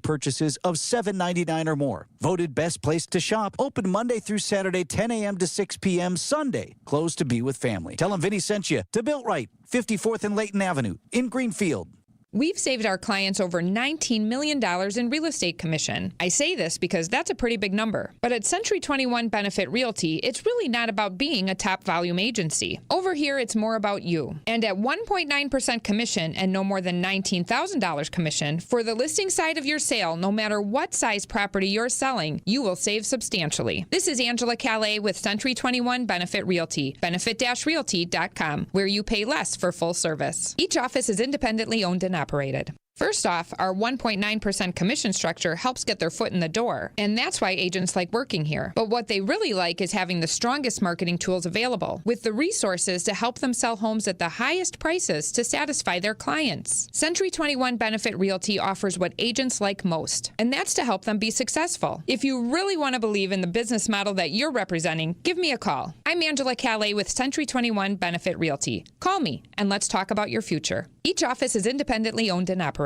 purchases of $7.99 or more. Voted best place to shop. Open Monday through Saturday, 10 a.m. to 6 p.m. Sunday. Closed to be with family. Tell them Vinny sent you to Built Right, 54th and Layton Avenue in Greenfield. We've saved our clients over $19 million in real estate commission. I say this because that's a pretty big number. But at Century 21 Benefit Realty, it's really not about being a top volume agency. Over here, it's more about you. And at 1.9% commission and no more than $19,000 commission, for the listing side of your sale, no matter what size property you're selling, you will save substantially. This is Angela Calais with Century 21 Benefit Realty, benefit-realty.com, where you pay less for full service. Each office is independently owned and operated. First off, our 1.9% commission structure helps get their foot in the door, and that's why agents like working here. But what they really like is having the strongest marketing tools available, with the resources to help them sell homes at the highest prices to satisfy their clients. Century 21 Benefit Realty offers what agents like most, and that's to help them be successful. If you really want to believe in the business model that you're representing, give me a call. I'm Angela Calais with Century 21 Benefit Realty. Call me, and let's talk about your future. Each office is independently owned and operated.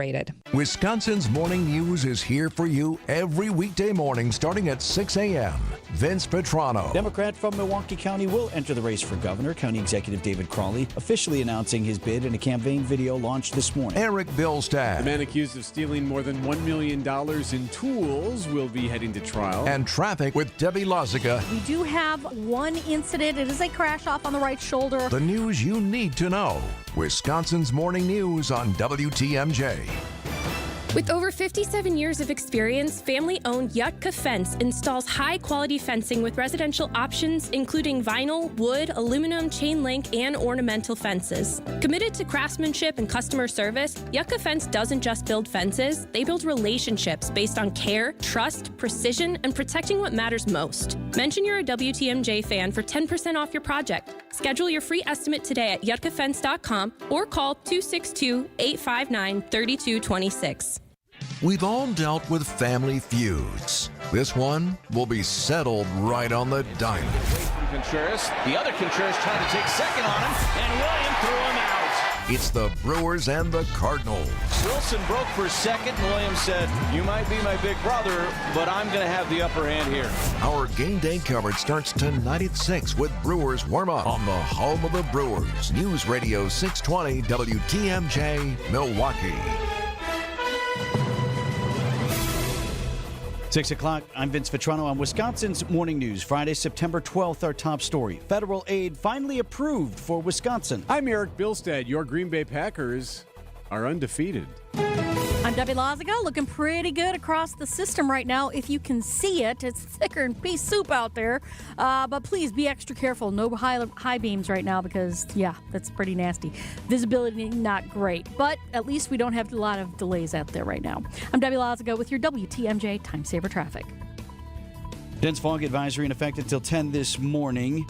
Wisconsin's Morning News is here for you every weekday morning starting at 6 a.m. Vince Vitrano. Democrat from Milwaukee County will enter the race for governor. County Executive David Crawley officially announcing his bid in a campaign video launched this morning. Erik Bilstad. The man accused of stealing more than $1 million in tools will be heading to trial. And traffic with Debbie Lozica. We do have one incident. It is a crash off on the right shoulder. The news you need to know. Wisconsin's Morning News on WTMJ. With over 57 years of experience, family-owned Yutka Fence installs high-quality fencing with residential options, including vinyl, wood, aluminum, chain link, and ornamental fences. Committed to craftsmanship and customer service, Yutka Fence doesn't just build fences, they build relationships based on care, trust, precision, and protecting what matters most. Mention you're a WTMJ fan for 10% off your project. Schedule your free estimate today at yutkafence.com or call 262-859-3226. We've all dealt with family feuds. This one will be settled right on the diamond. Contreras. The other Contreras trying to take second on him, and William threw him out. It's the Brewers and the Cardinals. Wilson broke for second, and Williams said, "You might be my big brother, but I'm going to have the upper hand here." Our game day coverage starts tonight at 6 with Brewers warm-up on the home of the Brewers. News Radio 620 WTMJ, Milwaukee. 6 o'clock, I'm Vince Vitrano on Wisconsin's Morning News. Friday, September 12th, our top story. Federal aid finally approved for Wisconsin. I'm Erik Bilstad. Your Green Bay Packers are undefeated. I'm Debbie Lozica, looking pretty good across the system right now. If you can see it, it's thicker than pea soup out there. But please be extra careful. No high beams right now because, yeah, that's pretty nasty. Visibility not great, but at least we don't have a lot of delays out there right now. I'm Debbie Lozica with your WTMJ Time Saver Traffic. Dense fog advisory in effect until 10 this morning.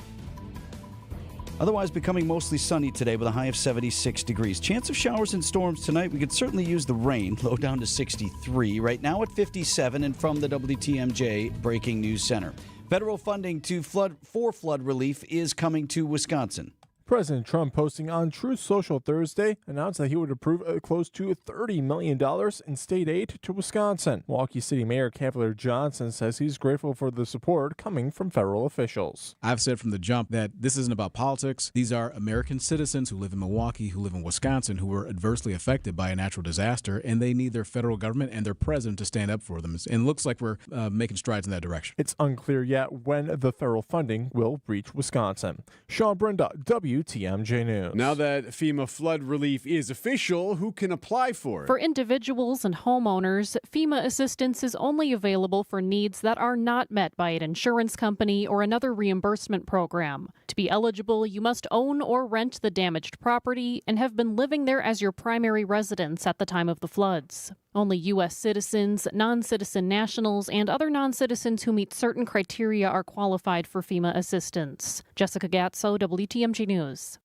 Otherwise becoming mostly sunny today with a high of 76 degrees. Chance of showers and storms tonight. We could certainly use the rain. Low down to 63. Right now at 57 and from the WTMJ Breaking News Center. Federal funding for flood relief is coming to Wisconsin. President Trump, posting on Truth Social Thursday, announced that he would approve close to $30 million in state aid to Wisconsin. Milwaukee City Mayor Cavalier Johnson says he's grateful for the support coming from federal officials. I've said from the jump that this isn't about politics. These are American citizens who live in Milwaukee, who live in Wisconsin, who were adversely affected by a natural disaster, and they need their federal government and their president to stand up for them. And it looks like we're making strides in that direction. It's unclear yet when the federal funding will reach Wisconsin. Sean Brenda, WTMJ News. Now that FEMA flood relief is official, who can apply for it? For individuals and homeowners, FEMA assistance is only available for needs that are not met by an insurance company or another reimbursement program. To be eligible, you must own or rent the damaged property and have been living there as your primary residence at the time of the floods. Only U.S. citizens, non-citizen nationals, and other non-citizens who meet certain criteria are qualified for FEMA assistance. Jessica Gatso, WTMJ News.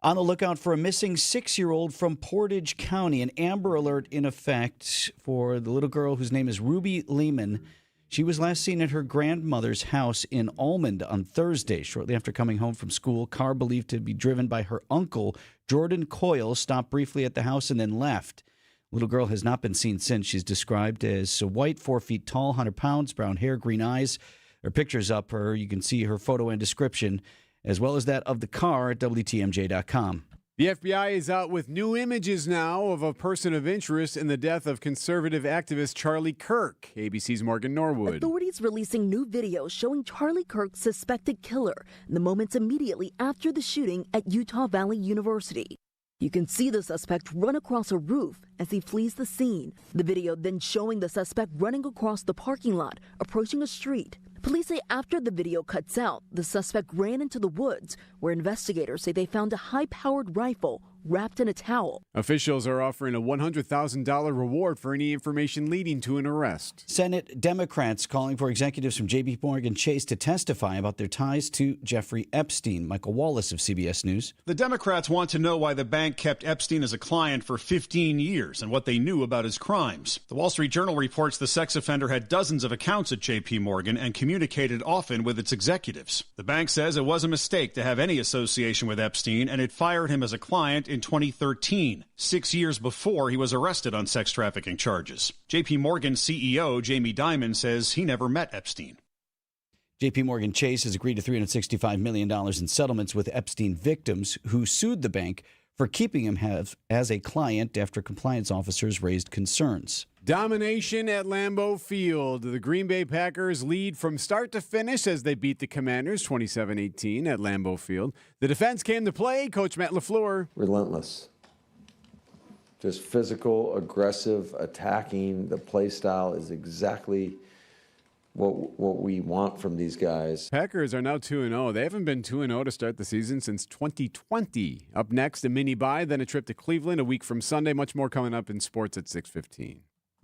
On the lookout for a missing 6-year-old from Portage County. An Amber Alert in effect for the little girl whose name is Ruby Lehman. She was last seen at her grandmother's house in Almond on Thursday. Shortly after coming home from school, car believed to be driven by her uncle, Jordan Coyle, stopped briefly at the house and then left. Little girl has not been seen since. She's described as white, 4 feet tall, 100 pounds, brown hair, green eyes. Her picture's up her. You can see her photo and description, as well as that of the car at WTMJ.com. The FBI is out with new images now of a person of interest in the death of conservative activist Charlie Kirk. ABC's Morgan Norwood. Authorities releasing new videos showing Charlie Kirk's suspected killer in the moments immediately after the shooting at Utah Valley University. You can see the suspect run across a roof as he flees the scene. The video then showing the suspect running across the parking lot, approaching a street. Police say after the video cuts out, the suspect ran into the woods, where investigators say they found a high-powered rifle wrapped in a towel. Officials are offering a $100,000 reward for any information leading to an arrest. Senate Democrats calling for executives from J.P. Morgan Chase to testify about their ties to Jeffrey Epstein. Michael Wallace of CBS News. The Democrats want to know why the bank kept Epstein as a client for 15 years and what they knew about his crimes. The Wall Street Journal reports the sex offender had dozens of accounts at J.P. Morgan and communicated often with its executives. The bank says it was a mistake to have any association with Epstein, and it fired him as a client in 2013, 6 years before he was arrested on sex trafficking charges. J.P. Morgan CEO Jamie Dimon says he never met Epstein. J.P. Morgan Chase has agreed to $365 million in settlements with Epstein victims who sued the bank for keeping him as a client after compliance officers raised concerns. Domination at Lambeau Field. The Green Bay Packers lead from start to finish as they beat the Commanders 27-18 at Lambeau Field. The defense came to play. Coach Matt LaFleur. Relentless. Just physical, aggressive, attacking. The play style is exactly what we want from these guys. Packers are now 2-0. They haven't been 2-0 to start the season since 2020. Up next, a mini bye, then a trip to Cleveland a week from Sunday. Much more coming up in sports at 6:15.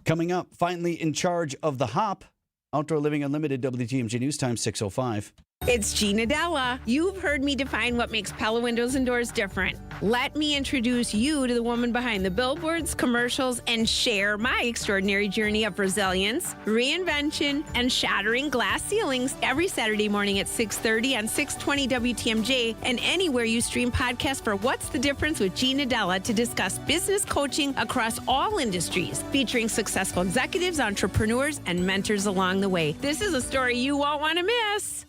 Coming up, finally in charge of the hop, Outdoor Living Unlimited, WTMJ News Time, 6:05. It's Gina Della. You've heard me define what makes Pella Windows and Doors different. Let me introduce you to the woman behind the billboards, commercials, and share my extraordinary journey of resilience, reinvention, and shattering glass ceilings every Saturday morning at 6:30 on 620 WTMJ and anywhere you stream podcasts for What's the Difference with Gina Della to discuss business coaching across all industries, featuring successful executives, entrepreneurs, and mentors along the way. This is a story you won't want to miss.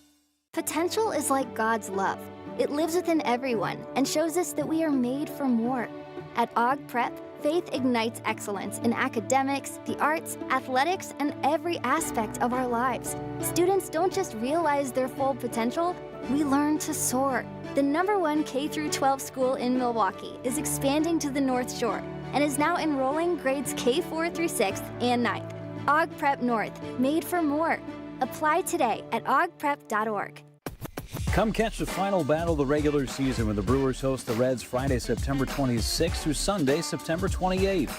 Potential is like God's love. It lives within everyone and shows us that we are made for more. At AUG Prep, faith ignites excellence in academics, the arts, athletics, and every aspect of our lives. Students don't just realize their full potential, we learn to soar. The #1 K-12 school in Milwaukee is expanding to the North Shore and is now enrolling grades K4 through 6th and 9th. AUG Prep North, made for more. Apply today at augprep.org. Come catch the final battle of the regular season when the Brewers host the Reds Friday, September 26th through Sunday, September 28th.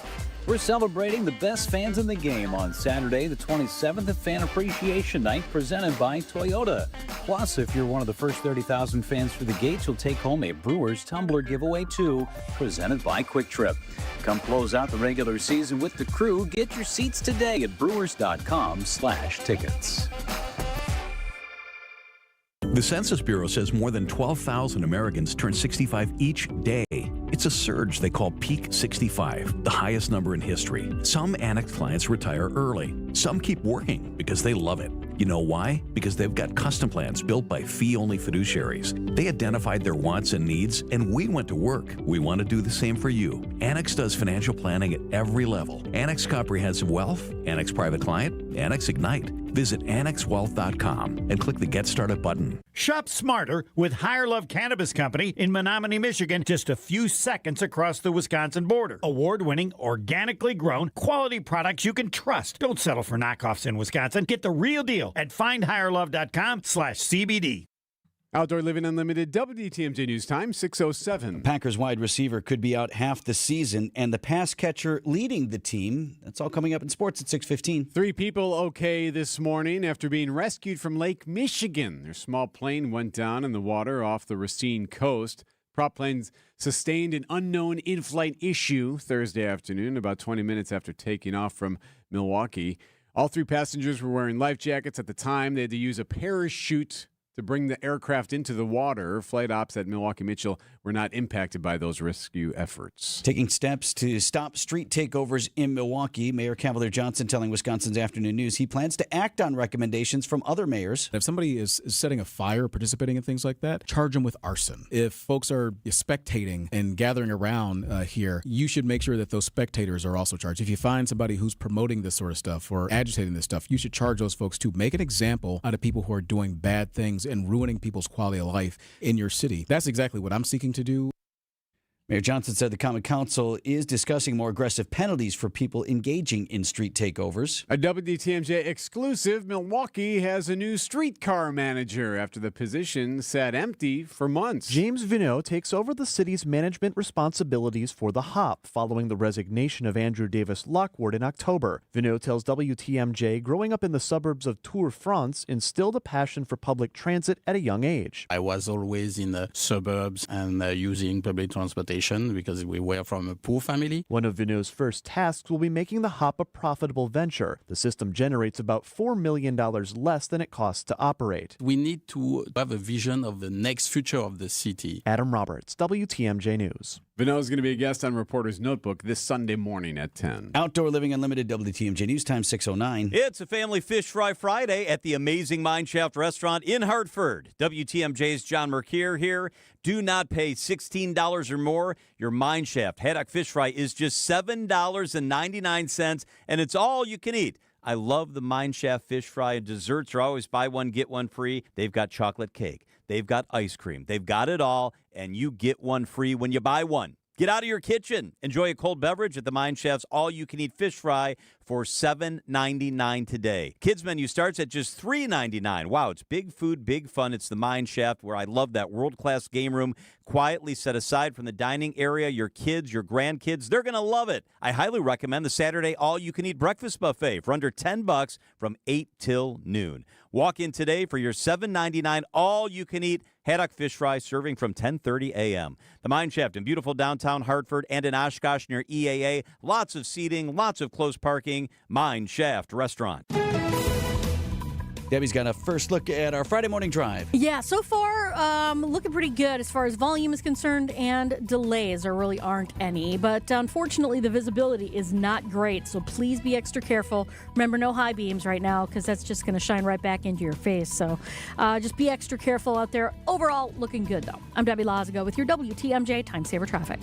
We're celebrating the best fans in the game on Saturday, the 27th at Fan Appreciation Night, presented by Toyota. Plus, if you're one of the first 30,000 fans through the gates, you'll take home a Brewers tumbler giveaway too, presented by Quick Trip. Come close out the regular season with the crew. Get your seats today at brewers.com/tickets. The Census Bureau says more than 12,000 Americans turn 65 each day. It's a surge they call Peak 65, the highest number in history. Some Annex clients retire early. Some keep working because they love it. You know why? Because they've got custom plans built by fee-only fiduciaries. They identified their wants and needs, and we went to work. We want to do the same for you. Annex does financial planning at every level. Annex Comprehensive Wealth, Annex Private Client, Annex Ignite. Visit AnnexWealth.com and click the Get Started button. Shop smarter with Higher Love Cannabis Company in Menominee, Michigan, just a few seconds across the Wisconsin border. Award-winning, organically grown, quality products you can trust. Don't settle for knockoffs in Wisconsin. Get the real deal at findhigherlove.com/CBD. Outdoor Living Unlimited, WTMJ News Time, 6:07. Packers wide receiver could be out half the season, and the pass catcher leading the team. That's all coming up in sports at 6:15. 3 people okay this morning after being rescued from Lake Michigan. Their small plane went down in the water off the Racine coast. Prop planes sustained an unknown in-flight issue Thursday afternoon, about 20 minutes after taking off from Milwaukee. All 3 passengers were wearing life jackets at the time. They had to use a parachute to bring the aircraft into the water. Flight ops at Milwaukee Mitchell were not impacted by those rescue efforts. Taking steps to stop street takeovers in Milwaukee, Mayor Cavalier Johnson telling Wisconsin's Afternoon News he plans to act on recommendations from other mayors. If somebody is setting a fire, participating in things like that, charge them with arson. If folks are spectating and gathering around here, you should make sure that those spectators are also charged. If you find somebody who's promoting this sort of stuff or agitating this stuff, you should charge those folks too. Make an example out of people who are doing bad things and ruining people's quality of life in your city. That's exactly what I'm seeking to do. Mayor Johnson said the Common Council is discussing more aggressive penalties for people engaging in street takeovers. A WTMJ exclusive, Milwaukee has a new streetcar manager after the position sat empty for months. James Vineau takes over the city's management responsibilities for the HOP following the resignation of Andrew Davis Lockwood in October. Vineau tells WTMJ growing up in the suburbs of Tour France instilled a passion for public transit at a young age. I was always in the suburbs and using public transportation because we were from a poor family. One of Vineau's first tasks will be making the HOP a profitable venture. The system generates about $4 million less than it costs to operate. We need to have a vision of the next future of the city. Adam Roberts, WTMJ News. Vineau is going to be a guest on Reporter's Notebook this Sunday morning at 10. Outdoor Living Unlimited, WTMJ News Time 6:09. It's a family fish fry Friday at the amazing Mineshaft Restaurant in Hartford. WTMJ's John Mercure here. Do not pay $16 or more. Your Mineshaft haddock fish fry is just $7.99, and it's all you can eat. I love the Mineshaft fish fry, and desserts are always buy one, get one free. They've got chocolate cake. They've got ice cream. They've got it all, and you get one free when you buy one. Get out of your kitchen. Enjoy a cold beverage at the Mineshaft's all-you-can-eat fish fry for $7.99 today. Kids menu starts at just $3.99. Wow, it's big food, big fun. It's the Mineshaft, where I love that world-class game room quietly set aside from the dining area. Your kids, your grandkids, they're going to love it. I highly recommend the Saturday all-you-can-eat breakfast buffet for under $10 from 8 till noon. Walk in today for your $7.99 all-you-can-eat haddock fish fry serving from 10:30 a.m. The Mineshaft in beautiful downtown Hartford and in Oshkosh near EAA. Lots of seating, lots of close parking. Mineshaft Restaurant. Debbie's got a first look at our Friday morning drive. Yeah, so far, looking pretty good as far as volume is concerned, and delays. There really aren't any. But unfortunately, the visibility is not great, so please be extra careful. Remember, no high beams right now, because that's just going to shine right back into your face. So just be extra careful out there. Overall, looking good, though. I'm Debbie Lazago with your WTMJ Time Saver Traffic.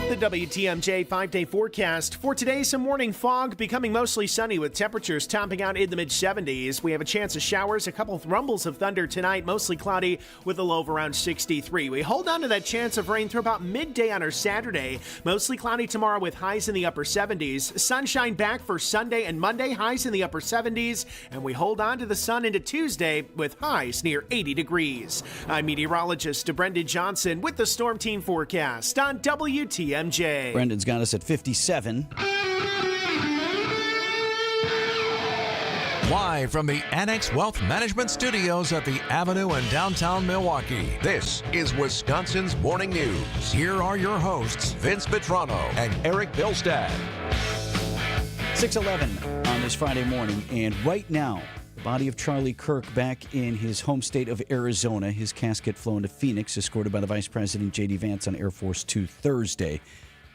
The WTMJ 5-day forecast. For today, some morning fog, becoming mostly sunny with temperatures topping out in the mid-70s. We have a chance of showers, a couple of rumbles of thunder tonight, mostly cloudy with a low of around 63. We hold on to that chance of rain through about midday on our Saturday. Mostly cloudy tomorrow with highs in the upper 70s. Sunshine back for Sunday and Monday, highs in the upper 70s. And we hold on to the sun into Tuesday with highs near 80 degrees. I'm meteorologist Brendan Johnson with the Storm Team forecast on WTMJ. Brendan's got us at 57. Live from the Annex Wealth Management Studios at the Avenue in downtown Milwaukee, this is Wisconsin's Morning News. Here are your hosts, Vince Vitrano and Erik Bilstad. 6:11 on this Friday morning, and right now, the body of Charlie Kirk back in his home state of Arizona. His casket flown to Phoenix, escorted by the Vice President J.D. Vance on Air Force 2 Thursday,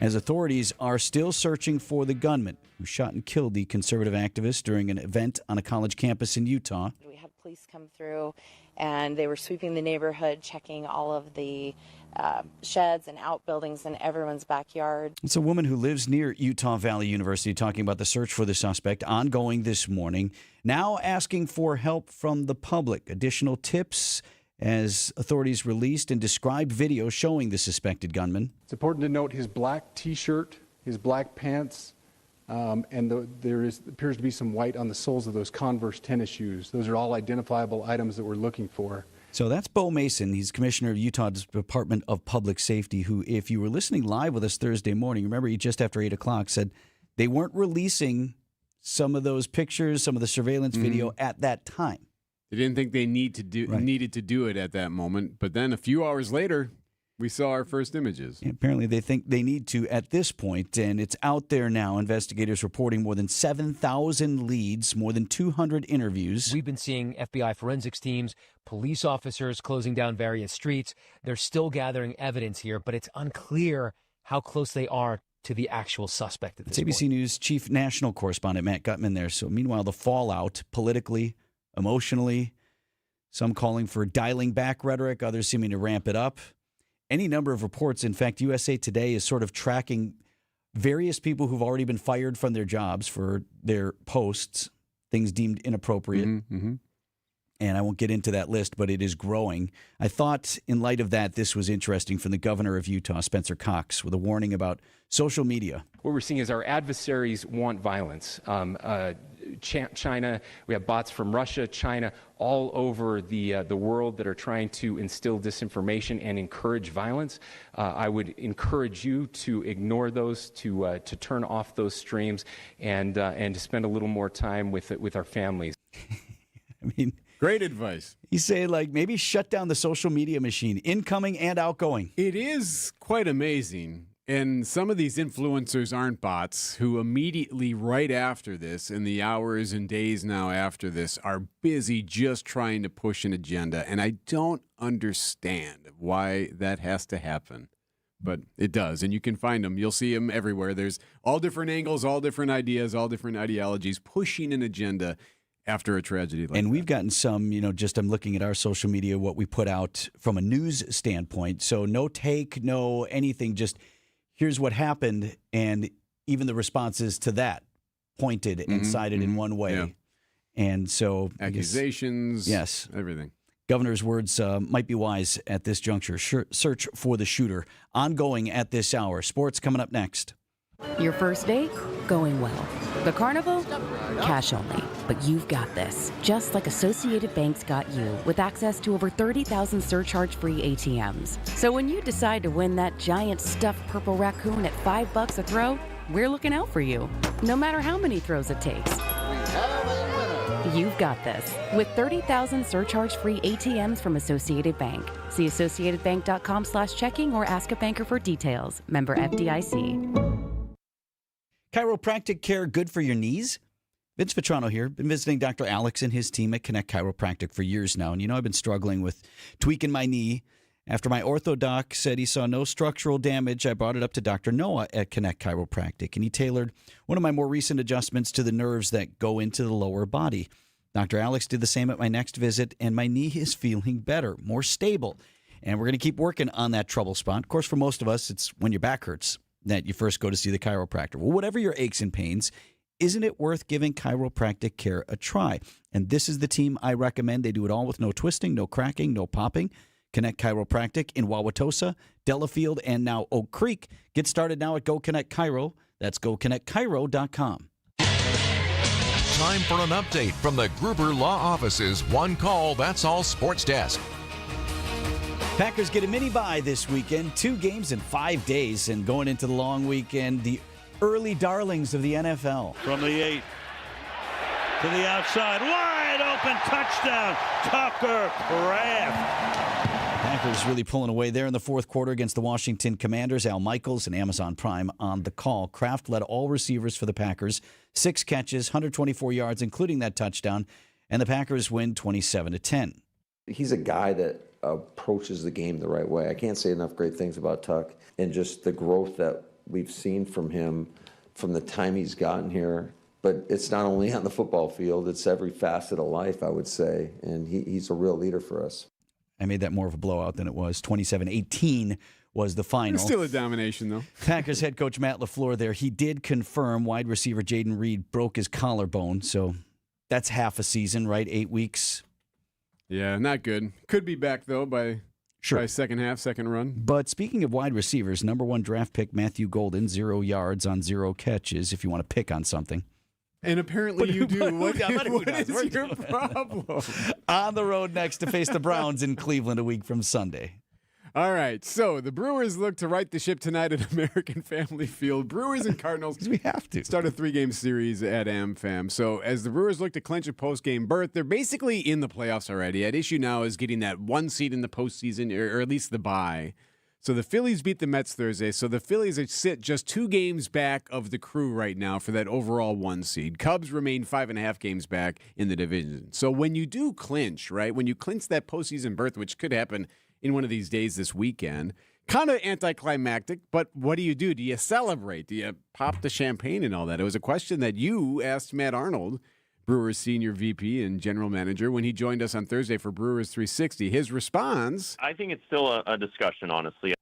as authorities are still searching for the gunman who shot and killed the conservative activist during an event on a college campus in Utah. We had police come through, and they were sweeping the neighborhood, checking all of the sheds and outbuildings in everyone's backyard. It's a woman who lives near Utah Valley University talking about the search for the suspect ongoing this morning, now asking for help from the public. Additional tips as authorities released and described video showing the suspected gunman. It's important to note his black T-shirt, his black pants, and there appears to be some white on the soles of those Converse tennis shoes. Those are all identifiable items that we're looking for. So that's Bo Mason. He's commissioner of Utah's Department of Public Safety, who, if you were listening live with us Thursday morning, remember he just after 8 o'clock said they weren't releasing some of those pictures, some of the surveillance video at that time. They didn't think they needed to do it at that moment. But then a few hours later, We saw our first images. Apparently, they think they need to at this point, and it's out there now. Investigators reporting more than 7,000 leads, more than 200 interviews. We've been seeing FBI forensics teams, police officers closing down various streets. They're still gathering evidence here, but it's unclear how close they are to the actual suspect at this It's ABC point. News chief national correspondent Matt Gutman there. So meanwhile, the fallout politically, emotionally, some calling for dialing back rhetoric, others seeming to ramp it up. Any number of reports. In fact, USA Today is sort of tracking various people who've already been fired from their jobs for their posts, things deemed inappropriate. Mm-hmm. And I won't get into that list, but it is growing. I thought, in light of that, this was interesting from the governor of Utah, Spencer Cox, with a warning about social media. What we're seeing is our adversaries want violence. China, we have bots from Russia, China, all over the world that are trying to instill disinformation and encourage violence. I would encourage you to ignore those, to turn off those streams, and to spend a little more time with our families. I mean, great advice. He's saying, like, maybe shut down the social media machine, incoming and outgoing. It is quite amazing. And some of these influencers aren't bots who immediately right after this, in the hours and days now after this, are busy just trying to push an agenda. And I don't understand why that has to happen. But it does. And you can find them. You'll see them everywhere. There's all different angles, all different ideas, all different ideologies pushing an agenda after a tragedy like that. And we've gotten some, just I'm looking at our social media, what we put out from a news standpoint. So no take, no anything, just here's what happened. And even the responses to that pointed and sided in one way. Yeah. And so accusations, yes, everything. Governor's words might be wise at this juncture. Search for the shooter ongoing at this hour. Sports coming up next. Your first date? Going well. The carnival? Cash only. But you've got this. Just like Associated Bank's got you, with access to over 30,000 surcharge-free ATMs. So when you decide to win that giant stuffed purple raccoon at $5 a throw, we're looking out for you. No matter how many throws it takes. You've got this. With 30,000 surcharge-free ATMs from Associated Bank. See associatedbank.com/checking or ask a banker for details. Member FDIC. Chiropractic care good for your knees? Vince Vitrano here. Been visiting Dr. Alex and his team at Connect Chiropractic for years now. And I've been struggling with tweaking my knee. After my ortho doc said he saw no structural damage, I brought it up to Dr. Noah at Connect Chiropractic. And he tailored one of my more recent adjustments to the nerves that go into the lower body. Dr. Alex did the same at my next visit, and my knee is feeling better, more stable. And we're going to keep working on that trouble spot. Of course, for most of us, it's when your back hurts that you first go to see the chiropractor. Well, whatever your aches and pains, isn't it worth giving chiropractic care a try? And this is the team I recommend. They do it all with no twisting, no cracking, no popping. Connect Chiropractic in Wauwatosa, Delafield, and now Oak Creek. Get started now at Go Connect Chiro. That's GoConnectChiro.com. Time for an update from the Gruber Law Office's One Call, That's All Sports Desk. Packers get a mini bye this weekend, 2 games in 5 days, and going into the long weekend, the early darlings of the NFL. From the 8 to the outside, wide open touchdown, Tucker Kraft. Packers really pulling away there in the fourth quarter against the Washington Commanders. Al Michaels and Amazon Prime on the call. Kraft led all receivers for the Packers, 6 catches, 124 yards, including that touchdown, and the Packers win 27-10. He's a guy that approaches the game the right way. I can't say enough great things about Tuck and just the growth that we've seen from him from the time he's gotten here. But it's not only on the football field, it's every facet of life, I would say, and he's a real leader for us. I made that more of a blowout than it was. 27-18 was the final. Still a domination, though. Packers head coach Matt LaFleur there. He did confirm wide receiver Jaden Reed broke his collarbone, so that's half a season, right? 8 weeks. Yeah, not good. Could be back, though, by second half, second run. But speaking of wide receivers, number 1 draft pick Matthew Golden, 0 yards on 0 catches, if you want to pick on something. And apparently you do. What is your problem? On the road next to face the Browns in Cleveland a week from Sunday. All right, so the Brewers look to right the ship tonight at American Family Field. Brewers and Cardinals we have to start a 3-game series at AmFam. So as the Brewers look to clinch a post-game berth, they're basically in the playoffs already. At issue now is getting that 1 seed in the postseason, or at least the bye. So the Phillies beat the Mets Thursday. So the Phillies sit just 2 games back of the Crew right now for that overall 1 seed. Cubs remain 5.5 games back in the division. So when you do clinch, right, when you clinch that postseason berth, which could happen in one of these days this weekend, kind of anticlimactic, but what do? Do you celebrate? Do you pop the champagne and all that? It was a question that you asked Matt Arnold, Brewers senior VP and general manager, when he joined us on Thursday for Brewers 360. His response... I think it's still a discussion, honestly.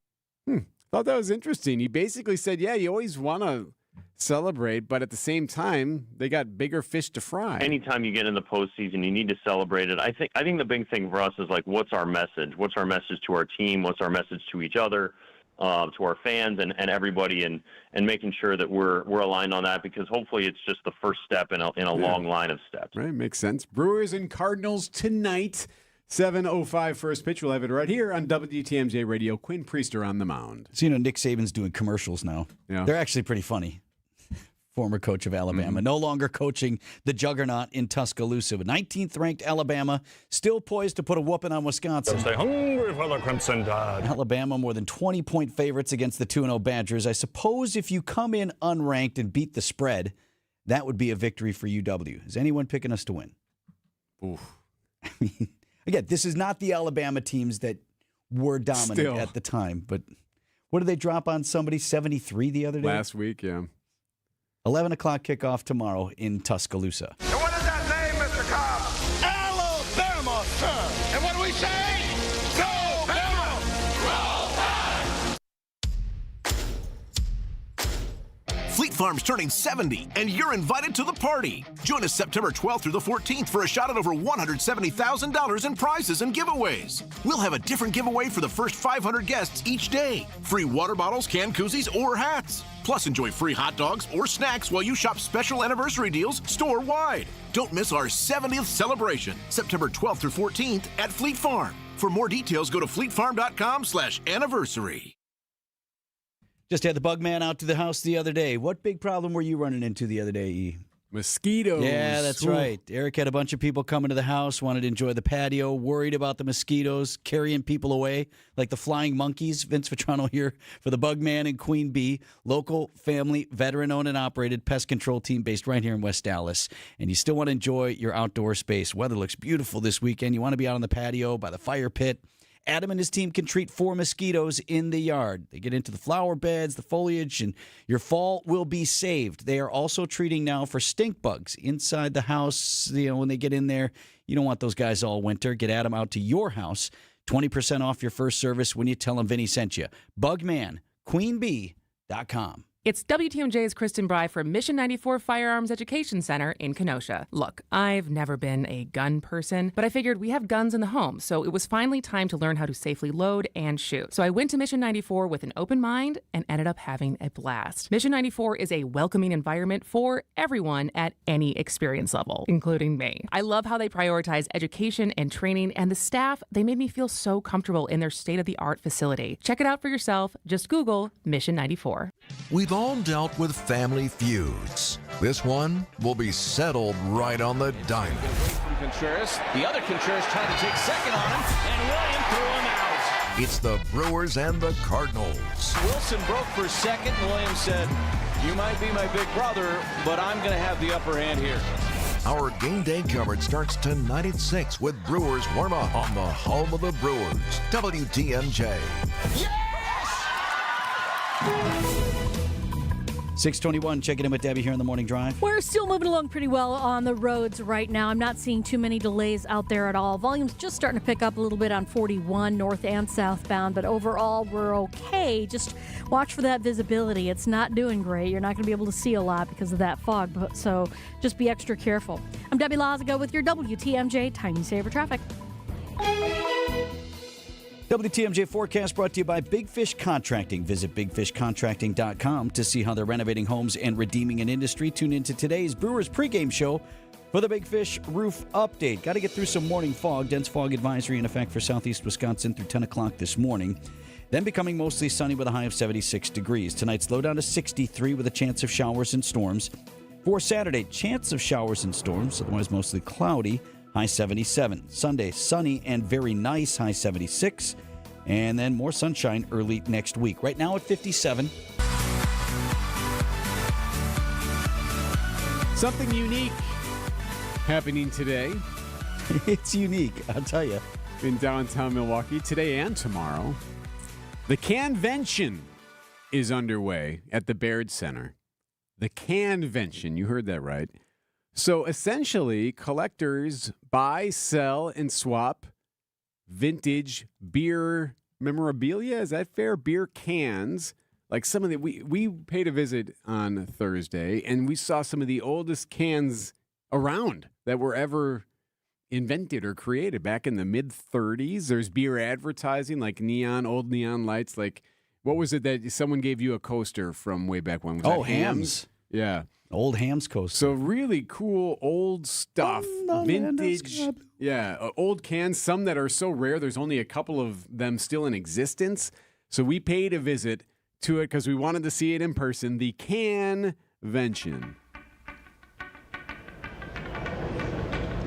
Thought that was interesting. He basically said, yeah, you always want to celebrate, but at the same time, they got bigger fish to fry. Anytime you get in the postseason, you need to celebrate it. I think the big thing for us is, like, what's our message? What's our message to our team? What's our message to each other? To our fans and everybody, and making sure that we're aligned on that, because hopefully it's just the first step in a long line of steps. Right, makes sense. Brewers and Cardinals tonight, 7:05 first pitch. We'll have it right here on WTMJ Radio. Quinn Priester on the mound. So, Nick Saban's doing commercials now. Yeah. They're actually pretty funny. Former coach of Alabama, no longer coaching the juggernaut in Tuscaloosa. But 19th ranked Alabama, still poised to put a whooping on Wisconsin. Stay hungry for the Crimson Tide. Alabama more than 20-point favorites against the 2-0 Badgers. I suppose if you come in unranked and beat the spread, that would be a victory for UW. Is anyone picking us to win? Oof. I mean, again, this is not the Alabama teams that were dominant at the time. But what did they drop on somebody? 73 the other day? Last week, yeah. 11 o'clock kickoff tomorrow in Tuscaloosa. And what is that name, Mr. Cobb? Alabama, sir. And what do we say? Go Bama! Roll Tide! Fleet Farm's turning 70, and you're invited to the party. Join us September 12th through the 14th for a shot at over $170,000 in prizes and giveaways. We'll have a different giveaway for the first 500 guests each day. Free water bottles, canned koozies, or hats. Plus, enjoy free hot dogs or snacks while you shop special anniversary deals store-wide. Don't miss our 70th celebration, September 12th through 14th at Fleet Farm. For more details, go to fleetfarm.com/anniversary. Just had the bug man out to the house the other day. What big problem were you running into the other day, E? Mosquitoes. Yeah, that's right. Eric had a bunch of people coming to the house, wanted to enjoy the patio, worried about the mosquitoes, carrying people away like the flying monkeys. Vince Vitrano here for the Bug Man and Queen Bee, local family, veteran-owned and operated pest control team based right here in West Dallas. And you still want to enjoy your outdoor space. Weather looks beautiful this weekend. You want to be out on the patio by the fire pit. Adam and his team can treat 4 mosquitoes in the yard. They get into the flower beds, the foliage, and your fall will be saved. They are also treating now for stink bugs inside the house. When they get in there, you don't want those guys all winter. Get Adam out to your house. 20% off your first service when you tell him Vinny sent you. BugmanQueenBee.com. It's WTMJ's Kristen Bry from Mission 94 Firearms Education Center in Kenosha. Look, I've never been a gun person, but I figured we have guns in the home, so it was finally time to learn how to safely load and shoot. So I went to Mission 94 with an open mind and ended up having a blast. Mission 94 is a welcoming environment for everyone at any experience level, including me. I love how they prioritize education and training, and the staff, they made me feel so comfortable in their state-of-the-art facility. Check it out for yourself. Just Google Mission 94. We've all dealt with family feuds. This one will be settled right on the diamond. From Contreras. The other Contreras tried to take second on him, and William threw him out. It's the Brewers and the Cardinals. Wilson broke for second. Williams said, "You might be my big brother, but I'm going to have the upper hand here." Our game day coverage starts tonight at 6 with Brewers warm-up on the home of the Brewers, WTMJ. 621, checking in with Debbie here in the Morning Drive. We're still moving along pretty well on the roads right now. I'm not seeing too many delays out there at all. Volume's just starting to pick up a little bit on 41, north and southbound, but overall we're okay. Just watch for that visibility. It's not doing great. You're not going to be able to see a lot because of that fog, so just be extra careful. I'm Debbie Lazago with your WTMJ Time Saver Traffic. WTMJ forecast brought to you by Big Fish Contracting. Visit bigfishcontracting.com to see how they're renovating homes and redeeming an industry. Tune into today's Brewers pregame show for the Big Fish roof update. Got to get through some morning fog. Dense fog advisory in effect for southeast Wisconsin through 10 o'clock this morning. Then becoming mostly sunny with a high of 76 degrees. Tonight's low down to 63 with a chance of showers and storms. For Saturday, chance of showers and storms, otherwise mostly cloudy. High 77. Sunday, sunny and very nice, high 76. And then more sunshine early next week. Right now at 57. Something unique happening today. It's unique, I'll tell you. In downtown Milwaukee today and tomorrow. The Canvention is underway at the Baird Center. The Canvention, you heard that right. So essentially, collectors buy, sell, and swap vintage beer memorabilia. Is that fair? Beer cans. Like some of the, we paid a visit on Thursday, and we saw some of the oldest cans around that were ever invented or created back in the mid-30s. There's beer advertising, like old neon lights. Like, what was it that someone gave you a coaster from way back when? Was that Hams. Yeah. Old Hams coaster. So really cool old stuff. Vintage. Yeah, old cans, some that are so rare, there's only a couple of them still in existence. So we paid a visit to it because we wanted to see it in person. The Canvention.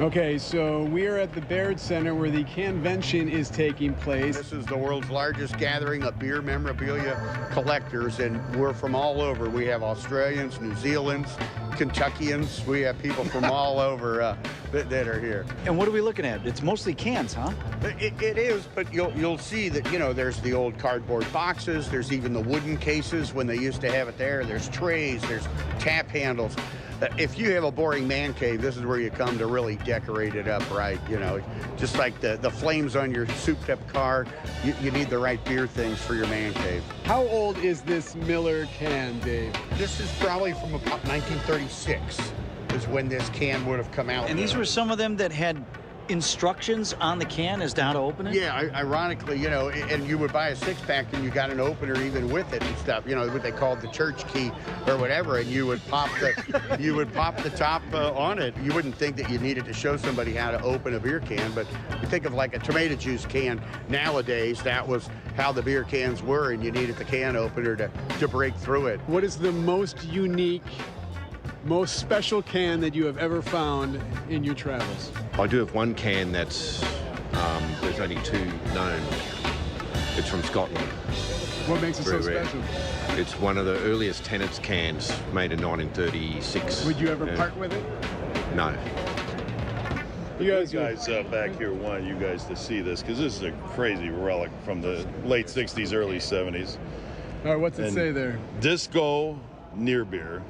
Okay, so we are at the Baird Center where the Canvention is taking place. This is the world's largest gathering of beer memorabilia collectors, and we're from all over. We have Australians, New Zealanders, Kentuckians. We have people from all over that are here. And what are we looking at? It's mostly cans, huh? It is, but you'll see that, there's the old cardboard boxes. There's even the wooden cases when they used to have it there. There's trays. There's tap handles. If you have a boring man cave, this is where you come to really decorate it up right. Just like the flames on your souped-up car, you need the right beer things for your man cave. How old is this Miller can, Dave? This is probably from about 1936 is when this can would have come out. And these were some of them that had instructions on the can as to how to open it? Yeah, ironically, and you would buy a six-pack and you got an opener even with it and stuff, what they called the church key or whatever, and you would pop the top on it. You wouldn't think that you needed to show somebody how to open a beer can, but you think of like a tomato juice can nowadays, that was how the beer cans were, and you needed the can opener to break through it. What is the most unique, most special can that you have ever found in your travels? I do have one can that's, there's only two known. It's from Scotland. What makes it so special? It's one of the earliest Tennant's cans made in 1936. Would you ever part with it? No. You guys back here wanted you guys to see this because this is a crazy relic from the late 60s, early 70s. All right, what's it say there? Disco near beer.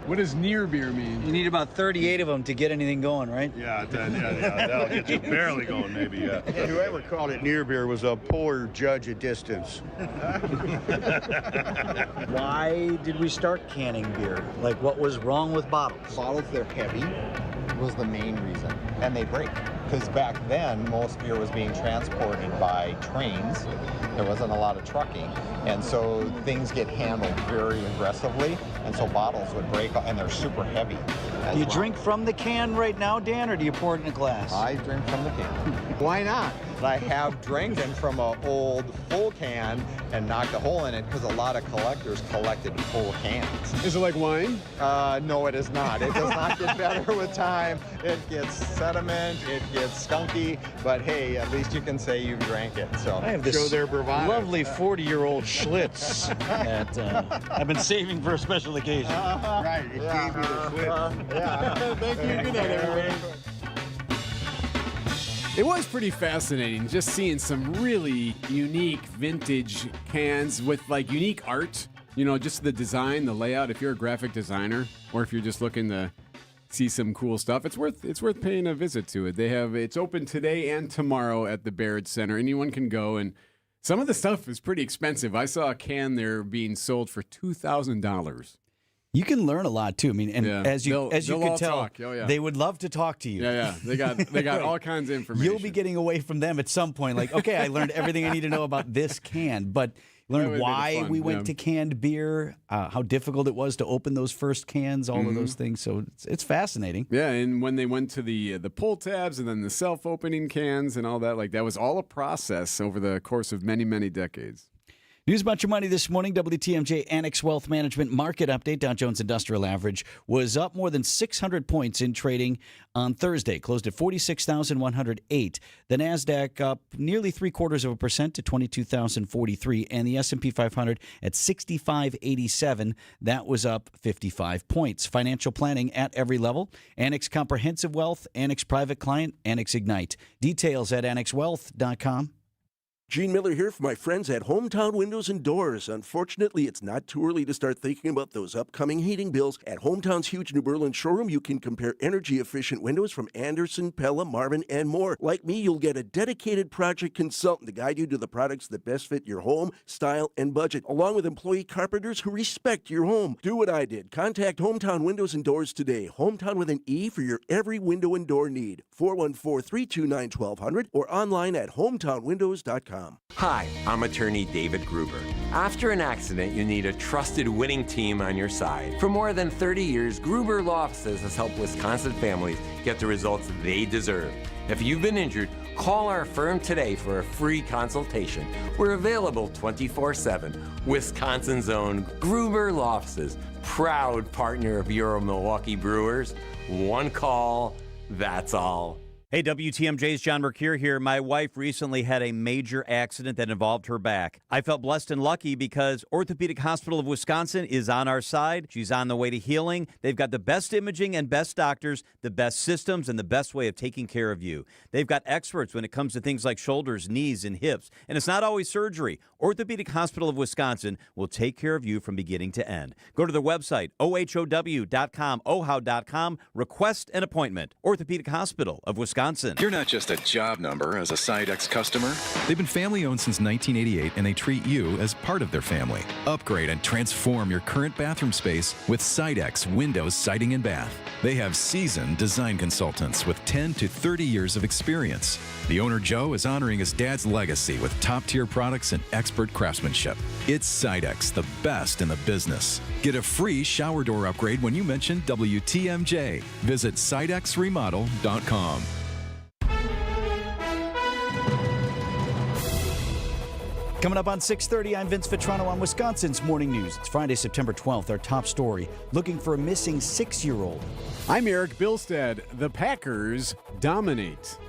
What does near beer mean? You need about 38 of them to get anything going, right? Yeah, that'll get you barely going, maybe. Yeah. And whoever called it near beer was a poor judge of distance. Why did we start canning beer? Like, what was wrong with bottles? Bottles, they're heavy, was the main reason, and they break. Because back then, most beer was being transported by trains. There wasn't a lot of trucking, and so things get handled very aggressively, and so bottles would break, and they're super heavy. Do you drink from the can right now, Dan, or do you pour it in a glass? I drink from the can. Why not? I have drank them from an old full can and knocked a hole in it because a lot of collectors collected full cans. Is it like wine? No, it is not. It does not get better with time. It gets sediment, it gets skunky, but hey, at least you can say you drank it. So I have this lovely 40-year-old Schlitz that I've been saving for a special occasion. Right, it gave you the Schlitz. Yeah. Thank you. Good night, everybody. It was pretty fascinating just seeing some really unique vintage cans with like unique art. Just the design, the layout. If you're a graphic designer or if you're just looking to see some cool stuff, it's worth paying a visit to it. It's open today and tomorrow at the Baird Center. Anyone can go, and some of the stuff is pretty expensive. I saw a can there being sold for $2,000. You can learn a lot too. I mean, and as you can tell, they would love to talk to you. Yeah. They got all kinds of information. You'll be getting away from them at some point. Like, okay, I learned everything I need to know about this can, but learn why we went to canned beer, how difficult it was to open those first cans, all of those things. So it's fascinating. Yeah, and when they went to the pull tabs and then the self-opening cans and all that, like that was all a process over the course of many, many decades. News about your money this morning. WTMJ Annex Wealth Management Market Update. Dow Jones Industrial Average was up more than 600 points in trading on Thursday. Closed at 46,108. The NASDAQ up nearly 0.75% to 22,043. And the S&P 500 at 6587. That was up 55 points. Financial planning at every level. Annex Comprehensive Wealth, Annex Private Client, Annex Ignite. Details at annexwealth.com. Gene Miller here for my friends at Hometown Windows and Doors. Unfortunately, it's not too early to start thinking about those upcoming heating bills. At Hometown's huge New Berlin showroom, you can compare energy-efficient windows from Anderson, Pella, Marvin, and more. Like me, you'll get a dedicated project consultant to guide you to the products that best fit your home, style, and budget, along with employee carpenters who respect your home. Do what I did. Contact Hometown Windows and Doors today. Hometown with an E for your every window and door need. 414-329-1200 or online at hometownwindows.com. Hi, I'm attorney David Gruber. After an accident, you need a trusted winning team on your side. For more than 30 years, Gruber Law Offices has helped Wisconsin families get the results they deserve. If you've been injured, call our firm today for a free consultation. We're available 24/7. Wisconsin's own Gruber Law Offices, proud partner of Euro Milwaukee Brewers. One call, that's all. Hey, WTMJ's John Mercure here. My wife recently had a major accident that involved her back. I felt blessed and lucky because Orthopedic Hospital of Wisconsin is on our side. She's on the way to healing. They've got the best imaging and best doctors, the best systems, and the best way of taking care of you. They've got experts when it comes to things like shoulders, knees, and hips. And it's not always surgery. Orthopedic Hospital of Wisconsin will take care of you from beginning to end. Go to their website, ohow.com, ohow.com. Request an appointment. Orthopedic Hospital of Wisconsin. You're not just a job number as a Sidex customer. They've been family-owned since 1988, and they treat you as part of their family. Upgrade and transform your current bathroom space with Sidex Windows Siding and Bath. They have seasoned design consultants with 10 to 30 years of experience. The owner, Joe, is honoring his dad's legacy with top-tier products and expert craftsmanship. It's Sidex, the best in the business. Get a free shower door upgrade when you mention WTMJ. Visit sidexremodel.com. Coming up on 6:30, I'm Vince Vitrano on Wisconsin's Morning News. It's Friday, September 12th. Our top story, looking for a missing 6-year-old. I'm Erik Bilstad. The Packers dominate.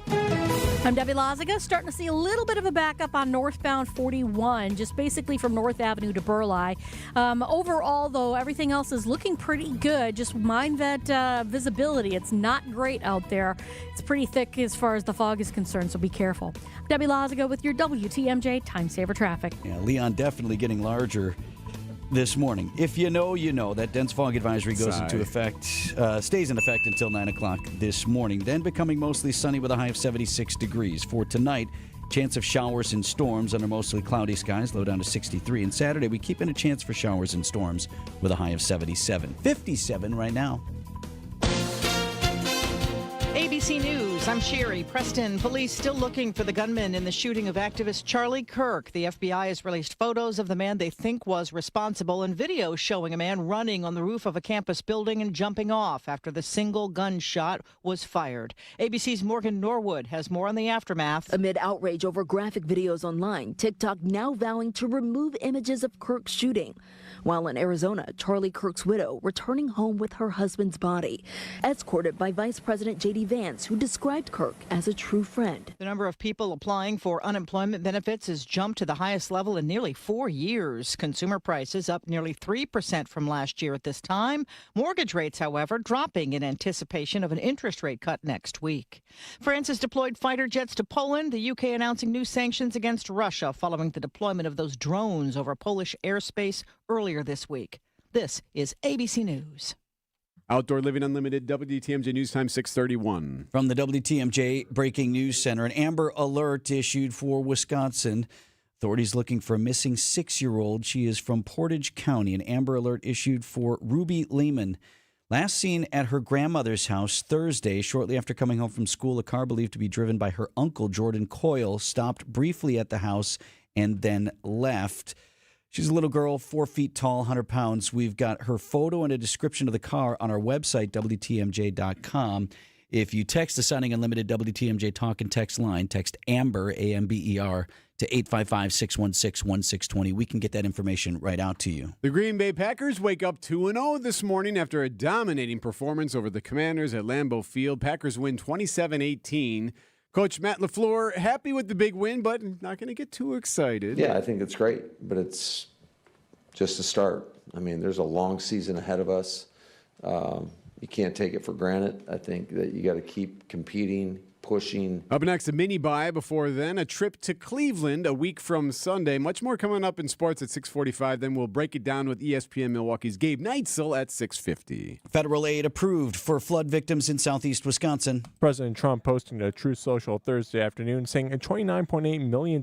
I'm Debbie Lazaga. Starting to see a little bit of a backup on northbound 41, just basically from North Avenue to Burleigh. Overall, though, everything else is looking pretty good. Just mind that visibility. It's not great out there. It's pretty thick as far as the fog is concerned, so be careful. Debbie Lazaga with your WTMJ Time Saver Traffic. Yeah, Leon definitely getting larger this morning. If you know, you know. That dense fog advisory goes into effect, stays in effect until 9 o'clock this morning. Then becoming mostly sunny with a high of 76 degrees. For tonight, chance of showers and storms under mostly cloudy skies, low down to 63. And Saturday, we keep in a chance for showers and storms with a high of 77. 57 right now. ABC News, I'm Sherry. Preston, police still looking for the gunman in the shooting of activist Charlie Kirk. The FBI has released photos of the man they think was responsible and videos showing a man running on the roof of a campus building and jumping off after the single gunshot was fired. ABC's Morgan Norwood has more on the aftermath. Amid outrage over graphic videos online, TikTok now vowing to remove images of Kirk's shooting. While in Arizona, Charlie Kirk's widow returning home with her husband's body, escorted by Vice President J.D. Vance, who described Kirk as a true friend. The number of people applying for unemployment benefits has jumped to the highest level in nearly 4 years. Consumer prices up nearly 3% from last year at this time. Mortgage rates, however, dropping in anticipation of an interest rate cut next week. France has deployed fighter jets to Poland. The UK announcing new sanctions against Russia following the deployment of those drones over Polish airspace earlier this week. This is ABC News. Outdoor Living Unlimited, WTMJ News Time 6:31. From the WTMJ Breaking News Center, an Amber Alert issued for Wisconsin. Authorities looking for a missing 6-year-old. She is from Portage County. An Amber Alert issued for Ruby Lehman. Last seen at her grandmother's house Thursday, shortly after coming home from school. A car believed to be driven by her uncle, Jordan Coyle, stopped briefly at the house and then left. She's a little girl, 4 feet tall, 100 pounds. We've got her photo and a description of the car on our website, WTMJ.com. If you text the Signing Unlimited WTMJ Talk and Text line, text AMBER, A-M-B-E-R, to 855-616-1620. We can get that information right out to you. The Green Bay Packers wake up 2-0 this morning after a dominating performance over the Commanders at Lambeau Field. Packers win 27-18. Coach Matt LaFleur happy with the big win, but not going to get too excited. Yeah, I think it's great, but it's just a start. I mean, there's a long season ahead of us. You can't take it for granted. I think that you got to keep competing, pushing. Up next, a mini buy. Before then, a trip to Cleveland a week from Sunday. Much more coming up in sports at 6:45. Then we'll break it down with ESPN Milwaukee's Gabe Neitzel at 6:50. Federal aid approved for flood victims in southeast Wisconsin. President Trump posting to Truth Social Thursday afternoon saying $29.8 million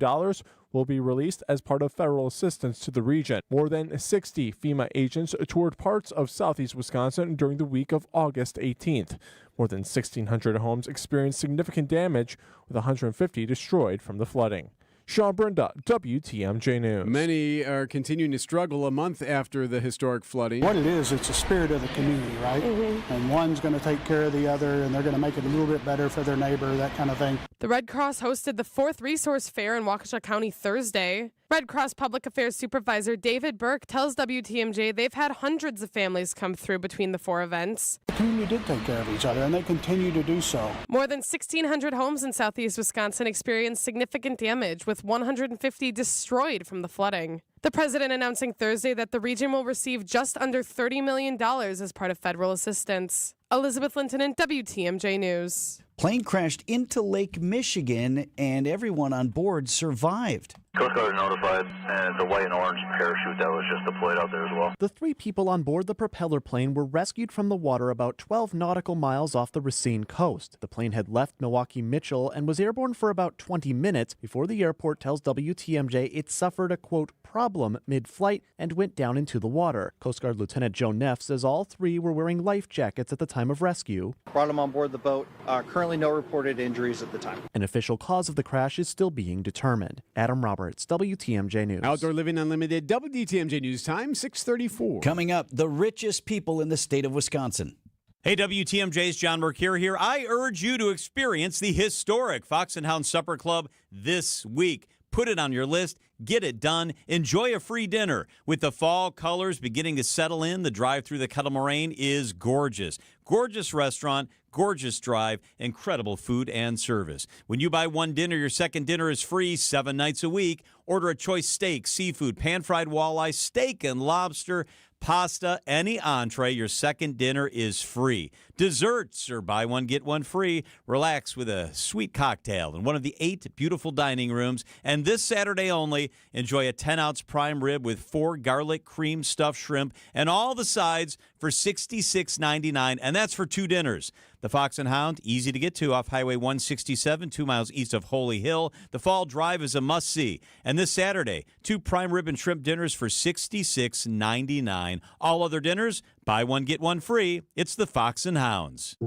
will be released as part of federal assistance to the region. More than 60 FEMA agents toured parts of southeast Wisconsin during the week of August 18th. More than 1,600 homes experienced significant damage, with 150 destroyed from the flooding. Sean Brenda, WTMJ News. Many are continuing to struggle a month after the historic flooding. What it is, it's a spirit of the community, right? Mm-hmm. And one's going to take care of the other, and they're going to make it a little bit better for their neighbor, that kind of thing. The Red Cross hosted the 4th Resource Fair in Waukesha County Thursday. Red Cross Public Affairs Supervisor David Burke tells WTMJ they've had hundreds of families come through between the 4 events. The community did take care of each other, and they continue to do so. More than 1,600 homes in southeast Wisconsin experienced significant damage, with 150 destroyed from the flooding. The president announcing Thursday that the region will receive just under $30 million as part of federal assistance. Elizabeth Linton in WTMJ News. Plane crashed into Lake Michigan, and everyone on board survived. Coast Guard notified, and the white and orange parachute that was just deployed out there as well. The 3 people on board the propeller plane were rescued from the water about 12 nautical miles off the Racine coast. The plane had left Milwaukee Mitchell and was airborne for about 20 minutes before the airport tells WTMJ it suffered a, quote, problem mid-flight and went down into the water. Coast Guard Lieutenant Joe Neff says all 3 were wearing life jackets at the time of rescue. Brought them on board the boat. Currently no reported injuries at the time. An official cause of the crash is still being determined. Adam Roberts, WTMJ News. Outdoor Living Unlimited, WTMJ News Time, 6:34. Coming up, the richest people in the state of Wisconsin. Hey, WTMJ's John Mercure here. I urge you to experience the historic Fox and Hound Supper Club this week. Put it on your list. Get it done. Enjoy a free dinner. With the fall colors beginning to settle in, the drive through the Kettle Moraine is gorgeous. Gorgeous restaurant, gorgeous drive, incredible food and service. When you buy one dinner, your second dinner is free 7 nights a week. Order a choice steak, seafood, pan-fried walleye, steak and lobster, pasta, any entree. Your second dinner is free. Desserts or buy one, get one free. Relax with a sweet cocktail in one of the 8 beautiful dining rooms. And this Saturday only, enjoy a 10-ounce prime rib with 4 garlic cream stuffed shrimp and all the sides for $66.99. And that's for 2 dinners. The Fox and Hound, easy to get to off Highway 167, 2 miles east of Holy Hill. The Fall Drive is a must-see. And this Saturday, 2 prime rib and shrimp dinners for $66.99. All other dinners, buy one, get one free. It's the Fox and Hounds.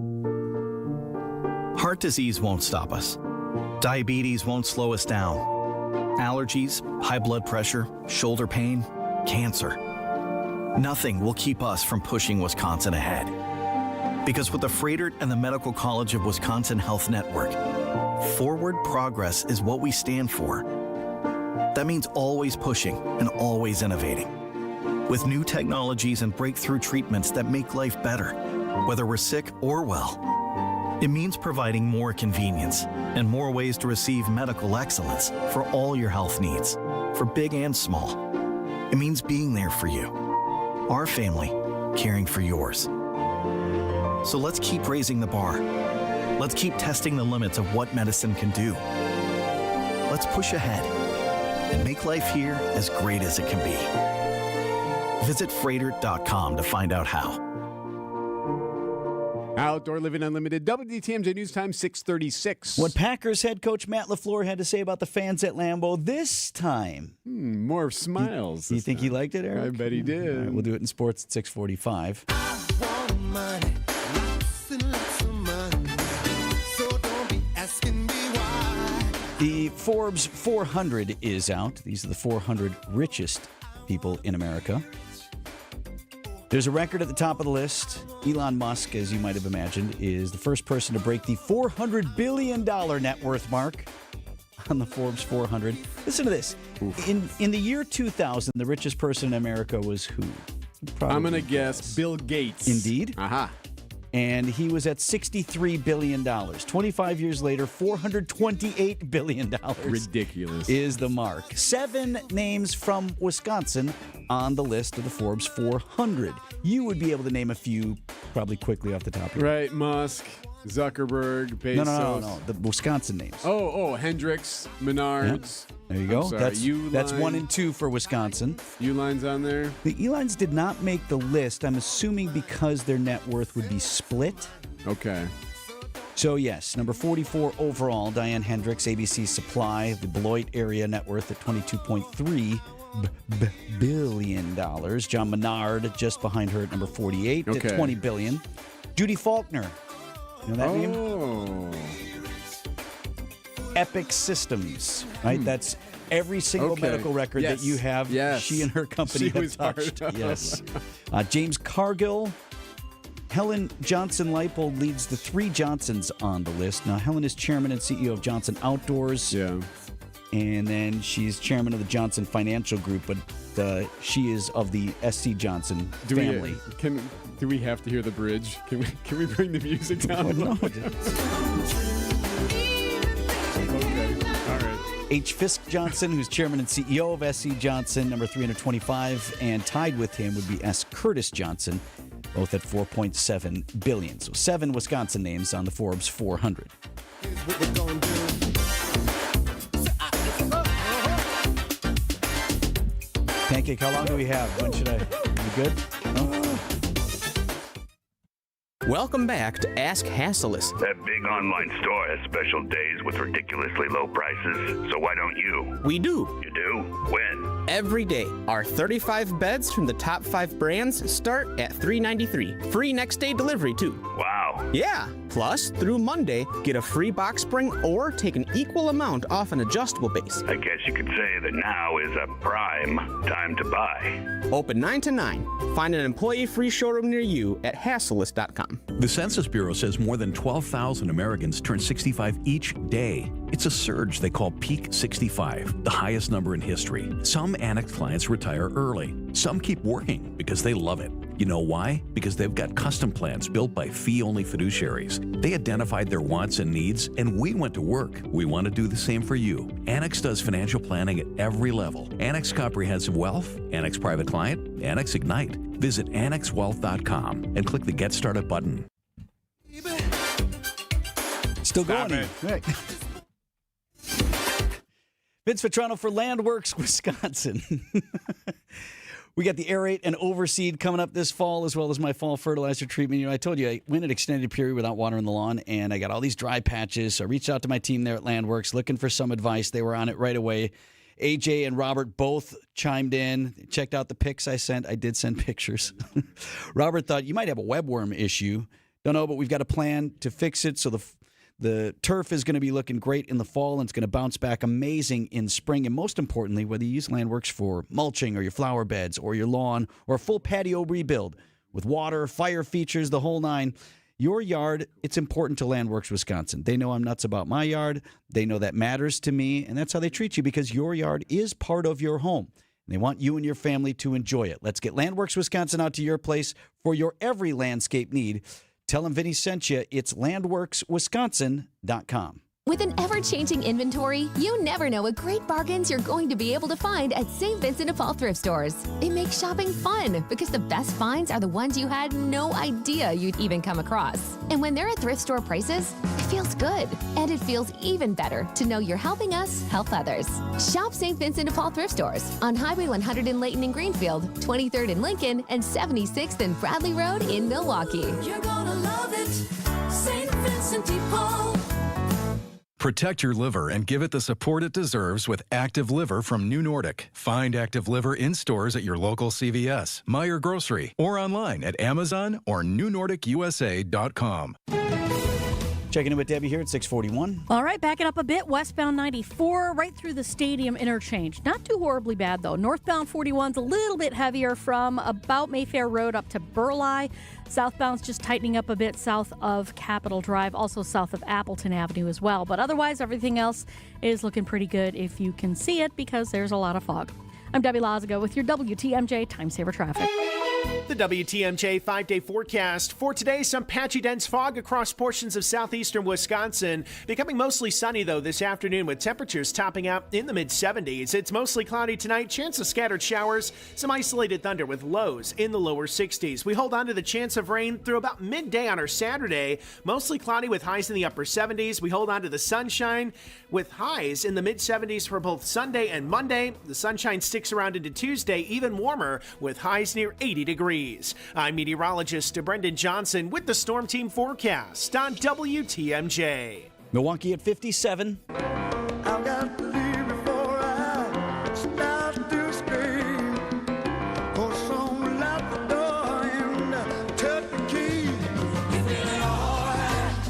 Heart disease won't stop us. Diabetes won't slow us down. Allergies, high blood pressure, shoulder pain, cancer. Nothing will keep us from pushing Wisconsin ahead. Because with the Freighter and the Medical College of Wisconsin Health Network, forward progress is what we stand for. That means always pushing and always innovating. With new technologies and breakthrough treatments that make life better, whether we're sick or well. It means providing more convenience and more ways to receive medical excellence for all your health needs, for big and small. It means being there for you, our family, caring for yours. So let's keep raising the bar. Let's keep testing the limits of what medicine can do. Let's push ahead and make life here as great as it can be. Visit Freighter.com to find out how. Outdoor Living Unlimited, WTMJ News Time, 6:36. What Packers head coach Matt LaFleur had to say about the fans at Lambeau this time. More smiles. You think he liked it, Eric? I bet he did. All right, we'll do it in sports at 6:45. The Forbes 400 is out. These are the 400 richest people in America. There's a record at the top of the list. Elon Musk, as you might have imagined, is the first person to break the $400 billion net worth mark on the Forbes 400. Listen to this. In the year 2000, the richest person in America was who? I'm going to guess Bill Gates. Indeed. Aha. And he was at $63 billion. 25 years later, $428 billion. Ridiculous. Is the mark. 7 names from Wisconsin on the list of the Forbes 400. You would be able to name a few probably quickly off the top of your head. Right, Musk, Zuckerberg, Bezos. No. The Wisconsin names. Hendricks, Menards. Yeah. There you go. Sorry, That's 1 and 2 for Wisconsin. Uline's on there. The Elines did not make the list, I'm assuming because their net worth would be split. Okay. So, yes, number 44 overall, Diane Hendricks, ABC Supply, the Beloit area net worth at $22.3 billion. John Menard just behind her at number 48 at $20 billion. Judy Faulkner. You know that name? Epic Systems, right? That's every single medical record that you have. Yes. She and her company have touched. Yes. James Cargill. Helen Johnson Leipold leads the 3 Johnsons on the list. Now, Helen is chairman and CEO of Johnson Outdoors. Yeah. And then she's chairman of the Johnson Financial Group, but she is of the SC Johnson family. Do we have to hear the bridge? Can we bring the music down? No. H. Fisk Johnson, who's chairman and CEO of SC Johnson, number 325, and tied with him would be S. Curtis Johnson, both at $4.7 billion. So 7 Wisconsin names on the Forbes 400. Pancake, how long do we have? When should I? You good? Oh. Welcome back to Ask Hasselus. That big online store has special days with ridiculously low prices, so why don't you? We do. You do? When? Every day. Our 35 beds from the top 5 brands start at $393. Free next day delivery, too. Wow. Yeah. Plus, through Monday, get a free box spring or take an equal amount off an adjustable base. I guess you could say that now is a prime time to buy. Open 9 to 9. Find an employee-free showroom near you at Hasselus.com. The Census Bureau says more than 12,000 Americans turn 65 each day. It's a surge they call Peak 65, the highest number in history. Some Annex clients retire early. Some keep working because they love it. You know why? Because they've got custom plans built by fee-only fiduciaries. They identified their wants and needs, and we went to work. We want to do the same for you. Annex does financial planning at every level. Annex Comprehensive Wealth, Annex Private Client, Annex Ignite. Visit AnnexWealth.com and click the Get Started button. Still going. Right. Vince Vitrano for Landworks, Wisconsin. We got the aerate and overseed coming up this fall, as well as my fall fertilizer treatment. You know, I told you I went an extended period without watering the lawn, and I got all these dry patches. So I reached out to my team there at Landworks looking for some advice. They were on it right away. AJ and Robert both chimed in, checked out the pics I sent. I did send pictures. Robert thought you might have a webworm issue. Don't know, but we've got a plan to fix it. So the turf is going to be looking great in the fall, and it's going to bounce back amazing in spring. And most importantly, whether you use Landworks for mulching or your flower beds or your lawn or a full patio rebuild with water, fire features, the whole 9, your yard, it's important to Landworks Wisconsin. They know I'm nuts about my yard. They know that matters to me, and that's how they treat you, because your yard is part of your home. And they want you and your family to enjoy it. Let's get Landworks Wisconsin out to your place for your every landscape need. Tell them Vinny sent you. It's landworkswisconsin.com. With an ever-changing inventory, you never know what great bargains you're going to be able to find at St. Vincent de Paul thrift stores. It makes shopping fun because the best finds are the ones you had no idea you'd even come across. And when they're at thrift store prices, it feels good. And it feels even better to know you're helping us help others. Shop St. Vincent de Paul thrift stores on Highway 100 in Layton and Greenfield, 23rd in Lincoln, and 76th and Bradley Road in Milwaukee. You're gonna love it, St. Vincent de Paul. Protect your liver and give it the support it deserves with Active Liver from New Nordic. Find Active Liver in stores at your local CVS, Meijer Grocery, or online at Amazon or NewNordicUSA.com. Checking in with Debbie here at 641. All right, backing up a bit. Westbound 94 right through the stadium interchange. Not too horribly bad, though. Northbound 41's a little bit heavier from about Mayfair Road up to Burleigh. Southbound's just tightening up a bit south of Capitol Drive, also south of Appleton Avenue as well. But otherwise, everything else is looking pretty good if you can see it because there's a lot of fog. I'm Debbie Lazago with your WTMJ Time Saver Traffic. The WTMJ 5-day forecast for today, some patchy dense fog across portions of southeastern Wisconsin. Becoming mostly sunny, though, this afternoon with temperatures topping out in the mid-70s. It's mostly cloudy tonight, chance of scattered showers, some isolated thunder with lows in the lower 60s. We hold on to the chance of rain through about midday on our Saturday. Mostly cloudy with highs in the upper 70s. We hold on to the sunshine with highs in the mid-70s for both Sunday and Monday. The sunshine sticks around into Tuesday, even warmer with highs near 80 degrees. I'm meteorologist Brendan Johnson with the Storm Team forecast on WTMJ. Milwaukee at 57. You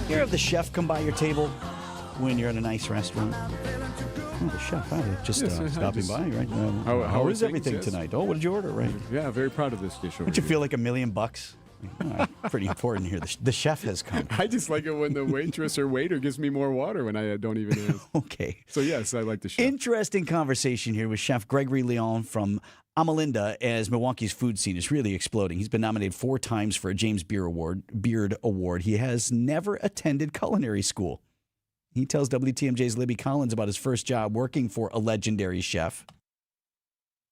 ever have the chef come by your table when you're at a nice restaurant? Oh, the chef, hi. Just stopping by, right? How is everything tonight? Oh, what did you order, right? Yeah, very proud of this dish over Don't you feel like $1 million? Pretty important here. The chef has come. I just like it when the waitress or waiter gives me more water when I don't even ask. Okay. So, yes, I like the chef. Interesting conversation here with Chef Gregory Leon from Amalinda as Milwaukee's food scene is really exploding. He's been nominated 4 times for a James Beard Award. He has never attended culinary school. He tells WTMJ's Libby Collins about his first job working for a legendary chef.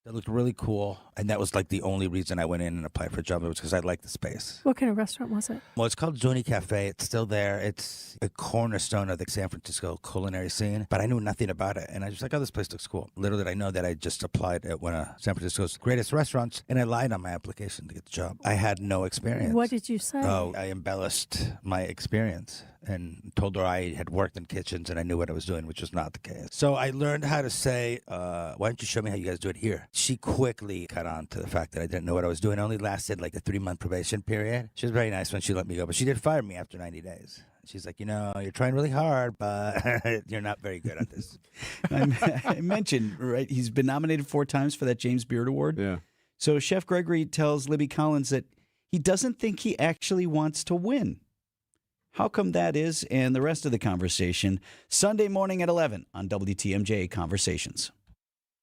That looked really cool, and that was like the only reason I went in and applied for a job. It was because I liked the space. What kind of restaurant was it? Well, it's called Zuni Cafe. It's still there. It's a cornerstone of the San Francisco culinary scene, but I knew nothing about it, and I was like, oh, this place looks cool. Little did I know that I just applied at one of San Francisco's greatest restaurants, and I lied on my application to get the job. I had no experience. What did you say? Oh, I embellished my experience and told her I had worked in kitchens and I knew what I was doing, which was not the case. So I learned how to say, why don't you show me how you guys do it here? She quickly cut on to the fact that I didn't know what I was doing. It only lasted like a 3-month probation period. She was very nice when she let me go, but she did fire me after 90 days. She's like, you're trying really hard, but you're not very good at this. I mentioned, right, he's been nominated 4 times for that James Beard Award. Yeah. So Chef Gregory tells Libby Collins that he doesn't think he actually wants to win. How come that is, and the rest of the conversation, Sunday morning at 11 on WTMJ Conversations.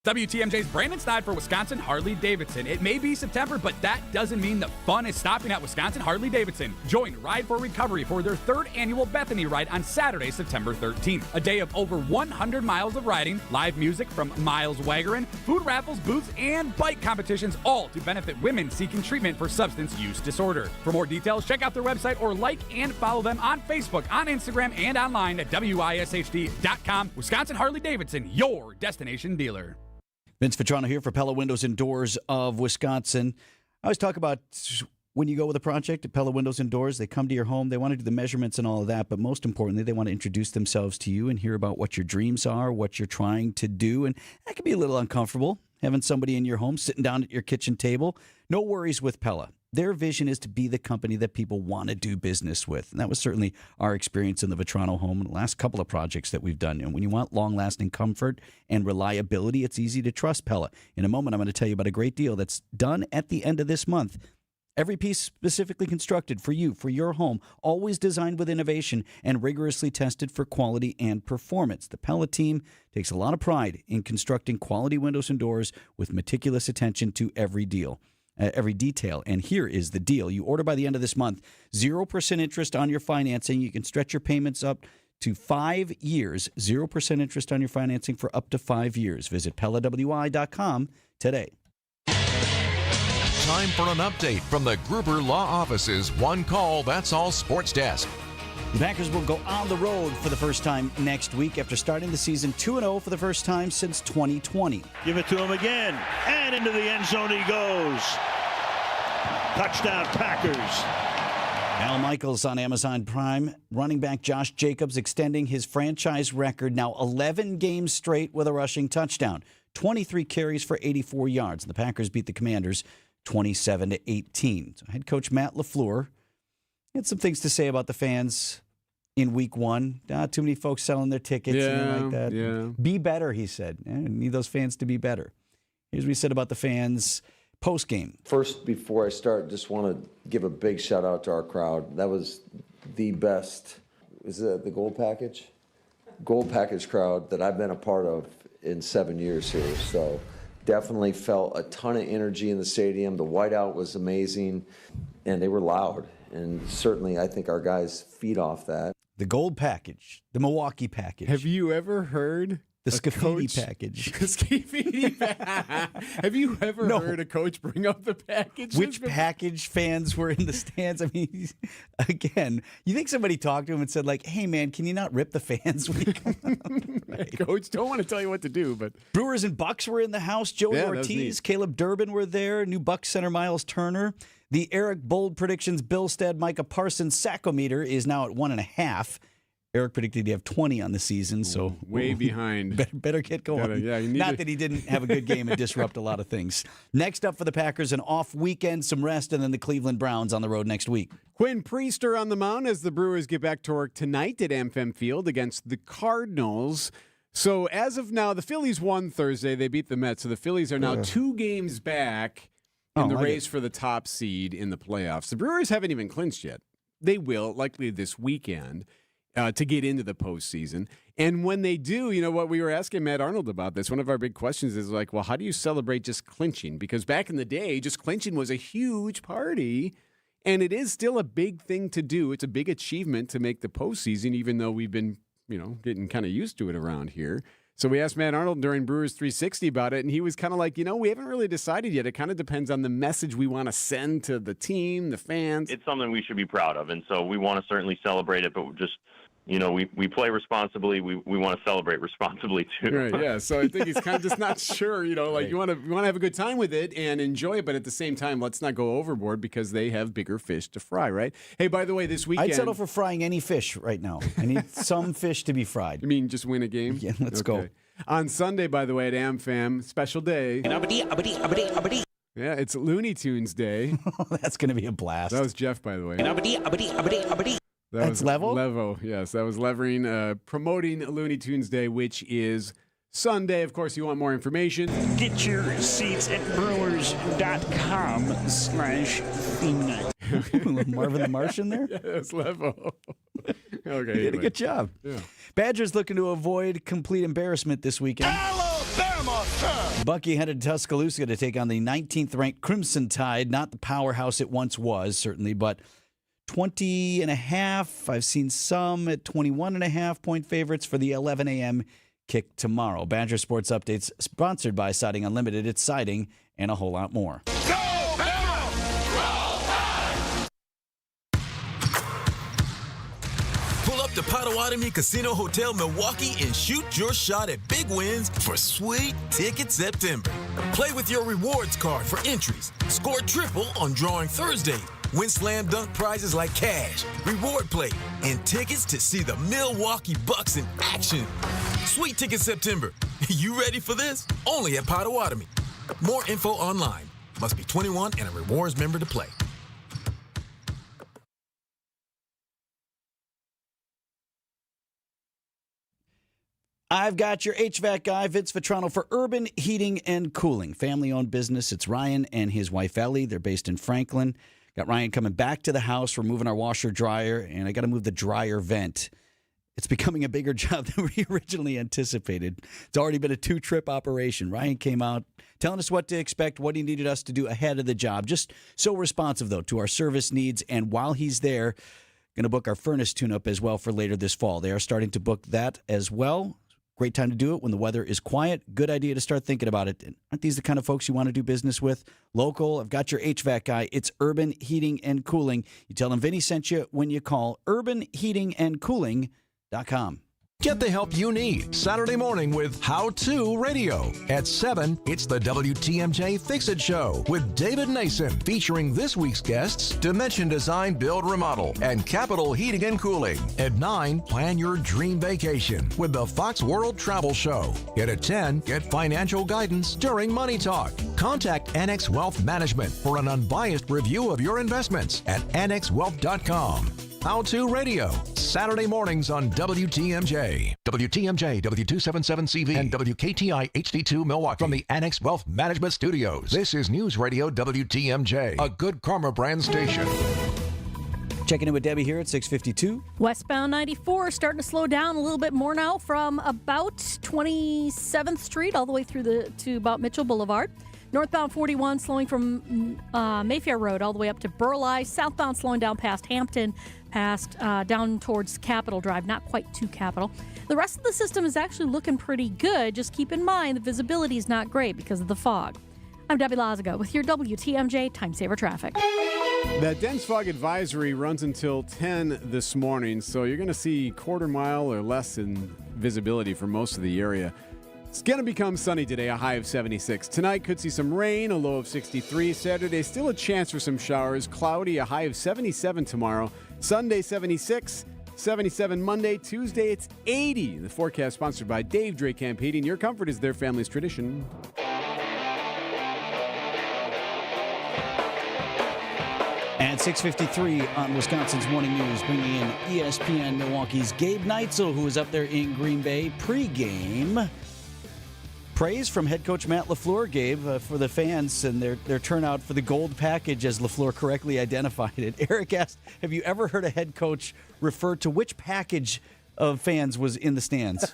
WTMJ's Brandon Stein for Wisconsin Harley-Davidson. It may be September, but that doesn't mean the fun is stopping at Wisconsin Harley-Davidson. Join Ride for Recovery for their 3rd annual Bethany Ride on Saturday, September 13th. A day of over 100 miles of riding, live music from Miles Waggerin, food raffles, booths, and bike competitions, all to benefit women seeking treatment for substance use disorder. For more details, check out their website or like and follow them on Facebook, on Instagram, and online at WISHD.com. Wisconsin Harley-Davidson, your destination dealer. Vince Vitrano here for Pella Windows and Doors of Wisconsin. I always talk about when you go with a project at Pella Windows and Doors, they come to your home, they want to do the measurements and all of that, but most importantly, they want to introduce themselves to you and hear about what your dreams are, what you're trying to do, and that can be a little uncomfortable, having somebody in your home sitting down at your kitchen table. No worries with Pella. Their vision is to be the company that people want to do business with. And that was certainly our experience in the Vitrano home in the last couple of projects that we've done. And when you want long-lasting comfort and reliability, it's easy to trust Pella. In a moment, I'm going to tell you about a great deal that's done at the end of this month. Every piece specifically constructed for you, for your home, always designed with innovation and rigorously tested for quality and performance. The Pella team takes a lot of pride in constructing quality windows and doors with meticulous attention to every detail. And here is the deal. You order by the end of this month, 0% interest on your financing. You can stretch your payments up to 5 years, 0% interest on your financing for up to 5 years. Visit PellaWI.com today. Time for an update from the Gruber Law Office's One Call, That's All Sports Desk. The Packers will go on the road for the first time next week after starting the season 2-0 for the first time since 2020. Give it to him again, and into the end zone he goes. Touchdown, Packers. Al Michaels on Amazon Prime. Running back Josh Jacobs extending his franchise record, now 11 games straight with a rushing touchdown. 23 carries for 84 yards. The Packers beat the Commanders 27-18. So head coach Matt LaFleur had some things to say about the fans in week one. Too many folks selling their tickets and like that. Yeah. Be better, he said. Need those fans to be better. Here's what he said about the fans post-game. First, before I start, just want to give a big shout out to our crowd. That was the best. Is it the Gold Package? Gold Package crowd that I've been a part of in 7 years here. So definitely felt a ton of energy in the stadium. The whiteout was amazing, and they were loud. And certainly I think our guys feed off that. The Gold Package, the Milwaukee Package. Have you ever heard the Scafidi Package? Have you ever heard a coach bring up the package? Which package fans were in the stands? I mean, again, you think somebody talked to him and said, like, hey, man, can you not rip the fans when you come out? Right. Coach, don't want to tell you what to do, but Brewers and Bucks were in the house. Joey Ortiz, Caleb Durbin were there. New Bucks center Miles Turner. The Erik Bold predictions, Bilstad, Micah Parsons saccometer is now at 1.5. Erik predicted he'd have 20 on the season, so way behind. Better get going. Not that he didn't have a good game and disrupt a lot of things. Next up for the Packers, an off weekend, some rest, and then the Cleveland Browns on the road next week. Quinn Priester on the mound as the Brewers get back to work tonight at AmFam Field against the Cardinals. So as of now, the Phillies won Thursday. They beat the Mets, so the Phillies are now 2 games back in the race for the top seed in the playoffs. The Brewers haven't even clinched yet. They will, likely this weekend. To get into the postseason. And when they do, you know what, we were asking Matt Arnold about this. One of our big questions is like, well, how do you celebrate just clinching? Because back in the day, just clinching was a huge party, and it is still a big thing to do. It's a big achievement to make the postseason, even though we've been, getting kind of used to it around here. So we asked Matt Arnold during Brewers 360 about it, and he was kind of like, we haven't really decided yet. It kind of depends on the message we want to send to the team, the fans. It's something we should be proud of, and so we want to certainly celebrate it, but we're just, we play responsibly. We want to celebrate responsibly too. Right, yeah. So I think he's kind of just not sure. You want to have a good time with it and enjoy it, but at the same time, let's not go overboard because they have bigger fish to fry. Right? Hey, by the way, this weekend I'd settle for frying any fish right now. I need some fish to be fried. You mean just win a game? Yeah, let's go. On Sunday, by the way, at AmFam, special day. Yeah, it's Looney Tunes Day. That's going to be a blast. That was Jeff, by the way. That's Levo? Levo, yes. That was Levering promoting Looney Tunes Day, which is Sunday. Of course, you want more information. Get your seats at brewers.com/theme night. Marvin the Martian there? Yeah, that's Levo. Okay. You did a good job. Yeah. Badgers looking to avoid complete embarrassment this weekend. Alabama, sir! Bucky headed to Tuscaloosa to take on the 19th-ranked Crimson Tide. Not the powerhouse it once was, certainly, but 20.5. I've seen some at 21.5 point favorites for the 11 a.m. kick tomorrow. Badger Sports Updates sponsored by Siding Unlimited. It's siding and a whole lot more. Pull up to Potawatomi Casino Hotel Milwaukee and shoot your shot at big wins for Sweet Ticket September. Play with your rewards card for entries. Score triple on drawing Thursday. Win slam dunk prizes like cash, reward plate, and tickets to see the Milwaukee Bucks in action. Sweet Ticket September. You ready for this? Only at Potawatomi. More info online. Must be 21 and a rewards member to play. I've got your HVAC guy, Vince Vitrano, for Urban Heating and Cooling. Family-owned business. It's Ryan and his wife, Ellie. They're based in Franklin. Got Ryan coming back to the house. We're moving our washer-dryer, and I got to move the dryer vent. It's becoming a bigger job than we originally anticipated. It's already been a 2-trip operation. Ryan came out telling us what to expect, what he needed us to do ahead of the job. Just so responsive, though, to our service needs. And while he's there, going to book our furnace tune-up as well for later this fall. They are starting to book that as well. Great time to do it when the weather is quiet. Good idea to start thinking about it. Aren't these the kind of folks you want to do business with? Local, I've got your HVAC guy. It's Urban Heating and Cooling. You tell them Vinny sent you when you call urbanheatingandcooling.com. Get the help you need Saturday morning with How To Radio. At 7, it's the WTMJ Fix-It Show with David Nason, featuring this week's guests, Dimension Design Build Remodel and Capital Heating and Cooling. At 9, plan your dream vacation with the Fox World Travel Show. And at 10, get financial guidance during Money Talk. Contact Annex Wealth Management for an unbiased review of your investments at annexwealth.com. How To Radio, Saturday mornings on WTMJ. WTMJ, W277CV, and WKTI HD2 Milwaukee. From the Annex Wealth Management Studios, this is News Radio WTMJ, a Good Karma brand station. Checking in with Debbie here at 6:52. Westbound 94 starting to slow down a little bit more now from about 27th Street all the way through to about Mitchell Boulevard. Northbound 41 slowing from Mayfair Road all the way up to Burleigh. Southbound slowing down past Hampton, past down towards Capitol Drive, not quite to Capitol. The rest of the system is actually looking pretty good. Just keep in mind the visibility is not great because of the fog. I'm Debbie Lazago with your WTMJ Time Saver Traffic. That dense fog advisory runs until 10 this morning, so you're going to see quarter mile or less in visibility for most of the area. It's going to become sunny today, a high of 76. Tonight could see some rain, a low of 63. Saturday, still a chance for some showers. Cloudy, a high of 77 tomorrow. Sunday, 76. 77 Monday. Tuesday, it's 80. The forecast sponsored by Dave Drake Camp Heating. Your comfort is their family's tradition. At 6:53 on Wisconsin's Morning News, bringing in ESPN Milwaukee's Gabe Neitzel, who is up there in Green Bay pregame. Praise from head coach Matt LaFleur, Gabe, for the fans and their turnout for the gold package, as LaFleur correctly identified it. Eric asked, have you ever heard a head coach refer to which package of fans was in the stands?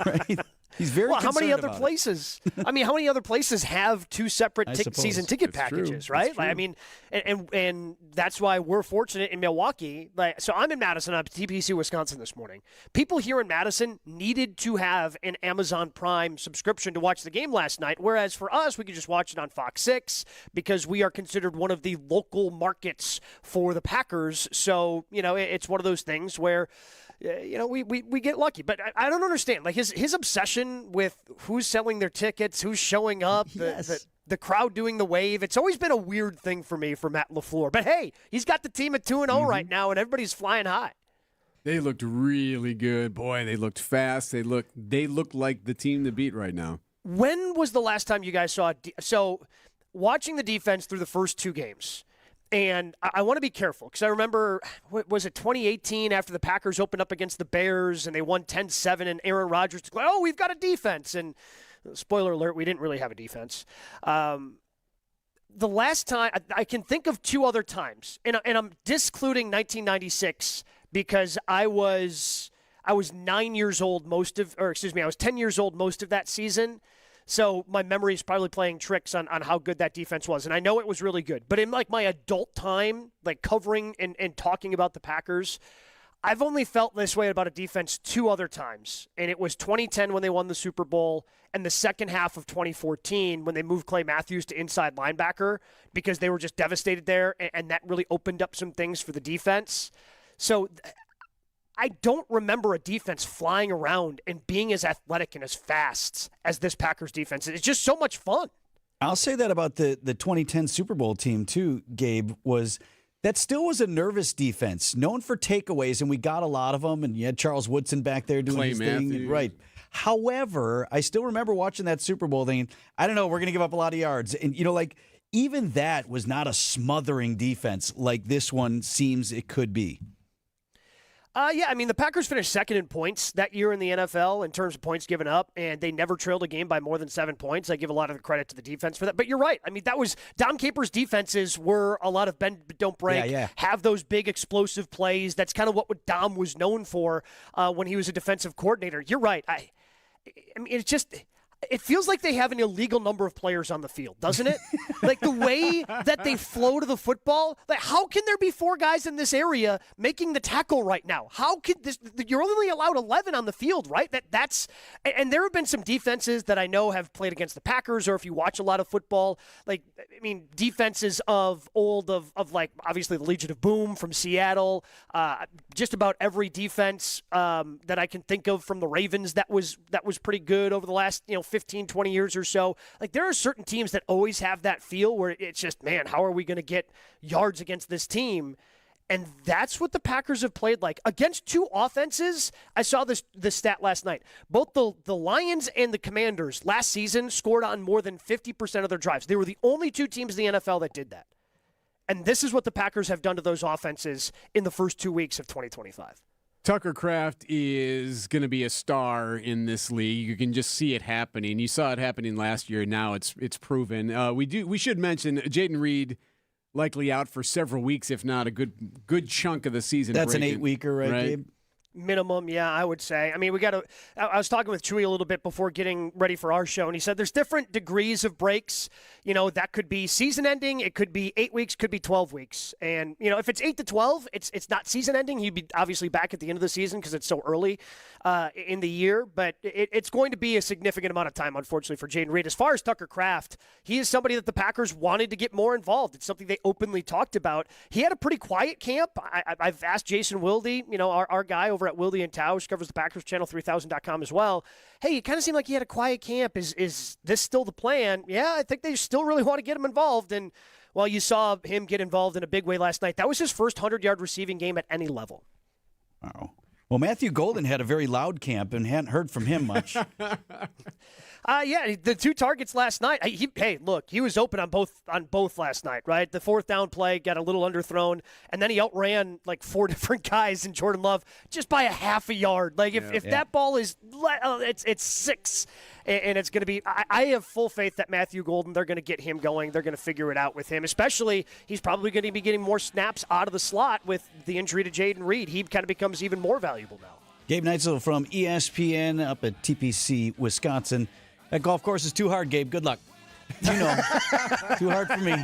Right? He's very well. How many other about places? I mean, how many other places have two separate season ticket packages? True. Right? Like, I mean, and that's why we're fortunate in Milwaukee. Like, so I'm in Madison. I'm at TPC, Wisconsin this morning. People here in Madison needed to have an Amazon Prime subscription to watch the game last night, whereas for us, we could just watch it on Fox 6 because we are considered one of the local markets for the Packers. So it's one of those things where. We get lucky, but I don't understand. Like his obsession with who's selling their tickets, who's showing up, the crowd doing the wave. It's always been a weird thing for me for Matt LaFleur. But hey, he's got the team at 2-0 right now, and everybody's flying high. They looked really good. Boy, they looked fast. They look like the team to beat right now. When was the last time you guys saw so watching the defense through the first two games? And I want to be careful because I remember, was it 2018 after the Packers opened up against the Bears and they won 10-7 and Aaron Rodgers was like, we've got a defense. And spoiler alert, we didn't really have a defense. The last time, I can think of two other times, and I'm discluding 1996 because I was 9 years old I was 10 years old most of that season. So my memory is probably playing tricks on how good that defense was. And I know it was really good. But in like my adult time, like covering and talking about the Packers, I've only felt this way about a defense two other times. And it was 2010 when they won the Super Bowl and the second half of 2014 when they moved Clay Matthews to inside linebacker because they were just devastated there. And that really opened up some things for the defense. So I don't remember a defense flying around and being as athletic and as fast as this Packers defense. It's just so much fun. I'll say that about the 2010 Super Bowl team too, Gabe, that still was a nervous defense, known for takeaways, and we got a lot of them, and you had Charles Woodson back there doing his thing. Right. However, I still remember watching that Super Bowl thinking, I don't know, we're going to give up a lot of yards. And, even that was not a smothering defense like this one seems it could be. The Packers finished second in points that year in the NFL in terms of points given up, and they never trailed a game by more than 7 points. I give a lot of the credit to the defense for that. But you're right. I mean, that was Dom Capers' defenses were a lot of bend but don't break, have those big explosive plays. That's kind of what Dom was known for when he was a defensive coordinator. You're right. I mean, it's just – it feels like they have an illegal number of players on the field, doesn't it? Like the way that they flow to the football, like how can there be 4 guys in this area making the tackle right now? How can this? You're only allowed 11 on the field, right? And there have been some defenses that I know have played against the Packers, or if you watch a lot of football, defenses of old of like obviously the Legion of Boom from Seattle, just about every defense that I can think of from the Ravens that was pretty good over the last 15, 20 years or so. Like there are certain teams that always have that feel where it's just, man, how are we going to get yards against this team? And that's what the Packers have played like. Against two offenses, I saw this stat last night. Both the Lions and the Commanders last season scored on more than 50% of their drives. They were the only two teams in the NFL that did that. And this is what the Packers have done to those offenses in the first 2 weeks of 2025. Tucker Kraft is going to be a star in this league. You can just see it happening. You saw it happening last year. Now it's proven. We should mention Jayden Reed likely out for several weeks, if not a good chunk of the season. That's an 8-weeker, right, Gabe? Minimum, yeah, I would say. I mean, I was talking with Chewy a little bit before getting ready for our show, and he said there's different degrees of breaks. That could be season ending. It could be 8 weeks, could be 12 weeks. And, if it's 8 to 12, it's not season ending. He'd be obviously back at the end of the season because it's so early in the year. But it's going to be a significant amount of time, unfortunately, for Jayden Reed. As far as Tucker Kraft, he is somebody that the Packers wanted to get more involved. It's something they openly talked about. He had a pretty quiet camp. I've asked Jason Wilde, our guy over at Wilde and Tao, who covers the Packers channel, 3000.com as well. Hey, it kind of seemed like he had a quiet camp. Is this still the plan? Yeah, I think they still really want to get him involved. And while you saw him get involved in a big way last night, that was his first 100-yard receiving game at any level. Wow. Well, Matthew Golden had a very loud camp and hadn't heard from him much. Yeah, the 2 targets last night. He was open on both last night, right? The 4th down play got a little underthrown, and then he outran like 4 different guys in Jordan Love just by a half a yard. Like if that ball is, it's 6, and it's going to be. I have full faith that Matthew Golden, they're going to get him going. They're going to figure it out with him. Especially, he's probably going to be getting more snaps out of the slot with the injury to Jayden Reed. He kind of becomes even more valuable now. Gabe Neitzel from ESPN up at TPC, Wisconsin. That golf course is too hard, Gabe. Good luck. Too hard for me.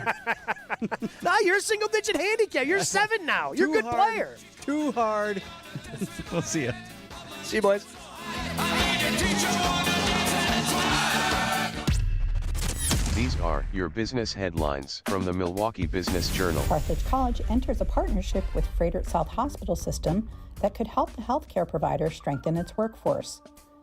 You're a single-digit handicap. You're 7 now. You're a good player. Too hard. We'll see you. See you, boys. These are your business headlines from the Milwaukee Business Journal. Carthage College enters a partnership with Frederick South Hospital System that could help the healthcare provider strengthen its workforce.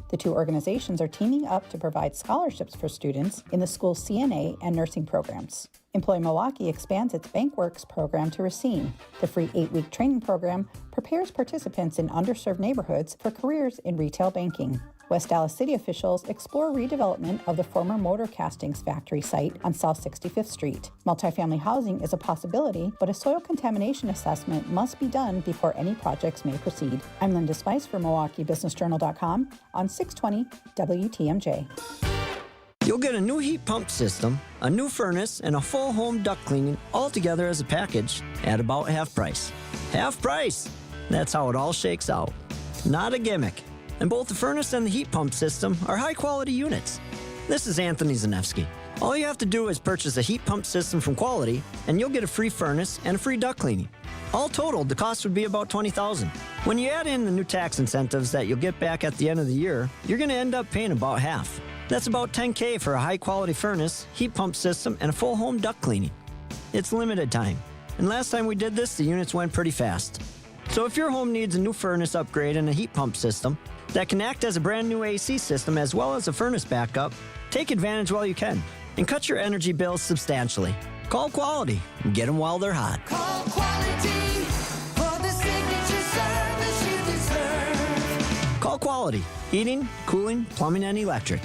The 2 organizations are teaming up to provide scholarships for students in the school's CNA and nursing programs. Employ Milwaukee expands its BankWorks program to Racine. The free 8-week training program prepares participants in underserved neighborhoods for careers in retail banking. West Dallas City officials explore redevelopment of the former motor castings factory site on South 65th Street. Multifamily housing is a possibility, but a soil contamination assessment must be done before any projects may proceed. I'm Linda Spice for MilwaukeeBusinessJournal.com on 620 WTMJ. You'll get a new heat pump system, a new furnace, and a full home duct cleaning all together as a package at about half price. Half price! That's how it all shakes out. Not a gimmick. And both the furnace and the heat pump system are high-quality units. This is Anthony Zanevsky. All you have to do is purchase a heat pump system from Quality, and you'll get a free furnace and a free duct cleaning. All totaled, the cost would be about $20,000. When you add in the new tax incentives that you'll get back at the end of the year, you're going to end up paying about half. That's about $10,000 for a high-quality furnace, heat pump system, and a full home duct cleaning. It's limited time. And last time we did this, the units went pretty fast. So if your home needs a new furnace upgrade and a heat pump system that can act as a brand new AC system as well as a furnace backup, take advantage while you can and cut your energy bills substantially. Call Quality and get them while they're hot. Call Quality for the signature service you deserve. Call Quality. Heating, cooling, plumbing, and electric.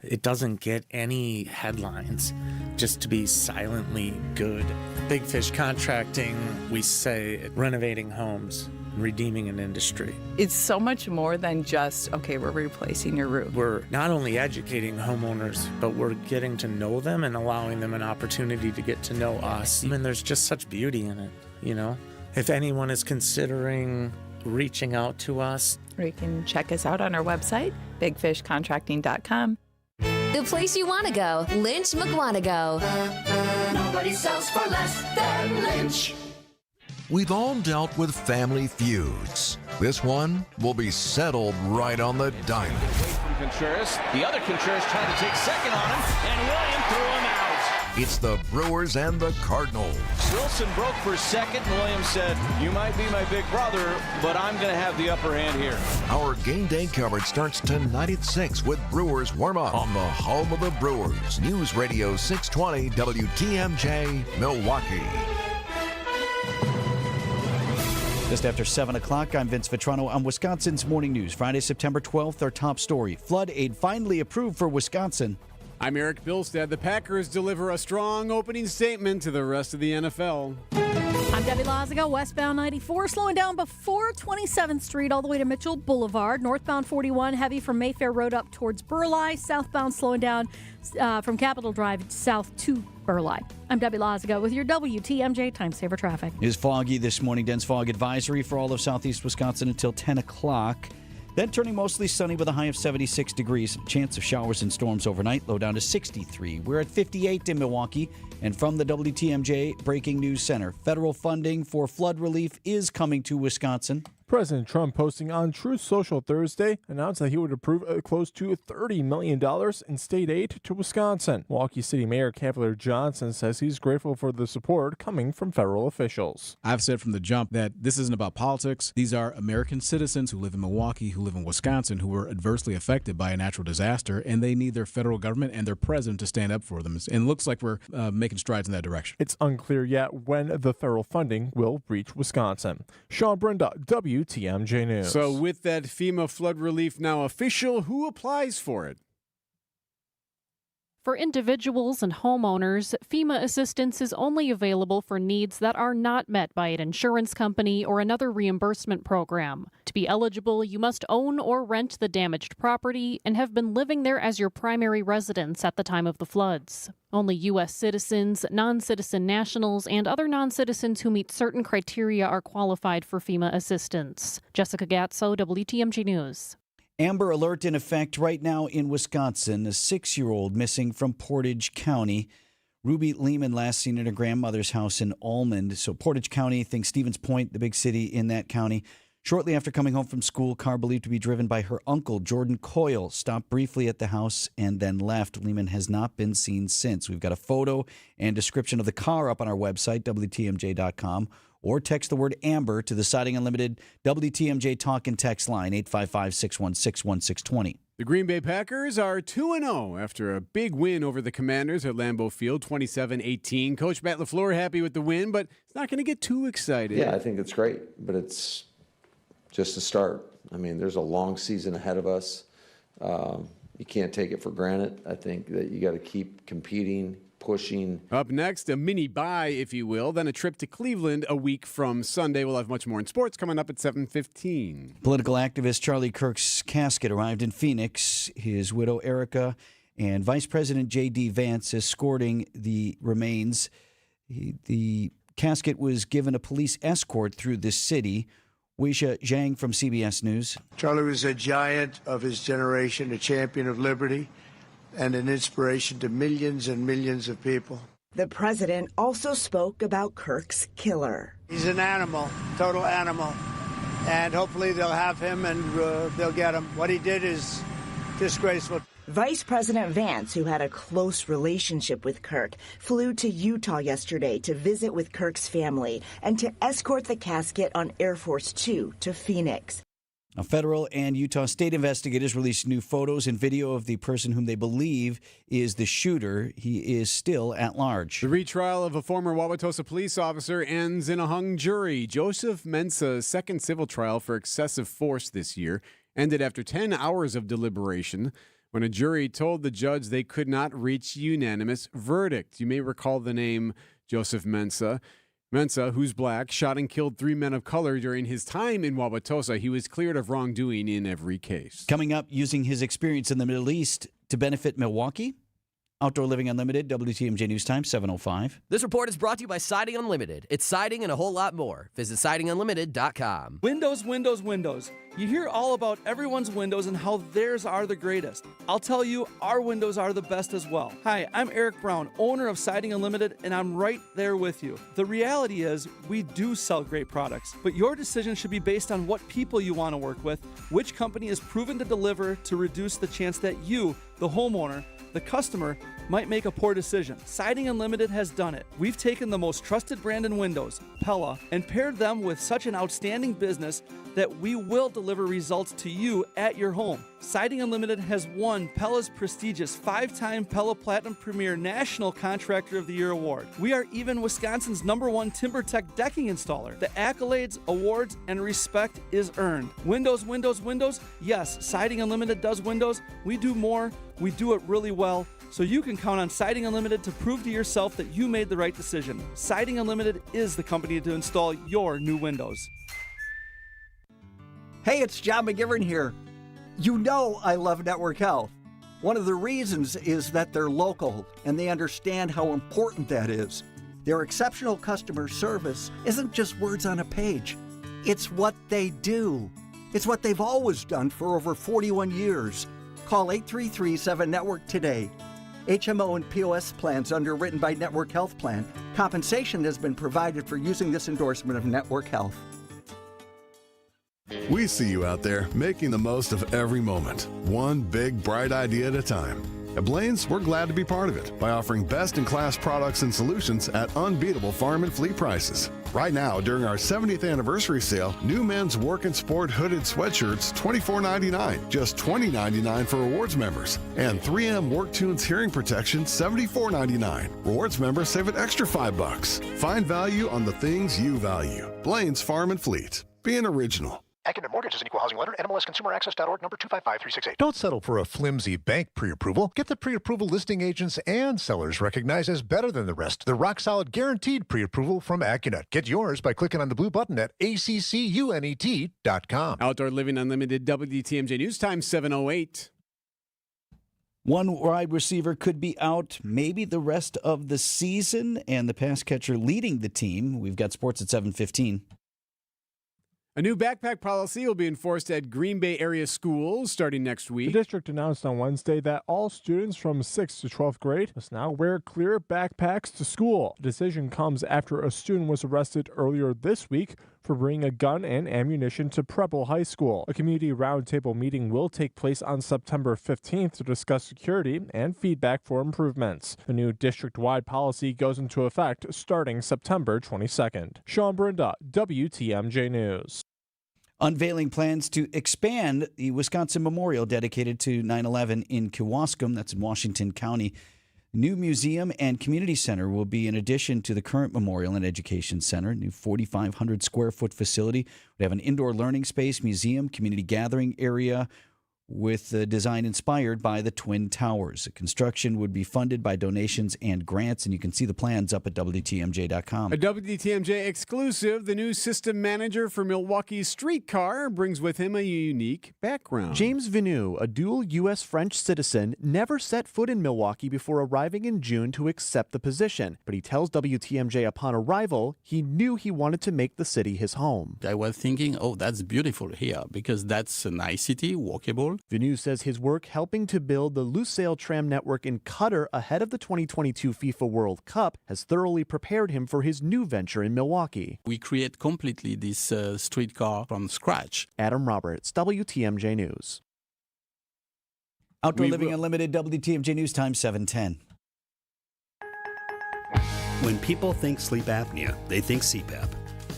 It doesn't get any headlines just to be silently good. Big Fish Contracting, we say renovating homes, redeeming an industry. It's so much more than just, okay, we're replacing your roof. We're not only educating homeowners, but we're getting to know them and allowing them an opportunity to get to know us. And there's just such beauty in it, you know? If anyone is considering reaching out to us, or you can check us out on our website, bigfishcontracting.com. The place you want to go, Lynch McWanago. Nobody sells for less than Lynch. We've all dealt with family feuds. This one will be settled right on the dime. From Contreras. The other Contreras trying to take second on him, and William threw him out. It's the Brewers and the Cardinals. Wilson broke for second, and Williams said, "You might be my big brother, but I'm going to have the upper hand here." Our game day coverage starts tonight at 6 with Brewers warm-up on the home of the Brewers. News Radio 620 WTMJ, Milwaukee. Just after 7 o'clock, I'm Vince Vitrano on Wisconsin's Morning News. Friday, September 12th, our top story. Flood aid finally approved for Wisconsin. I'm Erik Bilstad. The Packers deliver a strong opening statement to the rest of the NFL. I'm Debbie Lazago, westbound 94, slowing down before 27th Street all the way to Mitchell Boulevard. Northbound 41, heavy from Mayfair Road up towards Burleigh. Southbound slowing down from Capitol Drive south to Burleigh. I'm Debbie Lazago with your WTMJ Time Saver Traffic. It is foggy this morning. Dense fog advisory for all of southeast Wisconsin until 10 o'clock. Then turning mostly sunny with a high of 76 degrees. Chance of showers and storms overnight, low down to 63. We're at 58 in Milwaukee. And from the WTMJ Breaking News Center, federal funding for flood relief is coming to Wisconsin. President Trump, posting on Truth Social Thursday, announced that he would approve close to $30 million in state aid to Wisconsin. Milwaukee City Mayor Cavalier Johnson says he's grateful for the support coming from federal officials. I've said from the jump that this isn't about politics. These are American citizens who live in Milwaukee, who live in Wisconsin, who were adversely affected by a natural disaster, and they need their federal government and their president to stand up for them. And it looks like we're making strides in that direction. It's unclear yet when the federal funding will reach Wisconsin. Sean Brenda, WTMJ News. So with that FEMA flood relief now official, who applies for it? For individuals and homeowners, FEMA assistance is only available for needs that are not met by an insurance company or another reimbursement program. To be eligible, you must own or rent the damaged property and have been living there as your primary residence at the time of the floods. Only U.S. citizens, non-citizen nationals, and other non-citizens who meet certain criteria are qualified for FEMA assistance. Jessica Gatso, WTMJ News. Amber alert in effect right now in Wisconsin. A 6-year-old missing from Portage County. Ruby Lehman last seen at her grandmother's house in Almond. So Portage County, think Stevens Point, the big city in that county. Shortly after coming home from school, car believed to be driven by her uncle, Jordan Coyle, stopped briefly at the house and then left. Lehman has not been seen since. We've got a photo and description of the car up on our website, WTMJ.com. Or text the word Amber to the Siding Unlimited WTMJ talk and text line 855-616-1620. The Green Bay Packers are 2-0 after a big win over the Commanders at Lambeau Field, 27-18. Coach Matt LaFleur happy with the win, but he's not going to get too excited. Yeah, I think it's great, but it's just a start. I mean, there's a long season ahead of us. You can't take it for granted. I think that you got to keep competing, pushing. Up next, a mini bye, if you will, then a trip to Cleveland a week from Sunday. We'll have much more in sports coming up at 7:15. Political activist Charlie Kirk's casket arrived in Phoenix. His widow, Erica, and Vice President J.D. Vance escorting the remains. The casket was given a police escort through the city. Weisha Zhang from CBS News. Charlie was a giant of his generation, a champion of liberty, and an inspiration to millions and millions of people. The president also spoke about Kirk's killer. He's an animal, total animal, and hopefully they'll have him and they'll get him. What he did is disgraceful. Vice President Vance, who had a close relationship with Kirk, flew to Utah yesterday to visit with Kirk's family and to escort the casket on Air Force Two to Phoenix. Now, federal and Utah state investigators released new photos and video of the person whom they believe is the shooter. He is still at large. The retrial of a former Wauwatosa police officer ends in a hung jury. Joseph Mensah's second civil trial for excessive force this year ended after 10 hours of deliberation when a jury told the judge they could not reach a unanimous verdict. You may recall the name Joseph Mensah. Mensah, who's black, shot and killed 3 men of color during his time in Wauwatosa. He was cleared of wrongdoing in every case. Coming up, using his experience in the Middle East to benefit Milwaukee. Outdoor Living Unlimited, WTMJ News Time, 7:05. This report is brought to you by Siding Unlimited. It's siding and a whole lot more. Visit sidingunlimited.com. Windows, windows, windows. You hear all about everyone's windows and how theirs are the greatest. I'll tell you, our windows are the best as well. Hi, I'm Erik Brown, owner of Siding Unlimited, and I'm right there with you. The reality is, we do sell great products, but your decision should be based on what people you want to work with, which company is proven to deliver to reduce the chance that you, the homeowner, the customer, might make a poor decision. Siding Unlimited has done it. We've taken the most trusted brand in windows, Pella, and paired them with such an outstanding business that we will deliver results to you at your home. Siding Unlimited has won Pella's prestigious 5-time Pella Platinum Premier National Contractor of the Year award. We are even Wisconsin's #1 TimberTech decking installer. The accolades, awards, and respect is earned. Windows, windows, windows. Yes, Siding Unlimited does windows. We do more. we do it really well, so you can count on Siding Unlimited to prove to yourself that you made the right decision. Siding Unlimited is the company to install your new windows. Hey, it's John McGivern here. You know I love Network Health. One of the reasons is that they're local and they understand how important that is. Their exceptional customer service isn't just words on a page. It's what they do. It's what they've always done for over 41 years. Call 833-7-NETWORK today. HMO and POS plans underwritten by Network Health Plan. Compensation has been provided for using this endorsement of Network Health. We see you out there making the most of every moment, one big bright idea at a time. At Blaine's, we're glad to be part of it by offering best-in-class products and solutions at unbeatable farm and fleet prices. Right now, during our 70th anniversary sale, new men's work and sport hooded sweatshirts, $24.99, just $20.99 for rewards members. And 3M Work Tunes hearing protection, $74.99. Rewards members save an extra $5. Find value on the things you value. Blaine's Farm and Fleet. Be an original. Accident Mortgage is an equal housing lender. NMLSConsumerAccess.org, number 255-368. Don't settle for a flimsy bank pre-approval. Get the pre-approval listing agents and sellers recognized as better than the rest. The rock-solid guaranteed pre-approval from AccuNet. Get yours by clicking on the blue button at accunet.com. Outdoor Living Unlimited, WTMJ News Time, 7:08. One wide receiver could be out maybe the rest of the season, and the pass catcher leading the team. We've got sports at 7:15. A new backpack policy will be enforced at Green Bay area schools starting next week. The district announced on Wednesday that all students from 6th to 12th grade must now wear clear backpacks to school. The decision comes after a student was arrested earlier this week for bringing a gun and ammunition to Preble High School. A community roundtable meeting will take place on September 15th to discuss security and feedback for improvements. The new district-wide policy goes into effect starting September 22nd. Sean Brinda, WTMJ News. Unveiling plans to expand the Wisconsin Memorial dedicated to 9/11 in Kewaskum, that's in Washington County. New museum and community center will be in addition to the current memorial and education center. New 4,500 square foot facility would have an indoor learning space, museum, community gathering area with the design inspired by the Twin Towers. The construction would be funded by donations and grants, and you can see the plans up at WTMJ.com. A WTMJ exclusive, the new system manager for Milwaukee's streetcar brings with him a unique background. James Venu, a dual U.S.-French citizen, never set foot in Milwaukee before arriving in June to accept the position. But he tells WTMJ upon arrival, he knew he wanted to make the city his home. I was thinking, oh, that's beautiful here because that's a nice city, walkable. Venu says his work helping to build the Lusail tram network in Qatar ahead of the 2022 FIFA World Cup has thoroughly prepared him for his new venture in Milwaukee. We create completely this streetcar from scratch. Adam Roberts, WTMJ News. Outdoor Living Unlimited, WTMJ News Time, 7:10. When people think sleep apnea, they think CPAP.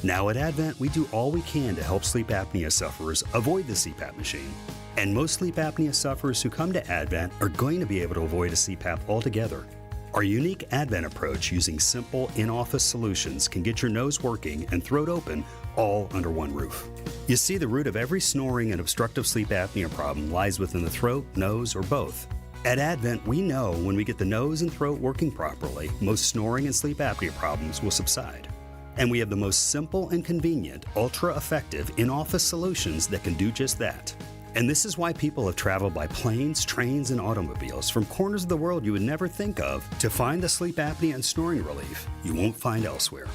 Now at Advent, we do all we can to help sleep apnea sufferers avoid the CPAP machine. And most sleep apnea sufferers who come to Advent are going to be able to avoid a CPAP altogether. Our unique Advent approach using simple in-office solutions can get your nose working and throat open all under one roof. You see, the root of every snoring and obstructive sleep apnea problem lies within the throat, nose, or both. At Advent, we know when we get the nose and throat working properly, most snoring and sleep apnea problems will subside. And we have the most simple and convenient, ultra-effective in-office solutions that can do just that. And this is why people have traveled by planes, trains, and automobiles from corners of the world you would never think of to find the sleep apnea and snoring relief you won't find elsewhere.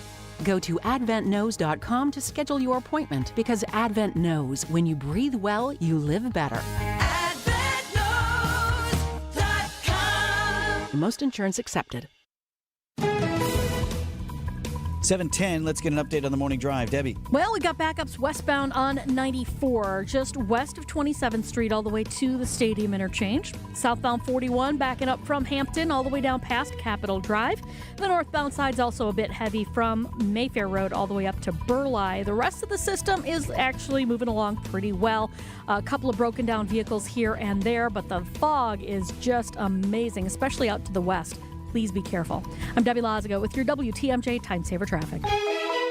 Go to adventknows.com to schedule your appointment because Advent knows when you breathe well, you live better. AdventKnows.com. Most insurance accepted. 7:10, let's get an update on the morning drive. Debbie. Well, we got backups westbound on 94, just west of 27th Street, all the way to the Stadium Interchange. Southbound 41, backing up from Hampton, all the way down past Capitol Drive. The northbound side's also a bit heavy from Mayfair Road all the way up to Burleigh. The rest of the system is actually moving along pretty well. A couple of broken down vehicles here and there, but the fog is just amazing, especially out to the west. Please be careful. I'm Debbie Lazago with your WTMJ Time Saver Traffic.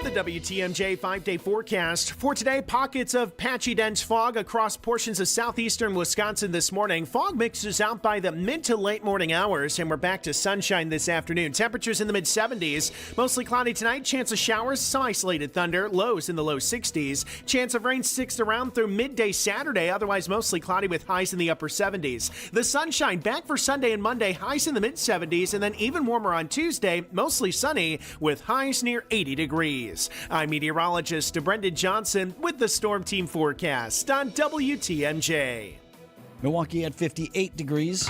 the WTMJ 5-day forecast. For today, pockets of patchy dense fog across portions of southeastern Wisconsin this morning. Fog mixes out by the mid to late morning hours, and we're back to sunshine this afternoon. Temperatures in the mid-70s. Mostly cloudy tonight. Chance of showers, some isolated thunder. Lows in the low 60s. Chance of rain sticks around through midday Saturday. Otherwise, mostly cloudy with highs in the upper 70s. The sunshine back for Sunday and Monday. Highs in the mid-70s, and then even warmer on Tuesday. Mostly sunny with highs near 80 degrees. I'm meteorologist Brendan Johnson with the Storm Team forecast on WTMJ. Milwaukee at 58 degrees.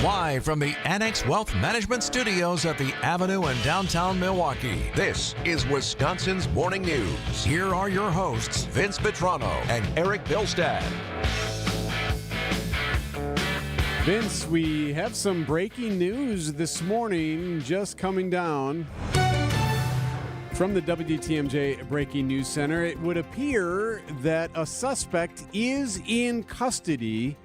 Live from the Annex Wealth Management Studios at the Avenue in downtown Milwaukee, this is Wisconsin's Morning News. Here are your hosts, Vince Vitrano and Erik Bilstad. Vince, we have some breaking news this morning just coming down from the WTMJ Breaking News Center. It would appear that a suspect is in custody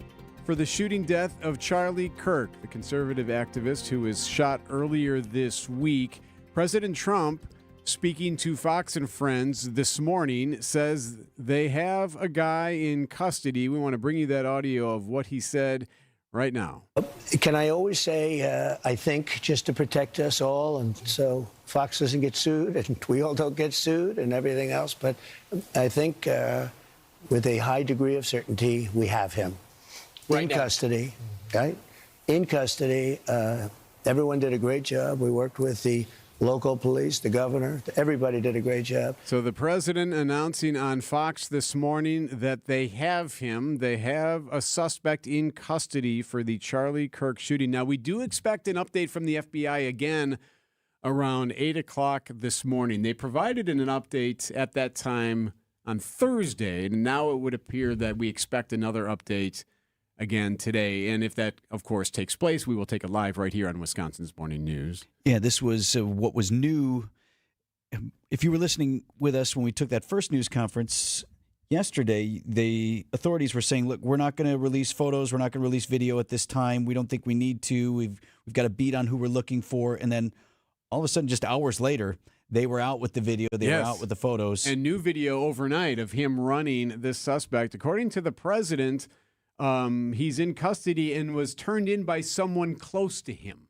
for the shooting death of Charlie Kirk, the conservative activist who was shot earlier this week. President Trump, speaking to Fox and Friends this morning, says they have a guy in custody. We want to bring you that audio of what he said right now. Can I always say, I think, just to protect us all, and so Fox doesn't get sued, and we all don't get sued, and everything else, but I think with a high degree of certainty, we have him in custody, right? In custody. Everyone did a great job. We worked with the local police, the governor, everybody did a great job. So the president announcing on Fox this morning that they have him. They have a suspect in custody for the Charlie Kirk shooting. Now, we do expect an update from the FBI again around 8 o'clock this morning. They provided an update at that time on Thursday, and now it would appear that we expect another update again today. And if that, of course, takes place, we will take it live right here on Wisconsin's Morning News. Yeah, this was what was new. If you were listening with us when we took that first news conference yesterday, the authorities were saying, look, we're not going to release photos. We're not going to release video at this time. We don't think we need to. We've got a beat on who we're looking for. And then all of a sudden, just hours later, they were out with the video. They were out with the photos. And new video overnight of him running this suspect. According to the president, he's in custody and was turned in by someone close to him.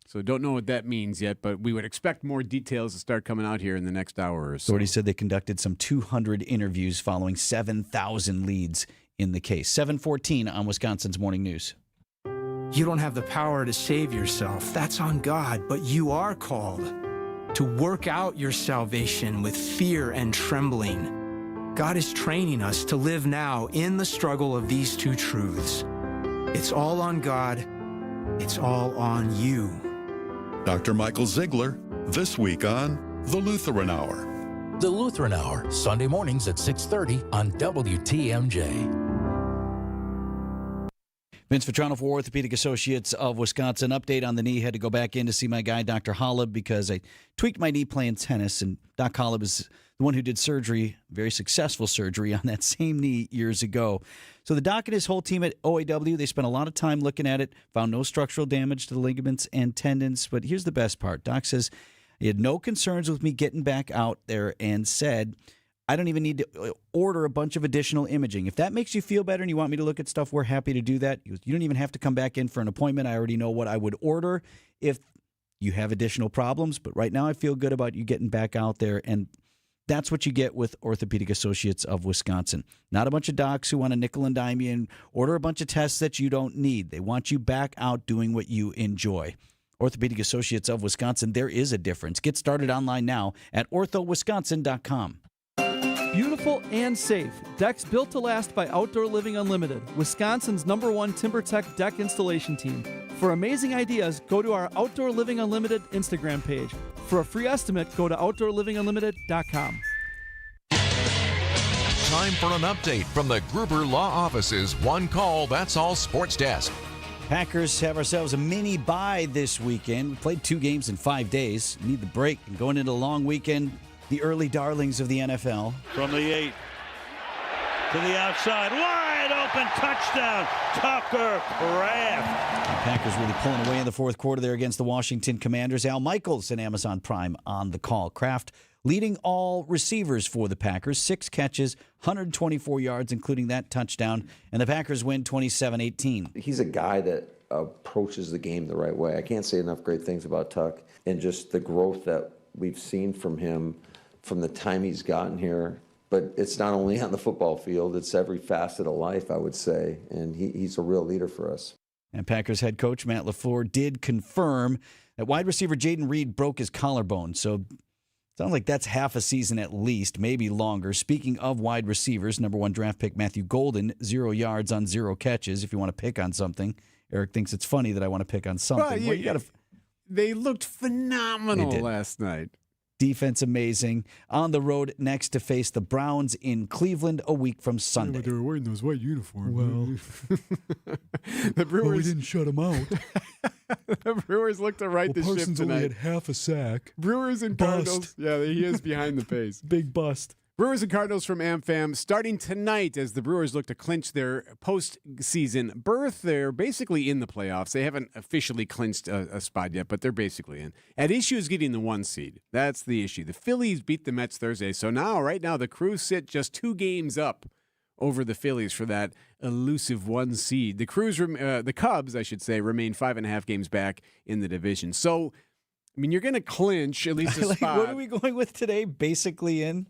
So don't know what that means yet, but we would expect more details to start coming out here in the next hour or so. Authorities said they conducted some 200 interviews following 7,000 leads in the case. 7:14 on Wisconsin's Morning News. You don't have the power to save yourself. That's on God, but you are called to work out your salvation with fear and trembling. God is training us to live now in the struggle of these two truths. It's all on God. It's all on you. Dr. Michael Ziegler, this week on The Lutheran Hour. The Lutheran Hour, Sunday mornings at 6:30 on WTMJ. Vince Vitrano for Orthopedic Associates of Wisconsin. Update on the knee. Had to go back in to see my guy, Dr. Holub, because I tweaked my knee playing tennis, and Doc Holub is the one who did surgery, very successful surgery on that same knee years ago. So the doc and his whole team at OAW, they spent a lot of time looking at it, found no structural damage to the ligaments and tendons. But here's the best part. Doc says he had no concerns with me getting back out there and said, I don't even need to order a bunch of additional imaging. If that makes you feel better and you want me to look at stuff, we're happy to do that. You don't even have to come back in for an appointment. I already know what I would order if you have additional problems. But right now I feel good about you getting back out there. And that's what you get with Orthopedic Associates of Wisconsin. Not a bunch of docs who want to nickel and dime you and order a bunch of tests that you don't need. They want you back out doing what you enjoy. Orthopedic Associates of Wisconsin, there is a difference. Get started online now at orthowisconsin.com. Beautiful and safe. Decks built to last by Outdoor Living Unlimited, Wisconsin's #1 TimberTech deck installation team. For amazing ideas, go to our Outdoor Living Unlimited Instagram page. For a free estimate, go to OutdoorLivingUnlimited.com. Time for an update from the Gruber Law Office's One Call, That's All Sports Desk. Packers have ourselves a mini bye this weekend. We played 2 games in 5 days. Need the break. And going into a long weekend, the early darlings of the NFL. From the 8. to the outside. Wide open touchdown. Tucker Kraft. The Packers really pulling away in the fourth quarter there against the Washington Commanders. Al Michaels and Amazon Prime on the call. Kraft leading all receivers for the Packers. 6 catches, 124 yards, including that touchdown. And the Packers win 27-18. He's a guy that approaches the game the right way. I can't say enough great things about Tuck and just the growth that we've seen from him from the time he's gotten here. But it's not only on the football field, it's every facet of life, I would say. And he's a real leader for us. And Packers head coach Matt LaFleur did confirm that wide receiver Jaden Reed broke his collarbone. So sounds like that's half a season at least, maybe longer. Speaking of wide receivers, number 1 draft pick Matthew Golden, 0 yards on 0 catches. If you want to pick on something, Eric thinks it's funny that I want to pick on something. Well, they looked phenomenal last night. Defense amazing. On the road next to face the Browns in Cleveland a week from Sunday. Yeah, but they were wearing those white uniforms. Well, the Brewers we didn't shut them out. The Brewers looked to right the ship Parsons tonight. only had half a sack. Brewers and Bust. Cardinals. Yeah, he is behind the pace. Big bust. Brewers and Cardinals from AmFam starting tonight as the Brewers look to clinch their postseason berth. They're basically in the playoffs. They haven't officially clinched a spot yet, but they're basically in. At issue is getting the 1 seed. That's the issue. The Phillies beat the Mets Thursday, so right now, the Crews sit just 2 games up over the Phillies for that elusive 1 seed. The Cubs, I should say, remain 5.5 games back in the division. So, I mean, you're going to clinch at least a spot. What are we going with today? Basically in?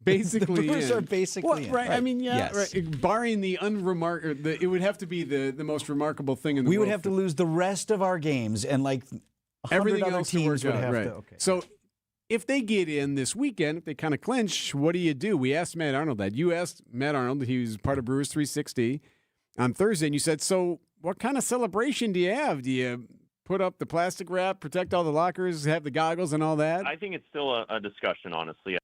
Basically, the Brewers are basically in. Right. I mean, yeah. Yes. Right. Barring the it would have to be the most remarkable thing in the world. We would have to lose the rest of our games, and like 100 everything other else teams to work would out. have Right. to. Okay. So, if they get in this weekend, if they kind of clinch, what do? We asked Matt Arnold that. You asked Matt Arnold. He was part of Brewers 360 on Thursday, and you said, "So, what kind of celebration do you have? Do you put up the plastic wrap, protect all the lockers, have the goggles, and all that?" I think it's still a discussion, honestly.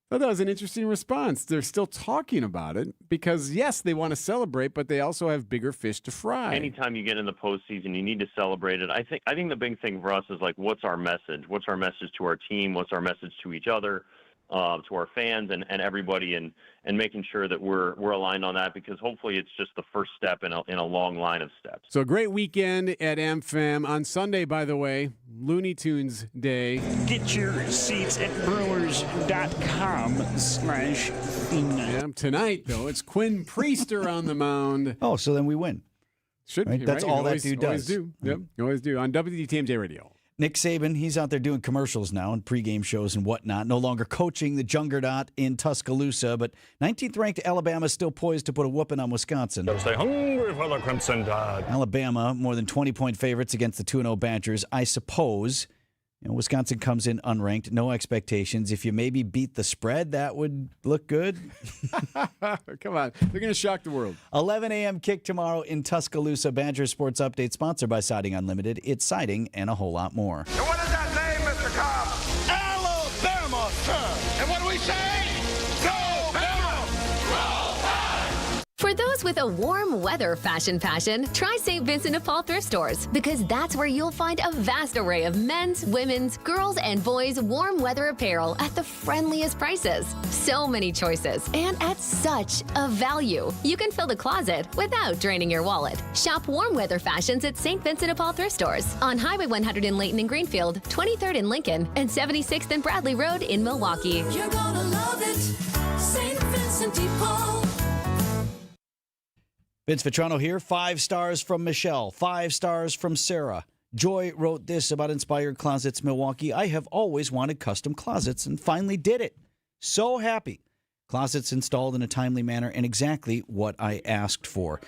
Well, that was an interesting response. They're still talking about it because, yes, they want to celebrate, but they also have bigger fish to fry. Anytime you get in the postseason, you need to celebrate it. I think the big thing for us is, like, what's our message? What's our message to our team? What's our message to each other, to our fans and everybody, and making sure that we're aligned on that, because hopefully it's just the first step in a long line of steps. So a great weekend at AmFam. On Sunday, by the way, Looney Tunes Day. Get your seats at brewers.com/theme night. Yeah, tonight, though, it's Quinn Priester on the mound. Oh, so then we win. Should right? be, That's right? all Always, that dude always does. do. Yep, always do. On WTMJ Radio. Nick Saban, he's out there doing commercials now and pregame shows and whatnot. No longer coaching the Juggernaut in Tuscaloosa, but 19th-ranked Alabama is still poised to put a whooping on Wisconsin. They'll stay hungry for the Crimson Tide. Alabama, more than 20-point favorites against the 2-0 Badgers. I suppose Wisconsin comes in unranked, no expectations. If you maybe beat the spread, that would look good. Come on. They're going to shock the world. 11 a.m. kick tomorrow in Tuscaloosa. Badger Sports Update sponsored by Siding Unlimited. It's siding and a whole lot more. And what is that name, Mr. Cobb? Alabama, sir. And what do we say? Go, Bama! Roll Tide! For those with a warm weather fashion passion, try St. Vincent de Paul thrift stores, because that's where you'll find a vast array of men's, women's, girls, and boys' warm weather apparel at the friendliest prices. So many choices, and at such a value. You can fill the closet without draining your wallet. Shop warm weather fashions at St. Vincent de Paul thrift stores on Highway 100 in Layton and Greenfield, 23rd in Lincoln, and 76th and Bradley Road in Milwaukee. You're gonna love it, St. Vincent de Paul. Vince Vitrano here. 5 stars from Michelle. 5 stars from Sarah. Joy wrote this about Inspired Closets Milwaukee. I have always wanted custom closets and finally did it. So happy. Closets installed in a timely manner and exactly what I asked for.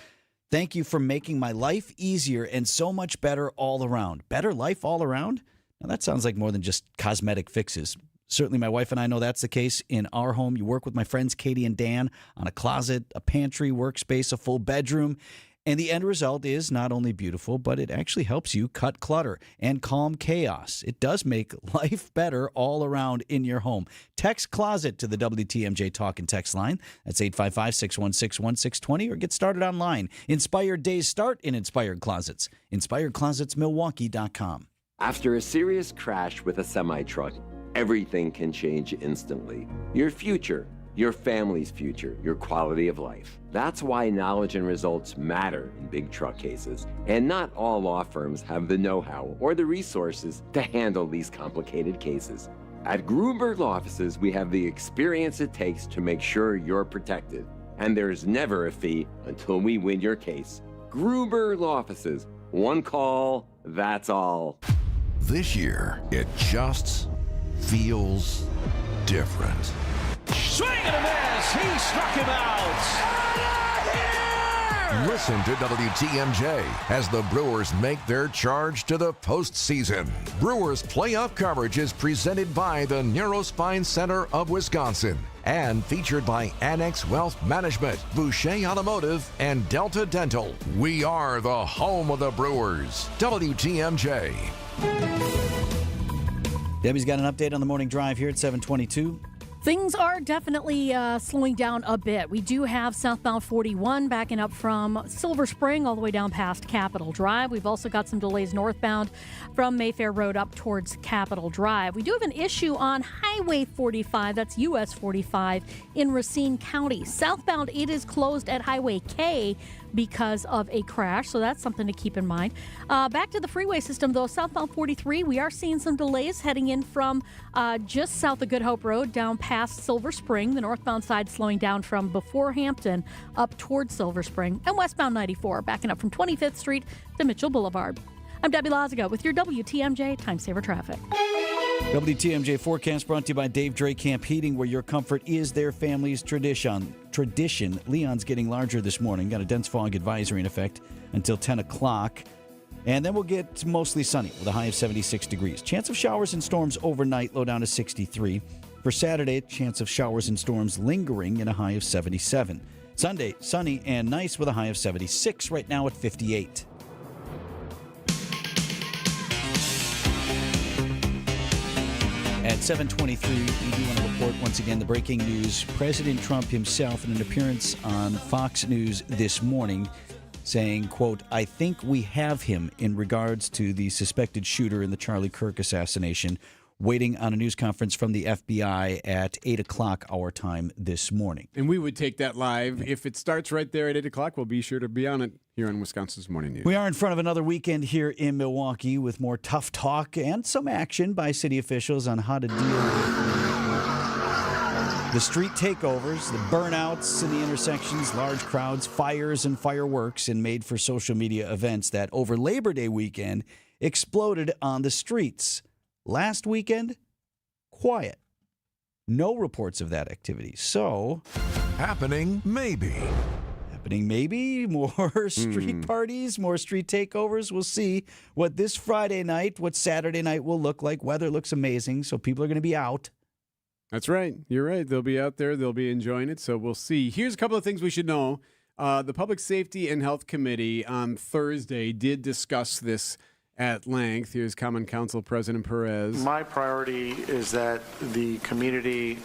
Thank you for making my life easier and so much better all around. Better life all around? Now that sounds like more than just cosmetic fixes. Certainly my wife and I know that's the case in our home. You work with my friends Katie and Dan on a closet, a pantry, workspace, a full bedroom. And the end result is not only beautiful, but it actually helps you cut clutter and calm chaos. It does make life better all around in your home. Text closet to the WTMJ Talk and Text line. That's 855-616-1620, or get started online. Inspired days start in Inspired Closets. InspiredClosetsMilwaukee.com. After a serious crash with a semi-truck, everything can change instantly. Your future, your family's future, your quality of life. That's why knowledge and results matter in big truck cases. And not all law firms have the know-how or the resources to handle these complicated cases. At Gruber Law Offices, we have the experience it takes to make sure you're protected. And there's never a fee until we win your case. Gruber Law Offices. One call, that's all. This year, it just feels different. Swing and a miss. He struck him out. Listen to WTMJ as the Brewers make their charge to the postseason. Brewers playoff coverage is presented by the Neurospine Center of Wisconsin and featured by Annex Wealth Management, Boucher Automotive, and Delta Dental. We are the home of the Brewers. WTMJ. Debbie's got an update on the morning drive here at 7:22. Things are definitely slowing down a bit. We do have southbound 41 backing up from Silver Spring all the way down past Capitol Drive. We've also got some delays northbound from Mayfair Road up towards Capitol Drive. We do have an issue on Highway 45, that's US 45, in Racine County. Southbound, it is closed at Highway K because of a crash, so that's something to keep in mind. Back to the freeway system, though, southbound 43, we are seeing some delays heading in from just south of Good Hope Road down past Silver Spring. The northbound side slowing down from before Hampton up towards Silver Spring. And westbound 94 backing up from 25th Street to Mitchell Boulevard. I'm Debbie Lazago with your WTMJ Time Saver Traffic. WTMJ forecast brought to you by Dave Dre Camp Heating, where your comfort is their family's tradition. Leon's getting larger this morning. Got a dense fog advisory in effect until 10 o'clock. And then we'll get mostly sunny with a high of 76 degrees. Chance of showers and storms overnight, low down to 63. For Saturday, chance of showers and storms lingering in a high of 77. Sunday, sunny and nice with a high of 76. Right now at 58. At 7:23, we do want to report once again the breaking news. President Trump himself, in an appearance on Fox News this morning, saying, quote, "I think we have him," in regards to the suspected shooter in the Charlie Kirk assassination, waiting on a news conference from the FBI at 8 o'clock our time this morning. And we would take that live. If it starts right there at 8 o'clock, we'll be sure to be on it here on Wisconsin's Morning News. We are in front of another weekend here in Milwaukee with more tough talk and some action by city officials on how to deal with the street takeovers, the burnouts in the intersections, large crowds, fires and fireworks, and made for social media events that over Labor Day weekend exploded on the streets. Last weekend, quiet. No reports of that activity. So, happening maybe. More street parties, more street takeovers. We'll see what this Friday night, what Saturday night will look like. Weather looks amazing, so people are going to be out. That's right. You're right. They'll be out there. They'll be enjoying it. So we'll see. Here's a couple of things we should know. The Public Safety and Health Committee on Thursday did discuss this at length. Here's Common Council President Perez. My priority is that the community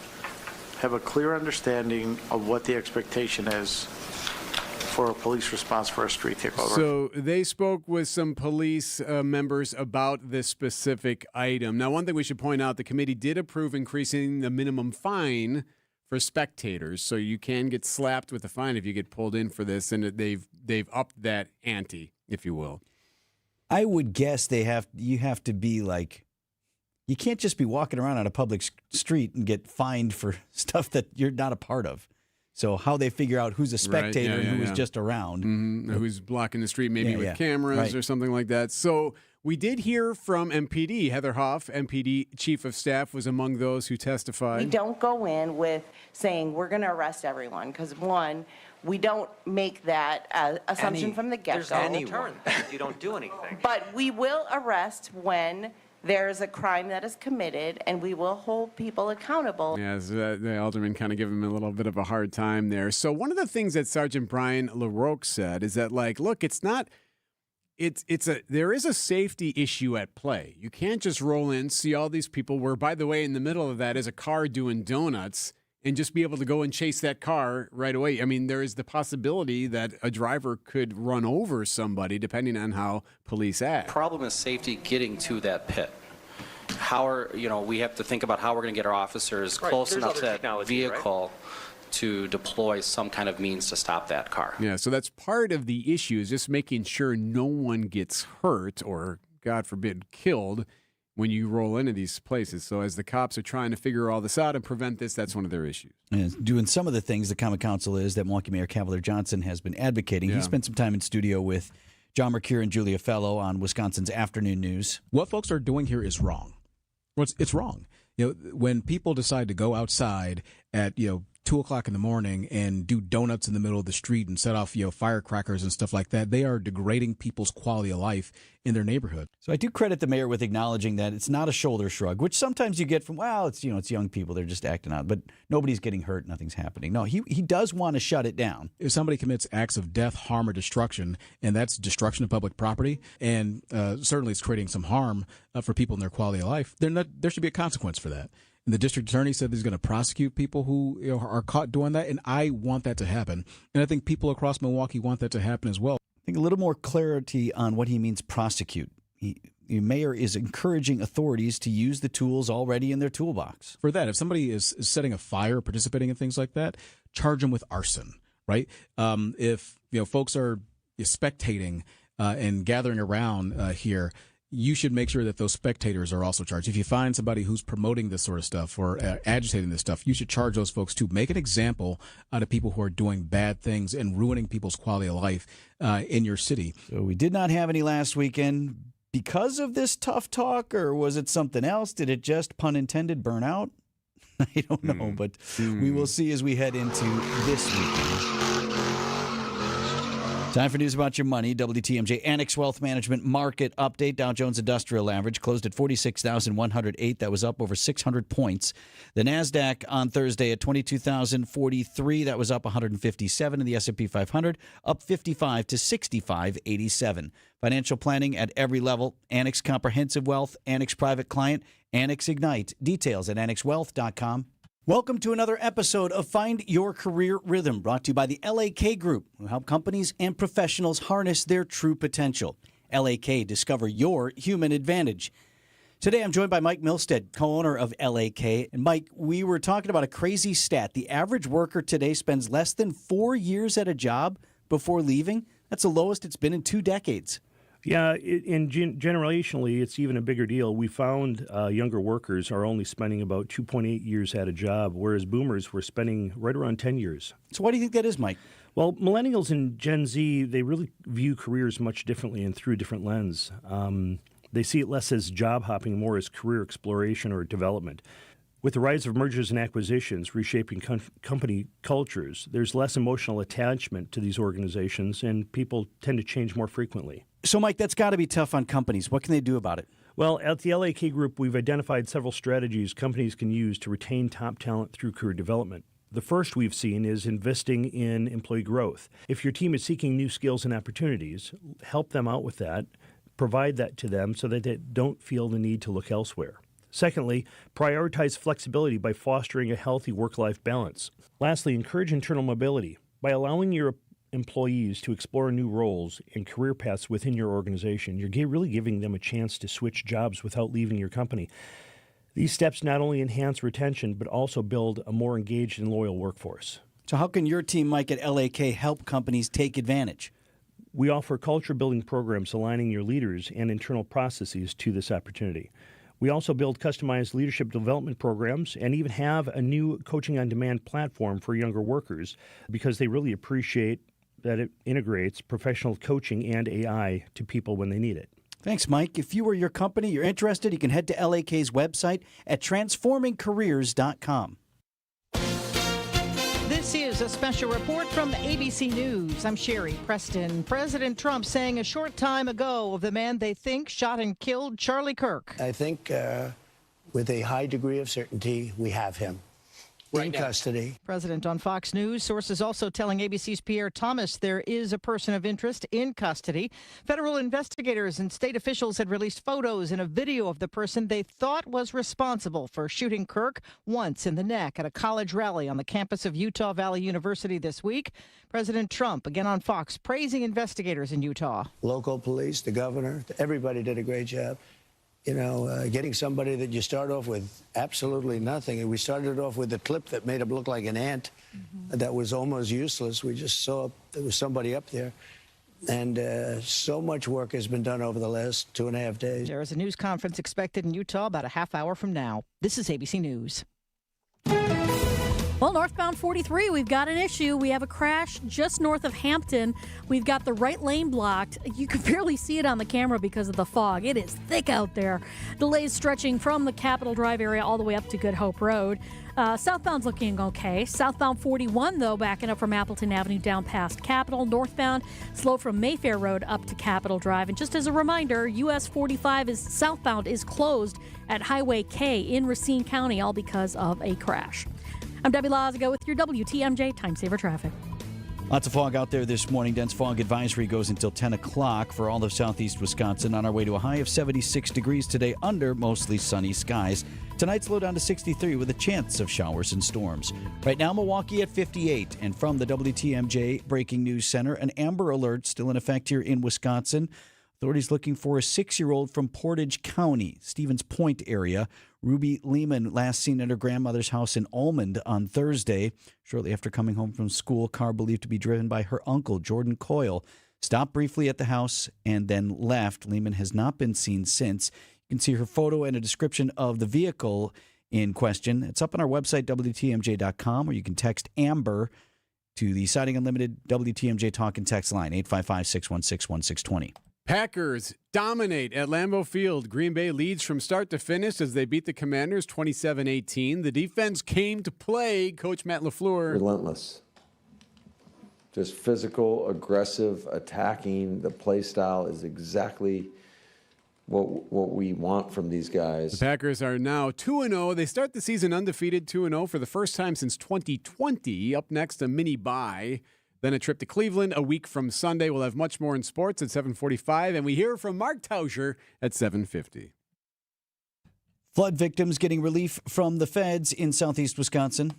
have a clear understanding of what the expectation is for a police response for a street takeover. So they spoke with some police members about this specific item. Now, one thing we should point out, the committee did approve increasing the minimum fine for spectators. So you can get slapped with a fine if you get pulled in for this, and they've upped that ante, if you will. I would guess you have to be like, you can't just be walking around on a public street and get fined for stuff that you're not a part of. So how they figure out who's a spectator and who's just around. Mm-hmm. Who's blocking the street maybe with cameras or something like that. So we did hear from MPD. Heather Hoff, MPD Chief of Staff, was among those who testified. We don't go in with saying we're going to arrest everyone because, one, we don't make that assumption from the get-go. There's any turn. You don't do anything. But we will arrest when there's a crime that is committed, and we will hold people accountable. Yes, the alderman kind of gave him a little bit of a hard time there. So one of the things that Sergeant Brian LaRoque said is that, like, look, there is a safety issue at play. You can't just roll in, see all these people where, by the way, in the middle of that is a car doing donuts, and just be able to go and chase that car right away. I mean, there is the possibility that a driver could run over somebody depending on how police act. The problem is safety getting to that pit. we have to think about how we're going to get our officers Right, close there's enough other to that technology, right? vehicle to deploy some kind of means to stop that car. Yeah, so that's part of the issue, is just making sure no one gets hurt or, God forbid, killed when you roll into these places. So as the cops are trying to figure all this out and prevent this, that's one of their issues. And doing some of the things the Common Council is that Milwaukee Mayor Cavalier Johnson has been advocating. Yeah. He spent some time in studio with John Mercure and Julia Fellow on Wisconsin's Afternoon News. What folks are doing here is wrong. Well, it's wrong. When people decide to go outside at 2 o'clock in the morning and do donuts in the middle of the street and set off firecrackers and stuff like that, they are degrading people's quality of life in their neighborhood. So I do credit the mayor with acknowledging that it's not a shoulder shrug, which sometimes you get from, it's young people, they're just acting out, but nobody's getting hurt, nothing's happening. No, he does want to shut it down. If somebody commits acts of death, harm, or destruction, and that's destruction of public property, and certainly it's creating some harm for people in their quality of life, there should be a consequence for that. And the district attorney said he's going to prosecute people who are caught doing that, and I want that to happen. And I think people across Milwaukee want that to happen as well. I think a little more clarity on what he means prosecute. The mayor is encouraging authorities to use the tools already in their toolbox. For that, if somebody is setting a fire, participating in things like that, charge them with arson, right? If folks are spectating and gathering around here, you should make sure that those spectators are also charged. If you find somebody who's promoting this sort of stuff or agitating this stuff, you should charge those folks too. Make an example out of people who are doing bad things and ruining people's quality of life in your city. So we did not have any last weekend because of this tough talk, or was it something else? Did it just, pun intended, burn out? I don't know, but we will see as we head into this weekend. Time for news about your money. WTMJ Annex Wealth Management Market Update. Dow Jones Industrial Average closed at 46,108. That was up over 600 points. The NASDAQ on Thursday at 22,043. That was up 157. And the S&P 500 up 55 to 6587. Financial planning at every level. Annex Comprehensive Wealth, Annex Private Client, Annex Ignite. Details at annexwealth.com. Welcome to another episode of Find Your Career Rhythm, brought to you by the LAK Group, who help companies and professionals harness their true potential. LAK, discover your human advantage. Today, I'm joined by Mike Milstead, co-owner of LAK. And Mike, we were talking about a crazy stat. The average worker today spends less than 4 years at a job before leaving. That's the lowest it's been in 2 decades. Yeah, generationally, it's even a bigger deal. We found younger workers are only spending about 2.8 years at a job, whereas boomers were spending right around 10 years. So why do you think that is, Mike? Well, millennials and Gen Z, they really view careers much differently and through a different lens. They see it less as job hopping, more as career exploration or development. With the rise of mergers and acquisitions reshaping company cultures, there's less emotional attachment to these organizations, and people tend to change more frequently. So, Mike, that's got to be tough on companies. What can they do about it? Well, at the LAK Group, we've identified several strategies companies can use to retain top talent through career development. The first we've seen is investing in employee growth. If your team is seeking new skills and opportunities, help them out with that, provide that to them so that they don't feel the need to look elsewhere. Secondly, prioritize flexibility by fostering a healthy work-life balance. Lastly, encourage internal mobility by allowing your employees to explore new roles and career paths within your organization. You're really giving them a chance to switch jobs without leaving your company. These steps not only enhance retention, but also build a more engaged and loyal workforce. So how can your team, Mike, at LAK help companies take advantage? We offer culture-building programs aligning your leaders and internal processes to this opportunity. We also build customized leadership development programs and even have a new coaching on demand platform for younger workers because they really appreciate that it integrates professional coaching and AI to people when they need it. Thanks, Mike. If you or your company, you're interested, you can head to LAK's website at transformingcareers.com. This is a special report from ABC News. I'm Sherry Preston. President Trump saying a short time ago of the man they think shot and killed Charlie Kirk. I think with a high degree of certainty, we have him in custody. President on Fox News. Sources also telling ABC's Pierre Thomas there is a person of interest in custody. Federal investigators and state officials had released photos and a video of the person they thought was responsible for shooting Kirk once in the neck at a college rally on the campus of Utah Valley University this week. President Trump, again on Fox, praising investigators in Utah. Local police, the governor, everybody did a great job. getting somebody that you start off with absolutely nothing. And we started off with a clip that made him look like an ant that was almost useless. We just saw there was somebody up there. And so much work has been done over the last 2.5 days. There is a news conference expected in Utah about a half hour from now. This is ABC News. Well, northbound 43, we've got an issue. We have a crash just north of Hampton. We've got the right lane blocked. You can barely see it on the camera because of the fog. It is thick out there. Delays stretching from the Capitol Drive area all the way up to Good Hope Road. Southbound's looking okay. Southbound 41, though, backing up from Appleton Avenue down past Capitol. Northbound, slow from Mayfair Road up to Capitol Drive. And just as a reminder, US 45 southbound is closed at Highway K in Racine County, all because of a crash. I'm Debbie Lazago with your WTMJ Time Saver Traffic. Lots of fog out there this morning. Dense fog advisory goes until 10 o'clock for all of southeast Wisconsin. On our way to a high of 76 degrees today under mostly sunny skies. Tonight's low down to 63 with a chance of showers and storms. Right now, Milwaukee at 58. And from the WTMJ Breaking News Center, an amber alert still in effect here in Wisconsin. Authorities looking for a 6-year-old from Portage County, Stevens Point area. Ruby Lehman last seen at her grandmother's house in Almond on Thursday. Shortly after coming home from school, car believed to be driven by her uncle, Jordan Coyle, stopped briefly at the house and then left. Lehman has not been seen since. You can see her photo and a description of the vehicle in question. It's up on our website, WTMJ.com, or you can text AMBER to the Siding Unlimited WTMJ Talk and Text line, 855-616-1620. Packers dominate at Lambeau Field. Green Bay leads from start to finish as they beat the Commanders 27-18. The defense came to play. Coach Matt LaFleur. Relentless. Just physical, aggressive, attacking. The play style is exactly what we want from these guys. The Packers are now 2-0. They start the season undefeated, 2-0 for the first time since 2020. Up next, a mini bye. Then a trip to Cleveland a week from Sunday. We'll have much more in sports at 7:45, and we hear from Mark Tauscher at 7:50. Flood victims getting relief from the feds in southeast Wisconsin.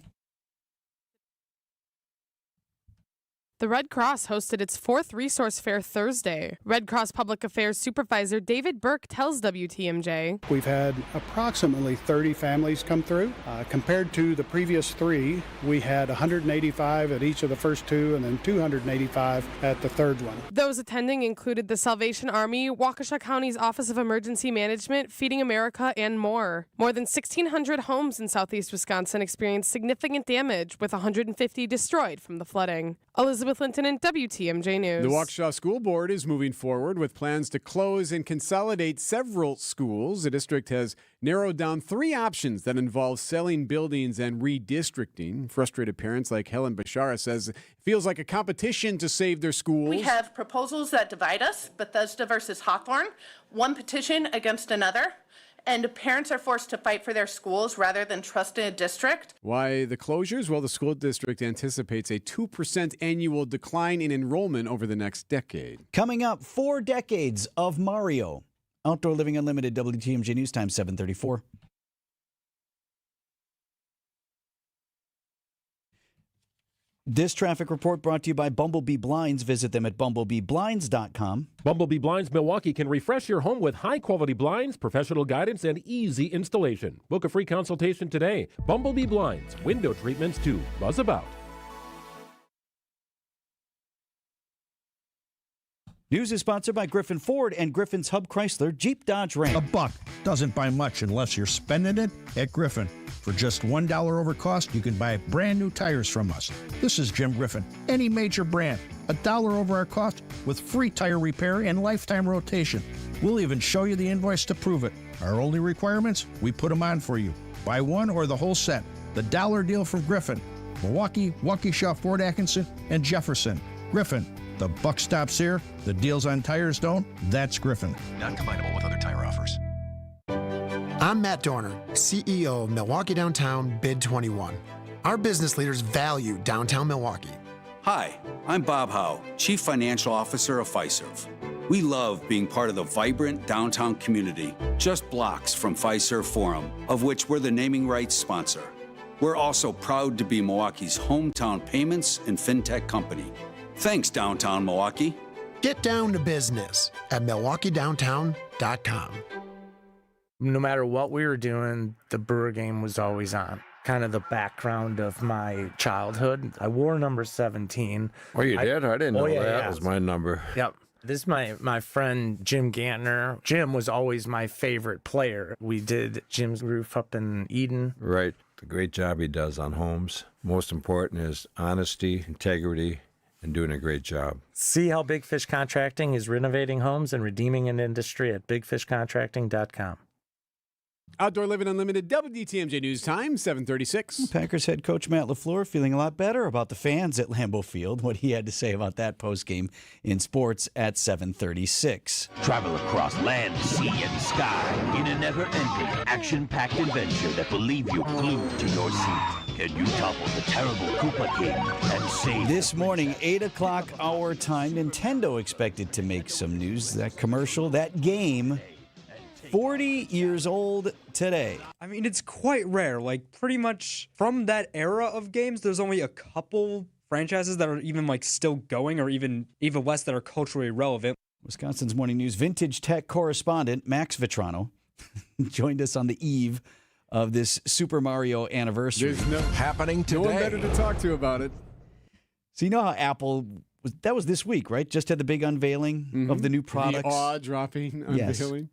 The Red Cross hosted its 4th resource fair Thursday. Red Cross Public Affairs Supervisor David Burke tells WTMJ. We've had approximately 30 families come through. Compared to the previous 3, we had 185 at each of the first 2 and then 285 at the third one. Those attending included the Salvation Army, Waukesha County's Office of Emergency Management, Feeding America, and more. More than 1,600 homes in southeast Wisconsin experienced significant damage, with 150 destroyed from the flooding. Elizabeth Linton in WTMJ News. The Waukesha School Board is moving forward with plans to close and consolidate several schools. The district has narrowed down 3 options that involve selling buildings and redistricting. Frustrated parents like Helen Bashara says it feels like a competition to save their schools. We have proposals that divide us, Bethesda versus Hawthorne, one petition against another. And parents are forced to fight for their schools rather than trust in a district. Why the closures? Well, the school district anticipates a 2% annual decline in enrollment over the next decade. Coming up, 4 decades of Mario. Outdoor Living Unlimited, WTMJ News Time, 7:34. This traffic report brought to you by Bumblebee Blinds. Visit them at bumblebeeblinds.com. Bumblebee Blinds Milwaukee can refresh your home with high-quality blinds, professional guidance, and easy installation. Book a free consultation today. Bumblebee Blinds, window treatments too. Buzz about. News is sponsored by Griffin Ford and Griffin's Hub Chrysler Jeep Dodge Ram. $1 doesn't buy much unless you're spending it at Griffin. For just $1 over cost, you can buy brand new tires from us. This is Jim Griffin. Any major brand, $1 over our cost with free tire repair and lifetime rotation. We'll even show you the invoice to prove it. Our only requirements, we put them on for you. Buy one or the whole set. The dollar deal from Griffin. Milwaukee, Waukesha, Fort Atkinson, and Jefferson. Griffin. The buck stops here. The deals on tires don't. That's Griffin. Not combinable with other tire offers. I'm Matt Dorner, CEO of Milwaukee Downtown Bid 21. Our business leaders value downtown Milwaukee. Hi, I'm Bob Howe, Chief Financial Officer of Fiserv. We love being part of the vibrant downtown community, just blocks from Fiserv Forum, of which we're the naming rights sponsor. We're also proud to be Milwaukee's hometown payments and fintech company. Thanks, downtown Milwaukee. Get down to business at MilwaukeeDowntown.com. No matter what we were doing, the Brewer game was always on. Kind of the background of my childhood. I wore number 17. Oh, you did? I didn't know that. Yeah. Was my number. Yep. This is my friend Jim Gantner. Jim was always my favorite player. We did Jim's roof up in Eden. Right. The great job he does on homes. Most important is honesty, integrity, and doing a great job. See how Big Fish Contracting is renovating homes and redeeming an industry at bigfishcontracting.com. Outdoor Living Unlimited, WTMJ News Time, 7:36. Packers head coach Matt LaFleur feeling a lot better about the fans at Lambeau Field. What he had to say about that postgame in sports at 7:36. Travel across land, sea, and sky in a never-ending, action-packed adventure that will leave you glued to your seat. Can you topple the terrible Koopa King and save... This morning, 8 o'clock our time, Nintendo expected to make some news. That commercial, that game... 40 years old today. I mean, it's quite rare. Like, pretty much from that era of games, there's only a couple franchises that are even, like, still going, or even less that are culturally relevant. Wisconsin's Morning News vintage tech correspondent Max Vitrano joined us on the eve of this Super Mario anniversary. There's happening today. No one better to talk to about it. So you know how Apple... That was this week, right? Just had the big unveiling of the new products. The awe-dropping unveiling. Yes.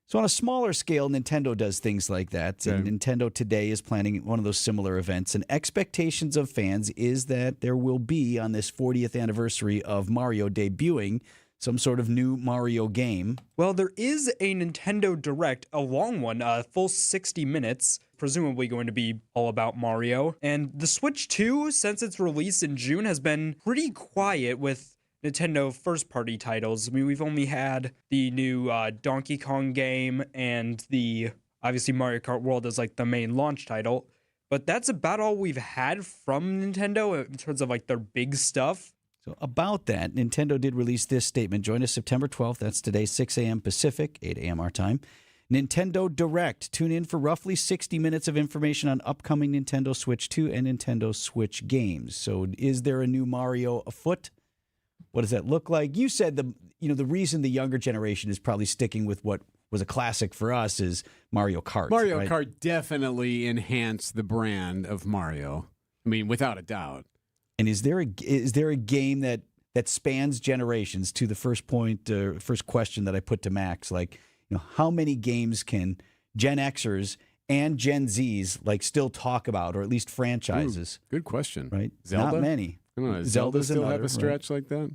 So on a smaller scale, Nintendo does things like that. And Nintendo today is planning one of those similar events. And expectations of fans is that there will be, on this 40th anniversary of Mario debuting, some sort of new Mario game. Well, there is a Nintendo Direct, a long one, a full 60 minutes, presumably going to be all about Mario. And the Switch 2, since its release in June, has been pretty quiet with Nintendo first-party titles. I mean, we've only had the new Donkey Kong game and the, obviously, Mario Kart World as, like, the main launch title. But that's about all we've had from Nintendo in terms of, like, their big stuff. So about that, Nintendo did release this statement. Join us September 12th. That's today, 6 a.m. Pacific, 8 a.m. our time. Nintendo Direct. Tune in for roughly 60 minutes of information on upcoming Nintendo Switch 2 and Nintendo Switch games. So is there a new Mario afoot? What does that look like? You said the reason the younger generation is probably sticking with what was a classic for us is Mario Kart. Mario Kart definitely enhanced the brand of Mario. I mean, without a doubt. And is there a game that spans generations? To the first question that I put to Max, like, how many games can Gen Xers and Gen Zs still talk about, or at least franchises? Ooh, good question. Right? Zelda? Not many. I don't know, Zelda still have a stretch like that?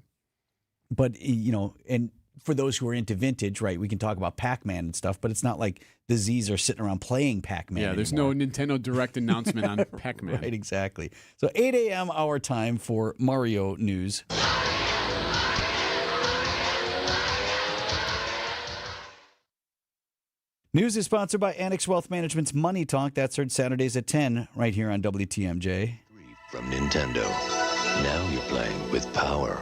But, and for those who are into vintage, right, we can talk about Pac-Man and stuff, but it's not like the Zs are sitting around playing Pac-Man Yeah, there's anymore. no Nintendo Direct announcement on Pac-Man. Right, exactly. So 8 a.m. our time for Mario news. News is sponsored by Annex Wealth Management's Money Talk. That's heard Saturdays at 10 right here on WTMJ. From Nintendo. Now you're playing with power.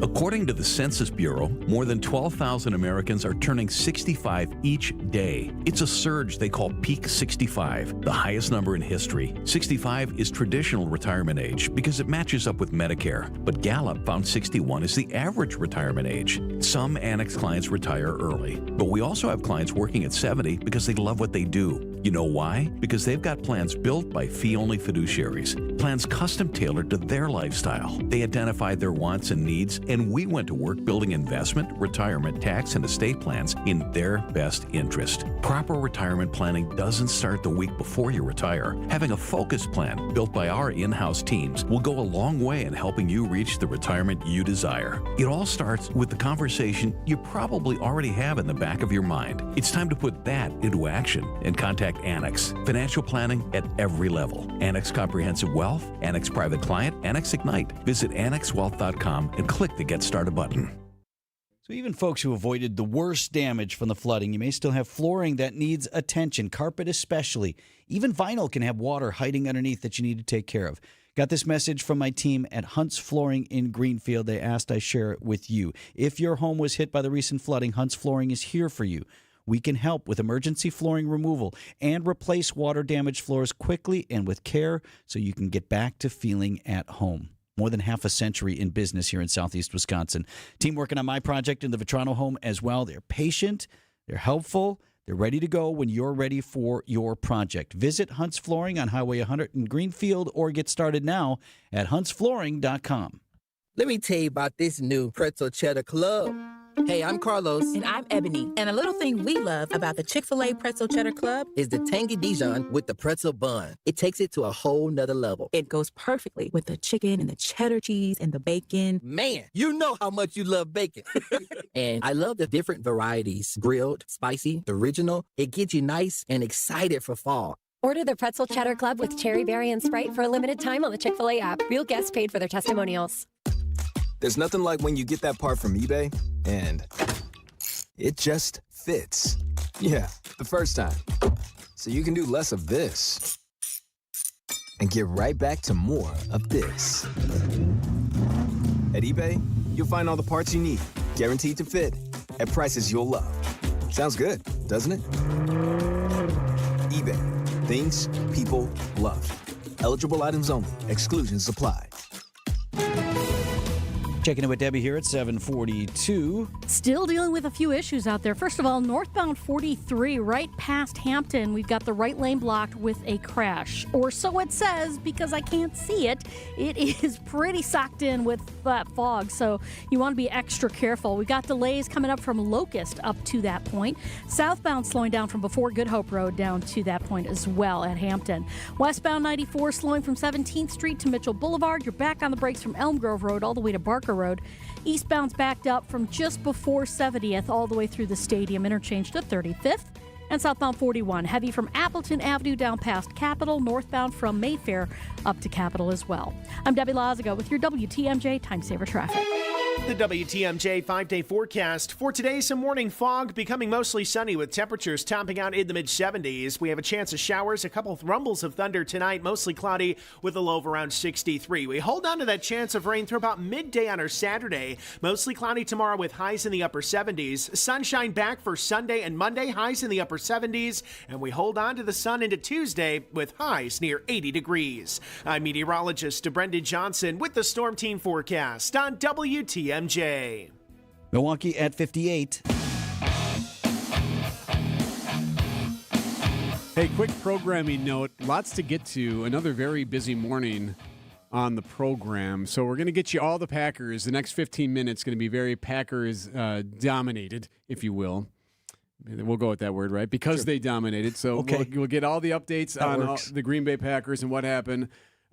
According to the Census Bureau, more than 12,000 Americans are turning 65 each day. It's a surge they call Peak 65, the highest number in history. 65 is traditional retirement age because it matches up with Medicare, but Gallup found 61 is the average retirement age. Some Annex clients retire early, but we also have clients working at 70 because they love what they do. You know why? Because they've got plans built by fee-only fiduciaries, plans custom-tailored to their lifestyle. They identify their wants and needs, and we went to work building investment, retirement, tax, and estate plans in their best interest. Proper retirement planning doesn't start the week before you retire. Having a focused plan built by our in-house teams will go a long way in helping you reach the retirement you desire. It all starts with the conversation you probably already have in the back of your mind. It's time to put that into action and contact Annex. Financial planning at every level. Annex Comprehensive Wealth, Annex Private Client, Annex Ignite. Visit annexwealth.com and click the Get Started button. So even folks who avoided the worst damage from the flooding, you may still have flooring that needs attention, carpet especially. Even vinyl can have water hiding underneath that you need to take care of. Got this message from my team at Hunt's Flooring in Greenfield. They asked I share it with you. If your home was hit by the recent flooding, Hunt's Flooring is here for you. We can help with emergency flooring removal and replace water-damaged floors quickly and with care so you can get back to feeling at home. More than half a century in business here in Southeast Wisconsin. Team working on my project in the Vitrano home as well. They're patient. They're helpful. They're ready to go when you're ready for your project. Visit Hunt's Flooring on Highway 100 in Greenfield or get started now at huntsflooring.com. Let me tell you about this new pretzel cheddar club. Hey, I'm Carlos. And I'm Ebony. And a little thing we love about the Chick-fil-A Pretzel Cheddar Club is the tangy Dijon with the pretzel bun. It takes it to a whole nother level. It goes perfectly with the chicken and the cheddar cheese and the bacon. Man, you know how much you love bacon. And I love the different varieties. Grilled, spicy, original. It gets you nice and excited for fall. Order the Pretzel Cheddar Club with Cherry Berry and Sprite for a limited time on the Chick-fil-A app. Real guests paid for their testimonials. There's nothing like when you get that part from eBay and it just fits. Yeah, the first time. So you can do less of this and get right back to more of this. At eBay, you'll find all the parts you need, guaranteed to fit, at prices you'll love. Sounds good, doesn't it? eBay, things people love. Eligible items only. Exclusions apply. Checking in with Debbie here at 742. Still dealing with a few issues out there. First of all, northbound 43, right past Hampton, we've got the right lane blocked with a crash. Or so it says, because I can't see it. It is pretty socked in with that fog, so you want to be extra careful. We've got delays coming up from Locust up to that point. Southbound slowing down from before Good Hope Road down to that point as well at Hampton. Westbound 94 slowing from 17th Street to Mitchell Boulevard. You're back on the brakes from Elm Grove Road all the way to Barker Road. Eastbound's backed up from just before 70th all the way through the Stadium interchange to 35th. And southbound 41, heavy from Appleton Avenue down past Capitol, northbound from Mayfair up to Capitol as well. I'm Debbie Lazaga with your WTMJ Time Saver Traffic. The WTMJ 5-day forecast. For today, some morning fog becoming mostly sunny with temperatures topping out in the mid-70s. We have a chance of showers, a couple of rumbles of thunder tonight, mostly cloudy with a low of around 63. We hold on to that chance of rain through about midday on our Saturday. Mostly cloudy tomorrow with highs in the upper 70s. Sunshine back for Sunday and Monday, highs in the upper 70s. And we hold on to the sun into Tuesday with highs near 80 degrees. I'm meteorologist Brendan Johnson with the Storm Team forecast on WTMJ. Milwaukee at 58. Hey, quick programming note. Lots to get to. Another very busy morning on the program. So we're going to get you all the Packers. The next 15 minutes going to be very Packers dominated, if you will. We'll go with that word, right? Because sure. They dominated. So okay. we'll get all the updates that on the Green Bay Packers and what happened.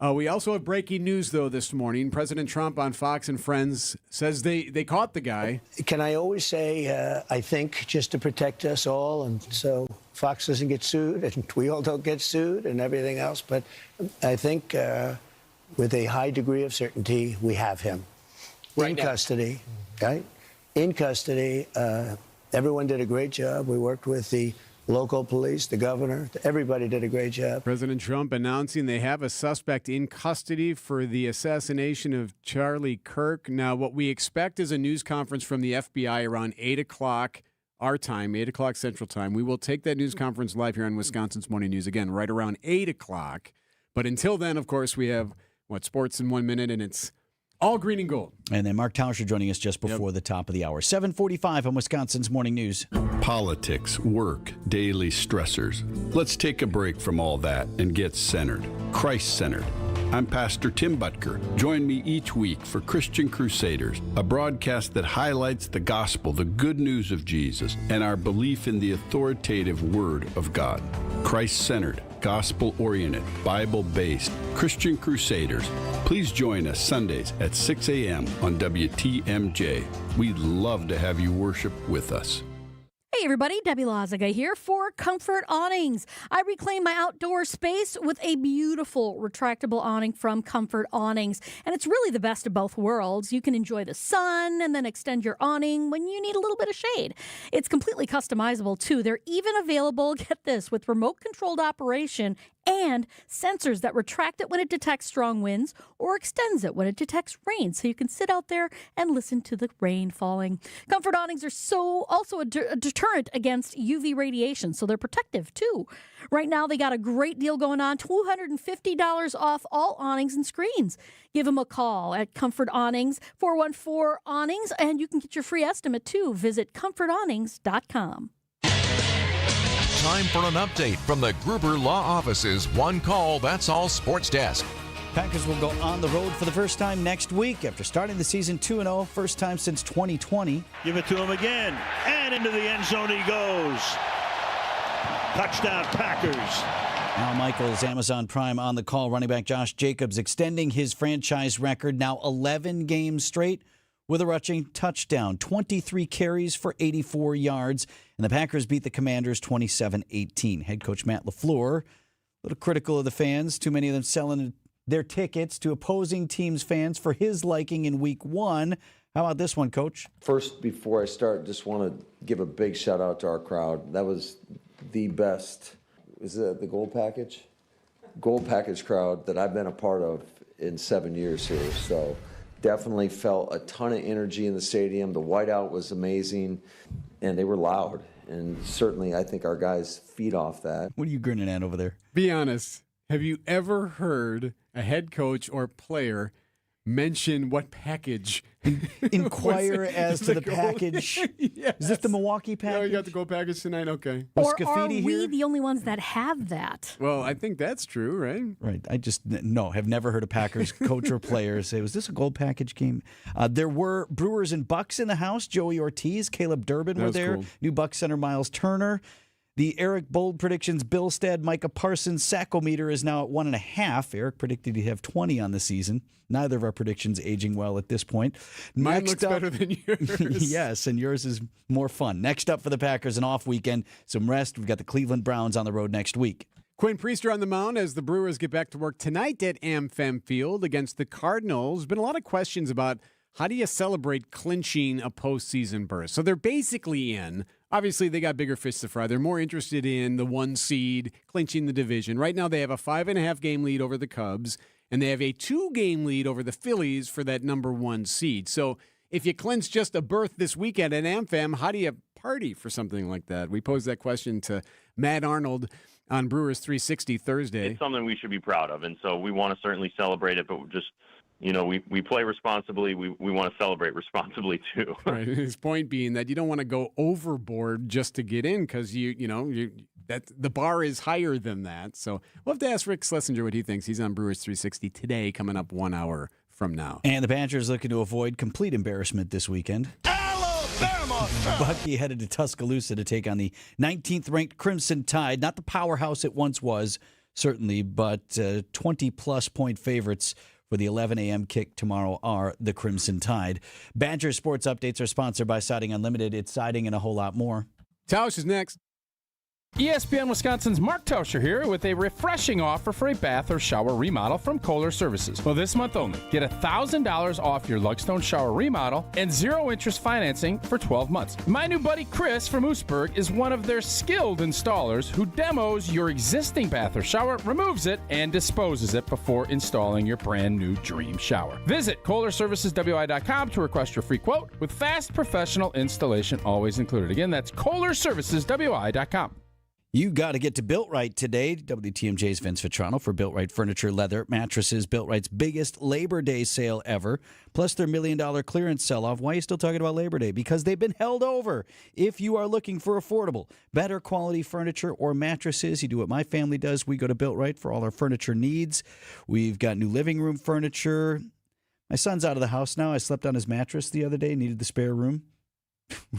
We also have breaking news, though, this morning. President Trump on Fox and Friends says they caught the guy. Can I always say, I think, just to protect us all, and so Fox doesn't get sued, and we all don't get sued, and everything else. But I think with a high degree of certainty, we have him in custody, right? In custody. Everyone did a great job. We worked with the local police, the governor, everybody did a great job. President Trump announcing they have a suspect in custody for the assassination of Charlie Kirk. Now, what we expect is a news conference from the FBI around 8 o'clock our time, 8 o'clock Central Time. We will take that news conference live here on Wisconsin's Morning News, again, right around 8 o'clock. But until then, of course, we have, sports in 1 minute, and it's all green and gold. And then Mark Tauscher joining us just before the top of the hour. 7:45 on Wisconsin's Morning News. Politics, work, daily stressors. Let's take a break from all that and get centered. Christ-centered. I'm Pastor Tim Butker. Join me each week for Christian Crusaders, a broadcast that highlights the gospel, the good news of Jesus, and our belief in the authoritative Word of God. Christ-centered, gospel-oriented, Bible-based, Christian Crusaders. Please join us Sundays at 6 a.m. on WTMJ. We'd love to have you worship with us. Hey everybody, Debbie Lazaga here for Comfort Awnings. I reclaim my outdoor space with a beautiful retractable awning from Comfort Awnings. And it's really the best of both worlds. You can enjoy the sun and then extend your awning when you need a little bit of shade. It's completely customizable too. They're even available, get this, with remote controlled operation and sensors that retract it when it detects strong winds or extends it when it detects rain, so you can sit out there and listen to the rain falling. Comfort awnings are also a deterrent against UV radiation, so they're protective too. Right now, they got a great deal going on, $250 off all awnings and screens. Give them a call at Comfort Awnings, 414-AWNINGS, and you can get your free estimate too. Visit comfortawnings.com. Time for an update from the Gruber Law Office's One Call, That's All Sports Desk. Packers will go on the road for the first time next week after starting the season 2-0, first time since 2020. Give it to him again, and into the end zone he goes. Touchdown, Packers. Al Michaels, Amazon Prime on the call. Running back Josh Jacobs extending his franchise record, now 11 games straight with a rushing touchdown. 23 carries for 84 yards. And the Packers beat the Commanders 27-18. Head coach Matt LaFleur, a little critical of the fans. Too many of them selling their tickets to opposing teams' fans for his liking in week 1. How about this one, Coach? First, before I start, just want to give a big shout out to our crowd. That was the best. Is it the gold package? Gold package crowd that I've been a part of in 7 years here. So definitely felt a ton of energy in the stadium. The whiteout was amazing, and they were loud. And certainly I think our guys feed off that. What are you grinning at over there? Be honest. Have you ever heard a head coach or player mention what package? Inquire as to the package. Yes. Is this the Milwaukee package? Oh, you got the gold package tonight? Okay. Or are we the only ones that have that? Well, I think that's true, right? Right. I just, have never heard a Packers coach or player say, was this a gold package game? There were Brewers and Bucks in the house. Joey Ortiz, Caleb Durbin were there. Cool. New Bucks center Miles Turner. The Erik bold predictions, Bilstad, Micah Parsons, Saccometer is now at 1.5. Erik predicted he'd have 20 on the season. Neither of our predictions aging well at this point. Mine looks better than yours. Yes, and yours is more fun. Next up for the Packers, an off weekend, some rest. We've got the Cleveland Browns on the road next week. Quinn Priester on the mound as the Brewers get back to work tonight at AmFam Field against the Cardinals. Been a lot of questions about how do you celebrate clinching a postseason berth? So they're basically in. Obviously, they got bigger fish to fry. They're more interested in the 1 seed, clinching the division. Right now, they have a 5.5 game lead over the Cubs, and they have a 2 game lead over the Phillies for that number 1 seed. So if you clinch just a berth this weekend at AmFam, how do you party for something like that? We posed that question to Matt Arnold on Brewers 360 Thursday. It's something we should be proud of, and so we want to certainly celebrate it, but we're just, we play responsibly. We want to celebrate responsibly too. Right. His point being that you don't want to go overboard just to get in because that the bar is higher than that. So we'll have to ask Rick Schlesinger what he thinks. He's on Brewers 360 today, coming up 1 hour from now. And the Badgers looking to avoid complete embarrassment this weekend. Alabama! Bucky headed to Tuscaloosa to take on the 19th-ranked Crimson Tide. Not the powerhouse it once was, certainly, but 20-plus point favorites for the 11 a.m. kick tomorrow are the Crimson Tide. Badger Sports Updates are sponsored by Siding Unlimited. It's siding and a whole lot more. Tausch is next. ESPN Wisconsin's Mark Tauscher here with a refreshing offer for a bath or shower remodel from Kohler Services. Well, this month only, get $1,000 off your Lugstone shower remodel and 0 interest financing for 12 months. My new buddy Chris from Oostburg is one of their skilled installers who demos your existing bath or shower, removes it, and disposes it before installing your brand new dream shower. Visit KohlerServicesWI.com to request your free quote with fast professional installation always included. Again, that's KohlerServicesWI.com. You got to get to Built Right today. WTMJ's Vince Vitrano for Built Right Furniture, Leather, Mattresses, Built Right's biggest Labor Day sale ever, plus their $1 million clearance sell-off. Why are you still talking about Labor Day? Because they've been held over. If you are looking for affordable, better quality furniture or mattresses, you do what my family does. We go to Built Right for all our furniture needs. We've got new living room furniture. My son's out of the house now. I slept on his mattress the other day, needed the spare room.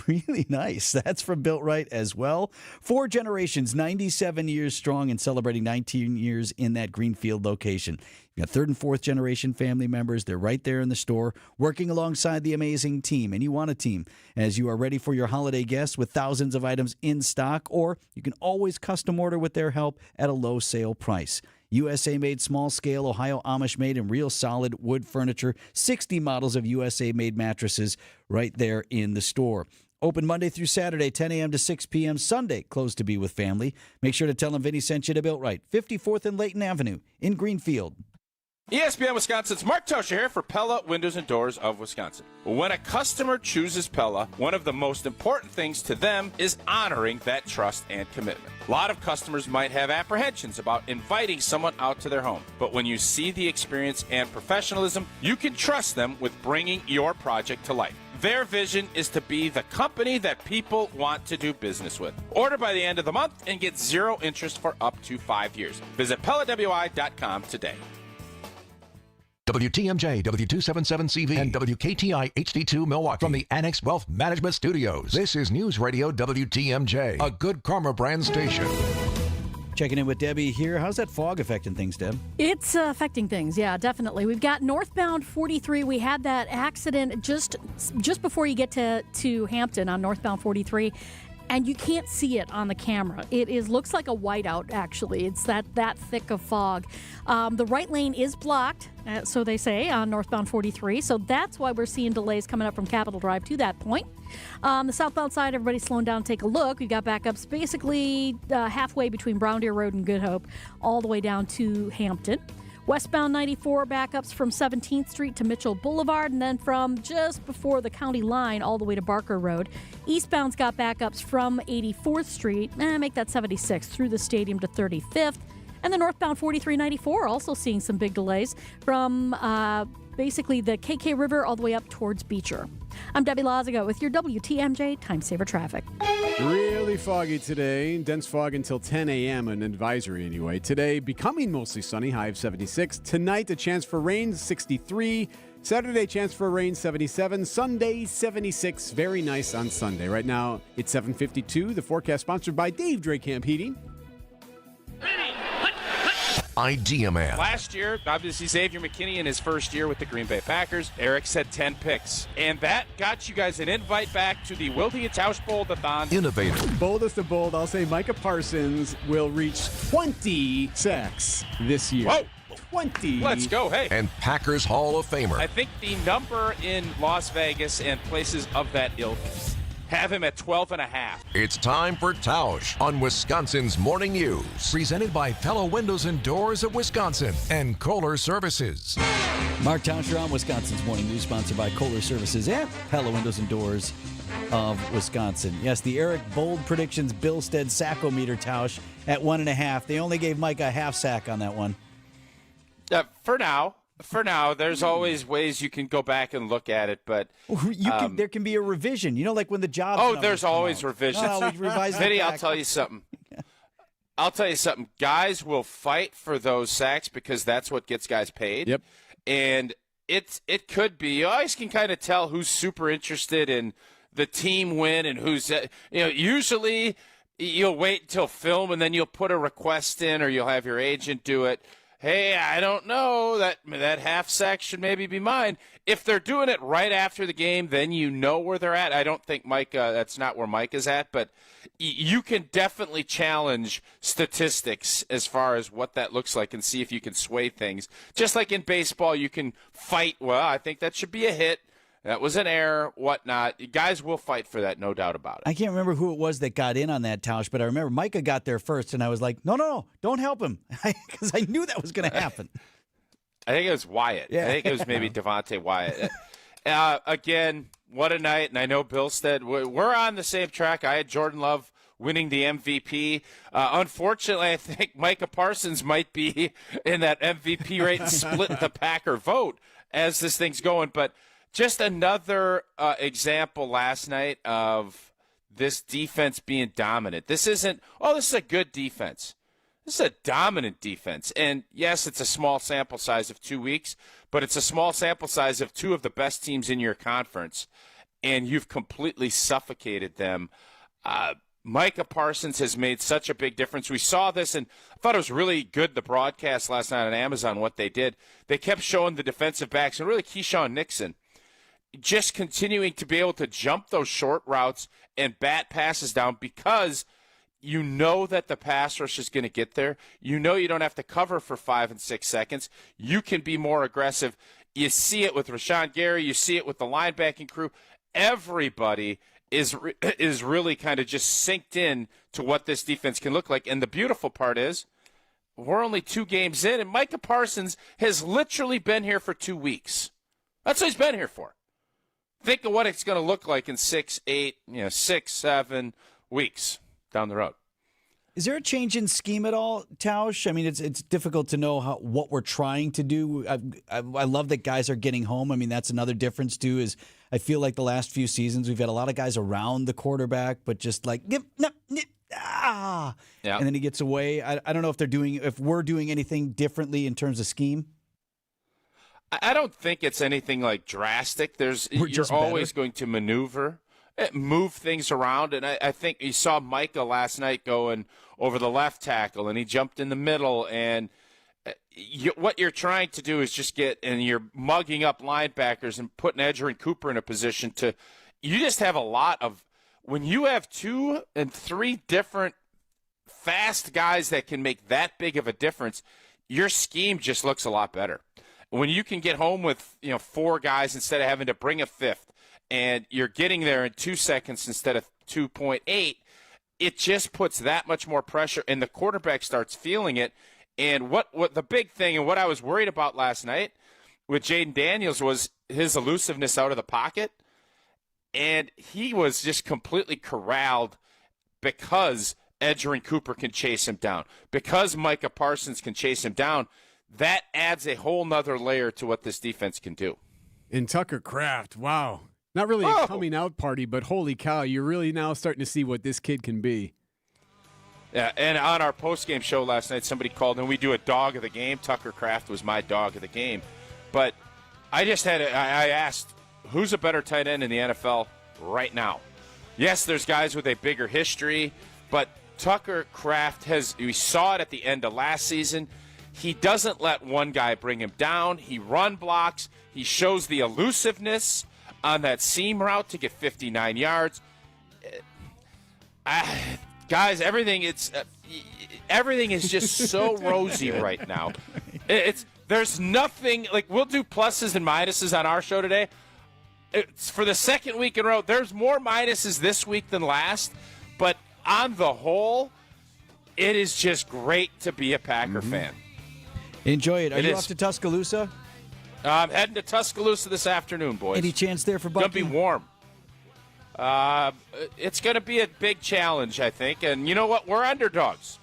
Really nice. That's from Built Right as well. 4 generations, 97 years strong, and celebrating 19 years in that Greenfield location. You've got 3rd and 4th generation family members. They're right there in the store, working alongside the amazing team. And you want a team as you are ready for your holiday guests with thousands of items in stock, or you can always custom order with their help at a low sale price. USA-made small-scale, Ohio Amish-made, and real solid wood furniture. 60 models of USA-made mattresses right there in the store. Open Monday through Saturday, 10 a.m. to 6 p.m. Sunday, closed to be with family. Make sure to tell them Vinny sent you to Built Right, 54th and Layton Avenue in Greenfield. ESPN Wisconsin's Mark Tauscher here for Pella Windows and Doors of Wisconsin. When a customer chooses Pella, one of the most important things to them is honoring that trust and commitment. A lot of customers might have apprehensions about inviting someone out to their home, but when you see the experience and professionalism, you can trust them with bringing your project to life. Their vision is to be the company that people want to do business with. Order by the end of the month and get 0 interest for up to 5 years. Visit PelletWI.com today. WTMJ, W277CV, and WKTI HD2 Milwaukee. From the Annex Wealth Management Studios, this is News Radio WTMJ, a Good Karma brand station. Checking in with Debbie here. How's that fog affecting things, Deb? It's affecting things, yeah, definitely. We've got northbound 43. We had that accident just before you get to Hampton on northbound 43. And you can't see it on the camera. It looks like a whiteout, actually. It's that thick of fog. The right lane is blocked, so they say, on northbound 43. So that's why we're seeing delays coming up from Capitol Drive to that point. The southbound side, everybody's slowing down. Take a look. We've got backups basically halfway between Brown Deer Road and Good Hope, all the way down to Hampton. Westbound 94 backups from 17th Street to Mitchell Boulevard, and then from just before the county line all the way to Barker Road. Eastbound's got backups from 84th Street, make that 76th, through the stadium to 35th. And the northbound 4394 also seeing some big delays from basically the KK River all the way up towards Beecher. I'm Debbie Lazago with your WTMJ Time Saver Traffic. Really foggy today. Dense fog until 10 a.m. An advisory anyway. Today, becoming mostly sunny, high of 76. Tonight, a chance for rain, 63. Saturday, chance for rain, 77. Sunday, 76. Very nice on Sunday. Right now, it's 7:52. The forecast sponsored by Dave Drakamp Heating. Idea Man. Last year, obviously Xavier McKinney in his first year with the Green Bay Packers. Erik said 10 picks. And that got you guys an invite back to the Wildy and Tausch Bowl-a-thon. Innovator. Boldest of bold, I'll say Micah Parsons will reach 20 sacks this year. Whoa! 20. Let's go, hey. And Packers Hall of Famer. I think the number in Las Vegas and places of that ilk have him at 12.5. It's time for Tausch on Wisconsin's Morning News. Presented by Pella Windows and Doors of Wisconsin and Kohler Services. Mark Tauscher on Wisconsin's Morning News, sponsored by Kohler Services and Pella Windows and Doors of Wisconsin. Yes, the Erik Bold Predictions Bilstad Sackometer, Tausch, at 1.5. They only gave Mike a half sack on that one. For now, there's always ways you can go back and look at it, but there can be a revision. You know, like when the job. Oh, there's always revisions. No, we revise Vinny, I'll tell you something. Guys will fight for those sacks because that's what gets guys paid. Yep. And it could be. You always can kind of tell who's super interested in the team win and who's usually you'll wait until film and then you'll put a request in or you'll have your agent do it. Hey, I don't know, that half sack should maybe be mine. If they're doing it right after the game, then you know where they're at. I don't think Mike, that's not where Mike is at, but you can definitely challenge statistics as far as what that looks like and see if you can sway things. Just like in baseball, you can fight, well, I think that should be a hit. That was an error, whatnot. Guys will fight for that, no doubt about it. I can't remember who it was that got in on that, Tausch, but I remember Micah got there first, and I was like, no, don't help him, because I knew that was going to happen. I think it was Wyatt. Yeah. I think it was maybe Devontae Wyatt. Again, what a night, and I know Bilstad, we're on the same track. I had Jordan Love winning the MVP. Unfortunately, I think Micah Parsons might be in that MVP rate and split the Packer vote as this thing's going, but just another example last night of this defense being dominant. This isn't, this is a good defense. This is a dominant defense. And, yes, it's a small sample size of 2 weeks, but it's a small sample size of two of the best teams in your conference, and you've completely suffocated them. Micah Parsons has made such a big difference. We saw this, and I thought it was really good, the broadcast last night on Amazon, what they did. They kept showing the defensive backs, and really Keyshawn Nixon, just continuing to be able to jump those short routes and bat passes down because you know that the pass rush is going to get there. You know you don't have to cover for 5 and 6 seconds. You can be more aggressive. You see it with Rashawn Gary. You see it with the linebacking crew. Everybody is really kind of just synced in to what this defense can look like. And the beautiful part is we're only 2 games in, and Micah Parsons has literally been here for 2 weeks. That's what he's been here for. Think of what it's going to look like in 6, 7 weeks down the road. Is there a change in scheme at all, Tausch? I mean, it's difficult to know what we're trying to do. I love that guys are getting home. I mean, that's another difference, too, is I feel like the last few seasons we've had a lot of guys around the quarterback, but just like, yeah. And then he gets away. I don't know if we're doing anything differently in terms of scheme. I don't think it's anything like drastic. You're always going to move things around, and I think you saw Micah last night going over the left tackle, and he jumped in the middle, and what you're trying to do is just you're mugging up linebackers and putting Edgerrin Cooper in a position you just have a lot of, when you have 2 and 3 different fast guys that can make that big of a difference, your scheme just looks a lot better. When you can get home with 4 guys instead of having to bring a 5th, and you're getting there in 2 seconds instead of 2.8, it just puts that much more pressure, and the quarterback starts feeling it. And what the big thing, and what I was worried about last night with Jaden Daniels, was his elusiveness out of the pocket, and he was just completely corralled because Edgerrin Cooper can chase him down, because Micah Parsons can chase him down. That adds a whole nother layer to what this defense can do. And Tucker Kraft, wow. Not really a coming out party, but holy cow, you're really now starting to see what this kid can be. Yeah, and on our post-game show last night, somebody called, and we do a dog of the game. Tucker Kraft was my dog of the game. But I asked, who's a better tight end in the NFL right now? Yes, there's guys with a bigger history, but Tucker Kraft we saw it at the end of last season. He doesn't let one guy bring him down. He run blocks. He shows the elusiveness on that seam route to get 59 yards. Guys, everything is just so rosy right now. There's nothing, like, we'll do pluses and minuses on our show today. It's for the second week in a row. There's more minuses this week than last, but on the whole, it is just great to be a Packer fan. Enjoy it. Are you off to Tuscaloosa? I'm heading to Tuscaloosa this afternoon, boys. Any chance there for Bucky? It's going to be warm. It's going to be a big challenge, I think. And you know what? We're underdogs.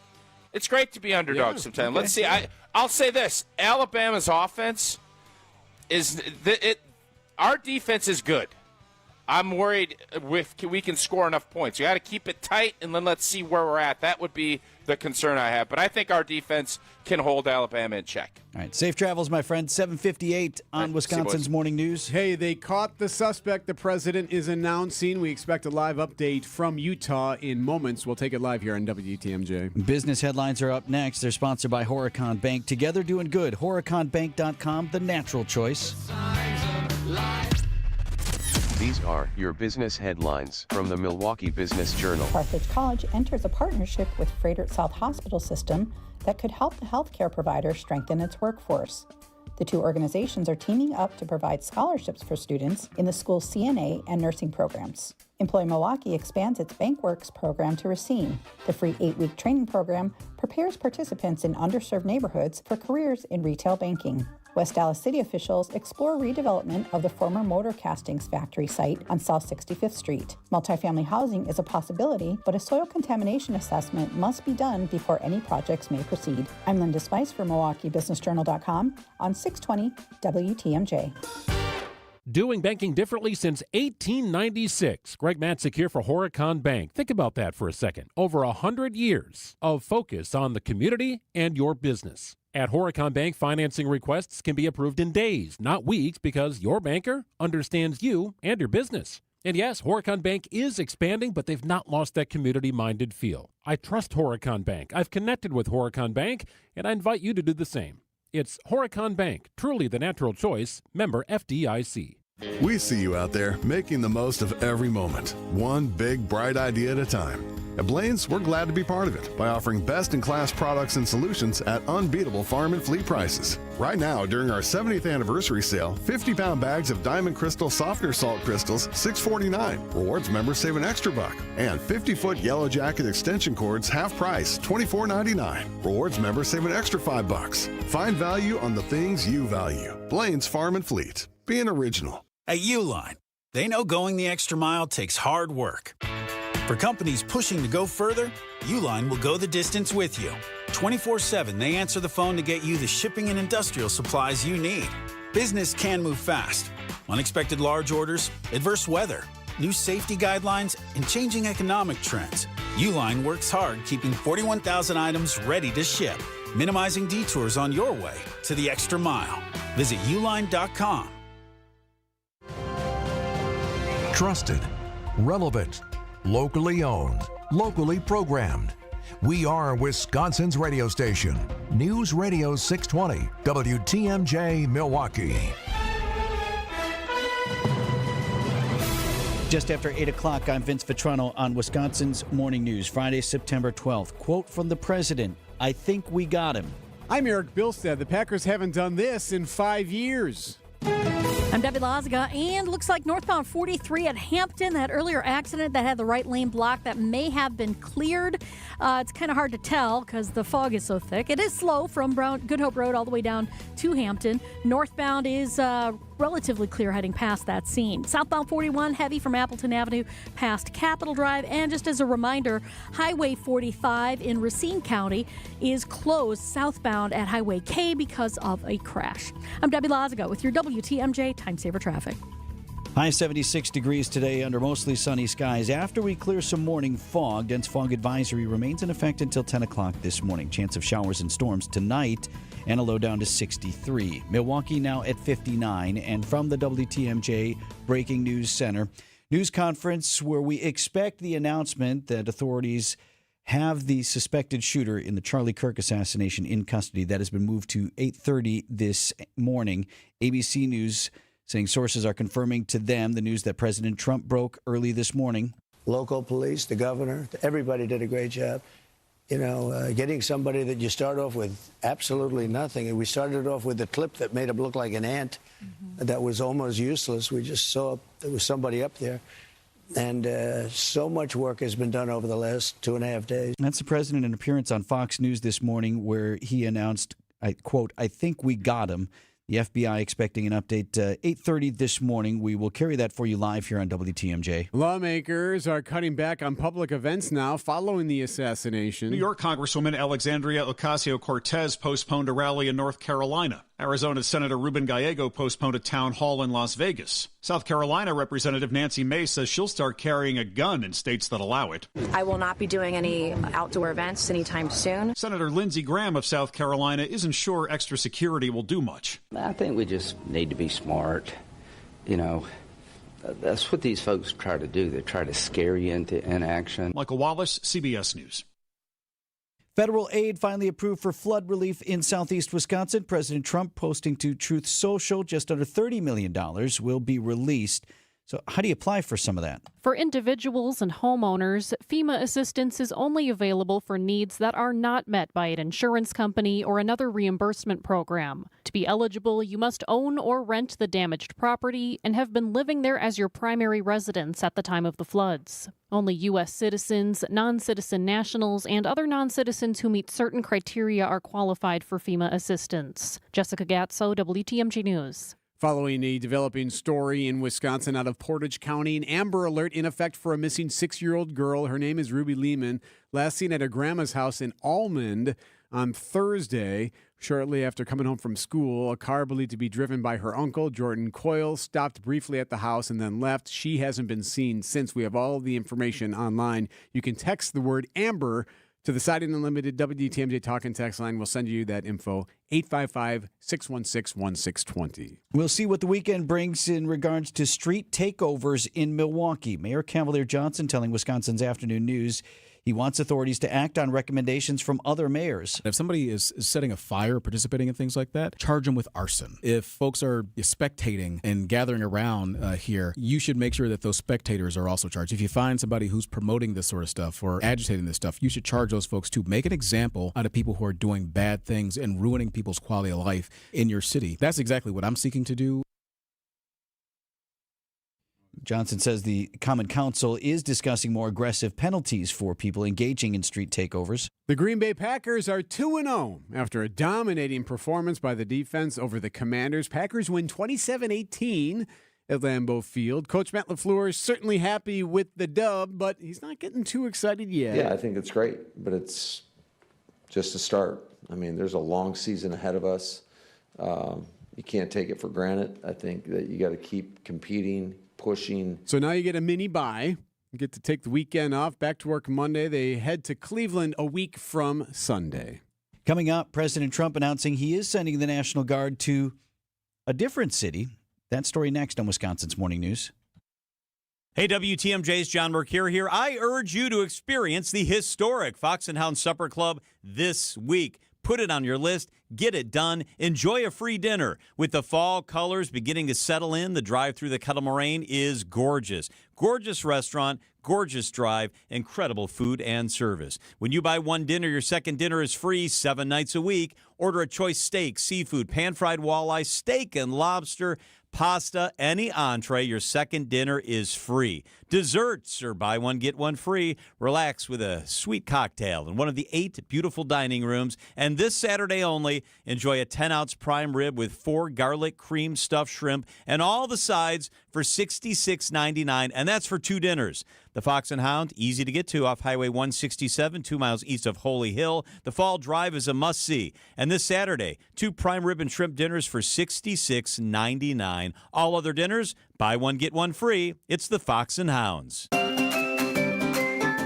It's great to be underdogs sometimes. Okay. Let's see. I'll say this. Alabama's offense our defense is good. I'm worried we can score enough points. You got to keep it tight, and then let's see where we're at. That would be the concern I have. But I think our defense can hold Alabama in check. All right. Safe travels, my friend. 7:58 on Wisconsin's Morning News. Hey, they caught the suspect the president is announcing. We expect a live update from Utah in moments. We'll take it live here on WTMJ. Business headlines are up next. They're sponsored by Horicon Bank. Together doing good. HoriconBank.com, the natural choice. These are your business headlines from the Milwaukee Business Journal. Carthage College enters a partnership with Frederick South Hospital System that could help the healthcare provider strengthen its workforce. The two organizations are teaming up to provide scholarships for students in the school's CNA and nursing programs. Employ Milwaukee expands its BankWorks program to Racine. The free 8-week training program prepares participants in underserved neighborhoods for careers in retail banking. West Dallas City officials explore redevelopment of the former motor castings factory site on South 65th Street. Multifamily housing is a possibility, but a soil contamination assessment must be done before any projects may proceed. I'm Linda Spice for MilwaukeeBusinessJournal.com on 620 WTMJ. Doing banking differently since 1896. Greg Matzik here for Horicon Bank. Think about that for a second. Over 100 years of focus on the community and your business. At Horicon Bank, financing requests can be approved in days, not weeks, because your banker understands you and your business. And yes, Horicon Bank is expanding, but they've not lost that community-minded feel. I trust Horicon Bank. I've connected with Horicon Bank, and I invite you to do the same. It's Horicon Bank, truly the natural choice, member FDIC. We see you out there making the most of every moment, one big, bright idea at a time. At Blaine's, we're glad to be part of it by offering best-in-class products and solutions at unbeatable farm and fleet prices. Right now, during our 70th anniversary sale, 50-pound bags of Diamond Crystal Softener Salt Crystals, $6.49. Rewards members save an extra $1. And 50-foot Yellow Jacket extension cords, half price, $24.99. Rewards members save an extra $5. Find value on the things you value. Blaine's Farm and Fleet. Being original. At Uline, they know going the extra mile takes hard work. For companies pushing to go further, Uline will go the distance with you. 24/7, they answer the phone to get you the shipping and industrial supplies you need. Business can move fast. Unexpected large orders, adverse weather, new safety guidelines, and changing economic trends. Uline works hard keeping 41,000 items ready to ship, minimizing detours on your way to the extra mile. Visit uline.com. Trusted, relevant, locally owned, locally programmed. We are Wisconsin's radio station. News Radio 620, WTMJ, Milwaukee. Just after 8 o'clock, I'm Vince Vitrano on Wisconsin's Morning News, Friday, September 12th. Quote from the president, "I think we got him." I'm Erik Bilstad. The Packers haven't done this in 5 years. I'm Debbie Lazaga, and looks like northbound 43 at Hampton, that earlier accident that had the right lane blocked, that may have been cleared. It's kind of hard to tell because the fog is so thick. It is slow from Good Hope Road all the way down to Hampton. Northbound is relatively clear heading past that scene. Southbound 41, heavy from Appleton Avenue past Capitol Drive. And just as a reminder, Highway 45 in Racine County is closed southbound at Highway K because of a crash. I'm Debbie Lazaga with your WTMJ Time Saver Traffic. High 76 degrees today under mostly sunny skies. After we clear some morning fog, dense fog advisory remains in effect until 10 o'clock this morning. Chance of showers and storms tonight and a low down to 63. Milwaukee now at 59. And from the WTMJ Breaking News Center, news conference where we expect the announcement that authorities have the suspected shooter in the Charlie Kirk assassination in custody. That has been moved to 8:30 this morning. ABC News saying sources are confirming to them the news that President Trump broke early this morning. Local police, the governor, everybody did a great job. You know, getting somebody that you start off with absolutely nothing. And we started off with a clip that made him look like an ant that was almost useless. We just saw there was somebody up there. And so much work has been done over the last 2.5 days. That's the president in an appearance on Fox News this morning where he announced, I quote, "I think we got him." The FBI expecting an update 8:30 this morning. We will carry that for you live here on WTMJ. Lawmakers are cutting back on public events now following the assassination. New York Congresswoman Alexandria Ocasio-Cortez postponed a rally in North Carolina. Arizona Senator Ruben Gallego postponed a town hall in Las Vegas. South Carolina Representative Nancy Mace says she'll start carrying a gun in states that allow it. I will not be doing any outdoor events anytime soon. Senator Lindsey Graham of South Carolina isn't sure extra security will do much. I think we just need to be smart. You know, that's what these folks try to do. They try to scare you into inaction. Michael Wallace, CBS News. Federal aid finally approved for flood relief in southeast Wisconsin. President Trump posting to Truth Social just under $30 million will be released. So how do you apply for some of that? For individuals and homeowners, FEMA assistance is only available for needs that are not met by an insurance company or another reimbursement program. To be eligible, you must own or rent the damaged property and have been living there as your primary residence at the time of the floods. Only U.S. citizens, non-citizen nationals, and other non-citizens who meet certain criteria are qualified for FEMA assistance. Jessica Gatso, WTMJ News. Following a developing story in Wisconsin out of Portage County, an Amber Alert in effect for a missing 6-year-old girl. Her name is Ruby Lehman, last seen at her grandma's house in Almond on Thursday. Shortly after coming home from school, a car believed to be driven by her uncle, Jordan Coyle, stopped briefly at the house and then left. She hasn't been seen since. We have all of the information online. You can text the word Amber to the Siding Unlimited WTMJ Talk and Text line. We'll send you that info, 855-616-1620. We'll see what the weekend brings in regards to street takeovers in Milwaukee. Mayor Cavalier Johnson telling Wisconsin's Afternoon News he wants authorities to act on recommendations from other mayors. If somebody is setting a fire, participating in things like that, charge them with arson. If folks are spectating and gathering around here, you should make sure that those spectators are also charged. If you find somebody who's promoting this sort of stuff or agitating this stuff, you should charge those folks too. Make an example out of people who are doing bad things and ruining people's quality of life in your city. That's exactly what I'm seeking to do. Johnson says the Common Council is discussing more aggressive penalties for people engaging in street takeovers. The Green Bay Packers are 2-0 after a dominating performance by the defense over the Commanders. Packers win 27-18 at Lambeau Field. Coach Matt LaFleur is certainly happy with the dub, but he's not getting too excited yet. Yeah, I think it's great, but it's just a start. I mean, there's a long season ahead of us. You can't take it for granted. I think that you got to keep competing, pushing. So now you get a mini bye. You get to take the weekend off. Back to work Monday. They head to Cleveland a week from Sunday. Coming up, President Trump announcing he is sending the National Guard to a different city. That story next on Wisconsin's Morning News. Hey, WTMJ's John Mercure here. I urge you to experience the historic Fox and Hound Supper Club this week. Put it on your list. Get it done. Enjoy a free dinner. With the fall colors beginning to settle in, the drive through the Kettle Moraine is gorgeous. Gorgeous restaurant, gorgeous drive, incredible food and service. When you buy one dinner, your second dinner is free 7 nights a week. Order a choice steak, seafood, pan-fried walleye, steak and lobster, pasta, any entree, your second dinner is free. Desserts or buy one, get one free. Relax with a sweet cocktail in one of the 8 beautiful dining rooms. And this Saturday only, enjoy a 10-ounce prime rib with 4 garlic cream stuffed shrimp and all the sides for $66.99. And that's for 2 dinners. The Fox and Hound, easy to get to off Highway 167, 2 miles east of Holy Hill. The fall drive is a must-see. And this Saturday, 2 prime rib and shrimp dinners for $66.99. All other dinners, buy one, get one free. It's the Fox and Hounds.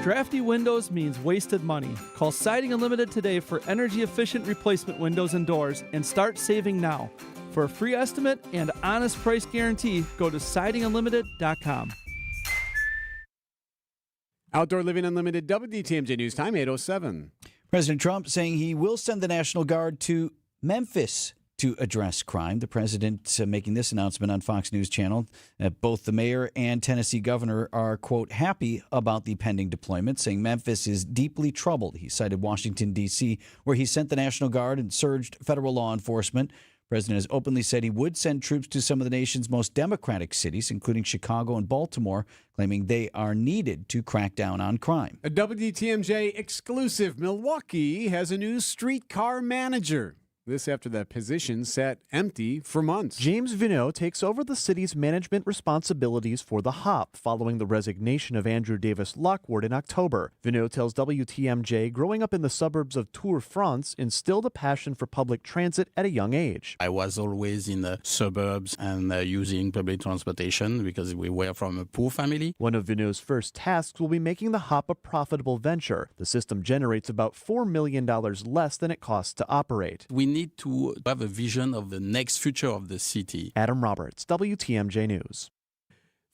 Drafty windows means wasted money. Call Siding Unlimited today for energy-efficient replacement windows and doors and start saving now. For a free estimate and honest price guarantee, go to sidingunlimited.com. Outdoor Living Unlimited, WTMJ News Time, 8:07. President Trump saying he will send the National Guard to Memphis to address crime. The president making this announcement on Fox News Channel. Both the mayor and Tennessee governor are, quote, happy about the pending deployment, saying Memphis is deeply troubled. He cited Washington, D.C., where he sent the National Guard and surged federal law enforcement. The president has openly said he would send troops to some of the nation's most democratic cities, including Chicago and Baltimore, claiming they are needed to crack down on crime. A WTMJ exclusive, Milwaukee has a new streetcar manager. This after that position sat empty for months. James Vineau takes over the city's management responsibilities for the HOP following the resignation of Andrew Davis Lockwood in October. Vineau tells WTMJ growing up in the suburbs of Tours, France, instilled a passion for public transit at a young age. I was always in the suburbs and using public transportation because we were from a poor family. One of Vineau's first tasks will be making the HOP a profitable venture. The system generates about $4 million less than it costs to operate. We need to have a vision of the next future of the city. Adam Roberts, WTMJ News.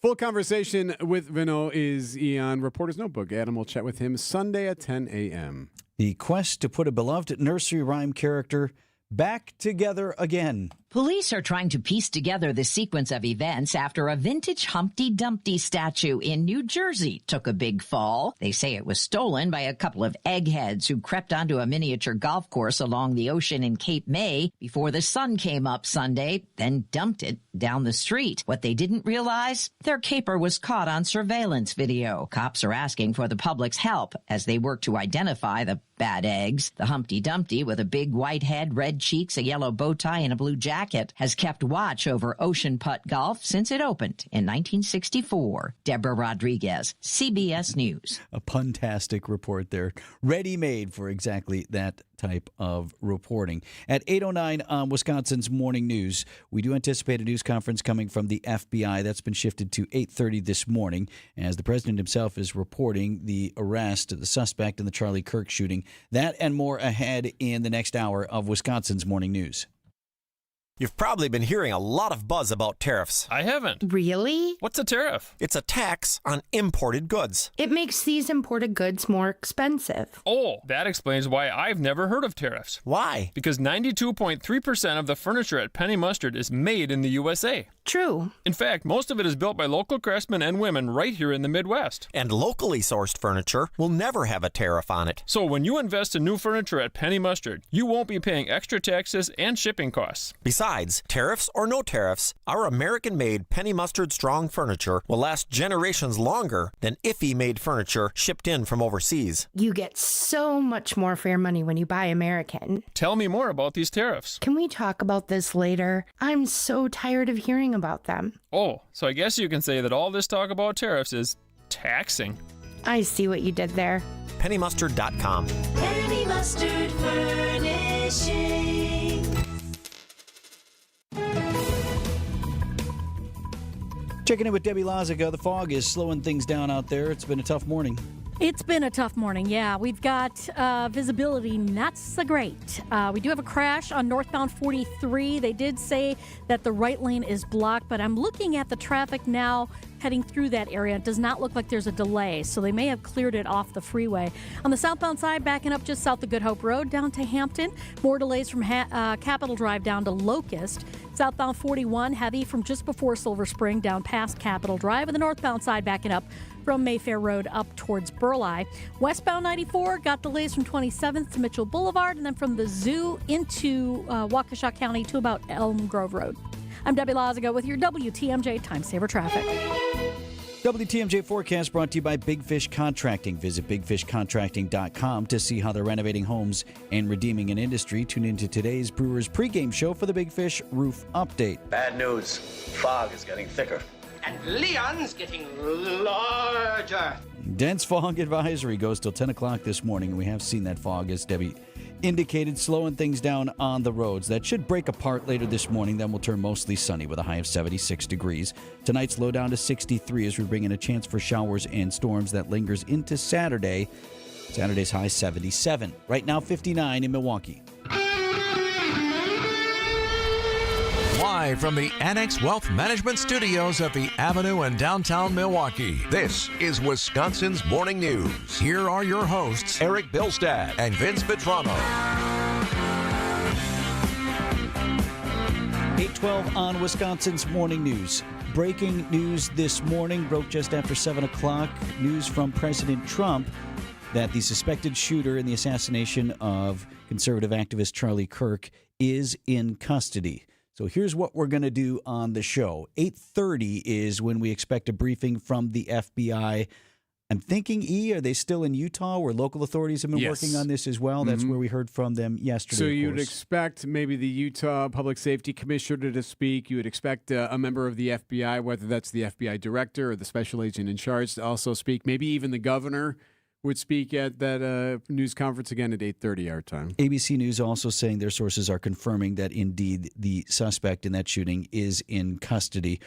Full conversation with Vineau is on Reporter's Notebook. Adam will chat with him Sunday at 10 a.m. The quest to put a beloved nursery rhyme character back together again. Police are trying to piece together the sequence of events after a vintage Humpty Dumpty statue in New Jersey took a big fall. They say it was stolen by a couple of eggheads who crept onto a miniature golf course along the ocean in Cape May before the sun came up Sunday, then dumped it down the street. What they didn't realize, their caper was caught on surveillance video. Cops are asking for the public's help as they work to identify the bad eggs. The Humpty Dumpty, with a big white head, red cheeks, a yellow bow tie, and a blue jacket, has kept watch over Ocean Putt Golf since it opened in 1964. Deborah Rodriguez, CBS News. A puntastic report there, ready-made for exactly that type of reporting. At 8:09 on Wisconsin's Morning News, we do anticipate a news conference coming from the FBI. That's been shifted to 8:30 this morning, as the president himself is reporting the arrest of the suspect in the Charlie Kirk shooting. That and more ahead in the next hour of Wisconsin's Morning News. You've probably been hearing a lot of buzz about tariffs. I haven't. Really? What's a tariff? It's a tax on imported goods. It makes these imported goods more expensive. Oh, that explains why I've never heard of tariffs. Why? Because 92.3% of the furniture at Penny Mustard is made in the USA. True. In fact, most of it is built by local craftsmen and women right here in the Midwest. And locally sourced furniture will never have a tariff on it. So when you invest in new furniture at Penny Mustard, you won't be paying extra taxes and shipping costs. Besides, tariffs or no tariffs, our American-made Penny Mustard Strong furniture will last generations longer than IFE-made furniture shipped in from overseas. You get so much more for your money when you buy American. Tell me more about these tariffs. Can we talk about this later? I'm so tired of hearing about them. Oh, so I guess you can say that all this talk about tariffs is taxing. I see what you did there. PennyMustard.com. Penny Mustard Furnishing. Checking in with Debbie Lazaga. The fog is slowing things down out there. It's been a tough morning. It's been a tough morning, yeah. We've got visibility not so great. We do have a crash on northbound 43. They did say that the right lane is blocked, but I'm looking at the traffic now heading through that area. It does not look like there's a delay, so they may have cleared it off the freeway. On the southbound side, backing up just south of Good Hope Road down to Hampton. More delays from Capitol Drive down to Locust. Southbound 41, heavy from just before Silver Spring down past Capitol Drive. And the northbound side backing up from Mayfair Road up towards Burleigh. Westbound 94 got delays from 27th to Mitchell Boulevard, and then from the zoo into Waukesha County to about Elm Grove Road. I'm Debbie Lazaga with your WTMJ Time Saver Traffic. WTMJ forecast brought to you by Big Fish Contracting. Visit bigfishcontracting.com to see how they're renovating homes and redeeming an industry. Tune into today's Brewers pregame show for the Big Fish roof update. Bad news. Fog is getting thicker. And Leon's getting larger. Dense fog advisory goes till 10 o'clock this morning. We have seen that fog, as Debbie indicated, slowing things down on the roads. That should break apart later this morning. Then we'll turn mostly sunny with a high of 76 degrees. Tonight's low down to 63 as we bring in a chance for showers and storms that lingers into Saturday. Saturday's high 77. Right now 59 in Milwaukee. Live from the Annex Wealth Management Studios at the Avenue in downtown Milwaukee, this is Wisconsin's Morning News. Here are your hosts, Erik Bilstad and Vince Vitrano. 8:12 on Wisconsin's Morning News. Breaking news this morning, broke just after 7 o'clock. News from President Trump that the suspected shooter in the assassination of conservative activist Charlie Kirk is in custody. So here's what we're going to do on the show. 8:30 is when we expect a briefing from the FBI. I'm thinking, are they still in Utah where local authorities have been working on this as well? That's where we heard from them yesterday. So you'd expect maybe the Utah Public Safety Commissioner to speak. You would expect a member of the FBI, whether that's the FBI director or the special agent in charge, to also speak. Maybe even the governor would speak at that news conference again at 8:30 our time. ABC News also saying their sources are confirming that indeed the suspect in that shooting is in custody.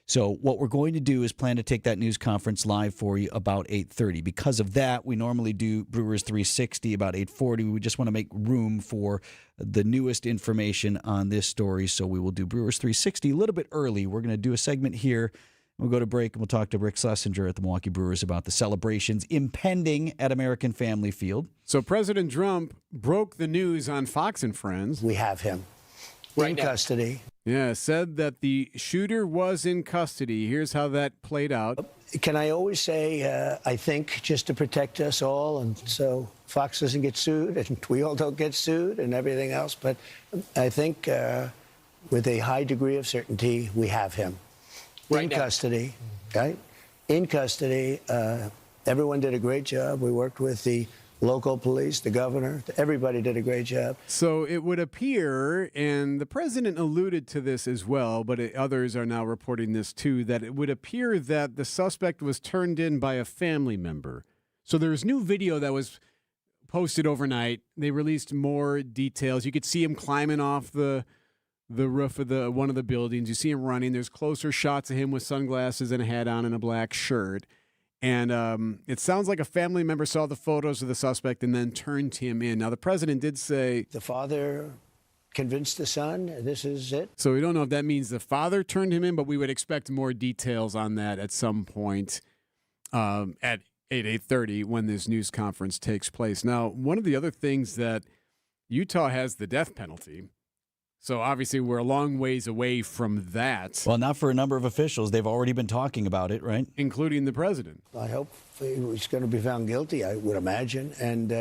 So what we're going to do is plan to take that news conference live for you about 8:30. Because of that, we normally do Brewers 360 about 8:40. We just want to make room for the newest information on this story, so we will do Brewers 360 a little bit early. We're going to do a segment here. We'll go to break and we'll talk to Rick Schlesinger at the Milwaukee Brewers about the celebrations impending at American Family Field. So President Trump broke the news on Fox and Friends. We have him in custody. Yeah, said that the shooter was in custody. Here's how that played out. Can I always say, I think, just to protect us all, and so Fox doesn't get sued, and we all don't get sued, and everything else. But I think with a high degree of certainty, we have him. In custody, right? In custody. Everyone did a great job. We worked with the local police, the governor. Everybody did a great job. So it would appear, and the president alluded to this as well, but others are now reporting this too, that it would appear that the suspect was turned in by a family member. So there's new video that was posted overnight. They released more details. You could see him climbing off the roof of one of the buildings. You see him running. There's closer shots of him with sunglasses and a hat on and a black shirt. And it sounds like a family member saw the photos of the suspect and then turned him in. Now, the president did say the father convinced the son, this is it. So we don't know if that means the father turned him in, but we would expect more details on that at some point at 8:30 when this news conference takes place. Now, one of the other things that Utah has the death penalty. So obviously we're a long ways away from that. Well, not for a number of officials. They've already been talking about it, right? Including the president. I hope he's going to be found guilty, I would imagine. And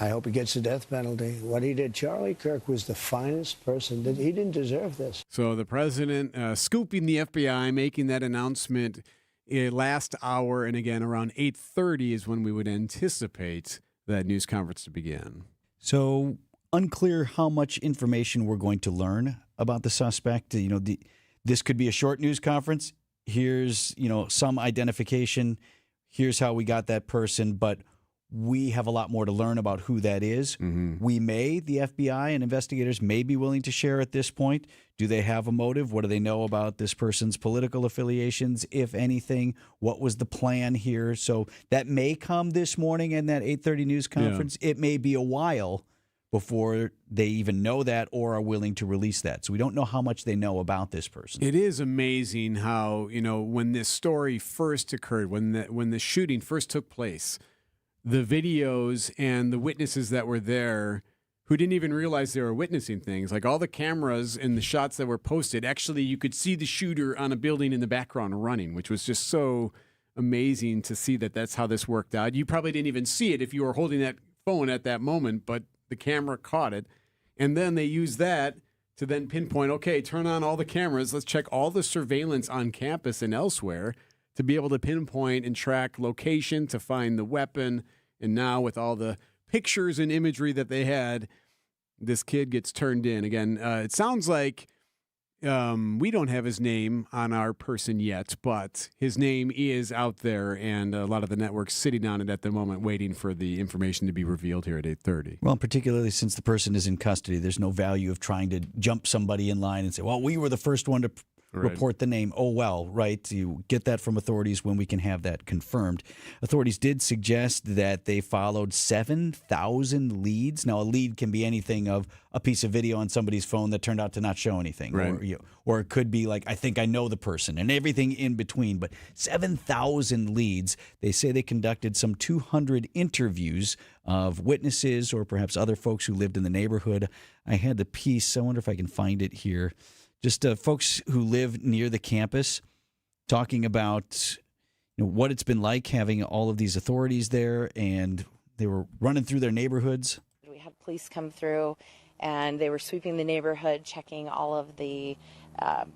I hope he gets the death penalty. What he did, Charlie Kirk was the finest person. He didn't deserve this. So the president scooping the FBI, making that announcement last hour. And again, around 8:30 is when we would anticipate that news conference to begin. So unclear how much information we're going to learn about the suspect. You know, the this could be a short news conference. Here's, some identification. Here's how we got that person, but we have a lot more to learn about who that is. The FBI and investigators may be willing to share at this point. Do they have a motive? What do they know about this person's political affiliations, if anything? What was the plan here? So that may come this morning in that 8:30 news conference. Yeah. It may be a while before they even know that or are willing to release that. So we don't know how much they know about this person. It is amazing how, when this story first occurred, when the shooting first took place, the videos and the witnesses that were there who didn't even realize they were witnessing things, like all the cameras and the shots that were posted, actually you could see the shooter on a building in the background running, which was just so amazing to see that that's how this worked out. You probably didn't even see it if you were holding that phone at that moment, but the camera caught it. And then they used that to then pinpoint, okay, turn on all the cameras. Let's check all the surveillance on campus and elsewhere to be able to pinpoint and track location to find the weapon. And now with all the pictures and imagery that they had, this kid gets turned in. Again, it sounds like we don't have his name on our person yet, but his name is out there, and a lot of the networks sitting on it at the moment waiting for the information to be revealed here at 8:30. Well, particularly since the person is in custody, there's no value of trying to jump somebody in line and say, well, we were the first one to report the name. Oh, well, right. You get that from authorities when we can have that confirmed. Authorities did suggest that they followed 7,000 leads. Now, a lead can be anything of a piece of video on somebody's phone that turned out to not show anything. Right. Or it could be like, I think I know the person, and everything in between. But 7,000 leads. They say they conducted some 200 interviews of witnesses or perhaps other folks who lived in the neighborhood. I had the piece. I wonder if I can find it here. Just folks who live near the campus talking about what it's been like having all of these authorities there, and they were running through their neighborhoods. We had police come through, and they were sweeping the neighborhood, checking all of the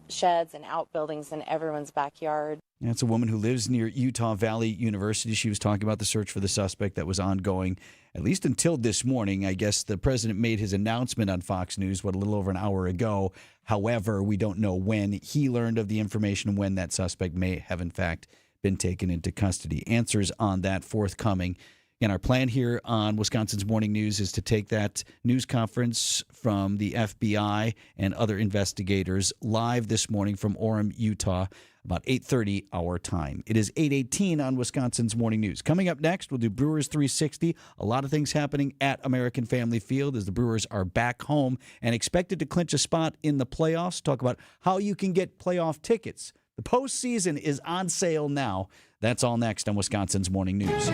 sheds and outbuildings in everyone's backyard. That's a woman who lives near Utah Valley University. She was talking about the search for the suspect that was ongoing, at least until this morning. I guess the president made his announcement on Fox News, a little over an hour ago. However, we don't know when he learned of the information, when that suspect may have, in fact, been taken into custody. Answers on that forthcoming. And our plan here on Wisconsin's Morning News is to take that news conference from the FBI and other investigators live this morning from Orem, Utah, about 8:30 our time. It is 8:18 on Wisconsin's Morning News. Coming up next, we'll do Brewers 360. A lot of things happening at American Family Field as the Brewers are back home and expected to clinch a spot in the playoffs. Talk about how you can get playoff tickets. The postseason is on sale now. That's all next on Wisconsin's Morning News.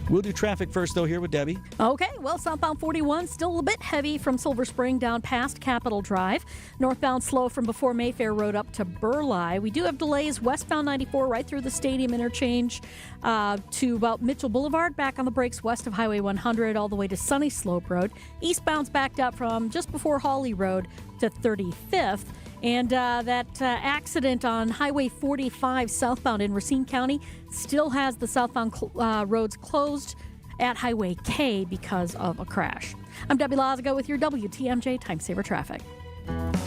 We'll do traffic first, though, here with Debbie. Okay, well, southbound 41 still a bit heavy from Silver Spring down past Capitol Drive. Northbound slow from before Mayfair Road up to Burleigh. We do have delays westbound 94 right through the Stadium interchange to about Mitchell Boulevard, back on the brakes west of Highway 100 all the way to Sunny Slope Road. Eastbound's backed up from just before Hawley Road to 35th. And that accident on Highway 45 southbound in Racine County still has the southbound roads closed at Highway K because of a crash. I'm Debbie Lazago with your WTMJ Time Saver Traffic.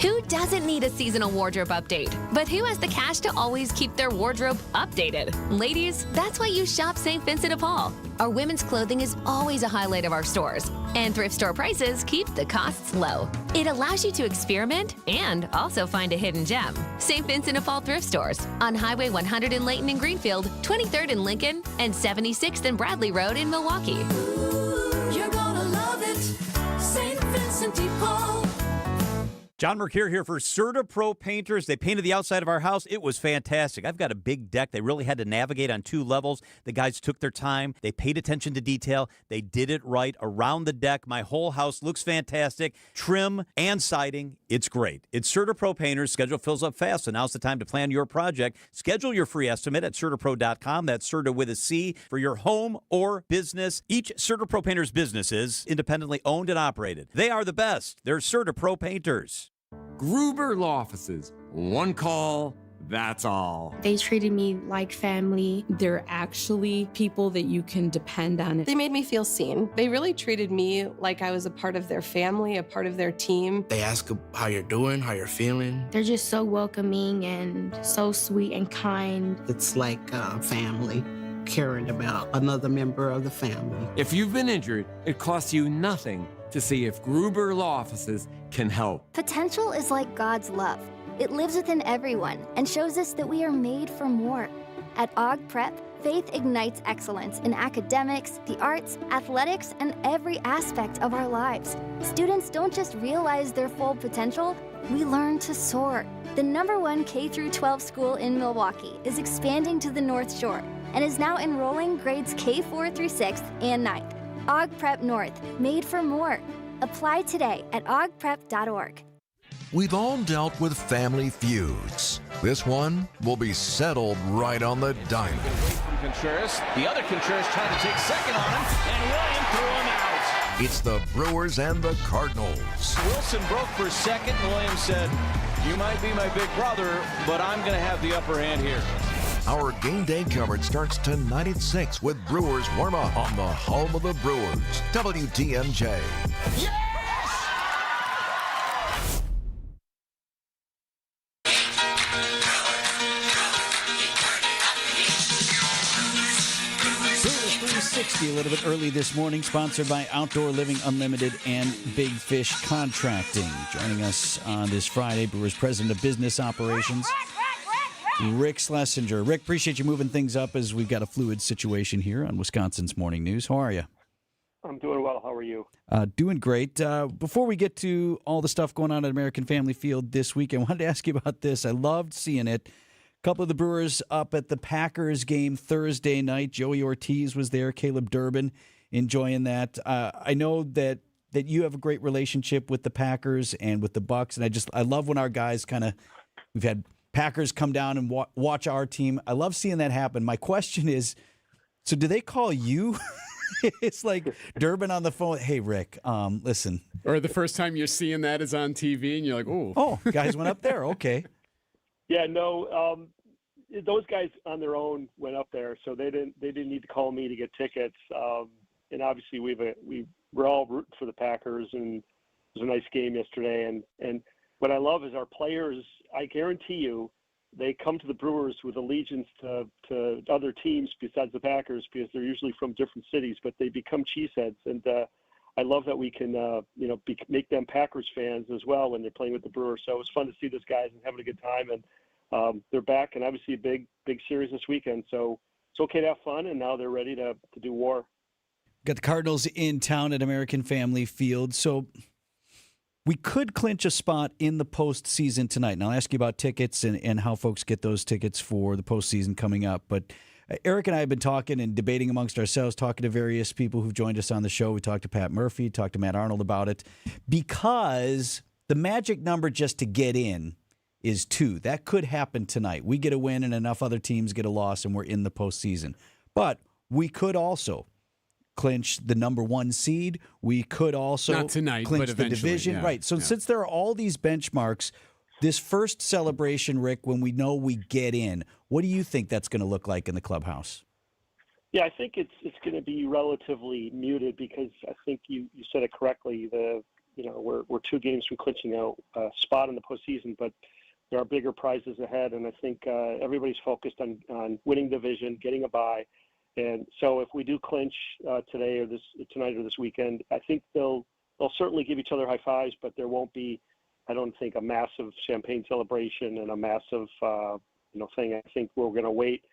Who doesn't need a seasonal wardrobe update? But who has the cash to always keep their wardrobe updated? Ladies, that's why you shop St. Vincent de Paul. Our women's clothing is always a highlight of our stores, and thrift store prices keep the costs low. It allows you to experiment and also find a hidden gem. St. Vincent de Paul thrift stores on Highway 100 in Layton and Greenfield, 23rd in Lincoln, and 76th and Bradley Road in Milwaukee. Ooh, you're gonna love it, St. Vincent de Paul. John Mercure here for Serta Pro Painters. They painted the outside of our house. It was fantastic. I've got a big deck. They really had to navigate on 2 levels. The guys took their time. They paid attention to detail. They did it right around the deck. My whole house looks fantastic. Trim and siding, it's great. It's Serta Pro Painters. Schedule fills up fast, so now's the time to plan your project. Schedule your free estimate at CertaPro.com. That's Serta with a C for your home or business. Each Serta Pro Painters business is independently owned and operated. They are the best. They're Serta Pro Painters. Gruber Law Offices. One call, That's all. They treated me like family. They're actually people that you can depend on. They made me feel seen. They really treated me like I was a part of their family, a part of their team. They ask how you're doing, how you're feeling. They're just so welcoming and so sweet and kind. It's like family, caring about another member of the family. If you've been injured, it costs you nothing to see if Gruber Law Offices can help. Potential is like God's love. It lives within everyone and shows us that we are made for more. At Aug Prep, faith ignites excellence in academics, the arts, athletics, and every aspect of our lives. Students don't just realize their full potential, we learn to soar. The #1 K-12 school in Milwaukee is expanding to the North Shore and is now enrolling grades K4 through 6th and 9th. Aug Prep North, made for more. Apply today at augprep.org. We've all dealt with family feuds. This one will be settled right on the diamond. From Contreras. The other Contreras trying to take second on him, and William threw him out. It's the Brewers and the Cardinals. Wilson broke for second. Williams said, "You might be my big brother, but I'm going to have the upper hand here." Our game day coverage starts tonight at 6 with Brewers warm-up on the home of the Brewers, WTMJ. A little bit early this morning, sponsored by Outdoor Living Unlimited and Big Fish Contracting. Joining us on this Friday, Brewers President of Business Operations, Rick Schlesinger. Rick, appreciate you moving things up as we've got a fluid situation here on Wisconsin's Morning News. How are you? I'm doing well. How are you? Doing great. Before we get to all the stuff going on at American Family Field this week, I wanted to ask you about this. I loved seeing it. A couple of the Brewers up at the Packers game Thursday night. Joey Ortiz was there, Caleb Durbin enjoying that. I know that you have a great relationship with the Packers and with the Bucks, and I love when our guys we've had Packers come down and watch our team. I love seeing that happen. My question is, so do they call you? It's like Durbin on the phone. Hey, Rick, listen. Or the first time you're seeing that is on TV, and you're like, oh, guys went up there. Okay. Yeah, no, those guys on their own went up there, so they didn't need to call me to get tickets. And obviously we're all rooting for the Packers, and it was a nice game yesterday. And what I love is our players. I guarantee you, they come to the Brewers with allegiance to other teams besides the Packers, because they're usually from different cities, but they become cheeseheads. And I love that we can make them Packers fans as well when they're playing with the Brewers. So it was fun to see those guys and having a good time. And they're back, and obviously a big series this weekend. So it's okay to have fun, and now they're ready to do war. Got the Cardinals in town at American Family Field. So we could clinch a spot in the postseason tonight. And I'll ask you about tickets and how folks get those tickets for the postseason coming up. But Erik and I have been talking and debating amongst ourselves, talking to various people who've joined us on the show. We talked to Pat Murphy, talked to Matt Arnold about it, because the magic number just to get in is 2. That could happen tonight. We get a win and enough other teams get a loss, and we're in the postseason. But we could also clinch the #1 seed. We could also not tonight, clinch but the division. Yeah, right. So since there are all these benchmarks, this first celebration, Rick, when we know we get in, what do you think that's going to look like in the clubhouse? Yeah, I think it's going to be relatively muted, because I think you said it correctly. We're 2 games from clinching a spot in the postseason, but there are bigger prizes ahead, and I think everybody's focused on winning division, getting a bye. And so if we do clinch tonight or this weekend, I think they'll certainly give each other high fives, but there won't be, I don't think, a massive champagne celebration and a massive thing. I think we're going to wait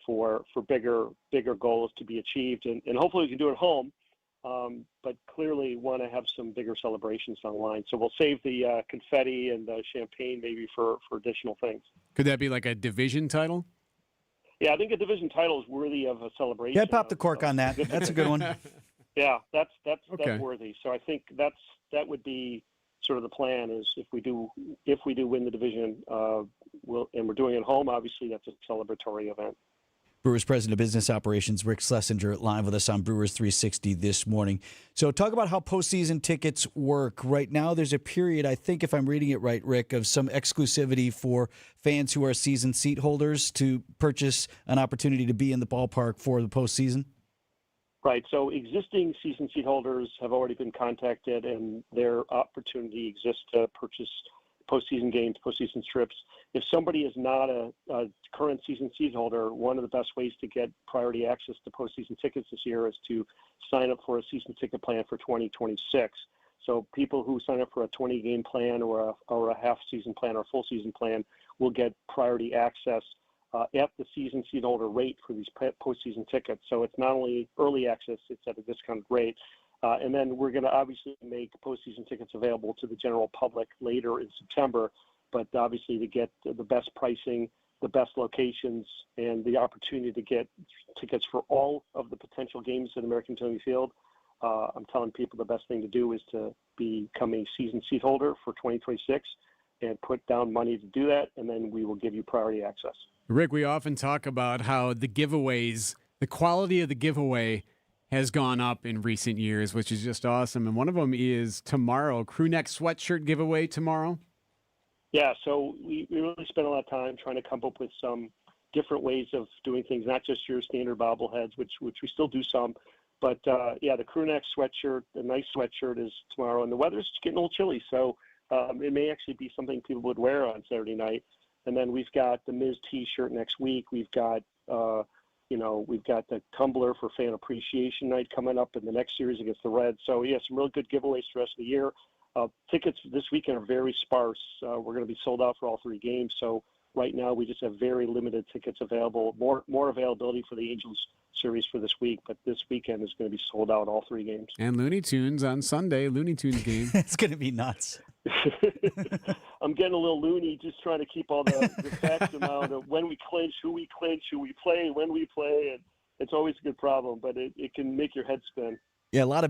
for bigger goals to be achieved, and hopefully we can do it at home. But clearly want to have some bigger celebrations online. So we'll save the confetti and the champagne maybe for additional things. Could that be like a division title? Yeah, I think a division title is worthy of a celebration. Yeah, pop the cork on that. That's a good one. Yeah, that's Okay. worthy. So I think that would be sort of the plan, is if we do win the division, and we're doing it at home, obviously that's a celebratory event. Brewers President of Business Operations, Rick Schlesinger, live with us on Brewers 360 this morning. So talk about how postseason tickets work. Right now, there's a period, I think if I'm reading it right, Rick, of some exclusivity for fans who are season seat holders to purchase an opportunity to be in the ballpark for the postseason. Right. So existing season seat holders have already been contacted, and their opportunity exists to purchase postseason games, postseason trips. If somebody is not a current season seat holder, one of the best ways to get priority access to postseason tickets this year is to sign up for a season ticket plan for 2026. So people who sign up for a 20-game plan or a half-season plan or a full-season plan will get priority access at the season seat holder rate for these postseason tickets. So it's not only early access, it's at a discounted rate. And then we're going to obviously make postseason tickets available to the general public later in September. But obviously to get the best pricing, the best locations, and the opportunity to get tickets for all of the potential games at American Tony Field, I'm telling people the best thing to do is to become a season seat holder for 2026 and put down money to do that, and then we will give you priority access. Rick, we often talk about how the giveaways, the quality of the giveaway has gone up in recent years, which is just awesome. And one of them is tomorrow, crew neck sweatshirt giveaway tomorrow. Yeah, so we really spent a lot of time trying to come up with some different ways of doing things, not just your standard bobbleheads, which we still do some. But, the crew neck sweatshirt, the nice sweatshirt is tomorrow. And the weather's getting a little chilly, so it may actually be something people would wear on Saturday night. And then we've got the Miz T-shirt next week. We've got, we've got the tumbler for Fan Appreciation Night coming up in the next series against the Reds. So, some real good giveaways for the rest of the year. Tickets this weekend are very sparse. We're going to be sold out for all three games. So right now we just have very limited tickets available. More availability for the Angels series for this week, but this weekend is going to be sold out all three games. And Looney Tunes on Sunday, Looney Tunes game. It's going to be nuts. I'm getting a little loony just trying to keep all the facts around of when we clinch, who we play, when we play, and it's always a good problem, but it can make your head spin. Yeah, a lot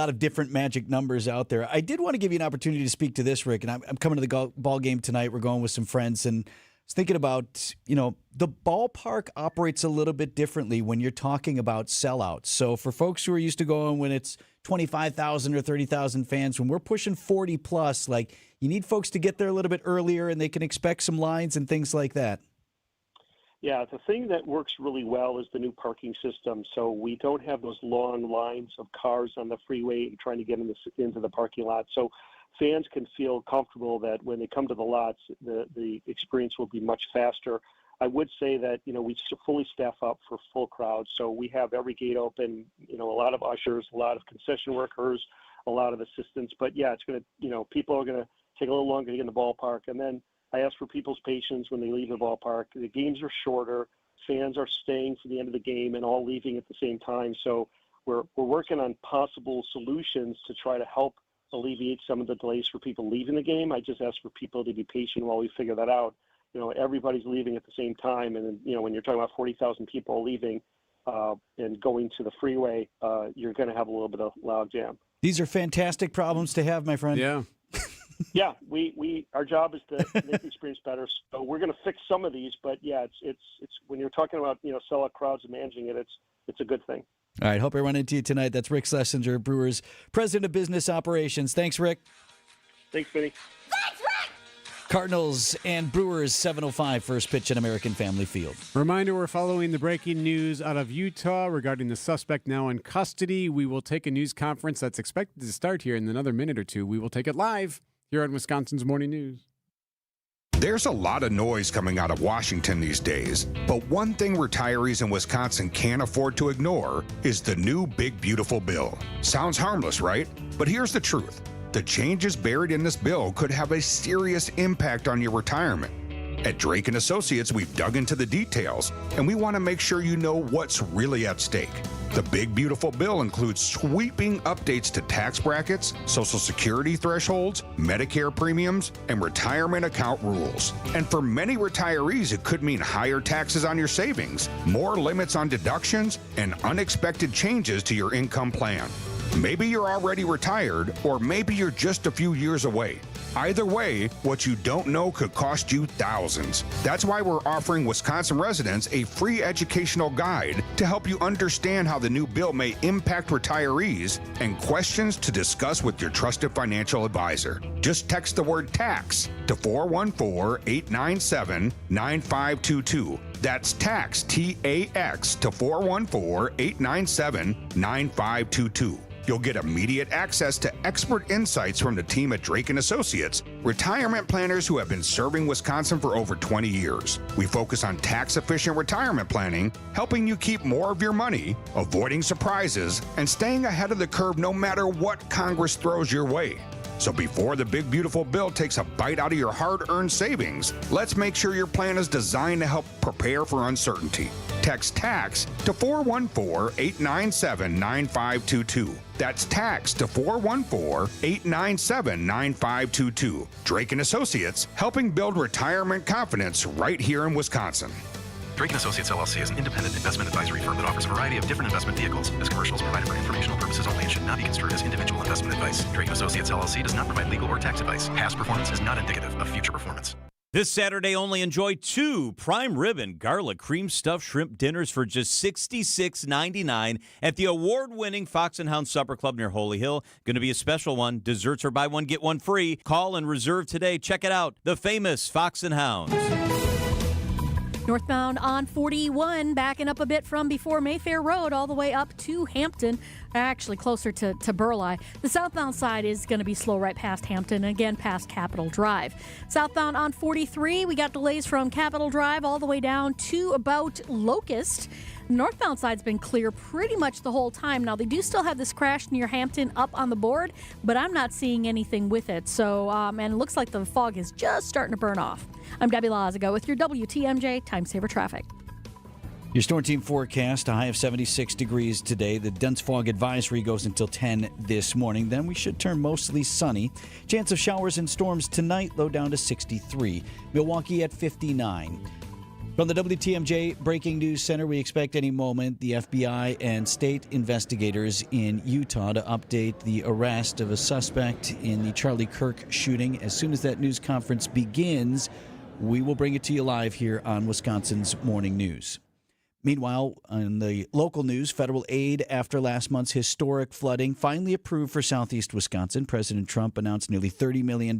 of different magic numbers out there. I did want to give you an opportunity to speak to this, Rick, and I'm coming to the ball game tonight. We're going with some friends, and I was thinking about, the ballpark operates a little bit differently when you're talking about sellouts. So for folks who are used to going when it's 25,000 or 30,000 fans, when we're pushing 40 plus, you need folks to get there a little bit earlier, and they can expect some lines and things like that. Yeah, the thing that works really well is the new parking system. So we don't have those long lines of cars on the freeway trying to get into the parking lot. So fans can feel comfortable that when they come to the lots, the experience will be much faster. I would say that, we fully staff up for full crowds. So we have every gate open, a lot of ushers, a lot of concession workers, a lot of assistants. But yeah, it's going to, people are going to take a little longer to get in the ballpark. And then I ask for people's patience when they leave the ballpark. The games are shorter. Fans are staying for the end of the game and all leaving at the same time. So we're working on possible solutions to try to help alleviate some of the delays for people leaving the game. I just ask for people to be patient while we figure that out. Everybody's leaving at the same time. And then, when you're talking about 40,000 people leaving and going to the freeway, you're going to have a little bit of logjam. These are fantastic problems to have, my friend. Yeah. Yeah, our job is to make the experience better. So we're going to fix some of these, but yeah, it's when you're talking about sellout crowds and managing it, it's a good thing. All right, hope I run into you tonight. That's Rick Schlesinger, Brewers President of Business Operations. Thanks, Rick. Thanks, Vinny. Cardinals and Brewers 7:05 first pitch at American Family Field. Reminder, we're following the breaking news out of Utah regarding the suspect now in custody. We will take a news conference that's expected to start here in another minute or two. We will take it live here on Wisconsin's Morning News. There's a lot of noise coming out of Washington these days, but one thing retirees in Wisconsin can't afford to ignore is the new Big Beautiful Bill. Sounds harmless, right? But here's the truth. The changes buried in this bill could have a serious impact on your retirement. At Drake & Associates, we've dug into the details, and we want to make sure you know what's really at stake. The Big Beautiful Bill includes sweeping updates to tax brackets, Social Security thresholds, Medicare premiums, and retirement account rules. And for many retirees, it could mean higher taxes on your savings, more limits on deductions, and unexpected changes to your income plan. Maybe you're already retired, or maybe you're just a few years away. Either way, what you don't know could cost you thousands. That's why we're offering Wisconsin residents a free educational guide to help you understand how the new bill may impact retirees and questions to discuss with your trusted financial advisor. Just text the word tax to 414-897-9522. That's tax, T-A-X, to 414-897-9522. You'll get immediate access to expert insights from the team at Drake & Associates, retirement planners who have been serving Wisconsin for over 20 years. We focus on tax-efficient retirement planning, helping you keep more of your money, avoiding surprises, and staying ahead of the curve no matter what Congress throws your way. So before the big beautiful bill takes a bite out of your hard-earned savings, let's make sure your plan is designed to help prepare for uncertainty. Text TAX to 414-897-9522. That's TAX to 414-897-9522. Drake & Associates, helping build retirement confidence right here in Wisconsin. Drake & Associates LLC is an independent investment advisory firm that offers a variety of different investment vehicles. This commercial is provided for informational purposes only and should not be construed as individual investment advice. Drake & Associates LLC does not provide legal or tax advice. Past performance is not indicative of future performance. This Saturday, only enjoy 2 prime rib and garlic cream stuffed shrimp dinners for just $66.99 at the award-winning Fox and Hound Supper Club near Holy Hill. Going to be a special one. Desserts are buy one, get one free. Call and reserve today. Check it out. The famous Fox and Hounds. Northbound on 41, backing up a bit from before Mayfair Road all the way up to Hampton, actually closer to Burleigh. The southbound side is going to be slow right past Hampton, and again past Capitol Drive. Southbound on 43, we got delays from Capitol Drive all the way down to about Locust. Northbound side's been clear pretty much the whole time. Now, they do still have this crash near Hampton up on the board, but I'm not seeing anything with it. So, and it looks like the fog is just starting to burn off. I'm Debbie Lazago with your WTMJ Time Saver Traffic. Your Storm Team forecast, a high of 76 degrees today. The dense fog advisory goes until 10 this morning. Then we should turn mostly sunny. Chance of showers and storms tonight, low down to 63. Milwaukee at 59. From the WTMJ Breaking News Center, we expect any moment the FBI and state investigators in Utah to update the arrest of a suspect in the Charlie Kirk shooting. As soon as that news conference begins, we will bring it to you live here on Wisconsin's Morning News. Meanwhile, on the local news, federal aid after last month's historic flooding finally approved for southeast Wisconsin. President Trump announced nearly $30 million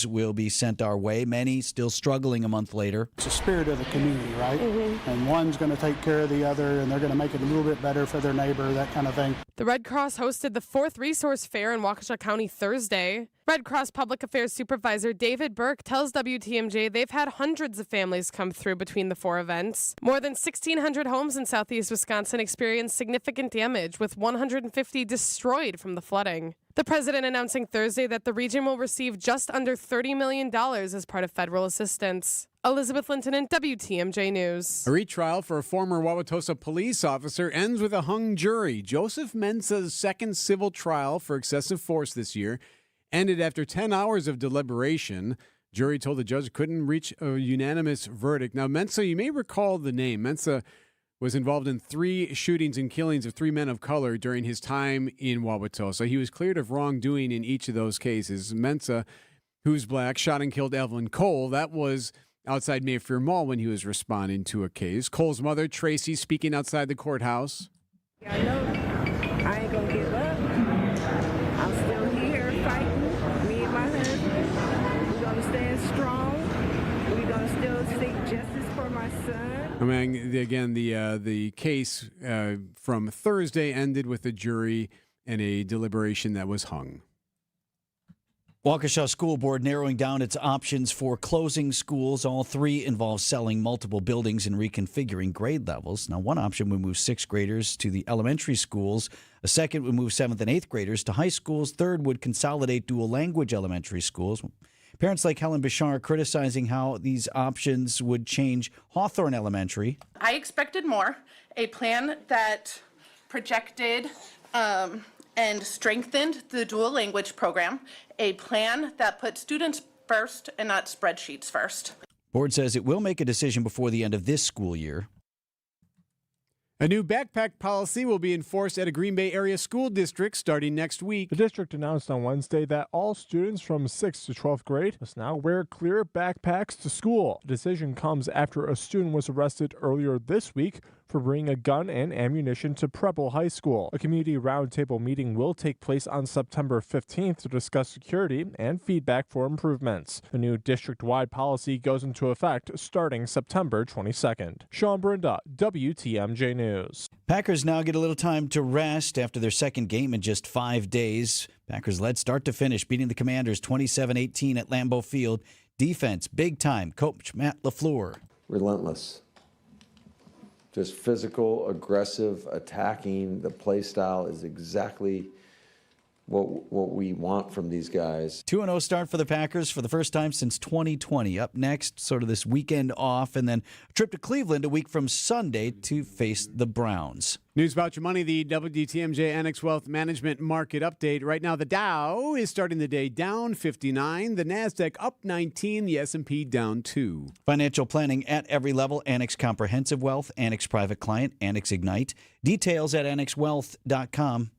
will be sent our way, many still struggling a month later. It's the spirit of the community, right? Mm-hmm. And one's going to take care of the other, and they're going to make it a little bit better for their neighbor, that kind of thing. The Red Cross hosted the 4th Resource Fair in Waukesha County Thursday. Red Cross Public Affairs Supervisor David Burke tells WTMJ they've had hundreds of families come through between the 4 events. More than 1,600 homes in southeast Wisconsin experienced significant damage, with 150 destroyed from the flooding. The president announcing Thursday that the region will receive just under $30 million as part of federal assistance. Elizabeth Linton in WTMJ News. A retrial for a former Wauwatosa police officer ends with a hung jury. Joseph Mensah's second civil trial for excessive force this year ended after 10 hours of deliberation. Jury told the judge couldn't reach a unanimous verdict. Now, Mensah, you may recall the name. Mensah was involved in 3 shootings and killings of 3 men of color during his time in Wauwatosa. He was cleared of wrongdoing in each of those cases. Mensah, who's black, shot and killed Evelyn Cole. That was outside Mayfair Mall when he was responding to a case. Cole's mother, Tracy, speaking outside the courthouse. I know I ain't gonna give up. I'm still here fighting. Me and my husband. We're gonna stand strong. We're gonna still seek justice for my son. I mean, again, the case from Thursday ended with a jury and a deliberation that was hung. Waukesha School Board narrowing down its options for closing schools. All 3 involve selling multiple buildings and reconfiguring grade levels. Now, one option would move 6th graders to the elementary schools. A second would move 7th and 8th graders to high schools. Third would consolidate dual language elementary schools. Parents like Helen Bashar are criticizing how these options would change Hawthorne Elementary. I expected more. A plan that projected and strengthened the dual language program. A plan that put students first and not spreadsheets first. Board says it will make a decision before the end of this school year. A new backpack policy will be enforced at a Green Bay area school district starting next week. The district announced on Wednesday that all students from 6th to 12th grade must now wear clear backpacks to school. The decision comes after a student was arrested earlier this week for bringing a gun and ammunition to Preble High School. A community roundtable meeting will take place on September 15th to discuss security and feedback for improvements. The new district-wide policy goes into effect starting September 22nd. Sean Brinda, WTMJ News. Packers now get a little time to rest after their second game in just 5 days. Packers led start to finish, beating the Commanders 27-18 at Lambeau Field. Defense, big time. Coach Matt LaFleur. Relentless. Just physical, aggressive, attacking. The play style is exactly what we want from these guys. 2-0 start for the Packers for the first time since 2020. Up next, sort of this weekend off, and then a trip to Cleveland a week from Sunday to face the Browns. News about your money, the WTMJ Annex Wealth Management Market Update. Right now, the Dow is starting the day down 59, the NASDAQ up 19, the S&P down 2. Financial planning at every level. Annex Comprehensive Wealth, Annex Private Client, Annex Ignite. Details at annexwealth.com.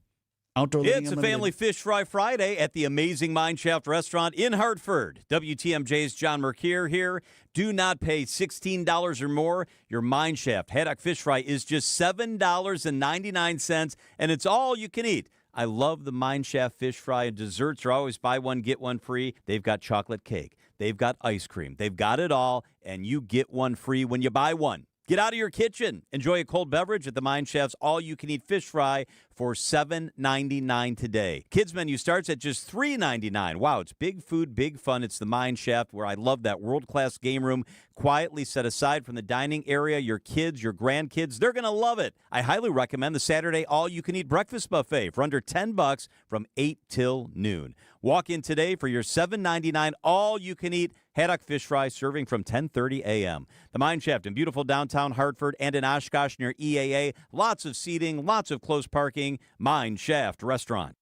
Outdoor Living It's a Unlimited. Family Fish Fry Friday at the amazing Mineshaft Restaurant in Hartford. WTMJ's John Mercure here. Do not pay $16 or more. Your Mineshaft haddock fish fry is just $7.99, and it's all you can eat. I love the Mineshaft fish fry, and desserts are always buy one, get one free. They've got chocolate cake. They've got ice cream. They've got it all, and you get one free when you buy one. Get out of your kitchen. Enjoy a cold beverage at the Mineshaft's all-you-can-eat fish fry for $7.99 today. Kids menu starts at just $3.99. Wow, it's big food, big fun. It's the Mineshaft, where I love that world-class game room quietly set aside from the dining area. Your kids, your grandkids, they're going to love it. I highly recommend the Saturday all-you-can-eat breakfast buffet for under $10 from 8 till noon. Walk in today for your $7.99 all-you-can-eat haddock fish fry, serving from 10:30 a.m. The Mineshaft in beautiful downtown Hartford and in Oshkosh near EAA. Lots of seating, lots of close parking. Mineshaft Restaurant.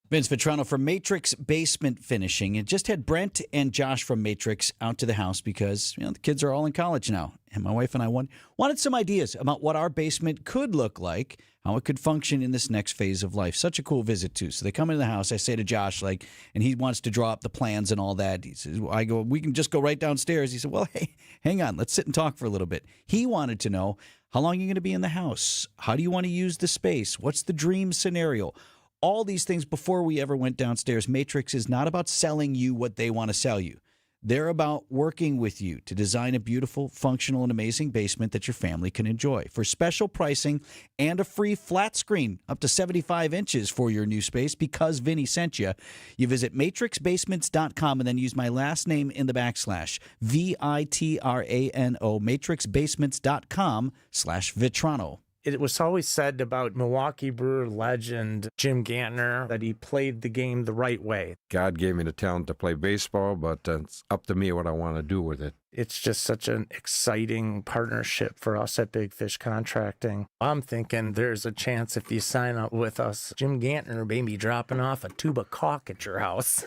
Vince Vitrano from Matrix Basement Finishing. And just had Brent and Josh from Matrix out to the house because the kids are all in college now. And my wife and I wanted some ideas about what our basement could look like, how it could function in this next phase of life. Such a cool visit, too. So they come into the house. I say to Josh, and he wants to draw up the plans and all that. He says, I go, we can just go right downstairs. He said, well, hey, hang on. Let's sit and talk for a little bit. He wanted to know, how long are you going to be in the house? How do you want to use the space? What's the dream scenario? All these things before we ever went downstairs. Matrix is not about selling you what they want to sell you. They're about working with you to design a beautiful, functional, and amazing basement that your family can enjoy. For special pricing and a free flat screen up to 75 inches for your new space, because Vinny sent you, you visit matrixbasements.com and then use my last name in the backslash, Vitrano, matrixbasements.com/Vitrano. It was always said about Milwaukee Brewer legend Jim Gantner that he played the game the right way. God gave me the talent to play baseball, but it's up to me what I want to do with it. It's just such an exciting partnership for us at Big Fish Contracting. I'm thinking there's a chance if you sign up with us, Jim Gantner may be dropping off a tube of caulk at your house.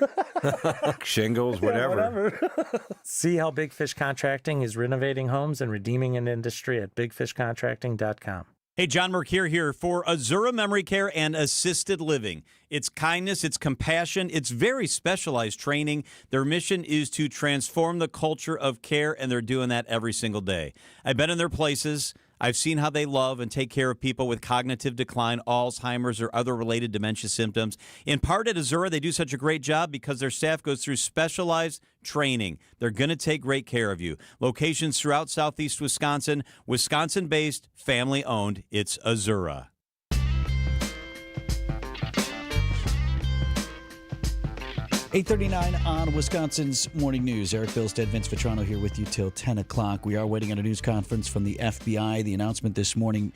Shingles, whatever. See how Big Fish Contracting is renovating homes and redeeming an industry at bigfishcontracting.com. Hey, John Mercure here for Azura Memory Care and Assisted Living. It's kindness, it's compassion, it's very specialized training. Their mission is to transform the culture of care, and they're doing that every single day. I've been in their places. I've seen how they love and take care of people with cognitive decline, Alzheimer's, or other related dementia symptoms. In part at Azura, they do such a great job because their staff goes through specialized training. They're going to take great care of you. Locations throughout southeast Wisconsin, Wisconsin-based, family-owned. It's Azura. $8:39 on Wisconsin's Morning News. Erik Bilstad, Vince Vitrano here with you till 10 o'clock. We are waiting on a news conference from the FBI. The announcement this morning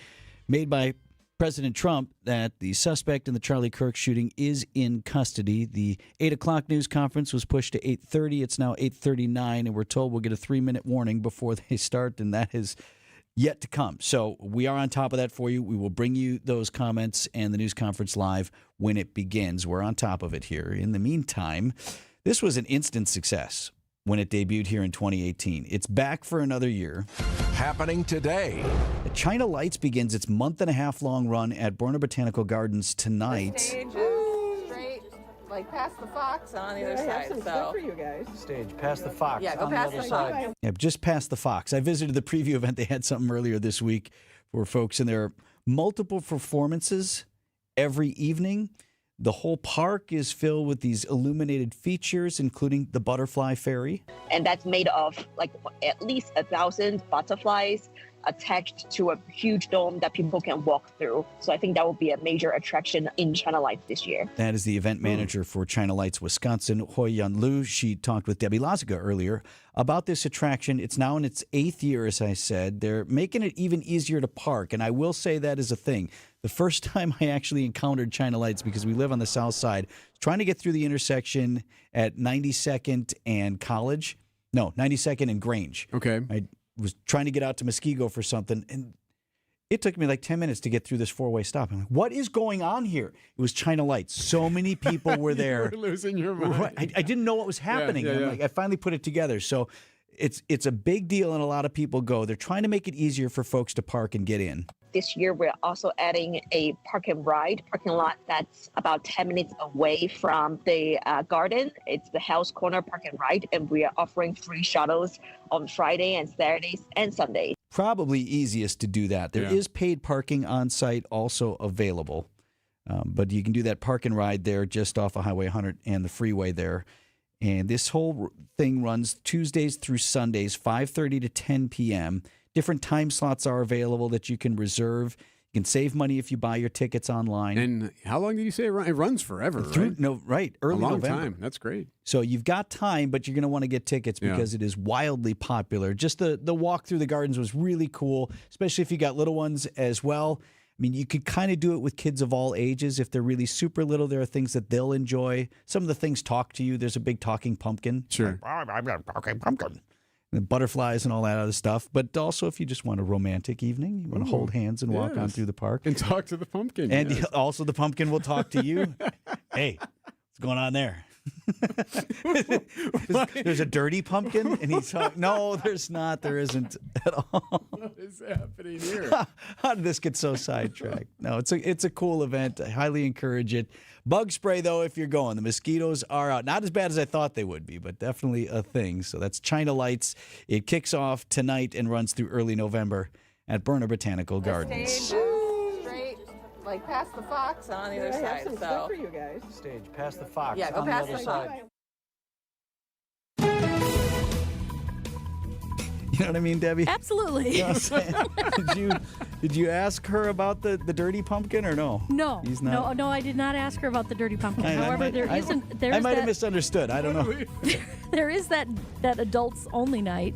made by President Trump that the suspect in the Charlie Kirk shooting is in custody. The 8 o'clock news conference was pushed to 8:30. It's now 8:39, and we're told we'll get a 3-minute warning before they start, and that is yet to come. So we are on top of that for you. We will bring you those comments and the news conference live when it begins. We're on top of it here. In the meantime, this was an instant success. when it debuted here in 2018. It's back for another year. Happening today. The China Lights begins its month-and-a-half-long run at Burner Botanical Gardens tonight. Straight, like past the fox on either side. Some stuff for you guys. Stage past the fox. Yeah, go on past the other the side. fox. Yeah, just past the Fox. I visited the preview event. They had something earlier this week for folks, and there are multiple performances every evening. The whole park is filled with these illuminated features, including the butterfly ferry. And that's made of like at least 1,000 butterflies attached to a huge dome that people can walk through. So I think that will be a major attraction in China Lights this year. That is the event manager for China Lights Wisconsin, Hoi-Yun Liu. She talked with Debbie Lazaga earlier about this attraction. It's now in its 8th year, as I said. They're making it even easier to park, and I will say that is a thing. The first time I actually encountered China Lights, because we live on the south side, trying to get through the intersection at 92nd and College. No, 92nd and Grange. Okay. I was trying to get out to Muskego for something, and it took me like 10 minutes to get through this four-way stop. I'm like, what is going on here? It was China Lights. So many people were there. You were losing your mind. I didn't know what was happening. Yeah. Like, I finally put it together. So it's a big deal, and a lot of people go. They're trying to make it easier for folks to park and get in. This year, we're also adding a park and ride parking lot that's about 10 minutes away from the garden. It's the House Corner Park and Ride, and we are offering free shuttles on Friday and Saturdays and Sundays. Probably easiest to do that. There is paid parking on site also available, but you can do that park and ride there just off of Highway 100 and the freeway there. And this whole thing runs Tuesdays through Sundays, 5:30 to 10 p.m. Different time slots are available that you can reserve. You can save money if you buy your tickets online. And how long did you say it runs? It runs forever, right? Early a long November. time. That's great. So you've got time, but you're going to want to get tickets because it is wildly popular. Just the walk through the gardens was really cool, especially if you got little ones as well. I mean, you could kind of do it with kids of all ages. If they're really super little, there are things that they'll enjoy. Some of the things talk to you. There's a big talking pumpkin. Sure. Like, I'm a talking pumpkin. And butterflies and all that other stuff. But also, if you just want a romantic evening, you want to hold hands and walk on through the park. And talk to the pumpkin. And also the pumpkin will talk to you. Hey, what's going on there? There's a dirty pumpkin, and he's talking. No, there's not. There isn't at all. What is happening here? How did this get so sidetracked? No, it's a cool event. I highly encourage it. Bug spray, though, if you're going. The mosquitoes are out. Not as bad as I thought they would be, but definitely a thing. So that's China Lights. It kicks off tonight and runs through early November at Burner Botanical Gardens. Straight, like past the fox on either side. Some stuff for you guys. Stage past the fox. Yeah, go on past the other the fox. side. You know what I mean, Debbie? Absolutely. You know what I'm saying? Did you ask her about the dirty pumpkin or no? No. He's not. No, I did not ask her about the dirty pumpkin. I might have misunderstood. I don't know. There is that adults only night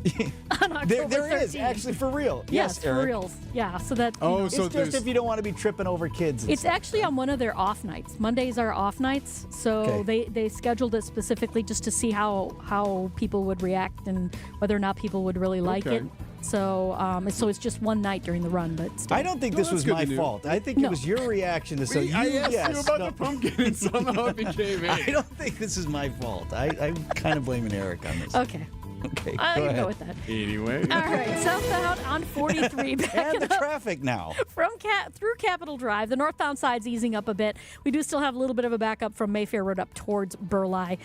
on October There 13th. is, actually, for real. Yes, for Eric. reals. Yeah, so that. It's just if you don't want to be tripping over kids. And It's stuff. actually on one of their off nights. Mondays are off nights, so they scheduled it specifically just to see how people would react and whether or not people would really like it. So it's just one night during the run, but still. I don't think this was my fault. I think it was your reaction to I asked you about the pumpkin, and somehow it became I don't think this is my fault. I'm kind of blaming Eric on this. Okay. Okay, I go can ahead. go with that. Anyway. All right, southbound on 43. And backing the up traffic now. From through Capitol Drive. The northbound side's easing up a bit. We do still have a little bit of a backup from Mayfair Road up towards Burleigh.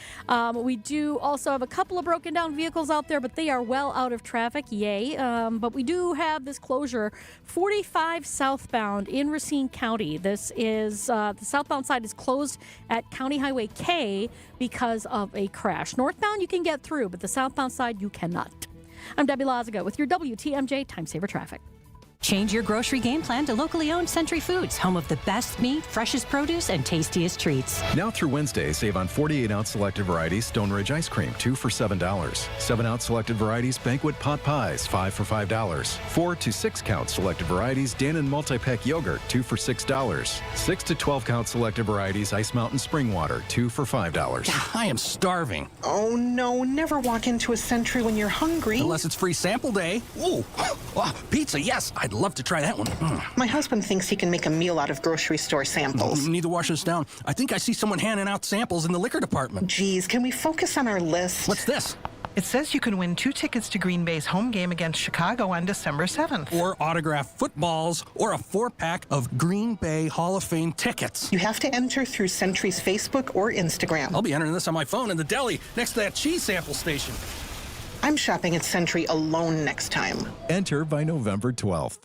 We do also have a couple of broken down vehicles out there, but they are well out of traffic. Yay. But we do have this closure, 45 southbound in Racine County. This is the southbound side is closed at County Highway K because of a crash. Northbound you can get through, but the southbound side you cannot. I'm Debbie Lazaga with your WTMJ Time Saver Traffic. Change your grocery game plan to locally owned Century Foods, home of the best meat, freshest produce, and tastiest treats. Now through Wednesday, save on 48-ounce selected varieties Stone Ridge ice cream, 2 for $7. 7-ounce selected varieties Banquet pot pies, 5 for $5. 4 to 6-count selected varieties Dannon multi-pack yogurt, 2 for $6. 6 to 12-count selected varieties Ice Mountain spring water, 2 for $5. I am starving. Oh no, never walk into a Century when you're hungry. Unless it's free sample day. Ooh, pizza, yes. I'd love to try that one. My husband thinks he can make a meal out of grocery store samples. Need to wash this down. I think I see someone handing out samples in the liquor department. Geez, can we focus on our list? What's this? It says you can win 2 tickets to Green Bay's home game against Chicago on December 7th. Or autographed footballs, or a 4-pack of Green Bay Hall of Fame tickets. You have to enter through Century's Facebook or Instagram. I'll be entering this on my phone in the deli next to that cheese sample station. I'm shopping at Century alone next time. Enter by November 12th.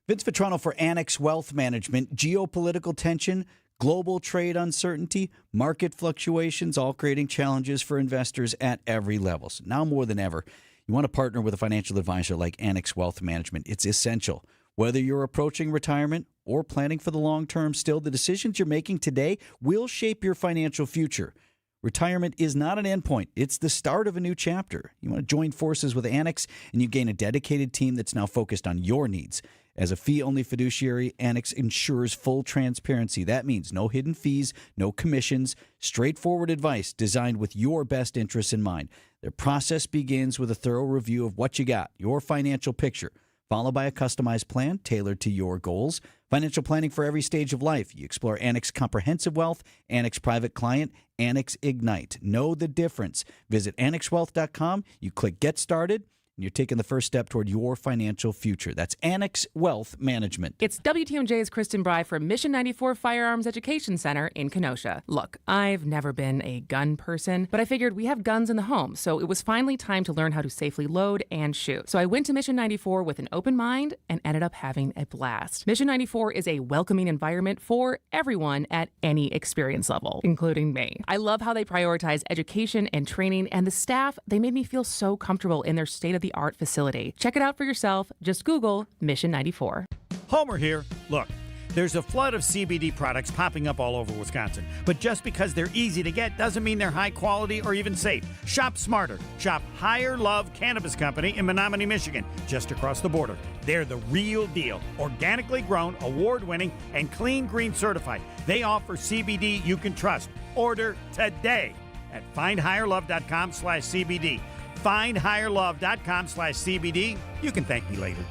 Vince Vitrano for Annex Wealth Management. Geopolitical tension, global trade uncertainty, market fluctuations, all creating challenges for investors at every level. So now more than ever, you want to partner with a financial advisor like Annex Wealth Management. It's essential. Whether you're approaching retirement or planning for the long term, still, the decisions you're making today will shape your financial future. Retirement is not an endpoint. It's the start of a new chapter. You want to join forces with Annex, and you gain a dedicated team that's now focused on your needs. As a fee-only fiduciary, Annex ensures full transparency. That means no hidden fees, no commissions, straightforward advice designed with your best interests in mind. Their process begins with a thorough review of what you got, your financial picture, followed by a customized plan tailored to your goals. Financial planning for every stage of life. You explore Annex Comprehensive Wealth, Annex Private Client, Annex Ignite. Know the difference. Visit annexwealth.com. You click Get Started, and you're taking the first step toward your financial future. That's Annex Wealth Management. It's WTMJ's Kristen Bry from Mission 94 Firearms Education Center in Kenosha. Look, I've never been a gun person, but I figured we have guns in the home, so it was finally time to learn how to safely load and shoot. So I went to Mission 94 with an open mind and ended up having a blast. Mission 94 is a welcoming environment for everyone at any experience level, including me. I love how they prioritize education and training, and the staff, they made me feel so comfortable in their state-of-the-art facility. Check it out for yourself. Just Google Mission 94. Homer here. Look, there's a flood of CBD products popping up all over Wisconsin. But just because they're easy to get doesn't mean they're high quality or even safe. Shop smarter. Shop Higher Love Cannabis Company in Menominee, Michigan, just across the border. They're the real deal. Organically grown, award-winning, and clean green certified. They offer CBD you can trust. Order today at findhigherlove.com/CBD. findhigherlove.com/CBD. You can thank me later.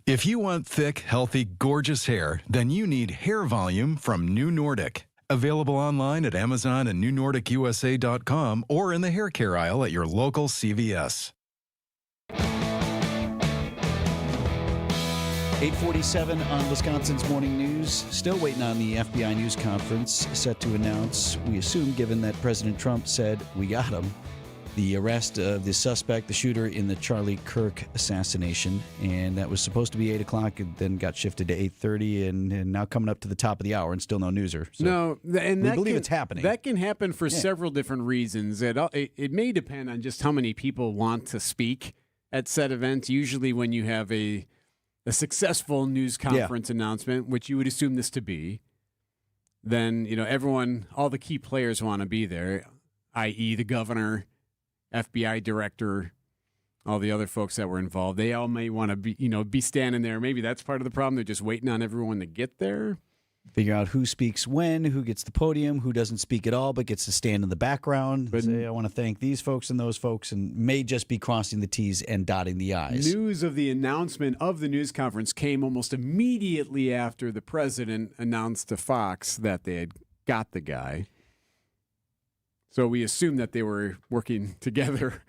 If you want thick, healthy, gorgeous hair, then you need Hair Volume from New Nordic. Available online at Amazon and NewNordicUSA.com or in the hair care aisle at your local CVS. 8:47 on Wisconsin's Morning News. Still waiting on the FBI news conference set to announce, we assume, given that President Trump said we got him, the arrest of the suspect, the shooter in the Charlie Kirk assassination. And that was supposed to be 8 o'clock and then got shifted to 8:30 and now coming up to the top of the hour and still no newser. So no, and we believe it's happening. That can happen for several different reasons. It may depend on just how many people want to speak at said events. Usually when you have a successful news conference announcement, which you would assume this to be, then, everyone, all the key players want to be there, i.e. the governor, FBI director, all the other folks that were involved. They all may want to be standing there. Maybe that's part of the problem. They're just waiting on everyone to get there. Figure out who speaks when, who gets the podium, who doesn't speak at all but gets to stand in the background. But say, I want to thank these folks and those folks, and may just be crossing the T's and dotting the I's. News of the announcement of the news conference came almost immediately after the president announced to Fox that they had got the guy. So we assume that they were working together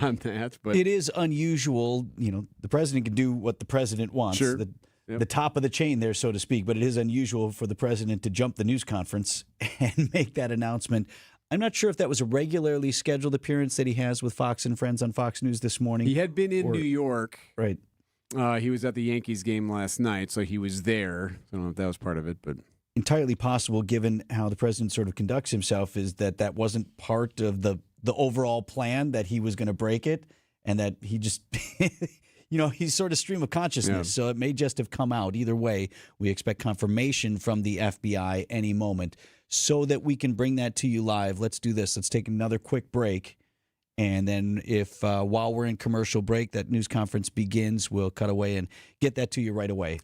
on that. But it is unusual. The president can do what the president wants. Sure. The top of the chain there, so to speak. But it is unusual for the president to jump the news conference and make that announcement. I'm not sure if that was a regularly scheduled appearance that he has with Fox and Friends on Fox News this morning. He had been in New York. Right. He was at the Yankees game last night, so he was there. I don't know if that was part of it, but entirely possible, given how the president sort of conducts himself, is that wasn't part of the overall plan, that he was going to break it, and that he just, he's sort of stream of consciousness. So it may just have come out. Either way, we expect confirmation from the FBI any moment so that we can bring that to you live. Let's do this. Let's take another quick break. And then if while we're in commercial break, that news conference begins, we'll cut away and get that to you right away.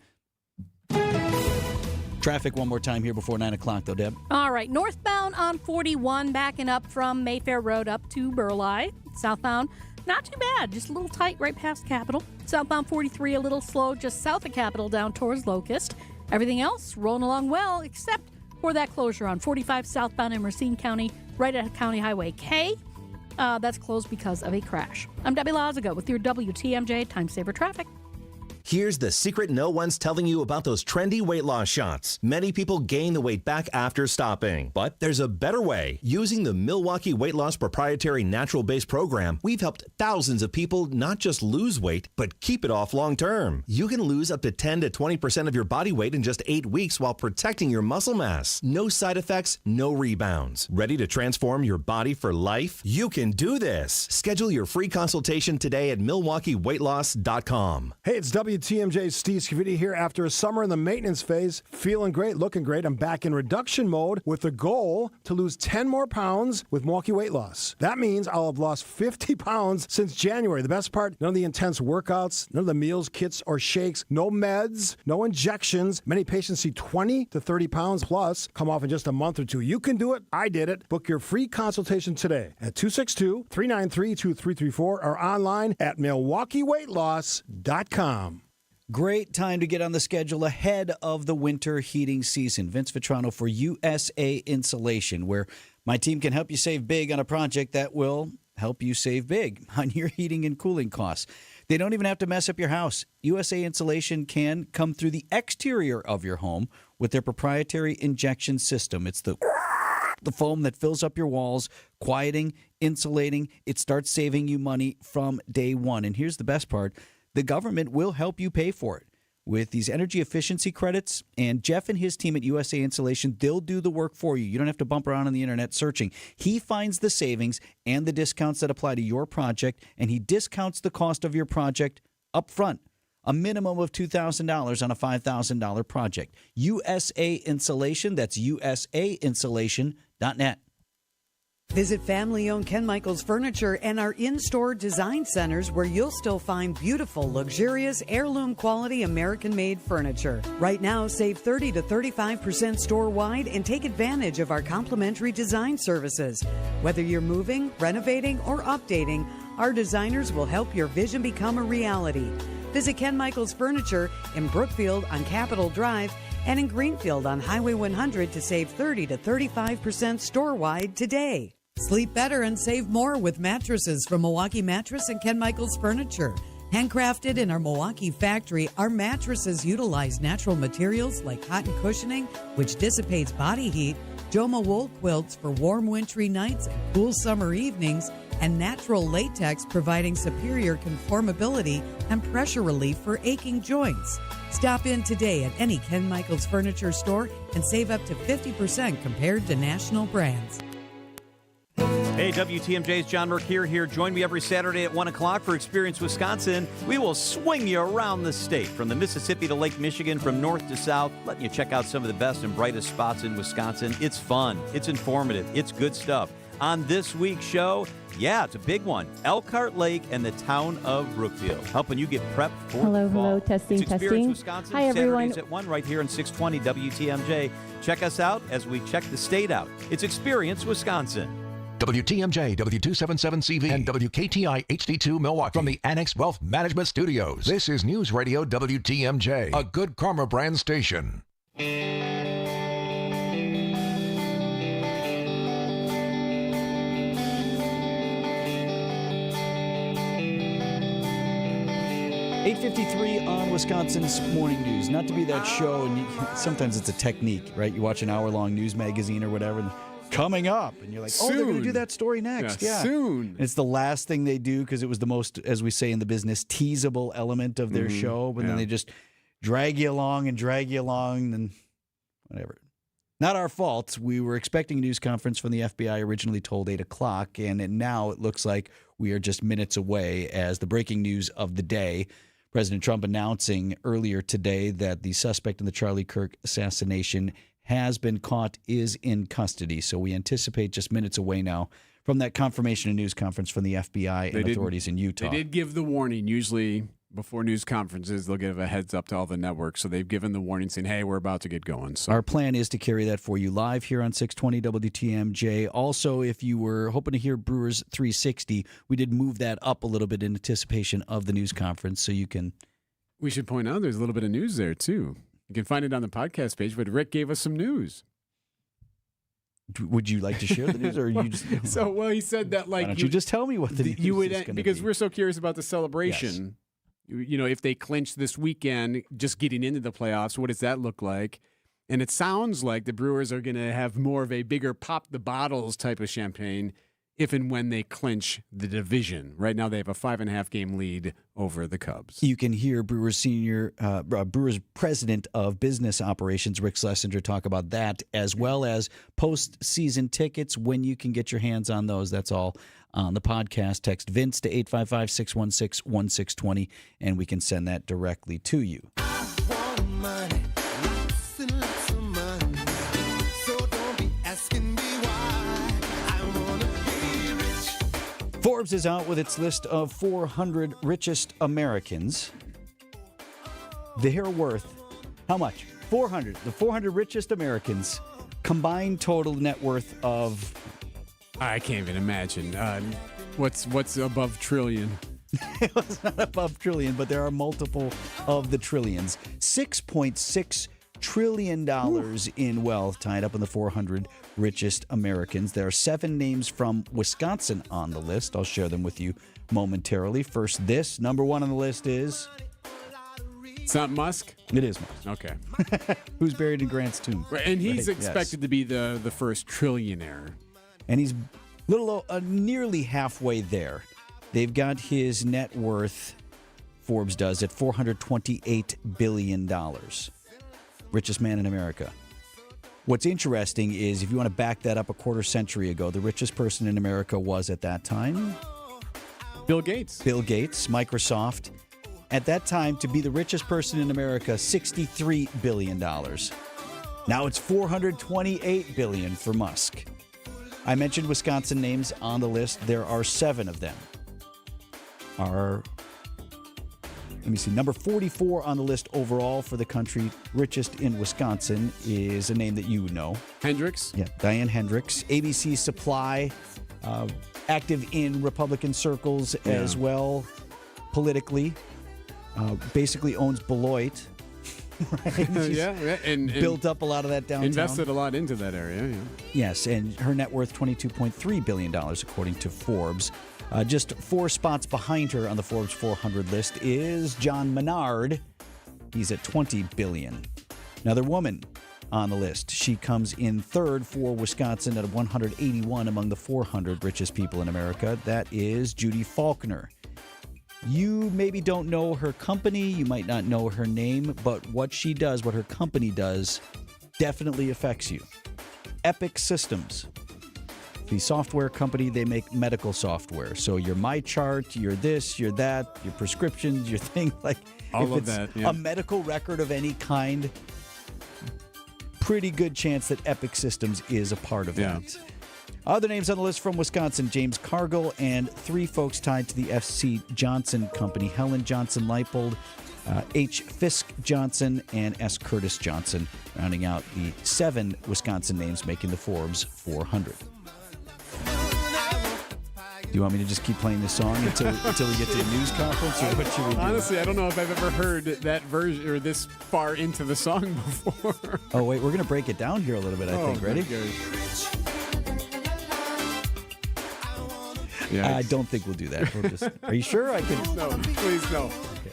Traffic one more time here before 9 o'clock, though, Deb. All right. Northbound on 41, backing up from Mayfair Road up to Burleigh. Southbound, not too bad. Just a little tight right past Capitol. Southbound 43, a little slow just south of Capitol down towards Locust. Everything else rolling along well, except for that closure on 45 southbound in Racine County, right at County Highway K. that's closed because of a crash. I'm Debbie Lazago with your WTMJ Time Saver Traffic. Here's the secret no one's telling you about those trendy weight loss shots. Many people gain the weight back after stopping, but there's a better way. Using the Milwaukee Weight Loss proprietary natural-based program, we've helped thousands of people not just lose weight, but keep it off long term. You can lose up to 10 to 20% of your body weight in just 8 weeks while protecting your muscle mass. No side effects, no rebounds. Ready to transform your body for life? You can do this. Schedule your free consultation today at MilwaukeeWeightLoss.com. Hey, it's WTMJ's Steve Scavidi here after a summer in the maintenance phase. Feeling great, looking great. I'm back in reduction mode with the goal to lose 10 more pounds with Milwaukee Weight Loss. That means I'll have lost 50 pounds since January. The best part, none of the intense workouts, none of the meals, kits, or shakes, no meds, no injections. Many patients see 20 to 30 pounds plus come off in just a month or two. You can do it. I did it. Book your free consultation today at 262-393-2334 or online at MilwaukeeWeightLoss.com. Great time to get on the schedule ahead of the winter heating season. Vince Vitrano for USA Insulation, where my team can help you save big on a project that will help you save big on your heating and cooling costs. They don't even have to mess up your house. USA Insulation can come through the exterior of your home with their proprietary injection system. It's the foam that fills up your walls, quieting, insulating. It starts saving you money from day one. And here's the best part. The government will help you pay for it with these energy efficiency credits. And Jeff and his team at USA Insulation, they'll do the work for you. You don't have to bump around on the internet searching. He finds the savings and the discounts that apply to your project, and he discounts the cost of your project up front. A minimum of $2,000 on a $5,000 project. USA Insulation, that's usainsulation.net. Visit family-owned Ken Michaels Furniture and our in-store design centers where you'll still find beautiful, luxurious, heirloom-quality American-made furniture. Right now, save 30 to 35% store-wide and take advantage of our complimentary design services. Whether you're moving, renovating, or updating, our designers will help your vision become a reality. Visit Ken Michaels Furniture in Brookfield on Capitol Drive and in Greenfield on Highway 100 to save 30 to 35% store-wide today. Sleep better and save more with mattresses from Milwaukee Mattress and Ken Michaels Furniture. Handcrafted in our Milwaukee factory, our mattresses utilize natural materials like cotton cushioning, which dissipates body heat, Joma wool quilts for warm wintry nights and cool summer evenings, and natural latex providing superior conformability and pressure relief for aching joints. Stop in today at any Ken Michaels Furniture store and save up to 50% compared to national brands. Hey, WTMJ's John Mercure here. Join me every Saturday at 1 o'clock for Experience Wisconsin. We will swing you around the state, from the Mississippi to Lake Michigan, from north to south, letting you check out some of the best and brightest spots in Wisconsin. It's fun. It's informative. It's good stuff. On this week's show, yeah, it's a big one. Elkhart Lake and the town of Brookfield, helping you get prepped for the fall. Testing, it's Experience testing. Wisconsin, Hi, everyone. Saturdays at 1 right here on 620 WTMJ. Check us out as we check the state out. It's Experience Wisconsin. WTMJ, W277CV, and WKTI HD2 Milwaukee. From the Annex Wealth Management Studios, this is News Radio WTMJ, a Good Karma brand station. 8:53 on Wisconsin's Morning News. Not to be that show, and sometimes it's a technique, right? You watch an hour-long news magazine or whatever, and coming up, and you're like, oh, they're going to do that story next. Yeah. Soon. It's the last thing they do because it was the most, as we say in the business, teasable element of their show, but then they just drag you along, and then whatever. Not our fault. We were expecting a news conference from the FBI, originally told 8 o'clock, and now it looks like we are just minutes away as the breaking news of the day. President Trump announcing earlier today that the suspect in the Charlie Kirk assassination has been caught, is in custody. So we anticipate just minutes away now from that confirmation and news conference from the FBI and authorities in Utah. They did give the warning. Usually before news conferences, they'll give a heads up to all the networks. So they've given the warning saying, hey, we're about to get going. So our plan is to carry that for you live here on 620 WTMJ. Also, if you were hoping to hear Brewers 360, we did move that up a little bit in anticipation of the news conference, so you can... We should point out there's a little bit of news there, too. You can find it on the podcast page, but Rick gave us some news. Would you like to share the news, or you just? He said that Why don't you just tell me what the news you would is gonna because be? we're so curious about the celebration. Yes. If they clinch this weekend, just getting into the playoffs, what does that look like? And it sounds like the Brewers are going to have more of a bigger pop the bottles type of champagne if and when they clinch the division. Right now, they have a 5.5 game lead over the Cubs. You can hear Brewers Brewers president of business operations, Rick Schlesinger, talk about that, as well as postseason tickets, when you can get your hands on those. That's all on the podcast. Text Vince to 855-616-1620, and we can send that directly to you. Forbes is out with its list of 400 richest Americans. They're worth how much? 400. The 400 richest Americans, combined total net worth of... I can't even imagine. What's above trillion? It's not above trillion, but there are multiple of the trillions. $6.6 trillion in wealth tied up in the 400 richest Americans. There are 7 names from Wisconsin on the list. I'll share them with you momentarily. First, this. Number 1 on the list is... It's not Musk? It is Musk. Okay. Who's buried in Grant's tomb. Right, and he's Right, expected to be the first trillionaire. And he's nearly halfway there. They've got his net worth, Forbes does, at $428 billion. Richest man in America. What's interesting is, if you want to back that up a quarter century ago, the richest person in America was at that time Bill Gates. Bill Gates, Microsoft. At that time, to be the richest person in America, $63 billion. Now it's $428 billion for Musk. I mentioned Wisconsin names on the list. There are 7 of them. Let me see. Number 44 on the list overall for the country richest in Wisconsin is a name that you know. Hendricks? Yeah, Diane Hendricks. ABC Supply, active in Republican circles as well, politically. Basically owns Beloit. Right? And built up a lot of that downtown. Invested a lot into that area, yeah. Yes, and her net worth $22.3 billion, according to Forbes. Just 4 spots behind her on the Forbes 400 list is John Menard. He's at $20 billion. Another woman on the list. She comes in 3rd for Wisconsin at 181 among the 400 richest people in America. That is Judy Faulkner. You maybe don't know her company. You might not know her name, but what she does, what her company does, definitely affects you. Epic Systems. The software company, they make medical software. So your MyChart, your this, your that, your prescriptions, your thing. Like all if of it's that, yeah. A medical record of any kind, pretty good chance that Epic Systems is a part of that. Other names on the list from Wisconsin: James Cargill, and 3 folks tied to the F.C. Johnson Company: Helen Johnson Leipold, H. Fisk Johnson, and S. Curtis Johnson, rounding out the 7 Wisconsin names making the Forbes 400. Do you want me to just keep playing this song until we get to the news conference, or what should we do? Honestly, I don't know if I've ever heard that version or this far into the song before. Oh, wait, we're going to break it down here a little bit, I think. Ready? Yeah, I don't think we'll do that. We'll just, are you sure? I can. No, please no. Okay.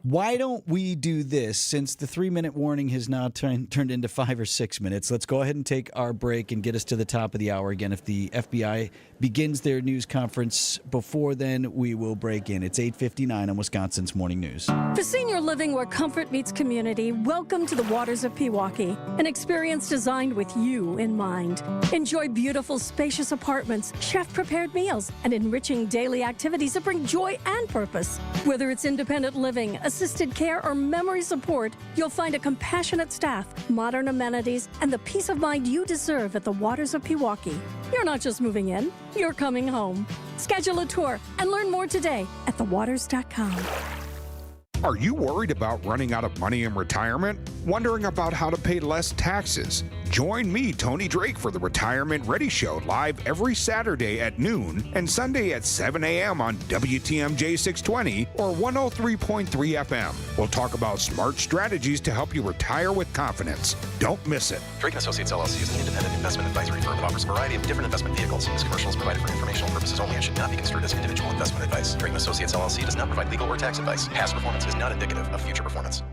Why don't we do this? Since the 3-minute warning has now turned into 5 or 6 minutes, let's go ahead and take our break and get us to the top of the hour again. If the FBI begins their news conference before then, we will break in. It's 8:59 on Wisconsin's Morning News. For senior living where comfort meets community, welcome to the Waters of Pewaukee, an experience designed with you in mind. Enjoy beautiful, spacious apartments, chef-prepared meals, and enriching daily activities that bring joy and purpose. Whether it's independent living, assisted care, or memory support, you'll find a compassionate staff, modern amenities, and the peace of mind you deserve at the Waters of Pewaukee. You're not just moving in, you're coming home. Schedule a tour and learn more today at thewaters.com. Are you worried about running out of money in retirement? Wondering about how to pay less taxes? Join me, Tony Drake, for the Retirement Ready Show live every Saturday at noon and Sunday at 7 a.m. on WTMJ 620 or 103.3 FM. We'll talk about smart strategies to help you retire with confidence. Don't miss it. Drake & Associates LLC is an independent investment advisory firm that offers a variety of different investment vehicles. This commercial is provided for informational purposes only and should not be construed as individual investment advice. Drake & Associates LLC does not provide legal or tax advice. Past performance is not indicative of future performance.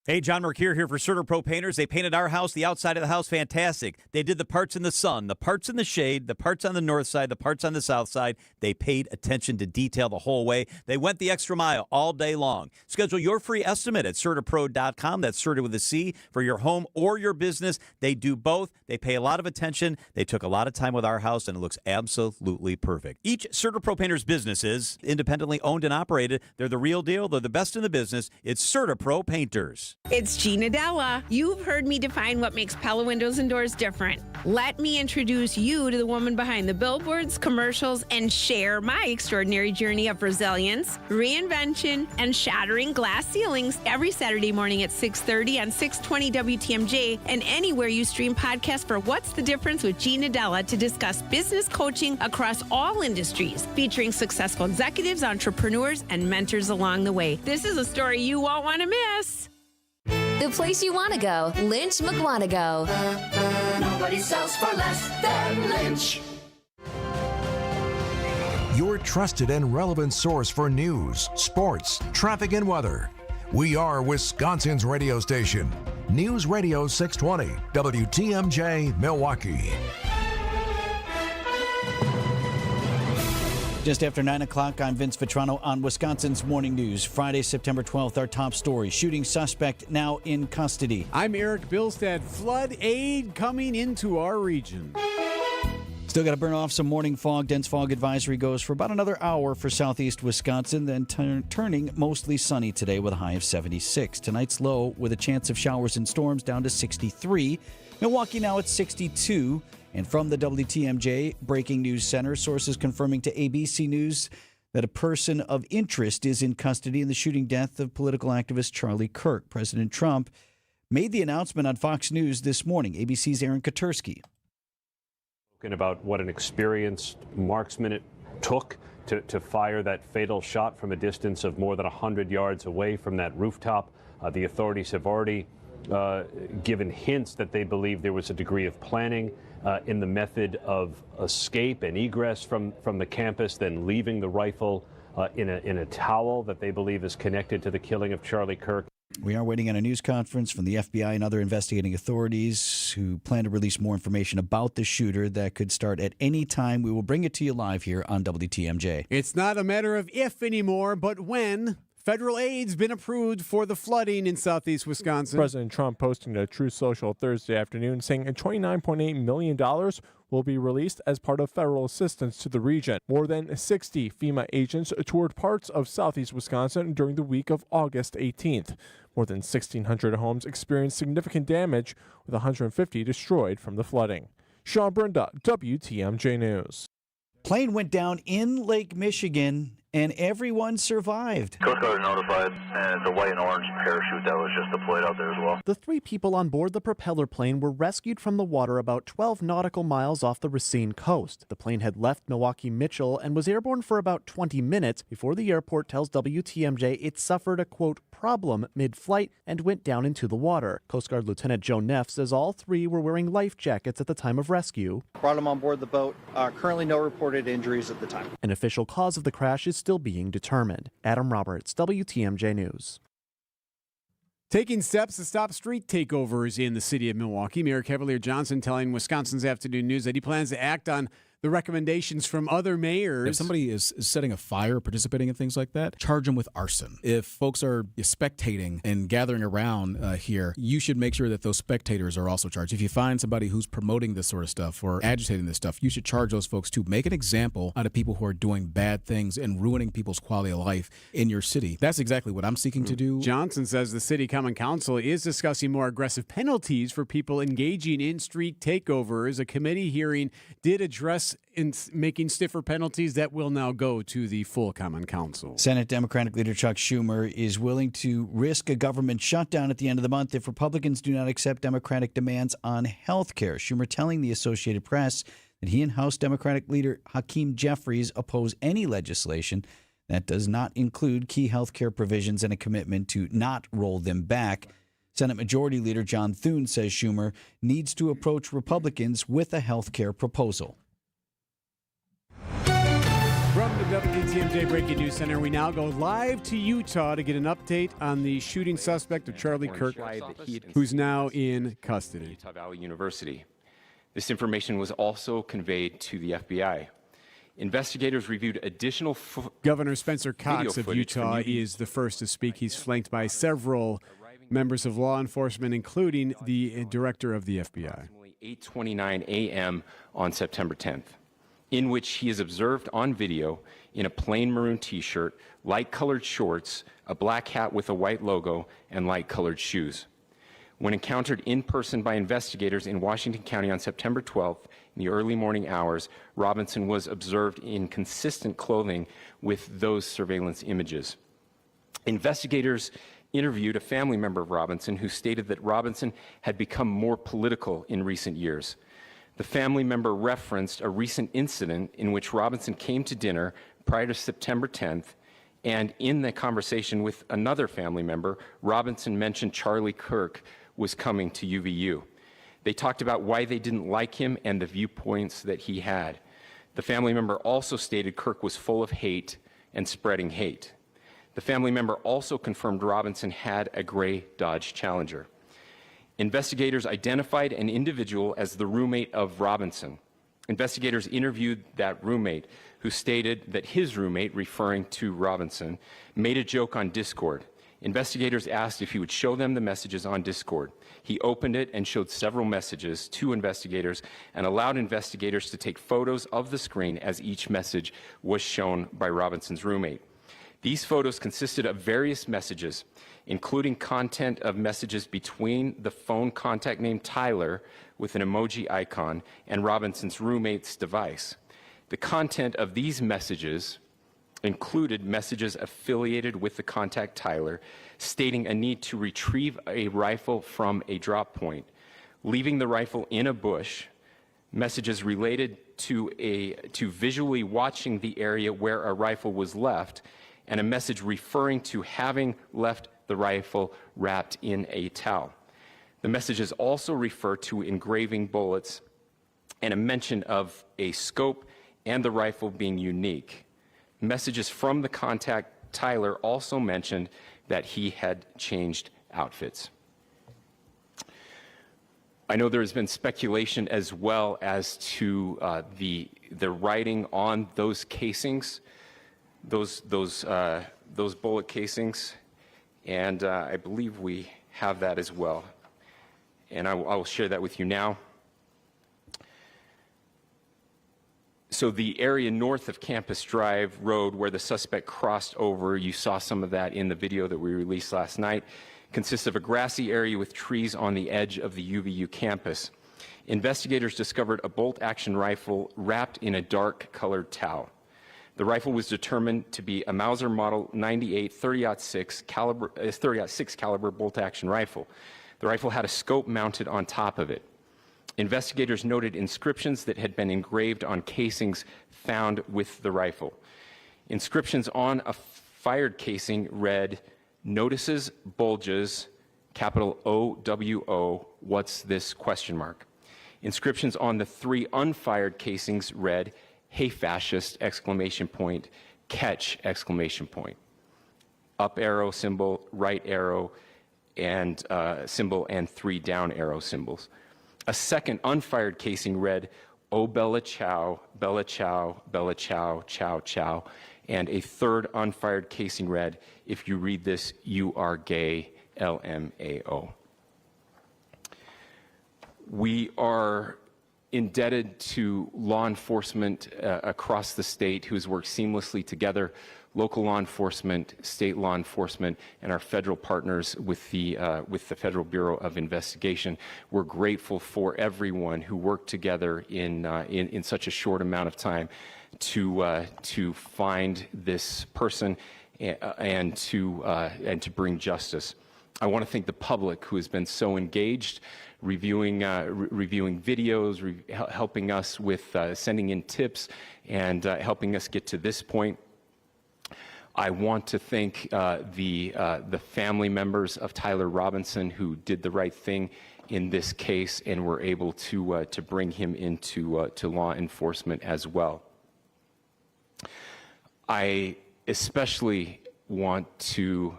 Hey, John Mercure here for CertaPro Painters. They painted our house, the outside of the house, fantastic. They did the parts in the sun, the parts in the shade, the parts on the north side, the parts on the south side. They paid attention to detail the whole way. They went the extra mile all day long. Schedule your free estimate at CertaPro.com. That's Certa with a C for your home or your business. They do both. They pay a lot of attention. They took a lot of time with our house, and it looks absolutely perfect. Each CertaPro Painters business is independently owned and operated. They're the real deal. They're the best in the business. It's CertaPro Painters. It's Gina Della. You've heard me define what makes Pella Windows and Doors different. Let me introduce you to the woman behind the billboards, commercials, and share my extraordinary journey of resilience, reinvention, and shattering glass ceilings every Saturday morning at 6:30 on 620 WTMJ and anywhere you stream podcasts for What's the Difference with Gina Della to discuss business coaching across all industries, featuring successful executives, entrepreneurs, and mentors along the way. This is a story you won't want to miss. The place you want to go, Lynch McWanago. Nobody sells for less than Lynch. Your trusted and relevant source for news, sports, traffic, and weather. We are Wisconsin's radio station. News Radio 620, WTMJ, Milwaukee. Just after 9 o'clock, I'm Vince Vitrano on Wisconsin's Morning News. Friday, September 12th, our top story. Shooting suspect now in custody. I'm Erik Bilstad. Flood aid coming into our region. Still got to burn off some morning fog. Dense fog advisory goes for about another hour for southeast Wisconsin, then turning mostly sunny today with a high of 76. Tonight's low with a chance of showers and storms down to 63. Milwaukee now at 62. And from the WTMJ Breaking News Center, sources confirming to ABC News that a person of interest is in custody in the shooting death of political activist Charlie Kirk. President Trump made the announcement on Fox News this morning. ABC's Aaron Katersky. About what an experienced marksman it took to fire that fatal shot from a distance of more than 100 yards away from that rooftop. The authorities have already given hints that they believe there was a degree of planning in the method of escape and egress from the campus, then leaving the rifle in a towel that they believe is connected to the killing of Charlie Kirk. We are waiting on a news conference from the FBI and other investigating authorities who plan to release more information about the shooter that could start at any time. We will bring it to you live here on WTMJ. It's not a matter of if anymore, but when. Federal aid's been approved for the flooding in southeast Wisconsin. President Trump posting to Truth Social Thursday afternoon saying $29.8 million will be released as part of federal assistance to the region. More than 60 FEMA agents toured parts of southeast Wisconsin during the week of August 18th. More than 1,600 homes experienced significant damage, with 150 destroyed from the flooding. Sean Brenda, WTMJ News. Plane went down in Lake Michigan, and everyone survived. Coast Guard notified, and the white and orange parachute that was just deployed out there as well. The 3 people on board the propeller plane were rescued from the water about 12 nautical miles off the Racine coast. The plane had left Milwaukee Mitchell and was airborne for about 20 minutes before the airport tells WTMJ it suffered a, quote, problem mid-flight and went down into the water. Coast Guard Lieutenant Joe Neff says all 3 were wearing life jackets at the time of rescue. Brought them on board the boat. Currently no reported injuries at the time. An official cause of the crash is still being determined. Adam Roberts, WTMJ News. Taking steps to stop street takeovers in the city of Milwaukee. Mayor Cavalier Johnson telling Wisconsin's Afternoon News that he plans to act on the recommendations from other mayors. If somebody is setting a fire, participating in things like that, charge them with arson. If folks are spectating and gathering around here, you should make sure that those spectators are also charged. If you find somebody who's promoting this sort of stuff or agitating this stuff, you should charge those folks too. Make an example out of people who are doing bad things and ruining people's quality of life in your city. That's exactly what I'm seeking to do. Johnson says the City Common Council is discussing more aggressive penalties for people engaging in street takeovers. A committee hearing did address House making stiffer penalties that will now go to the full Common Council. Senate Democratic Leader Chuck Schumer is willing to risk a government shutdown at the end of the month if Republicans do not accept Democratic demands on health care. Schumer telling the Associated Press that he and House Democratic Leader Hakeem Jeffries oppose any legislation that does not include key health care provisions and a commitment to not roll them back. Senate Majority Leader John Thune says Schumer needs to approach Republicans with a health care proposal. From the WTMJ Breaking News Center, we now go live to Utah to get an update on the shooting suspect of Charlie Kirk, who's now in custody. Utah Valley University. This information was also conveyed to the FBI. Investigators reviewed additional Governor Spencer Cox of Utah is the first to speak. He's flanked by several members of law enforcement, including the director of the FBI. 8:29 a.m. on September 10th, in which he is observed on video in a plain maroon T-shirt, light-colored shorts, a black hat with a white logo, and light-colored shoes. When encountered in person by investigators in Washington County on September 12th, in the early morning hours, Robinson was observed in consistent clothing with those surveillance images. Investigators interviewed a family member of Robinson who stated that Robinson had become more political in recent years. The family member referenced a recent incident in which Robinson came to dinner prior to September 10th, and in the conversation with another family member, Robinson mentioned Charlie Kirk was coming to UVU. They talked about why they didn't like him and the viewpoints that he had. The family member also stated Kirk was full of hate and spreading hate. The family member also confirmed Robinson had a gray Dodge Challenger. Investigators identified an individual as the roommate of Robinson. Investigators interviewed that roommate, who stated that his roommate, referring to Robinson, made a joke on Discord. Investigators asked if he would show them the messages on Discord. He opened it and showed several messages to investigators and allowed investigators to take photos of the screen as each message was shown by Robinson's roommate. These photos consisted of various messages, including content of messages between the phone contact named Tyler with an emoji icon and Robinson's roommate's device. The content of these messages included messages affiliated with the contact Tyler, stating a need to retrieve a rifle from a drop point, leaving the rifle in a bush, messages related to visually watching the area where a rifle was left, and a message referring to having left the rifle wrapped in a towel. The messages also refer to engraving bullets and a mention of a scope and the rifle being unique. Messages from the contact Tyler also mentioned that he had changed outfits. I know there has been speculation as well as to the writing on those casings, those bullet casings, and I believe we have that as well. And I will share that with you now. So the area north of Campus Drive Road where the suspect crossed over, you saw some of that in the video that we released last night, consists of a grassy area with trees on the edge of the UVU campus. Investigators discovered a bolt-action rifle wrapped in a dark-colored towel. The rifle was determined to be a Mauser Model 98 30-06 caliber bolt-action rifle. The rifle had a scope mounted on top of it. Investigators noted inscriptions that had been engraved on casings found with the rifle. Inscriptions on a fired casing read, "Notices bulges, capital O-W-O, what's this, question mark." Inscriptions on the 3 unfired casings read, "Hey fascist, exclamation point, catch, exclamation point." Up arrow symbol, right arrow and symbol, and 3 down arrow symbols. A second unfired casing read, "Oh Bella Chow, Bella Chow, Bella Chow, Chow Chow." And a third unfired casing read, "If you read this, you are gay, LMAO." We are indebted to law enforcement across the state who has worked seamlessly together. local law enforcement, state law enforcement, and our federal partners with the Federal Bureau of Investigation. We're grateful for everyone who worked together in such a short amount of time to find this person and to bring justice. I want to thank the public who has been so engaged, reviewing videos, helping us with sending in tips, and helping us get to this point. I want to thank the family members of Tyler Robinson who did the right thing in this case and were able to bring him into to law enforcement as well. I especially want to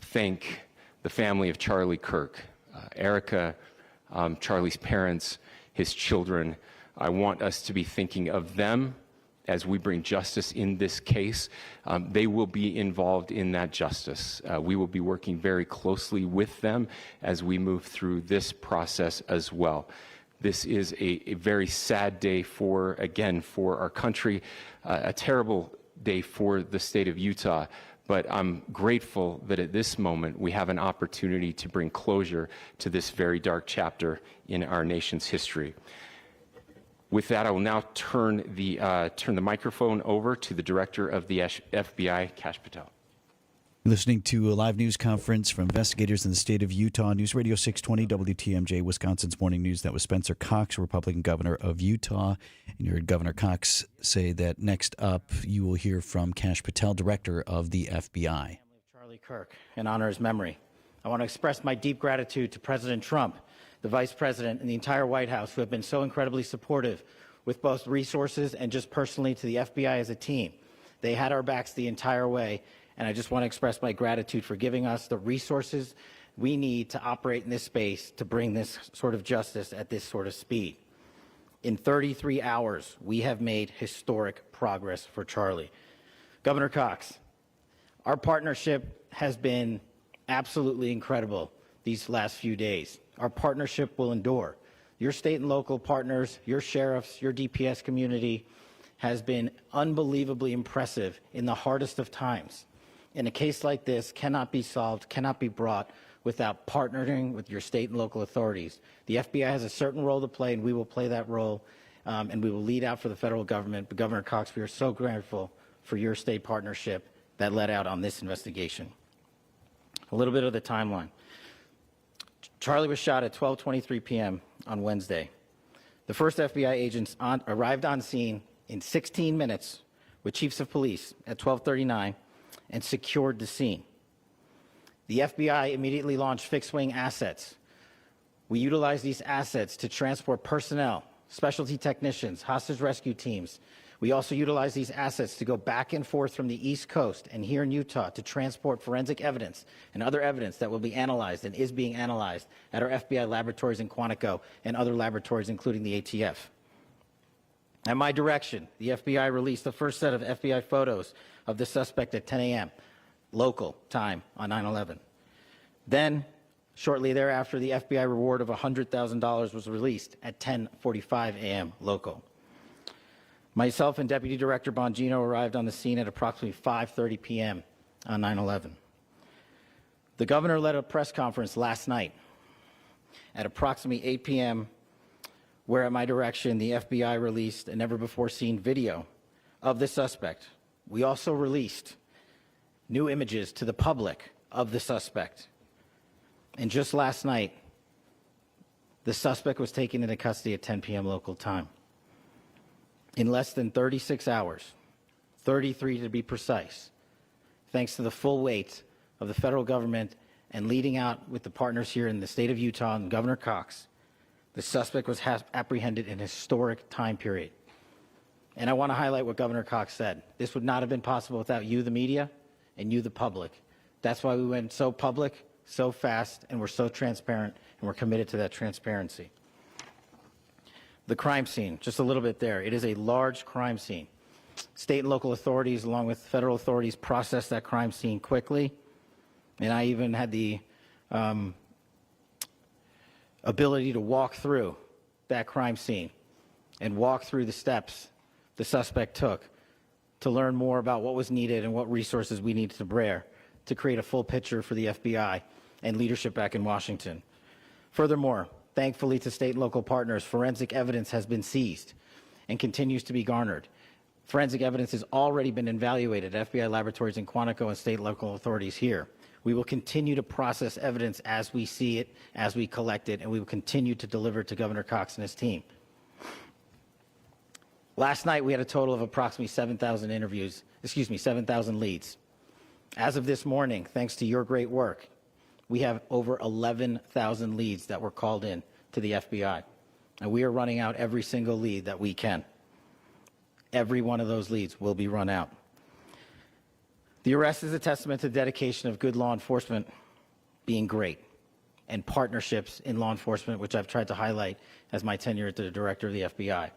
thank the family of Charlie Kirk, Erica, Charlie's parents, his children. I want us to be thinking of them as we bring justice in this case. They will be involved in that justice. We will be working very closely with them as we move through this process as well. This is a very sad day for our country, a terrible day for the state of Utah. But I'm grateful that at this moment we have an opportunity to bring closure to this very dark chapter in our nation's history. With that, I will now turn the microphone over to the Director of the FBI, Kash Patel. Listening to a live news conference from investigators in the state of Utah. News Radio 620 WTMJ, Wisconsin's Morning News. That was Spencer Cox, Republican governor of Utah. And you heard Governor Cox say that next up you will hear from Kash Patel, director of the FBI. Charlie Kirk, in honor of his memory. I want to express my deep gratitude to President Trump, the Vice President, and the entire White House who have been so incredibly supportive with both resources and just personally to the FBI as a team. They had our backs the entire way. And I just want to express my gratitude for giving us the resources we need to operate in this space to bring this sort of justice at this sort of speed. In 33 hours, we have made historic progress for Charlie. Governor Cox, our partnership has been absolutely incredible these last few days. Our partnership will endure. Your state and local partners, your sheriffs, your DPS community has been unbelievably impressive in the hardest of times. And a case like this cannot be solved, cannot be brought without partnering with your state and local authorities. The FBI has a certain role to play, and we will play that role, and we will lead out for the federal government. But Governor Cox, we are so grateful for your state partnership that led out on this investigation. A little bit of the timeline. Charlie was shot at 12:23 p.m. on Wednesday. The first FBI agents arrived on scene in 16 minutes with chiefs of police at 12:39 and secured the scene. The FBI immediately launched fixed-wing assets. We utilized these assets to transport personnel, specialty technicians, hostage rescue teams. We also utilized these assets to go back and forth from the East Coast and here in Utah to transport forensic evidence and other evidence that will be analyzed and is being analyzed at our FBI laboratories in Quantico and other laboratories, including the ATF. At my direction, the FBI released the first set of FBI photos of the suspect at 10 a.m. local time on 9/11. Then, shortly thereafter, the FBI reward of $100,000 was released at 10:45 a.m. local. Myself and Deputy Director Bongino arrived on the scene at approximately 5:30 p.m. on 9/11. The governor led a press conference last night at approximately 8 p.m., where at my direction, the FBI released a never-before-seen video of the suspect. We also released new images to the public of the suspect. And just last night, the suspect was taken into custody at 10 p.m. local time. In less than 36 hours, 33 to be precise, thanks to the full weight of the federal government and leading out with the partners here in the state of Utah and Governor Cox, the suspect was apprehended in a historic time period. And I want to highlight what Governor Cox said. This would not have been possible without you, the media, and you, the public. That's why we went so public, so fast, and we're so transparent, and we're committed to that transparency. The crime scene, just a little bit there. It is a large crime scene. State and local authorities, along with federal authorities, processed that crime scene quickly. And I even had the ability to walk through that crime scene and walk through the steps the suspect took to learn more about what was needed and what resources we needed to bear to create a full picture for the FBI and leadership back in Washington. Furthermore, thankfully to state and local partners, forensic evidence has been seized and continues to be garnered. Forensic evidence has already been evaluated at FBI laboratories in Quantico and state and local authorities here. We will continue to process evidence as we see it, as we collect it, and we will continue to deliver it to Governor Cox and his team. Last night, we had a total of approximately 7,000 leads. As of this morning, thanks to your great work, we have over 11,000 leads that were called in to the FBI. And we are running out every single lead that we can. Every one of those leads will be run out. The arrest is a testament to the dedication of good law enforcement being great and partnerships in law enforcement, which I've tried to highlight as my tenure as the director of the FBI.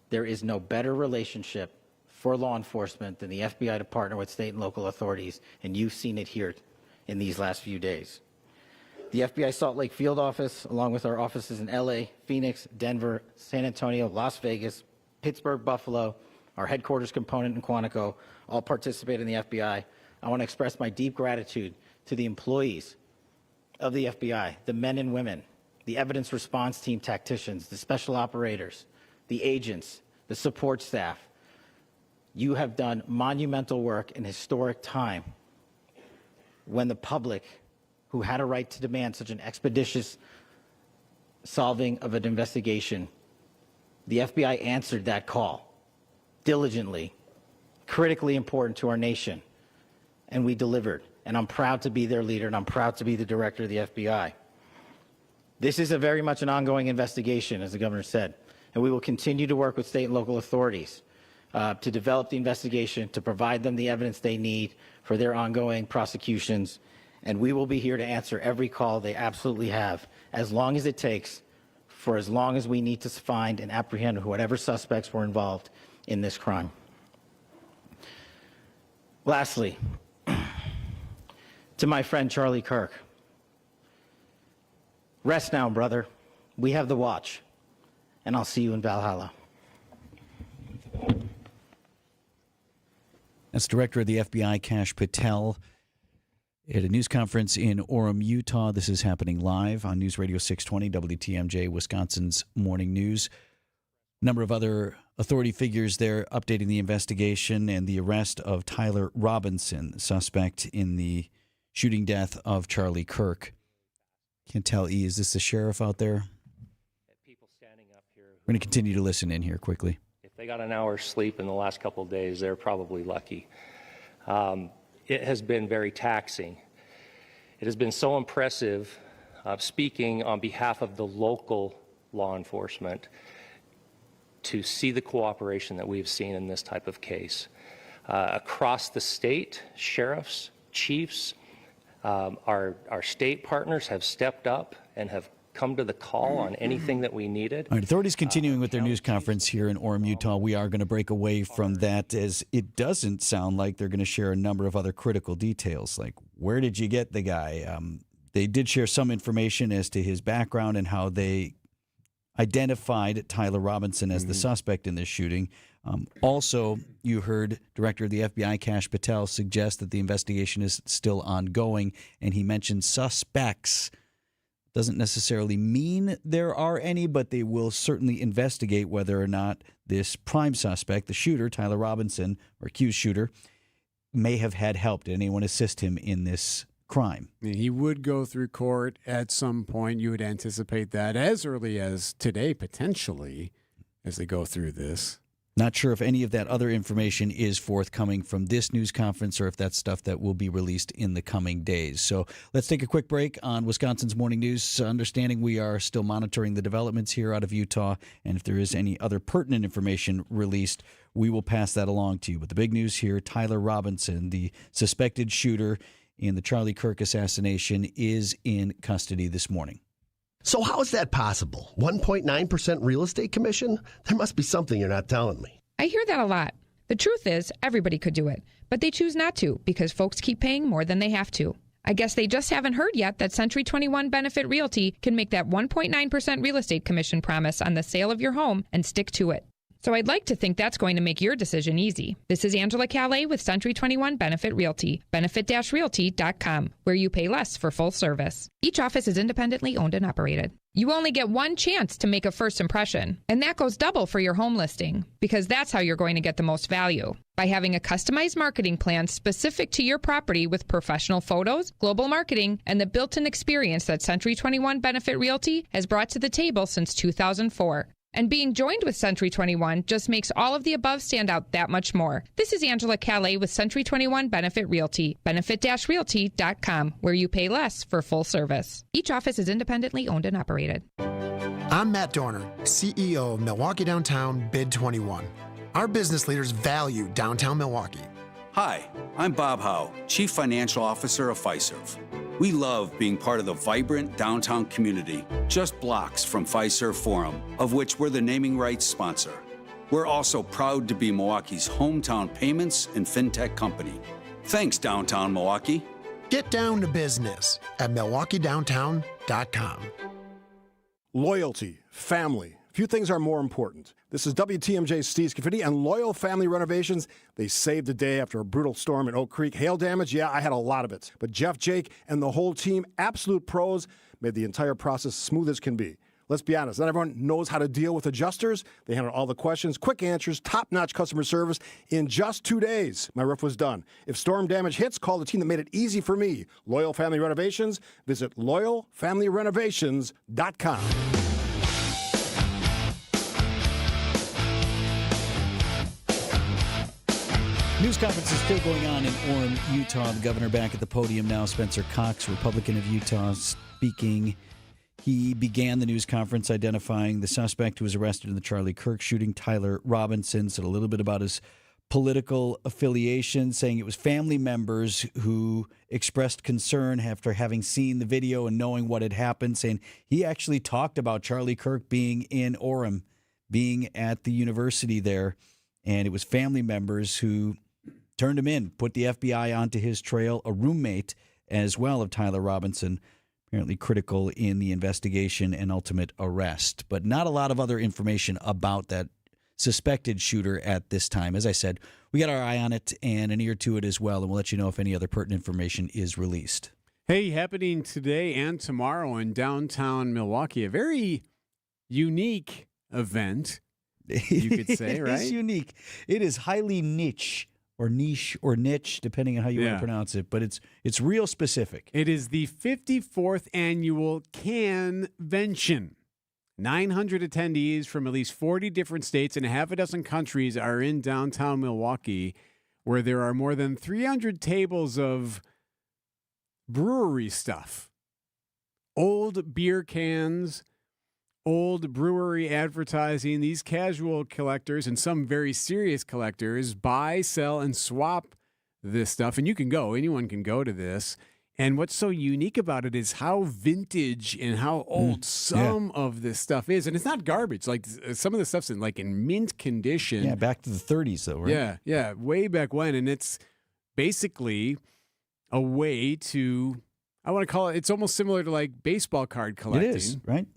There is no better relationship for law enforcement than the FBI to partner with state and local authorities, and you've seen it here in these last few days. The FBI Salt Lake field office, along with our offices in LA, Phoenix, Denver, San Antonio, Las Vegas, Pittsburgh, Buffalo, our headquarters component in Quantico, all participate in the FBI. I want to express my deep gratitude to the employees of the FBI, the men and women, the evidence response team tacticians, the special operators, the agents, the support staff. You have done monumental work in historic time when the public, who had a right to demand such an expeditious solving of an investigation, the FBI answered that call diligently, critically important to our nation, and we delivered. And I'm proud to be their leader, and I'm proud to be the director of the FBI. This is very much an ongoing investigation, as the governor said, and we will continue to work with state and local authorities to develop the investigation, to provide them the evidence they need for their ongoing prosecutions, and we will be here to answer every call they absolutely have, as long as it takes, for as long as we need to find and apprehend whatever suspects were involved in this crime. Lastly, to my friend Charlie Kirk, rest now, brother. We have the watch, and I'll see you in Valhalla. That's Director of the FBI, Kash Patel, at a news conference in Orem, Utah. This is happening live on News Radio 620, WTMJ, Wisconsin's Morning News. A number of other authority figures there updating the investigation and the arrest of Tyler Robinson, suspect in the shooting death of Charlie Kirk. Can't tell, E, is this the sheriff out there? People standing up here. We're going to continue to listen in here quickly. If they got an hour's sleep in the last couple of days, they're probably lucky. It has been very taxing. It has been so impressive, speaking on behalf of the local law enforcement, to see the cooperation that we've seen in this type of case. Across the state, sheriffs, chiefs, our state partners have stepped up and have come to the call on anything that we needed. All right, authorities continuing with their news conference here in Orem, Utah. We are going to break away from that, as it doesn't sound like they're going to share a number of other critical details, like where did you get the guy? They did share some information as to his background and how they identified Tyler Robinson as the suspect in this shooting. Also, you heard Director of the FBI, Kash Patel, suggest that the investigation is still ongoing, and he mentioned suspects. Doesn't necessarily mean there are any, but they will certainly investigate whether or not this prime suspect, the shooter, Tyler Robinson, or accused shooter, may have had help. Did anyone assist him in this crime? He would go through court at some point. You would anticipate that as early as today, potentially, as they go through this. Not sure if any of that other information is forthcoming from this news conference or if that's stuff that will be released in the coming days. So let's take a quick break on Wisconsin's Morning News. Understanding we are still monitoring the developments here out of Utah, and if there is any other pertinent information released, we will pass that along to you. But the big news here, Tyler Robinson, the suspected shooter in the Charlie Kirk assassination, is in custody this morning. So how is that possible? 1.9% real estate commission? There must be something you're not telling me. I hear that a lot. The truth is, everybody could do it, but they choose not to because folks keep paying more than they have to. I guess they just haven't heard yet that Century 21 Benefit Realty can make that 1.9% real estate commission promise on the sale of your home and stick to it. So I'd like to think that's going to make your decision easy. This is Angela Calais with Century 21 Benefit Realty, benefit-realty.com, where you pay less for full service. Each office is independently owned and operated. You only get one chance to make a first impression, and that goes double for your home listing, because that's how you're going to get the most value. By having a customized marketing plan specific to your property with professional photos, global marketing, and the built-in experience that Century 21 Benefit Realty has brought to the table since 2004. And being joined with Century 21 just makes all of the above stand out that much more. This is Angela Calais with Century 21 Benefit Realty, benefit-realty.com, where you pay less for full service. Each office is independently owned and operated. I'm Matt Dorner, CEO of Milwaukee Downtown Bid 21. Our business leaders value downtown Milwaukee. Hi, I'm Bob Howe, Chief Financial Officer of Fiserv. We love being part of the vibrant downtown community, just blocks from Fiserv Forum, of which we're the naming rights sponsor. We're also proud to be Milwaukee's hometown payments and fintech company. Thanks, downtown Milwaukee. Get down to business at MilwaukeeDowntown.com. Loyalty, family. Few things are more important. This is WTMJ's Steve Scafidi and Loyal Family Renovations. They saved the day after a brutal storm in Oak Creek. Hail damage, yeah, I had a lot of it. But Jeff, Jake, and the whole team, absolute pros, made the entire process smooth as can be. Let's be honest, not everyone knows how to deal with adjusters. They handled all the questions, quick answers, top-notch customer service. In just 2 days, my roof was done. If storm damage hits, call the team that made it easy for me. Loyal Family Renovations. Visit LoyalFamilyRenovations.com. News conference is still going on in Orem, Utah. The governor back at the podium now. Spencer Cox, Republican of Utah, speaking. He began the news conference identifying the suspect who was arrested in the Charlie Kirk shooting, Tyler Robinson. Said a little bit about his political affiliation, saying it was family members who expressed concern after having seen the video and knowing what had happened, saying he actually talked about Charlie Kirk being in Orem, being at the university there, and it was family members who turned him in, put the FBI onto his trail. A roommate as well of Tyler Robinson, apparently critical in the investigation and ultimate arrest. But not a lot of other information about that suspected shooter at this time. As I said, we got our eye on it and an ear to it as well, and we'll let you know if any other pertinent information is released. Hey, happening today and tomorrow in downtown Milwaukee, a very unique event, you could say, right? It is unique. It is highly niche or niche, depending on how you want to pronounce it, but it's real specific. It is the 54th annual Canvention. 900 attendees from at least 40 different states and a half a dozen countries are in downtown Milwaukee, where there are more than 300 tables of brewery stuff. Old beer cans, old brewery advertising. These casual collectors and some very serious collectors buy, sell, and swap this stuff. And you can go. Anyone can go to this. And what's so unique about it is how vintage and how old some of this stuff is. And it's not garbage. Like some of the stuff's in mint condition. Yeah, back to the 30s though, right? Yeah, way back when. And it's basically a way to, I want to call it, it's almost similar to like baseball card collecting. It is, right?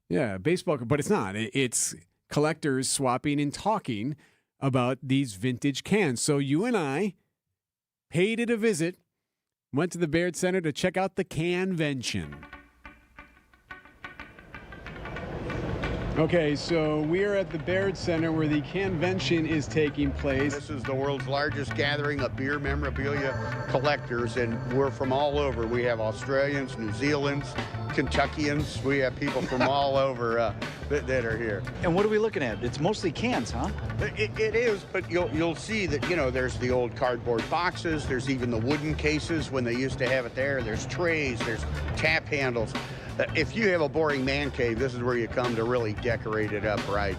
Yeah, baseball, but it's not. It's collectors swapping and talking about these vintage cans. So you and I paid it a visit, went to the Baird Center to check out the Canvention. Okay, so we are at the Baird Center where the Canvention is taking place. This is the world's largest gathering of beer memorabilia collectors, and we're from all over. We have Australians, New Zealanders, Kentuckians. We have people from all over that are here. And what are we looking at? It's mostly cans, huh? It is, but you'll see that, there's the old cardboard boxes. There's even the wooden cases when they used to have it there. There's trays. There's tap handles. If you have a boring man cave, this is where you come to really decorate it up right.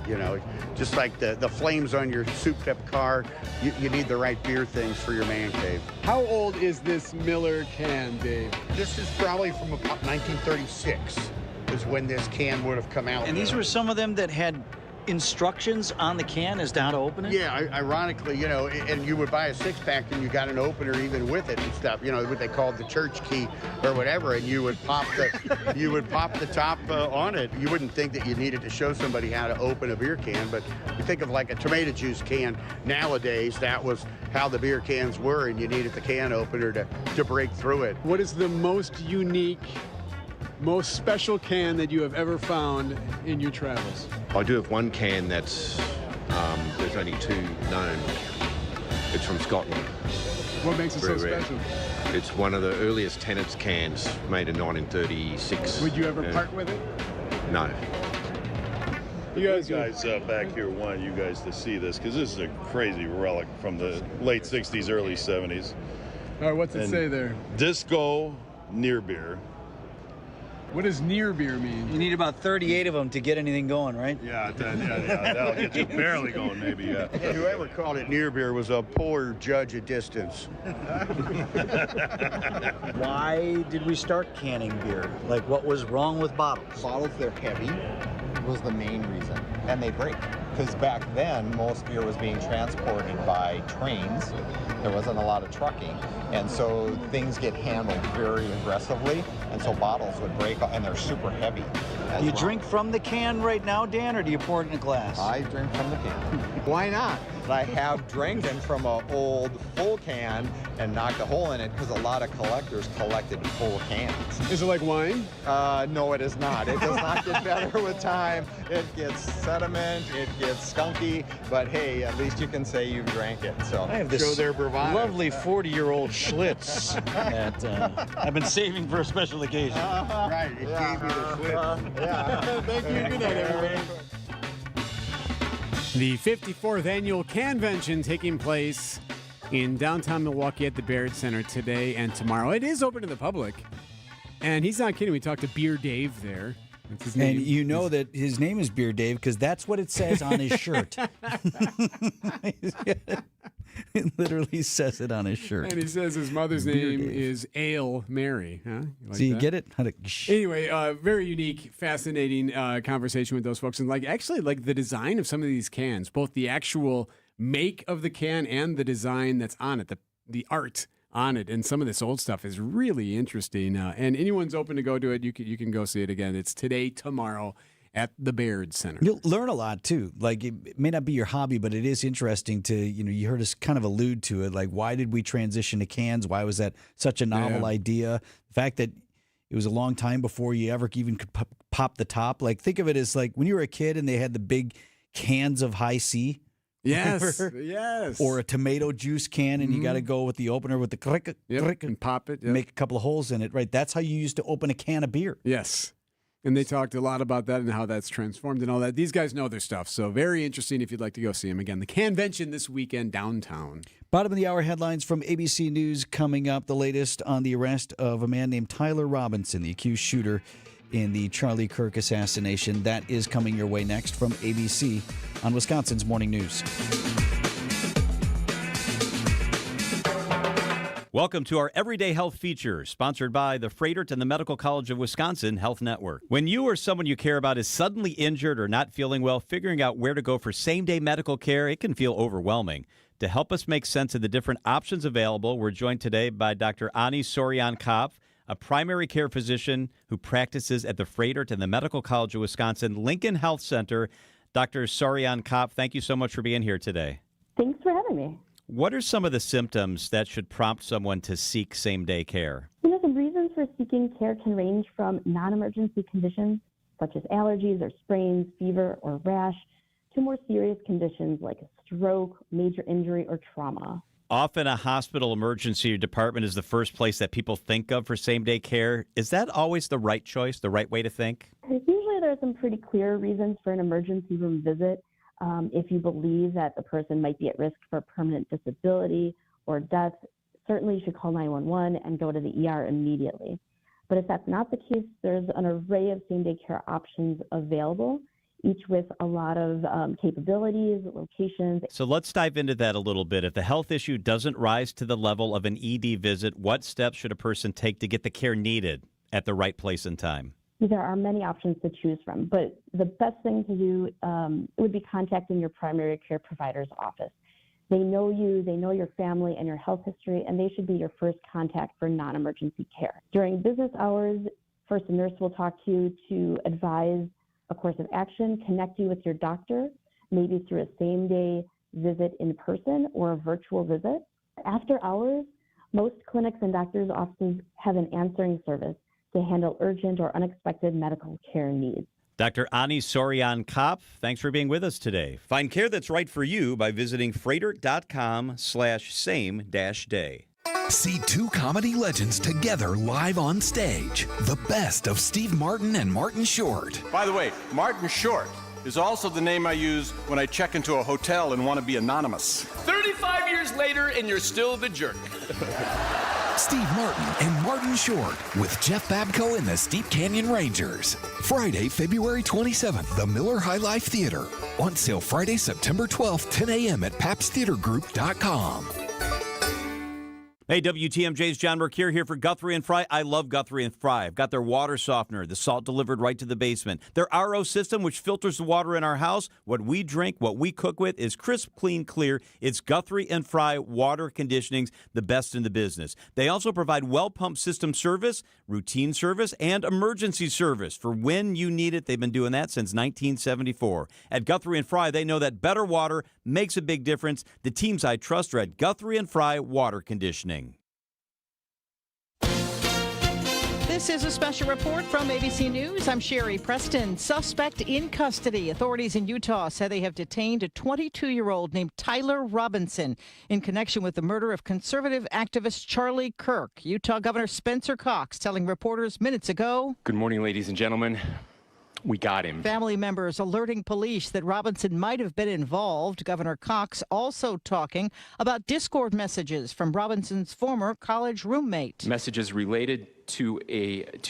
Just like the flames on your souped-up car, you need the right beer things for your man cave. How old is this Miller can, Dave? This is probably from about 1936 is when this can would have come out. And these were some of them that had instructions on the can as to how to open it? Yeah, ironically, and you would buy a 6-pack and you got an opener even with it and stuff, what they called the church key or whatever, and you would pop the top on it. You wouldn't think that you needed to show somebody how to open a beer can, but you think of like a tomato juice can nowadays, that was how the beer cans were, and you needed the can opener to break through it. What is the most unique, most special can that you have ever found in your travels? I do have one can that's, there's only 2 known. It's from Scotland. What makes it so Very rare. special? It's one of the earliest Tennant's cans made in 1936. Would you ever part with it? No. You guys back here wanted you guys to see this because this is a crazy relic from the late 60s, early 70s. All right, what's it say there? Disco near beer. What does near beer mean? You need about 38 of them to get anything going, right? Yeah, that'll get you barely going, maybe, yeah. Whoever called it near beer was a poor judge of distance. Why did we start canning beer? Like, what was wrong with bottles? Bottles, they're heavy, was the main reason, and they break. Because back then, most beer was being transported by trains. There wasn't a lot of trucking, and so things get handled very aggressively, and so bottles would break, and they're super heavy. Do you drink from the can right now, Dan, or do you pour it in a glass? I drink from the can. Why not? I have drank them from an old full can and knocked a hole in it because a lot of collectors collected full cans. Is it like wine? No, it is not. It does not get better with time. It gets sediment, it gets skunky, but hey, at least you can say you drank it. So I have this lovely 40-year-old Schlitz that I've been saving for a special occasion. Right, it gave me the Schlitz. Yeah. Thank you. Good night, everybody. The 54th annual Canvention taking place in downtown Milwaukee at the Baird Center today and tomorrow. It is open to the public. And he's not kidding. We talked to Beer Dave there. That's his name. And you know that his name is Beer Dave because that's what it says on his shirt. It literally says it on his shirt. And he says his mother's name is Ale Mary. Huh? So you get it? Anyway, very unique, fascinating conversation with those folks. And actually the design of some of these cans, both the actual make of the can and the design that's on it, the art on it, and some of this old stuff is really interesting. And anyone's open to go to it. You can go see it again. It's today, tomorrow, at the Baird Center. You'll learn a lot, too. Like, it may not be your hobby, but it is interesting to, you heard us kind of allude to it. Like, why did we transition to cans? Why was that such a novel idea? The fact that it was a long time before you ever even could pop the top. Like, think of it as like when you were a kid and they had the big cans of High C. Yes, Remember? yes. Or a tomato juice can, and you got to go with the opener with the click, and pop it. Make a couple of holes in it, right? That's how you used to open a can of beer. Yes. And they talked a lot about that and how that's transformed and all that. These guys know their stuff, so very interesting if you'd like to go see them again. The Canvention this weekend downtown. Bottom of the hour headlines from ABC News coming up. The latest on the arrest of a man named Tyler Robinson, the accused shooter in the Charlie Kirk assassination. That is coming your way next from ABC on Wisconsin's Morning News. Welcome to our Everyday Health feature, sponsored by the Freighter and the Medical College of Wisconsin Health Network. When you or someone you care about is suddenly injured or not feeling well, figuring out where to go for same-day medical care, it can feel overwhelming. To help us make sense of the different options available, we're joined today by Dr. Ani Sorian-Kopf, a primary care physician who practices at the Freighter and the Medical College of Wisconsin Lincoln Health Center. Dr. Sorian-Kopf, thank you so much for being here today. Thanks for having me. What are some of the symptoms that should prompt someone to seek same-day care? Some reasons for seeking care can range from non-emergency conditions, such as allergies or sprains, fever or rash, to more serious conditions like a stroke, major injury, or trauma. Often a hospital emergency department is the first place that people think of for same-day care. Is that always the right choice, the right way to think? Usually there are some pretty clear reasons for an emergency room visit. If you believe that the person might be at risk for permanent disability or death, certainly you should call 911 and go to the ER immediately. But if that's not the case, there's an array of same-day care options available, each with a lot of capabilities, locations. So let's dive into that a little bit. If the health issue doesn't rise to the level of an ED visit, what steps should a person take to get the care needed at the right place and time? There are many options to choose from, but the best thing to do would be contacting your primary care provider's office. They know you, they know your family and your health history, and they should be your first contact for non-emergency care. During business hours, first a nurse will talk to you to advise a course of action, connect you with your doctor, maybe through a same-day visit in person or a virtual visit. After hours, most clinics and doctors' offices have an answering service to handle urgent or unexpected medical care needs. Dr. Ani Sorian-Kopp, thanks for being with us today. Find care that's right for you by visiting freighter.com/same-day. See two comedy legends together live on stage. The best of Steve Martin and Martin Short. By the way, Martin Short is also the name I use when I check into a hotel and want to be anonymous. 35 years later, and you're still the jerk. Steve Martin and Martin Short with Jeff Babco and the Steep Canyon Rangers. Friday, February 27th, the Miller High Life Theater. On sale Friday, September 12th, 10 a.m. at papstheatergroup.com. Hey, WTMJ's John Mercure here for Guthrie and Fry. I love Guthrie and Fry. I've got their water softener, the salt delivered right to the basement. Their RO system, which filters the water in our house. What we drink, what we cook with, is crisp, clean, clear. It's Guthrie and Fry water conditionings, the best in the business. They also provide well pump system service, routine service, and emergency service for when you need it. They've been doing that since 1974. At Guthrie and Fry, they know that better water makes a big difference. The teams I trust are at Guthrie and Fry Water Conditioning. This is a special report from ABC News. I'm Sherry Preston. Suspect in custody. Authorities in Utah say they have detained a 22-year-old named Tyler Robinson in connection with the murder of conservative activist Charlie Kirk. Utah Governor Spencer Cox telling reporters minutes ago. Good morning, ladies and gentlemen. We got him. Family members alerting police that Robinson might have been involved. Governor Cox also talking about Discord messages from Robinson's former college roommate. Messages related to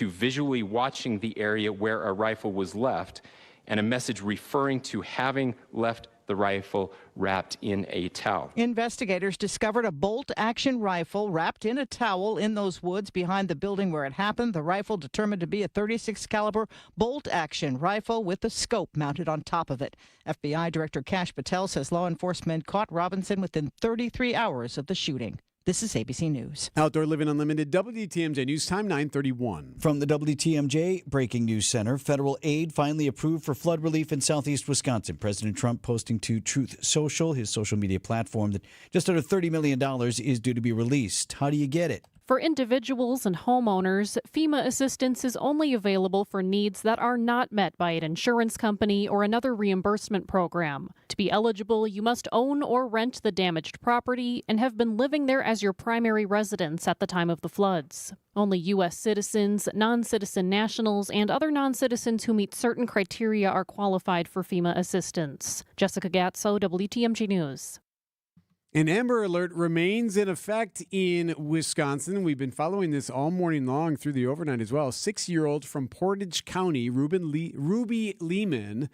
visually watching the area where a rifle was left, and a message referring to having left the rifle wrapped in a towel. Investigators discovered a bolt-action rifle wrapped in a towel in those woods behind the building where it happened. The rifle determined to be a .36 caliber bolt-action rifle with a scope mounted on top of it. FBI Director Kash Patel says law enforcement caught Robinson within 33 hours of the shooting. This is ABC News. Outdoor Living Unlimited, WTMJ News Time 9:31. From the WTMJ Breaking News Center, federal aid finally approved for flood relief in southeast Wisconsin. President Trump posting to Truth Social, his social media platform, that just under $30 million is due to be released. How do you get it? For individuals and homeowners, FEMA assistance is only available for needs that are not met by an insurance company or another reimbursement program. To be eligible, you must own or rent the damaged property and have been living there as your primary residence at the time of the floods. Only U.S. citizens, non-citizen nationals, and other non-citizens who meet certain criteria are qualified for FEMA assistance. Jessica Gatso, WTMJ News. An Amber Alert remains in effect in Wisconsin. We've been following this all morning long through the overnight as well. 6-year-old from Portage County, Ruby Lehman.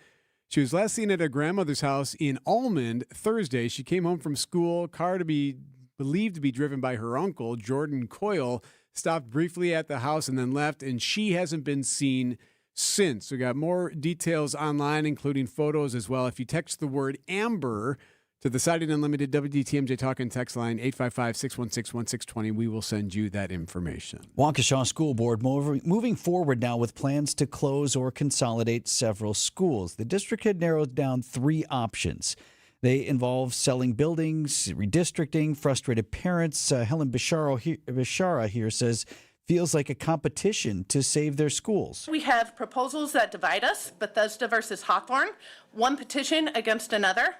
She was last seen at her grandmother's house in Almond Thursday. She came home from school. Car to be believed to be driven by her uncle, Jordan Coyle, stopped briefly at the house and then left, and she hasn't been seen since. We got more details online, including photos as well. If you text the word Amber to the Siding Unlimited WTMJ Talk and Text line 855-616-1620, we will send you that information. Waukesha School Board moving forward now with plans to close or consolidate several schools. The district had narrowed down 3 options. They involve selling buildings, redistricting, frustrated parents. Helen Bishara here says feels like a competition to save their schools. We have proposals that divide us, Bethesda versus Hawthorne, one petition against another.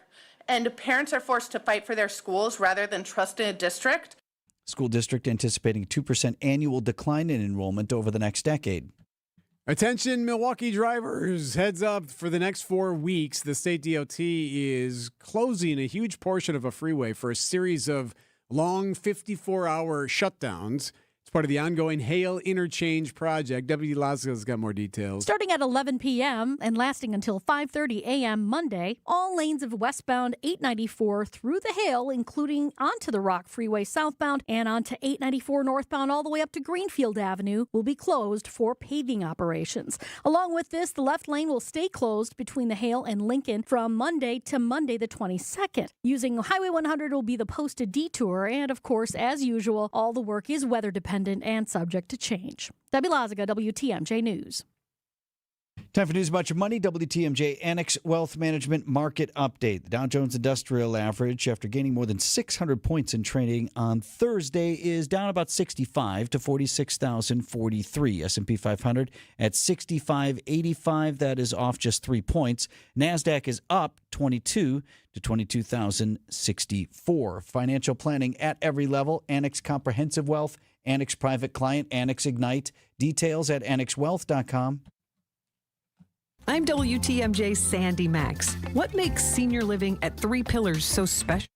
And parents are forced to fight for their schools rather than trust in a district. School district anticipating 2% annual decline in enrollment over the next decade. Attention, Milwaukee drivers. Heads up for the next 4 weeks. The state DOT is closing a huge portion of a freeway for a series of long 54-hour shutdowns It's part of the ongoing Hale Interchange project. Deputy Laza's got more details. Starting at 11 p.m. and lasting until 5:30 a.m. Monday, all lanes of westbound 894 through the Hale, including onto the Rock Freeway southbound and onto 894 northbound all the way up to Greenfield Avenue, will be closed for paving operations. Along with this, the left lane will stay closed between the Hale and Lincoln from Monday to Monday the 22nd. Using Highway 100 will be the posted detour, and of course, as usual, all the work is weather dependent and subject to change. Debbie Lazaga, WTMJ News. Time for news about your money. WTMJ Annex Wealth Management Market Update. The Dow Jones Industrial Average, after gaining more than 600 points in trading on Thursday, is down about 65 to 46,043. S&P 500 at 65.85. That is off just 3 points. NASDAQ is up 22 to 22,064. Financial planning at every level. Annex Comprehensive Wealth, Annex Private Client, Annex Ignite. Details at annexwealth.com. I'm WTMJ's Sandy Max. What makes senior living at Three Pillars so special?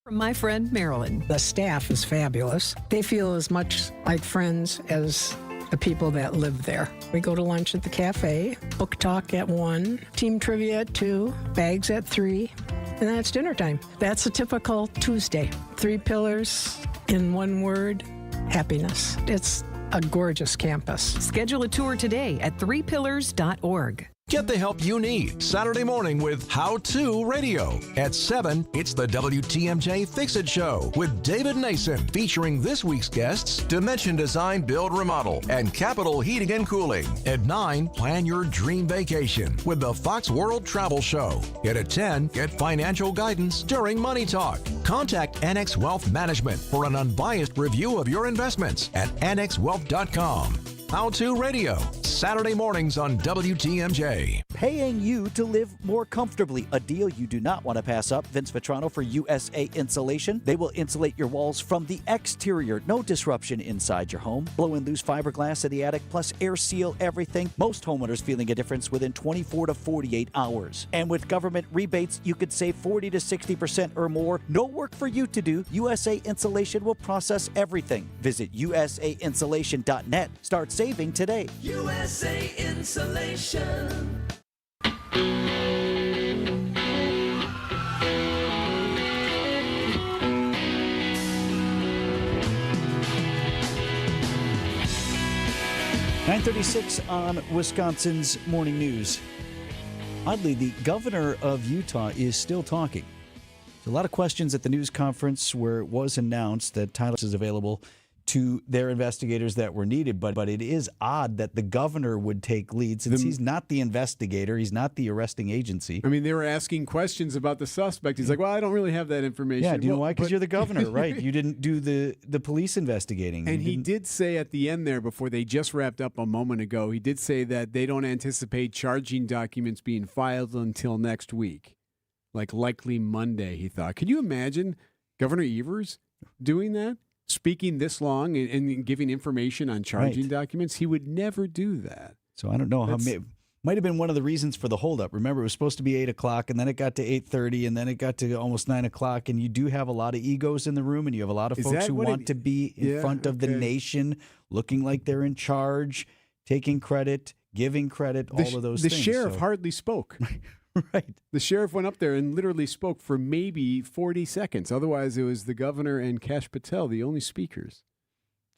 From my friend Marilyn. The staff is fabulous. They feel as much like friends as the people that live there. We go to lunch at the cafe, book talk at 1, team trivia at 2, bags at 3, and then it's dinner time. That's a typical Tuesday. Three Pillars, in one word, happiness. It's a gorgeous campus. Schedule a tour today at threepillars.org. Get the help you need Saturday morning with How To Radio. At 7, it's the WTMJ Fix It Show with David Nason, featuring this week's guests, Dimension Design Build Remodel and Capital Heating and Cooling. At 9, plan your dream vacation with the Fox World Travel Show. And at 10, get financial guidance during Money Talk. Contact Annex Wealth Management for an unbiased review of your investments at annexwealth.com. How To Radio, Saturday mornings on WTMJ. Paying you to live more comfortably. A deal you do not want to pass up. Vince Vitrano for USA Insulation. They will insulate your walls from the exterior. No disruption inside your home. Blow in loose fiberglass in the attic, plus air seal everything. Most homeowners feeling a difference within 24 to 48 hours. And with government rebates, you could save 40 to 60% or more. No work for you to do. USA Insulation will process everything. Visit usainsulation.net. Start saving today. USA Insulation. .36 on Wisconsin's Morning News. Oddly, the governor of Utah is still talking. There's a lot of questions at the news conference where it was announced that Tyler is available to their investigators that were needed, but it is odd that the governor would take lead since he's not the investigator, he's not the arresting agency. I mean, they were asking questions about the suspect. He's like, well, I don't really have that information. Yeah, do you know why? Because you're the governor, right? You didn't do the police investigating. And he did say at the end there, before they just wrapped up a moment ago, he did say that they don't anticipate charging documents being filed until next week, like likely Monday, he thought. Could you imagine Governor Evers doing that? Speaking this long and giving information on charging documents? He would never do that. So I don't know how might have been one of the reasons for the holdup. Remember, it was supposed to be 8 o'clock, and then it got to 8:30, and then it got to almost 9 o'clock. And you do have a lot of egos in the room, and you have a lot of folks who want to be in front of the nation, looking like they're in charge, taking credit, giving credit, all of those things. The sheriff hardly spoke. Right. The sheriff went up there and literally spoke for maybe 40 seconds. Otherwise, it was the governor and Kash Patel, the only speakers.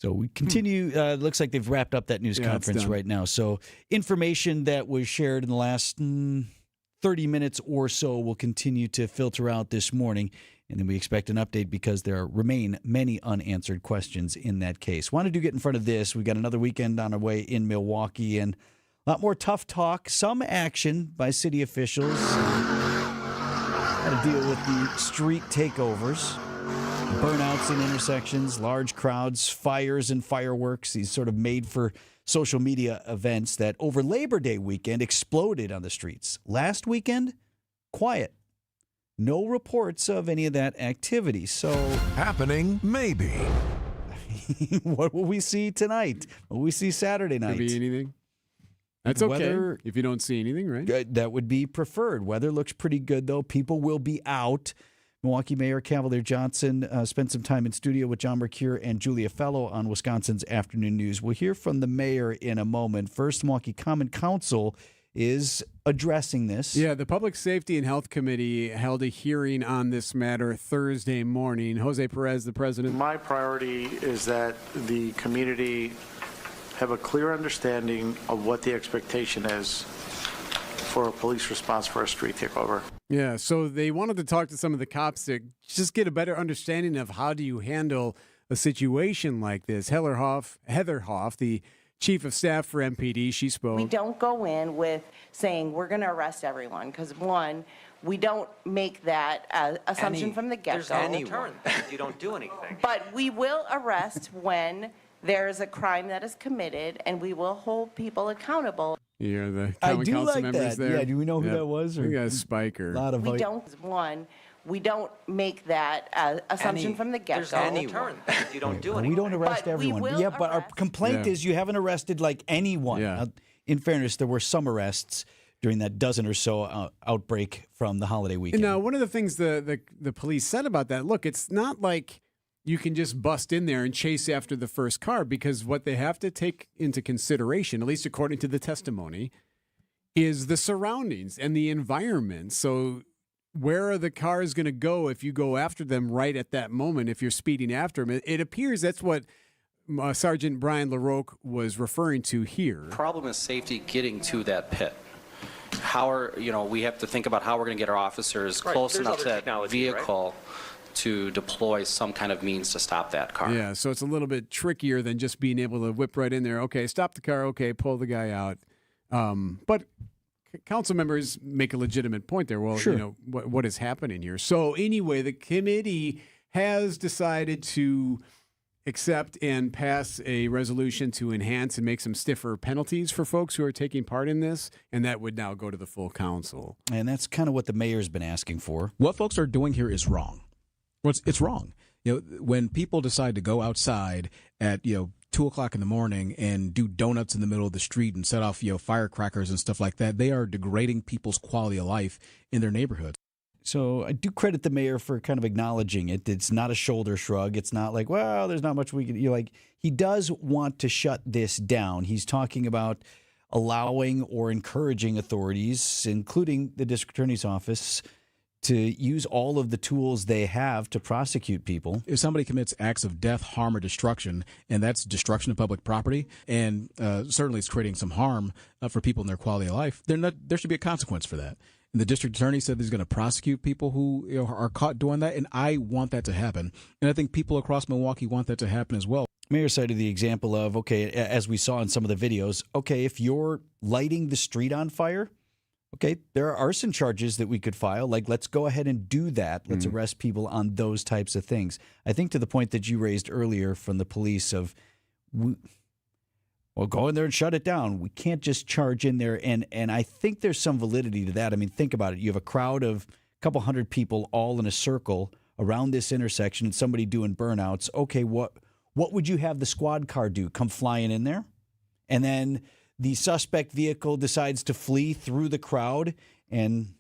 So we continue. Looks like they've wrapped up that news conference right now. So information that was shared in the last 30 minutes or so will continue to filter out this morning. And then we expect an update because there remain many unanswered questions in that case. Wanted to get in front of this. We've got another weekend on our way in Milwaukee, and a lot more tough talk, some action by city officials. Got to deal with the street takeovers, burnouts in intersections, large crowds, fires and fireworks, these sort of made for social media events that over Labor Day weekend exploded on the streets. Last weekend, quiet. No reports of any of that activity. So happening, maybe. What will we see tonight? What will we see Saturday night? Could be anything. That's okay. Weather, if you don't see anything, right? That would be preferred. Weather looks pretty good, though. People will be out. Milwaukee Mayor Cavalier Johnson spent some time in studio with John Mercure and Julia Fellow on Wisconsin's Afternoon News. We'll hear from the mayor in a moment. First, Milwaukee Common Council is addressing this. Yeah, the Public Safety and Health Committee held a hearing on this matter Thursday morning. Jose Perez, the president. My priority is that the community have a clear understanding of what the expectation is for a police response for a street takeover. Yeah, so they wanted to talk to some of the cops to just get a better understanding of how do you handle a situation like this. Heather Hoff, the chief of staff for MPD, she spoke. We don't go in with saying we're going to arrest everyone because, one, we don't make that assumption from the get-go. There's any turn. You don't do anything. But we will arrest when there is a crime that is committed, and we will hold people accountable. Yeah, the I common do council like members that. there. Yeah, do we know who that was? I think that's Spiker. We don't make that assumption from the get-go. There's any turn. You don't do anything. We don't arrest But we everyone. will Yeah, but our complaint is you haven't arrested like anyone. Yeah. In fairness, there were some arrests during that dozen or so outbreak from the holiday weekend. Now, one of the things the police said about that, look, it's not like you can just bust in there and chase after the first car, because what they have to take into consideration, at least according to the testimony, is the surroundings and the environment. So where are the cars going to go if you go after them right at that moment, if you're speeding after them? It appears that's what Sergeant Brian LaRoque was referring to here. Problem is safety getting to that pit. We have to think about how we're going to get our officers close enough to that vehicle to deploy some kind of means to stop that car. Yeah, so it's a little bit trickier than just being able to whip right in there. Okay, stop the car. Okay, pull the guy out. But council members make a legitimate point there. Well, sure. What is happening here? So anyway, the committee has decided to accept and pass a resolution to enhance and make some stiffer penalties for folks who are taking part in this, and that would now go to the full council. And that's kind of what the mayor's been asking for. What folks are doing here is wrong. Well, it's wrong. When people decide to go outside at 2:00 in the morning and do donuts in the middle of the street and set off firecrackers and stuff like that, they are degrading people's quality of life in their neighborhoods. So I do credit the mayor for kind of acknowledging it. It's not a shoulder shrug. It's not like, well, there's not much we can. He does want to shut this down. He's talking about allowing or encouraging authorities, including the district attorney's office, to use all of the tools they have to prosecute people. If somebody commits acts of death, harm, or destruction, and that's destruction of public property, and certainly it's creating some harm for people in their quality of life, there should be a consequence for that. And the district attorney said he's going to prosecute people who are caught doing that, and I want that to happen. And I think people across Milwaukee want that to happen as well. Mayor cited the example of, okay, as we saw in some of the videos, okay, if you're lighting the street on fire, okay, there are arson charges that we could file. Let's go ahead and do that. Let's arrest people on those types of things. I think to the point that you raised earlier from the police of, go in there and shut it down. We can't just charge in there. And I think there's some validity to that. I mean, think about it. You have a crowd of a couple hundred people all in a circle around this intersection and somebody doing burnouts. Okay, what would you have the squad car do? Come flying in there? And then the suspect vehicle decides to flee through the crowd, and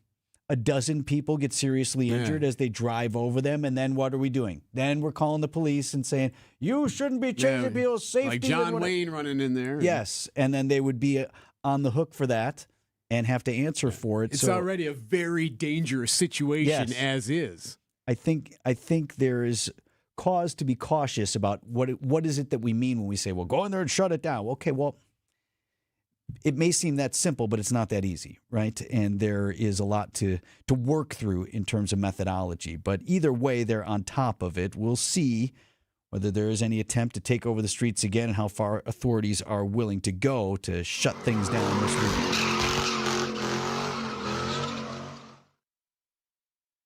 a dozen people get seriously injured as they drive over them. And then what are we doing? Then we're calling the police and saying, you shouldn't be changing people's safety. Like John Wayne running in there. Yes. And then they would be on the hook for that and have to answer for it. It's already a very dangerous situation as is. I think there is cause to be cautious about what is it that we mean when we say, well, go in there and shut it down. Okay, well, it may seem that simple, but it's not that easy, right? And there is a lot to work through in terms of methodology. But either way, they're on top of it. We'll see whether there is any attempt to take over the streets again and how far authorities are willing to go to shut things down this week.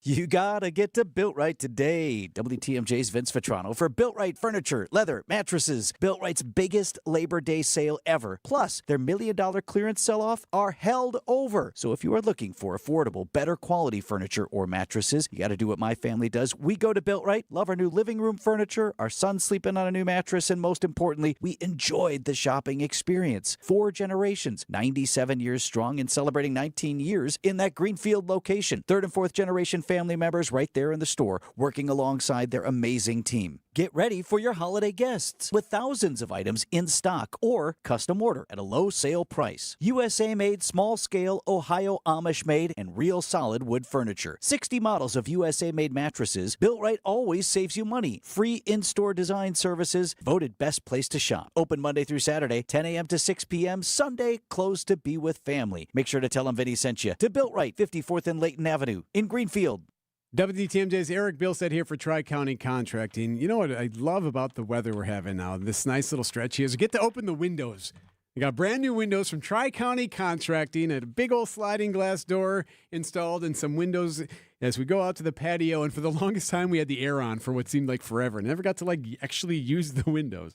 You gotta get to Built Right today. WTMJ's Vince Vitrano for Built Right furniture, leather, mattresses. Built Right's biggest Labor Day sale ever. Plus, their $1 million clearance sell-off are held over. So if you are looking for affordable, better quality furniture or mattresses, you gotta do what my family does. We go to Built Right, love our new living room furniture, our son's sleeping on a new mattress, and most importantly, we enjoyed the shopping experience. 4 generations, 97 years strong and celebrating 19 years in that Greenfield location. 3rd and 4th generation family family members right there in the store, working alongside their amazing team. Get ready for your holiday guests with thousands of items in stock or custom order at a low sale price. USA-made, small-scale, Ohio Amish-made, and real solid wood furniture. 60 models of USA-made mattresses. Built Right always saves you money. Free in-store design services. Voted best place to shop. Open Monday through Saturday, 10 a.m. to 6 p.m. Sunday, closed to be with family. Make sure to tell them Vinny sent you. To Built Right, 54th and Layton Avenue in Greenfield. WTMJ's Erik Bilstad here for Tri-County Contracting. You know what I love about the weather we're having now, this nice little stretch here, is we get to open the windows. We got brand new windows from Tri-County Contracting, a big old sliding glass door installed and some windows as we go out to the patio. And for the longest time, we had the air on for what seemed like forever. Never got to actually use the windows.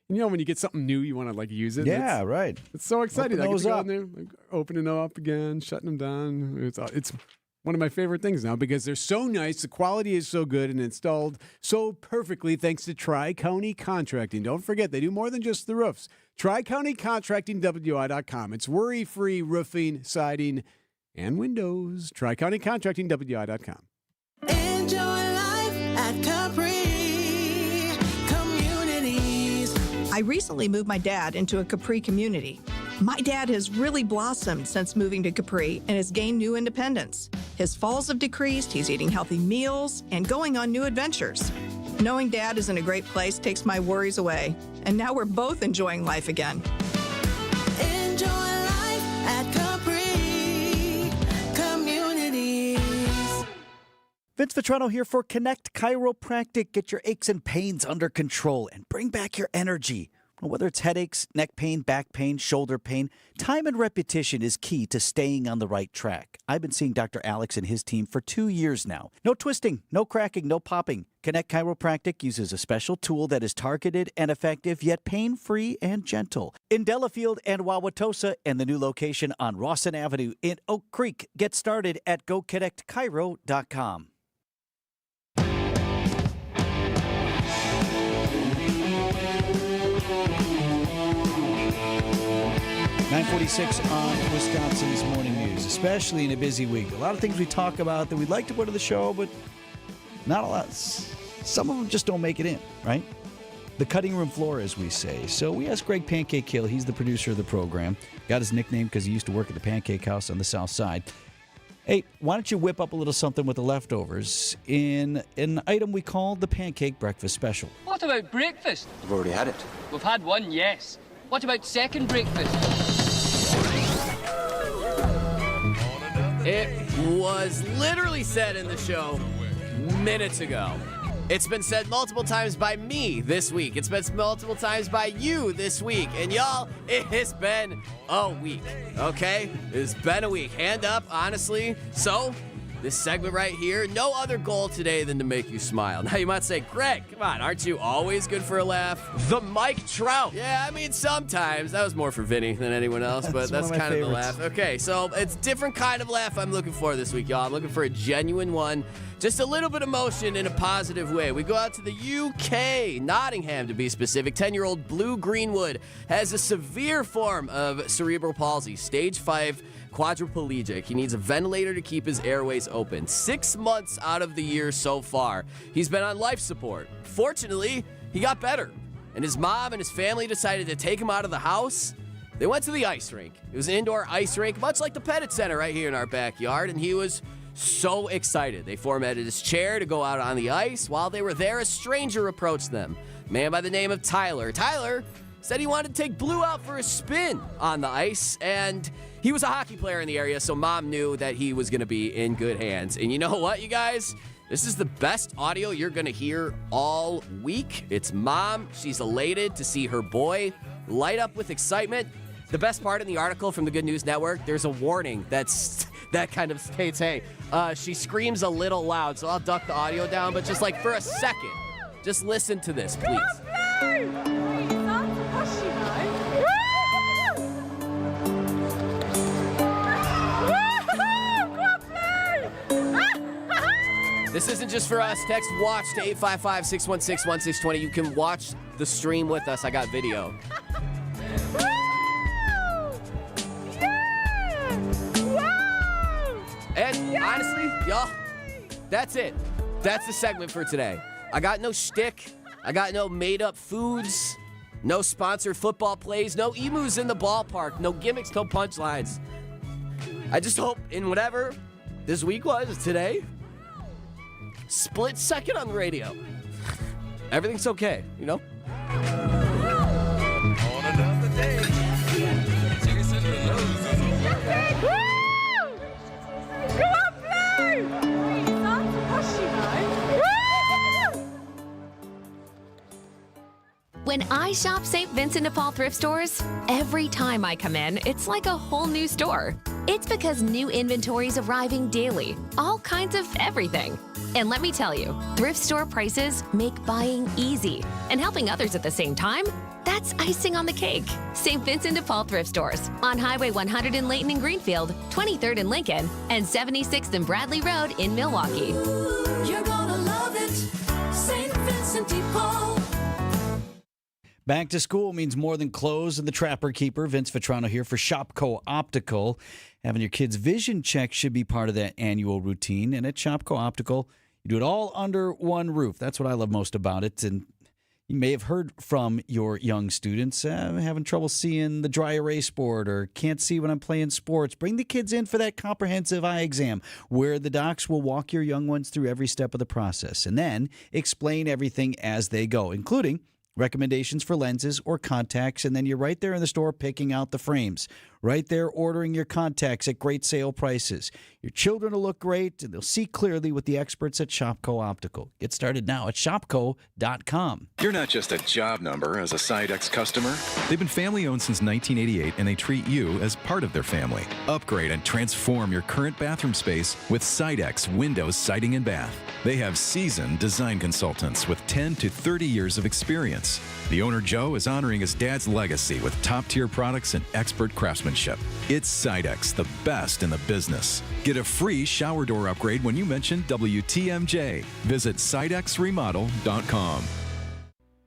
You know, when you get something new, you want to use it. Yeah, right. It's so exciting. I get to go up. in there, opening them up again, shutting them down. It's one of my favorite things now because they're so nice. The quality is so good and installed so perfectly thanks to Tri-County Contracting. Don't forget, they do more than just the roofs. Tri-County Contracting, WI.com. It's worry-free roofing, siding, and windows. Tri-County Contracting, WI.com. Enjoy life at Capri Communities. I recently moved my dad into a Capri community. My dad has really blossomed since moving to Capri and has gained new independence. His falls have decreased, he's eating healthy meals, and going on new adventures. Knowing Dad is in a great place takes my worries away, and now we're both enjoying life again. Enjoy life at Capri Communities. Vince Vitrano here for Connect Chiropractic. Get your aches and pains under control and bring back your energy. Whether it's headaches, neck pain, back pain, shoulder pain, time and repetition is key to staying on the right track. I've been seeing Dr. Alex and his team for 2 years now. No twisting, no cracking, no popping. Connect Chiropractic uses a special tool that is targeted and effective, yet pain-free and gentle. In Delafield and Wauwatosa, and the new location on Rawson Avenue in Oak Creek. Get started at GoConnectChiro.com. 9:46 on Wisconsin's Morning News, especially in a busy week. A lot of things we talk about that we'd like to put to the show, but not a lot. Some of them just don't make it in, right? The cutting room floor, as we say. So we asked Greg Pancake Hill. He's the producer of the program. Got his nickname because he used to work at the Pancake House on the South Side. Hey, why don't you whip up a little something with the leftovers in an item we call the Pancake Breakfast Special? What about breakfast? We've already had it. We've had one, yes. What about second breakfast? It was literally said in the show minutes ago. It's been said multiple times by me this week. It's been multiple times by you this week. And y'all, it has been a week, okay? It's been a week. Hand up, honestly. So, this segment right here, no other goal today than to make you smile. Now, you might say, Greg, come on, aren't you always good for a laugh? The Mike Trout. Yeah, I mean, sometimes. That was more for Vinny than anyone else, but that's kind of the laugh. Okay, so it's a different kind of laugh I'm looking for this week, y'all. I'm looking for a genuine one. Just a little bit of emotion in a positive way. We go out to the UK, Nottingham to be specific. 10-year-old Blue Greenwood has a severe form of cerebral palsy, stage 5 quadriplegic. He needs a ventilator to keep his airways open. 6 months out of the year so far, he's been on life support. Fortunately, he got better, and his mom and his family decided to take him out of the house. They went to the ice rink. It was an indoor ice rink, much like the Pettit Center right here in our backyard, and he was so excited. They formatted his chair to go out on the ice. While they were there, a stranger approached them. A man by the name of Tyler. Tyler said he wanted to take Blue out for a spin on the ice, and he was a hockey player in the area, so Mom knew that he was going to be in good hands. And you know what, you guys? This is the best audio you're going to hear all week. It's Mom. She's elated to see her boy light up with excitement. The best part in the article from the Good News Network, there's a warning that kind of states, hey, she screams a little loud, so I'll duck the audio down, but just for a second, just listen to this, please. This isn't just for us. Text WATCH to 855-616-1620. You can watch the stream with us. I got video. And honestly, y'all, That's it. That's the segment for today. I got no shtick. I got no made-up foods. No sponsored football plays. No emus in the ballpark. No gimmicks, no punchlines. I just hope in whatever this week was today, split second on the radio, everything's okay, you know? On another day. Jason Go on, play! When I shop St. Vincent de Paul thrift stores, every time I come in, it's like a whole new store. It's because new inventory is arriving daily, all kinds of everything. And let me tell you, thrift store prices make buying easy. And helping others at the same time, that's icing on the cake. St. Vincent de Paul thrift stores on Highway 100 in Layton and Greenfield, 23rd in Lincoln, and 76th and Bradley Road in Milwaukee. You're gonna love it, St. Vincent de Paul. Back to school means more than clothes and the Trapper Keeper. Vince Vitrano here for Shopco Optical. Having your kids' vision check should be part of that annual routine. And at Shopco Optical, you do it all under one roof. That's what I love most about it. And you may have heard from your young students, I'm having trouble seeing the dry erase board or can't see when I'm playing sports. Bring the kids in for that comprehensive eye exam where the docs will walk your young ones through every step of the process and then explain everything as they go, including recommendations for lenses or contacts, and then you're right there in the store picking out the frames. Right there ordering your contacts at great sale prices. Your children will look great, and they'll see clearly with the experts at Shopco Optical. Get started now at shopco.com. You're not just a job number as a Sidex customer. They've been family-owned since 1988, and they treat you as part of their family. Upgrade and transform your current bathroom space with Sidex Windows Siding and Bath. They have seasoned design consultants with 10 to 30 years of experience. The owner, Joe, is honoring his dad's legacy with top-tier products and expert craftsmanship. It's Sidex, the best in the business. Get a free shower door upgrade when you mention WTMJ. Visit sidexremodel.com.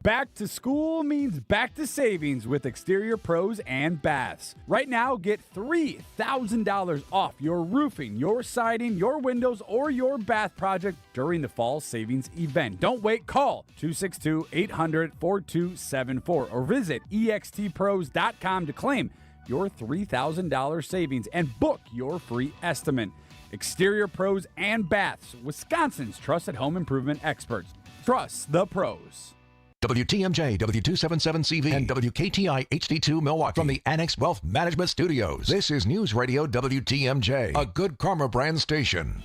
Back to school means back to savings with Exterior Pros and Baths. Right now, get $3,000 off your roofing, your siding, your windows, or your bath project during the fall savings event. Don't wait. Call 262-800-4274 or visit extpros.com to claim your $3,000 savings and book your free estimate. Exterior Pros and Baths, Wisconsin's trusted home improvement experts. Trust the pros. WTMJ, W277CV, and WKTI HD2 Milwaukee from the Annex Wealth Management Studios. This is News Radio WTMJ, a Good Karma brand station.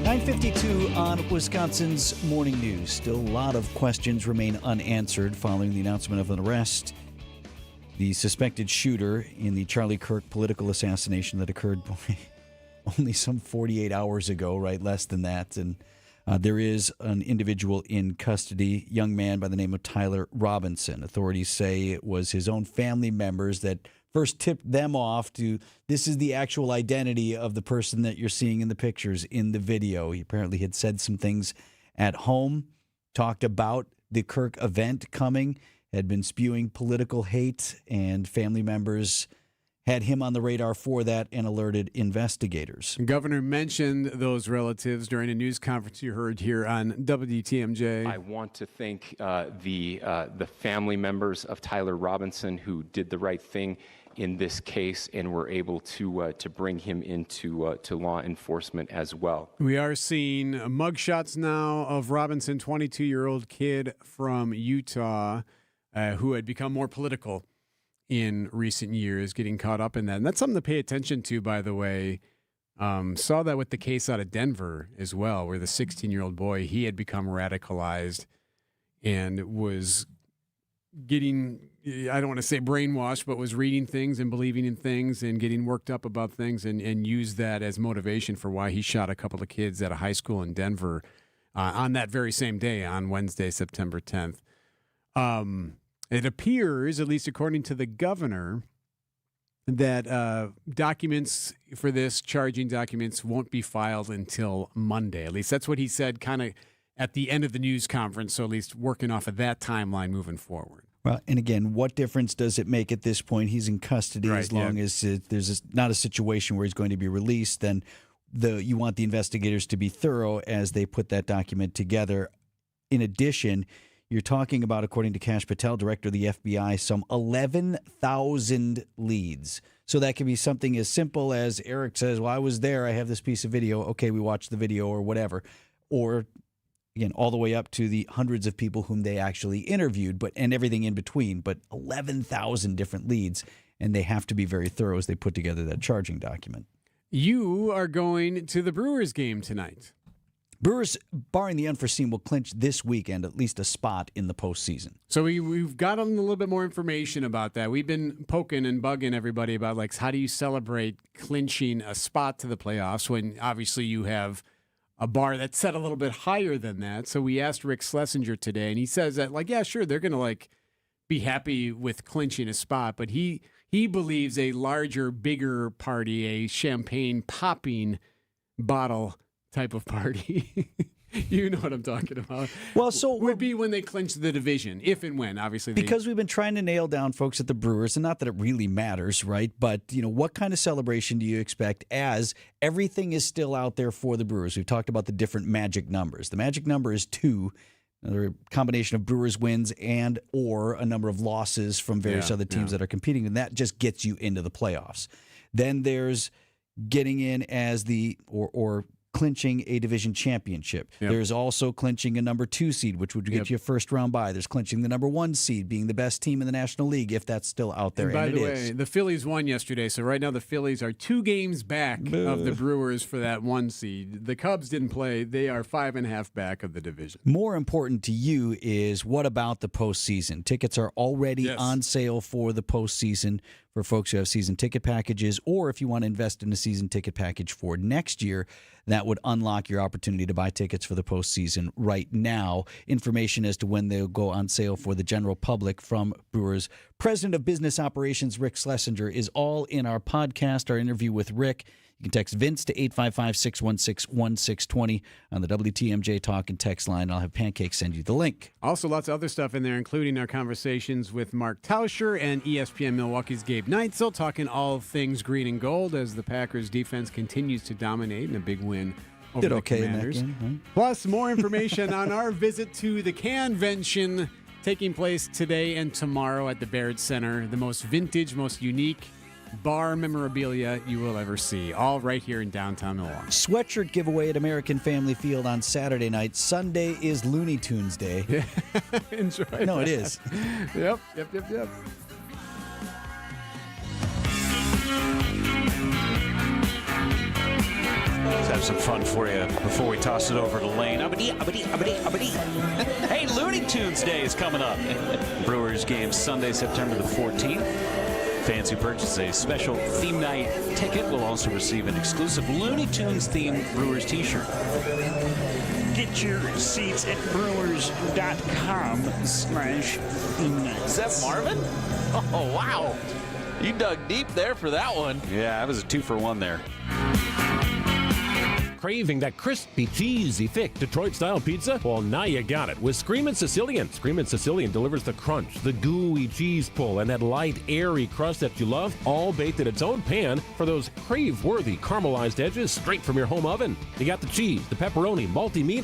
.52 on Wisconsin's Morning News. Still a lot of questions remain unanswered following the announcement of an arrest. The suspected shooter in the Charlie Kirk political assassination that occurred only some 48 hours ago, right? Less than that. And there is an individual in custody, young man by the name of Tyler Robinson. Authorities say it was his own family members that first tipped them off to this is the actual identity of the person that you're seeing in the pictures in the video. He apparently had said some things at home, talked about the Kirk event coming, had been spewing political hate, and family members had him on the radar for that and alerted investigators. The governor mentioned those relatives during a news conference you heard here on WTMJ. I want to thank the family members of Tyler Robinson who did the right thing in this case and were able to bring him into to law enforcement as well. We are seeing mugshots now of Robinson, 22-year-old kid from Utah who had become more political in recent years, getting caught up in that. And that's something to pay attention to, by the way. Saw that with the case out of Denver as well, where the 16-year-old boy, he had become radicalized and was getting, I don't want to say brainwashed, but was reading things and believing in things and getting worked up about things and used that as motivation for why he shot a couple of kids at a high school in Denver on that very same day, on Wednesday, September 10th. It appears, at least according to the governor, that documents for this, charging documents, won't be filed until Monday. At least that's what he said kind of at the end of the news conference, so at least working off of that timeline moving forward. Well, and again, what difference does it make at this point? He's in custody as long as there's not a situation where he's going to be released. Then you want the investigators to be thorough as they put that document together. In addition, you're talking about, according to Kash Patel, director of the FBI, some 11,000 leads. So that could be something as simple as Erik says, well, I was there, I have this piece of video. Okay, we watched the video or whatever. Or, again, all the way up to the hundreds of people whom they actually interviewed, and everything in between. But 11,000 different leads, and they have to be very thorough as they put together that charging document. You are going to the Brewers game tonight. Brewers, barring the unforeseen, will clinch this weekend at least a spot in the postseason. So we've gotten a little bit more information about that. We've been poking and bugging everybody about, like, how do you celebrate clinching a spot to the playoffs when obviously you have a bar that's set a little bit higher than that. So we asked Rick Schlesinger today, and he says that, like, yeah, sure, they're going to, like, be happy with clinching a spot, but he believes a larger, bigger party, a champagne popping bottle type of party. You know what I'm talking about. Well, so would be when they clinch the division, if and when, obviously. Because we've been trying to nail down folks at the Brewers, and not that it really matters, right? But, what kind of celebration do you expect as everything is still out there for the Brewers? We've talked about the different magic numbers. The magic number is 2. Another combination of Brewers wins and or a number of losses from various other teams that are competing, and that just gets you into the playoffs. Then there's getting in as or clinching a division championship. Yep. There's also clinching a number 2 seed, which would get you a first round bye. There's clinching the number 1 seed, being the best team in the National League, if that's still out there. And by the way, the Phillies won yesterday, so right now the Phillies are 2 games back of the Brewers for that 1 seed. The Cubs didn't play. They are 5.5 back of the division. More important to you is, what about the postseason? Tickets are already on sale for the postseason for folks who have season ticket packages, or if you want to invest in a season ticket package for next year, that would unlock your opportunity to buy tickets for the postseason right now. Information as to when they'll go on sale for the general public from Brewers President of Business Operations Rick Schlesinger is all in our podcast, our interview with Rick. You can text Vince to 855-616-1620 on the WTMJ Talk and Text line. I'll have Pancake send you the link. Also, lots of other stuff in there, including our conversations with Mark Tauscher and ESPN Milwaukee's Gabe Neitzel, talking all things green and gold as the Packers defense continues to dominate in a big win over the Commanders. In that game, huh? Plus, more information on our visit to the Canvention taking place today and tomorrow at the Baird Center, the most vintage, most unique bar memorabilia you will ever see, all right here in downtown Milwaukee. Sweatshirt giveaway at American Family Field on Saturday night. Sunday is Looney Tunes Day. Enjoy. No, it is. Yep. Let's have some fun for you before we toss it over to Lane. Hey, Looney Tunes Day is coming up. Brewers game Sunday, September the 14th. Fans who purchase a special theme night ticket will also receive an exclusive Looney Tunes themed Brewers t-shirt. Get your seats at brewers.com/theme night. Is that Marvin? Oh, wow. You dug deep there for that one. Yeah, that was a 2-for-1 there. Craving that crispy, cheesy, thick Detroit-style pizza? Well, now you got it with Screamin' Sicilian. Screamin' Sicilian delivers the crunch, the gooey cheese pull, and that light, airy crust that you love, all baked in its own pan for those crave-worthy caramelized edges straight from your home oven. You got the cheese, the pepperoni, malty meat,